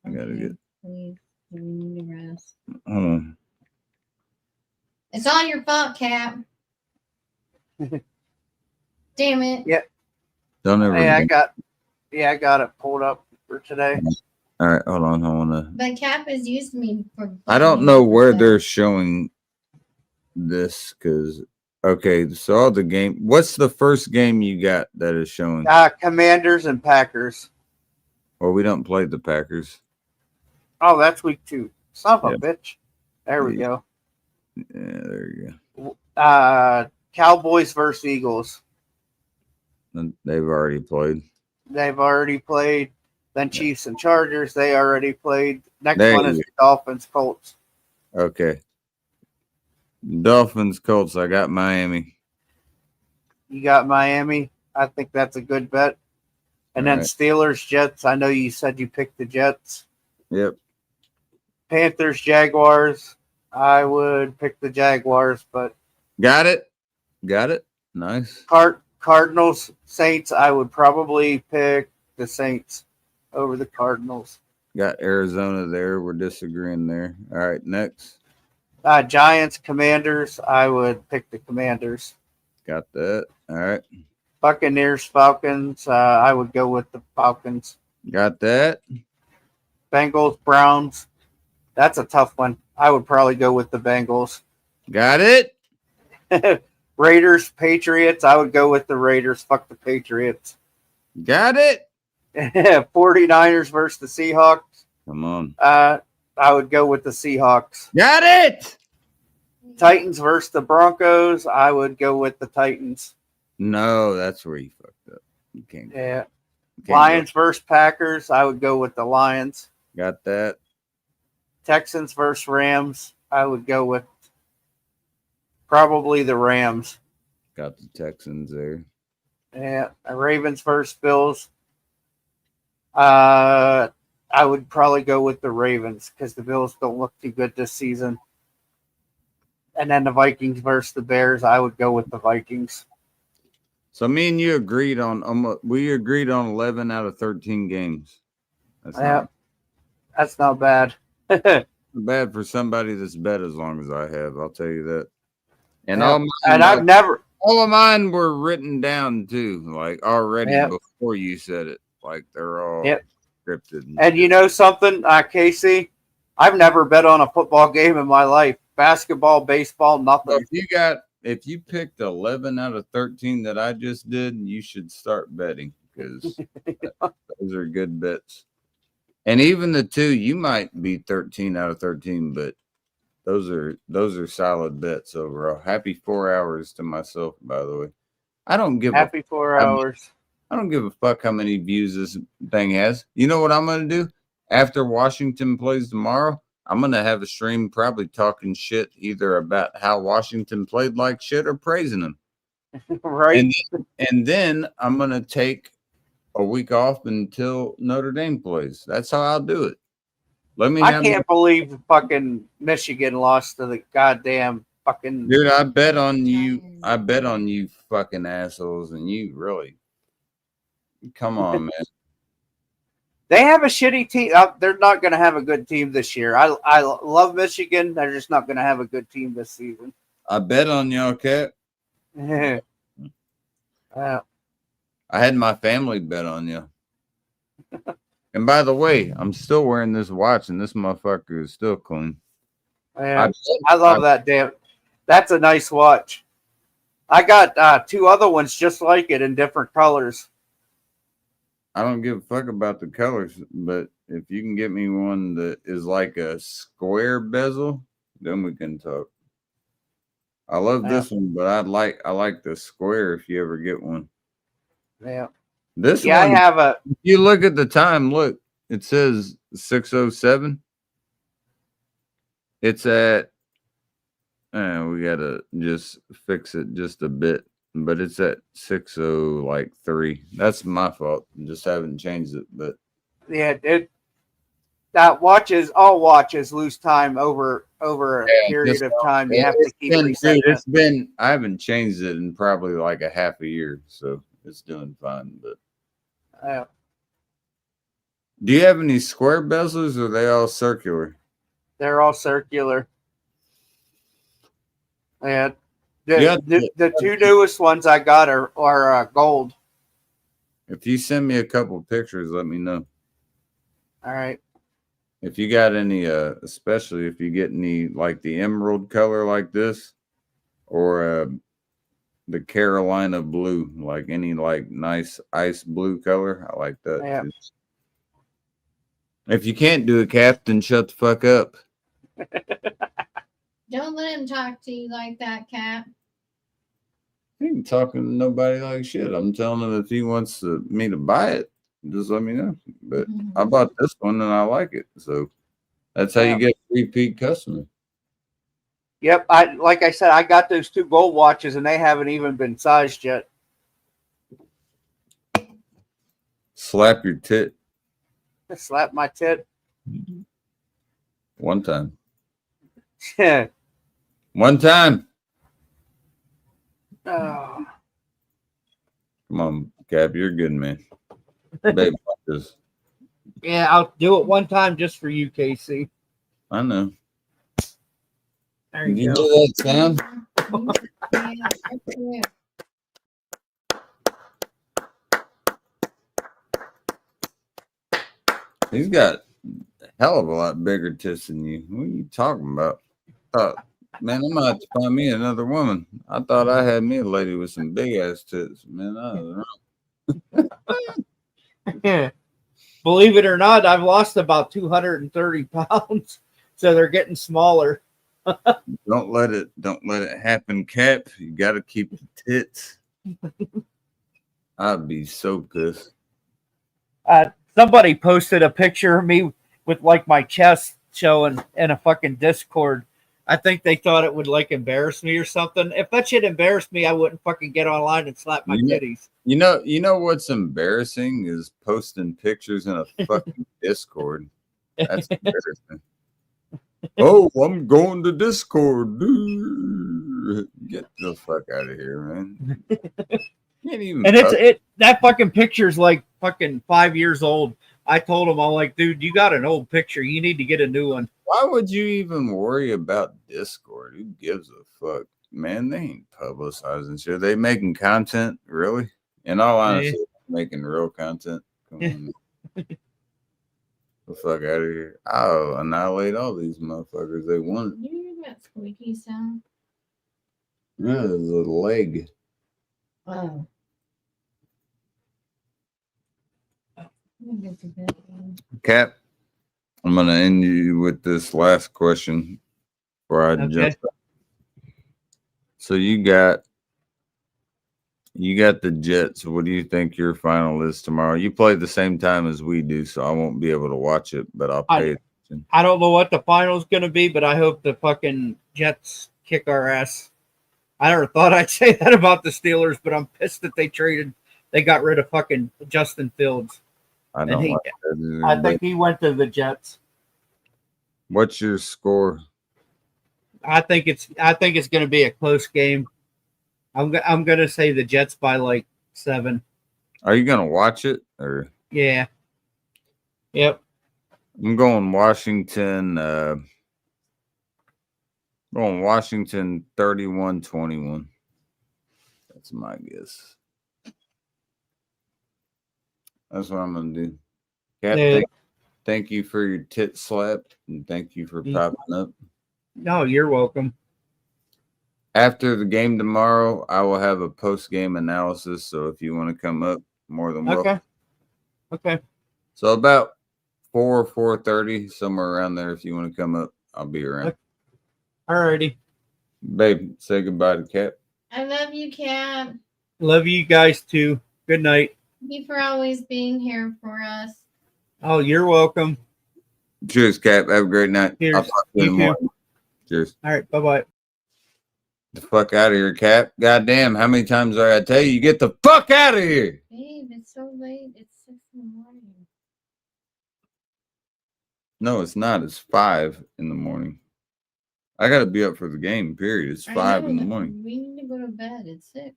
A: I gotta get.
B: Please, we need to rest.
A: Hold on.
B: It's all your fault, Cap. Damn it.
G: Yeah.
A: Don't ever.
G: Hey, I got it pulled up for today.
A: All right, hold on. I wanna.
B: But Cap has used me for.
A: I don't know where they're showing this because. Okay, so all the game. What's the first game you got that is showing?
G: Commanders and Packers.
A: Well, we don't play the Packers.
G: Oh, that's week 2. Son of a bitch. There we go.
A: Yeah, there you go.
G: Cowboys versus Eagles.
A: And they've already played.
G: They've already played. Then Chiefs and Chargers, they already played. Next
A: There
G: one
A: you
G: is
A: go.
G: Dolphins, Colts.
A: Okay. Dolphins, Colts. I got Miami.
G: You got Miami. I think that's a good bet. And then
A: Right.
G: Steelers, Jets. I know you said you picked the Jets.
A: Yep.
G: Panthers, Jaguars. I would pick the Jaguars, but
A: Got it. Nice.
G: Cardinals, Saints. I would probably pick the Saints over the Cardinals.
A: Got Arizona there. We're disagreeing there. All right, next.
G: Giants, Commanders. I would pick the Commanders.
A: Got that. All right.
G: Buccaneers, Falcons. I would go with the Falcons.
A: Got that.
G: Bengals, Browns. That's a tough one. I would probably go with the Bengals.
A: Got it.
G: Raiders, Patriots. I would go with the Raiders. Fuck the Patriots.
A: Got it.
G: 49ers versus the Seahawks.
A: Come on.
G: I would go with the Seahawks.
A: Got it.
G: Titans versus the Broncos. I would go with the Titans.
A: No, that's where you fucked up. You can't.
G: Yeah.
A: you can't
G: Lions versus Packers. I would go with the Lions.
A: go. Got that.
G: Texans versus Rams. I would go with probably the Rams.
A: Got the Texans there.
G: Yeah. Ravens versus Bills. I would probably go with the Ravens because the Bills don't look too good this season. And then the Vikings versus the Bears. I would go with the Vikings.
A: So me and you agreed on we agreed on 11 out of 13 games. That's
G: Yeah.
A: not
G: That's not bad.
A: bad for somebody that's bet as long as I have. I'll tell you that. And
G: Yeah.
A: all mine,
G: And I've never.
A: all of mine were written down too, like already
G: Yep.
A: before you said it. Like they're all
G: Yep.
A: scripted.
G: And you know something, Casey? I've never bet on a football game in my life. Basketball, baseball,
A: So
G: nothing.
A: if you picked 11 out of 13 that I just did, you should start betting because those are good bets. And even the two, you might be 13 out of 13, but those are solid bets overall. Happy 4 hours to myself, by the way. I don't give
G: Happy 4 hours.
A: I don't give a fuck how many views this thing has. You know what I'm gonna do? After Washington plays tomorrow, I'm gonna have a stream probably talking shit either about how Washington played like shit or praising them.
G: Right?
A: And then I'm gonna take a week off until Notre Dame plays. That's how I'll do it. Let me
G: I
A: have
G: can't believe fucking Michigan lost to the goddamn fucking.
A: dude, I bet on you fucking assholes, and you really come on, man.
G: They have a shitty team. They're not going to have a good team this year. I love Michigan. They're just not going to have a good team this season.
A: I bet on y'all, Cat. I had my family bet on you. And by the way, I'm still wearing this watch, and this motherfucker is still clean.
G: I love that damn. That's a nice watch. I got two other ones just like it in different colors.
A: I don't give a fuck about the colors, but if you can get me one that is like a square bezel, then we can talk. I love this one, but I like the square if you ever get one.
G: Yeah.
A: This
G: Yeah,
A: one,
G: I have a.
A: if you look at the time, look, it says 6:07. It's at we gotta just fix it just a bit, but it's at 6:03. That's my fault. Just haven't changed it, but
G: Yeah, that all watches lose time over a period of time. You have to keep resetting.
A: it's been I haven't changed it in probably like a half a year, so it's doing fine. But do you have any square bezels or are they all circular?
G: They're all circular. And
A: Yeah.
G: the two newest ones I got are gold.
A: If you send me a couple pictures, let me know.
G: All right.
A: If you got any, especially if you get any like the emerald color like this, or the Carolina blue, like any like nice ice blue color, I like that.
G: Yeah.
A: Too. If you can't do it, Captain, shut the fuck up.
B: Don't let him talk to you like that, Cap.
A: I ain't talking to nobody like shit. I'm telling him if he wants me to buy it, just let me know. But I bought this one and I like it, so that's how you get repeat customer.
G: Yep. Like I said, I got those two gold watches and they haven't even been sized yet.
A: Slap your tit
G: Slap my tit.
A: one time.
G: Yeah.
A: One time.
G: Oh.
A: Come on, Cap. You're a good man. Babe, watch this.
G: Yeah, I'll do it one time just for you, Casey.
A: I know.
G: There
A: Did
G: you
A: you
G: go.
A: hear that sound?
B: Yeah, that's it.
A: He's got a hell of a lot bigger tits than you. What are you talking about? Man, I'm gonna have to find me another woman. I thought I had me a lady with some big ass tits. Man, I was wrong.
G: Yeah. Believe it or not, I've lost about 230 pounds, so they're getting smaller.
A: Don't let it happen, Cap. You gotta keep the tits. I'd be so pissed.
G: Somebody posted a picture of me with like my chest showing in a fucking Discord. I think they thought it would like embarrass me or something. If that shit embarrassed me, I wouldn't fucking get online and slap my titties.
A: You know what's embarrassing is posting pictures in a fucking Discord. That's embarrassing. Oh, I'm going to Discord. Dude. Get the fuck out of here, man. Can't even
G: And that fucking picture's like fucking 5 years old. I told him, I'm like, dude, you got an old picture. You need to get a new one.
A: Why would you even worry about Discord? Who gives a fuck? Man, they ain't publicizing shit. They making content, really? In all honesty, making real content. Come on. The fuck out of here. I'll annihilate all these motherfuckers. They want it.
B: You hear that squeaky sound?
A: Yeah, there's a leg.
B: Oh.
A: Cap, I'm gonna end you with this last question before I jump. So you got the Jets. What do you think your final is tomorrow? You play the same time as we do, so I won't be able to watch it, but I'll pay attention.
G: I don't know what the final's gonna be, but I hope the fucking Jets kick our ass. I never thought I'd say that about the Steelers, but I'm pissed that they got rid of fucking Justin Fields.
A: I don't like that,
G: I think he went to the Jets.
A: What's your score?
G: I think it's going to be a close game. I'm going to say the Jets by like 7.
A: Are you going to watch it or?
G: Yeah. Yep.
A: I'm going Washington. Going Washington 31-21. That's my guess. That's what I'm going to do. Cap, thank you for your tit slap and thank you for popping up.
G: No, you're welcome.
A: After the game tomorrow, I will have a post-game analysis. So if you want to come up, more than welcome.
G: Okay.
A: So about 4:30, somewhere around there. If you want to come up, I'll be around.
G: Alrighty.
A: Babe, say goodbye to Cap.
B: I love you, Cap.
G: Love you guys too. Good night.
B: Thank you for always being here for us.
G: Oh, you're welcome.
A: Cheers, Cap. Have a great night.
G: Cheers.
A: I'll talk to you in the morning. Cheers.
G: All right. Bye-bye.
A: The fuck out of here, Cap. Goddamn, how many times do I gotta tell you? You get the fuck out of here.
B: Babe, it's so late. It's 6 in the morning.
A: No, it's not. It's 5 in the morning. I gotta be up for the game, period. It's 5 in the morning.
B: We need to go to bed. It's 6.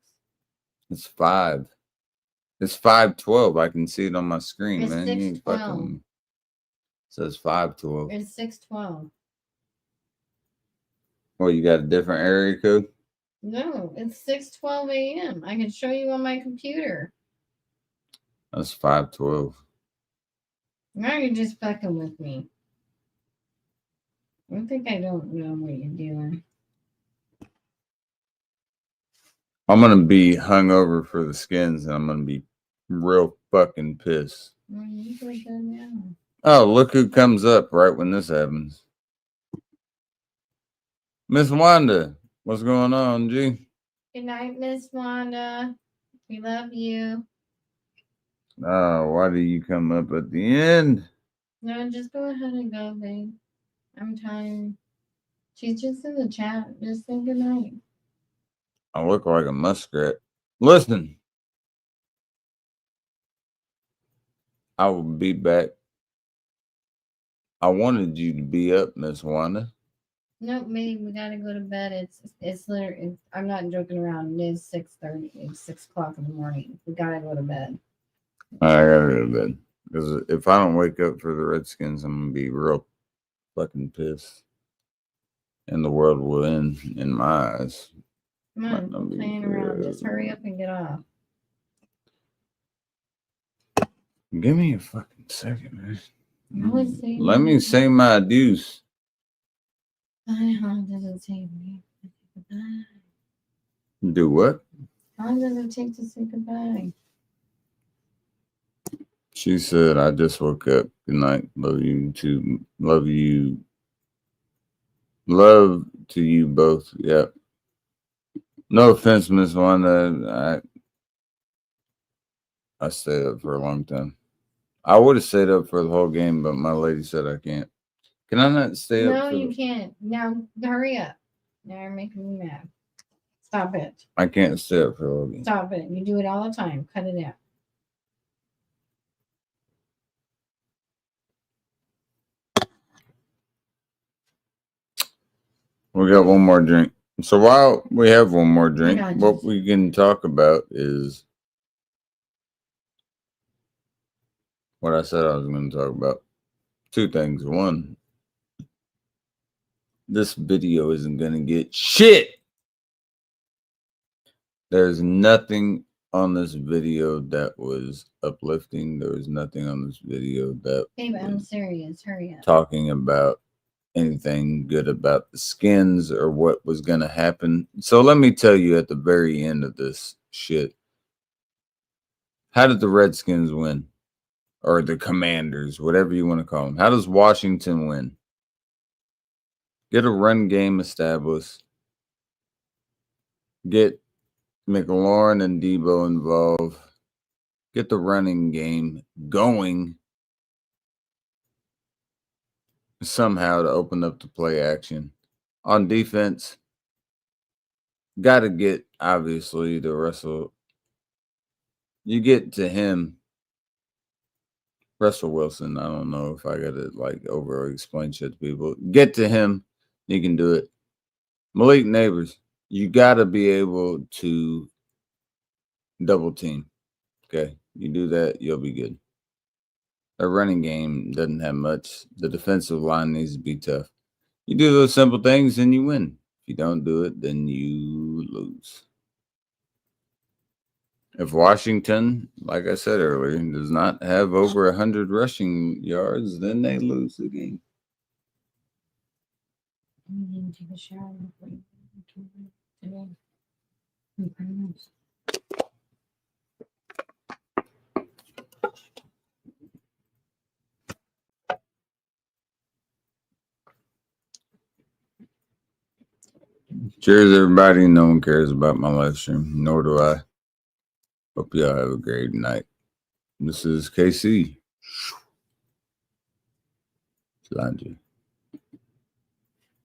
A: It's 5. It's 5:12. I can see it on my screen,
B: It's
A: man. You ain't
B: 6:12.
A: fucking with me. It says 5:12.
B: It's 6:12.
A: Well, you got a different area code?
B: No, it's 6:12 a.m. I can show you on my computer.
A: That's 5:12.
B: Now you're just fucking with me. I think I don't know what you're doing.
A: I'm gonna be hungover for the Skins, and I'm gonna be real fucking pissed.
B: Well, you go go now.
A: Oh, look who comes up right when this happens. Miss Wanda, what's going on, G?
B: Good night, Miss Wanda. We love you.
A: Oh, why do you come up at the end?
B: No, just go ahead and go, babe. I'm tired. She's just in the chat. Just say good night.
A: I look like a muskrat. Listen. I will be back. I wanted you to be up, Miss Wanda.
B: Nope, maybe we gotta go to bed. It's literally. I'm not joking around. It is 6:30. It's 6 o'clock in the morning. We gotta go to bed.
A: I gotta go to bed. Because if I don't wake up for the Redskins, I'm gonna be real fucking pissed. And the world will end in my eyes.
B: Come on,
A: Might not
B: quit
A: be
B: playing around.
A: good.
B: Just hurry up and get off.
A: Give me a fucking second, man.
B: I would say
A: Let me say my deuce.
B: How long does it take me to say goodbye?
A: Do what?
B: How long does it take to say goodbye?
A: She said, I just woke up. Good night. Love you too. Love you. Love to you both. Yep. No offense, Miss Wanda. I stayed up for a long time. I would have stayed up for the whole game, but my lady said I can't. Can I not stay up?
B: No,
A: for
B: you
A: the-
B: can't. Now, hurry up. Now you're making me mad. Stop it.
A: I can't stay up for the whole game.
B: Stop it. You do it all the time. Cut it out.
A: We got one more drink. So while we have one more drink,
B: got you.
A: what we can talk about is what I said I was going to talk about. Two things. One, this video isn't going to get shit. There's nothing on this video that was uplifting. There was nothing on this video that
B: Babe, I'm
A: was
B: serious. Hurry up.
A: talking about anything good about the Skins or what was going to happen. So let me tell you at the very end of this shit, how did the Redskins win? Or the Commanders, whatever you want to call them. How does Washington win? Get a run game established. Get McLaurin and Debo involved. Get the running game going somehow to open up the play action. On defense, got to get, obviously, to Russell. You get to him. Russell Wilson, I don't know if I got to like over explain shit to people. Get to him. He can do it. Malik Neighbors, you got to be able to double team. Okay. You do that, you'll be good. A running game doesn't have much. The defensive line needs to be tough. You do those simple things and you win. If you don't do it, then you lose. If Washington, like I said earlier, does not have over 100 rushing yards, then they lose the game.
B: You didn't take a shower before you today. I promise.
A: Cheers, everybody. No one cares about my live stream, nor do I. Hope y'all have a great night. This is KC. Laundry.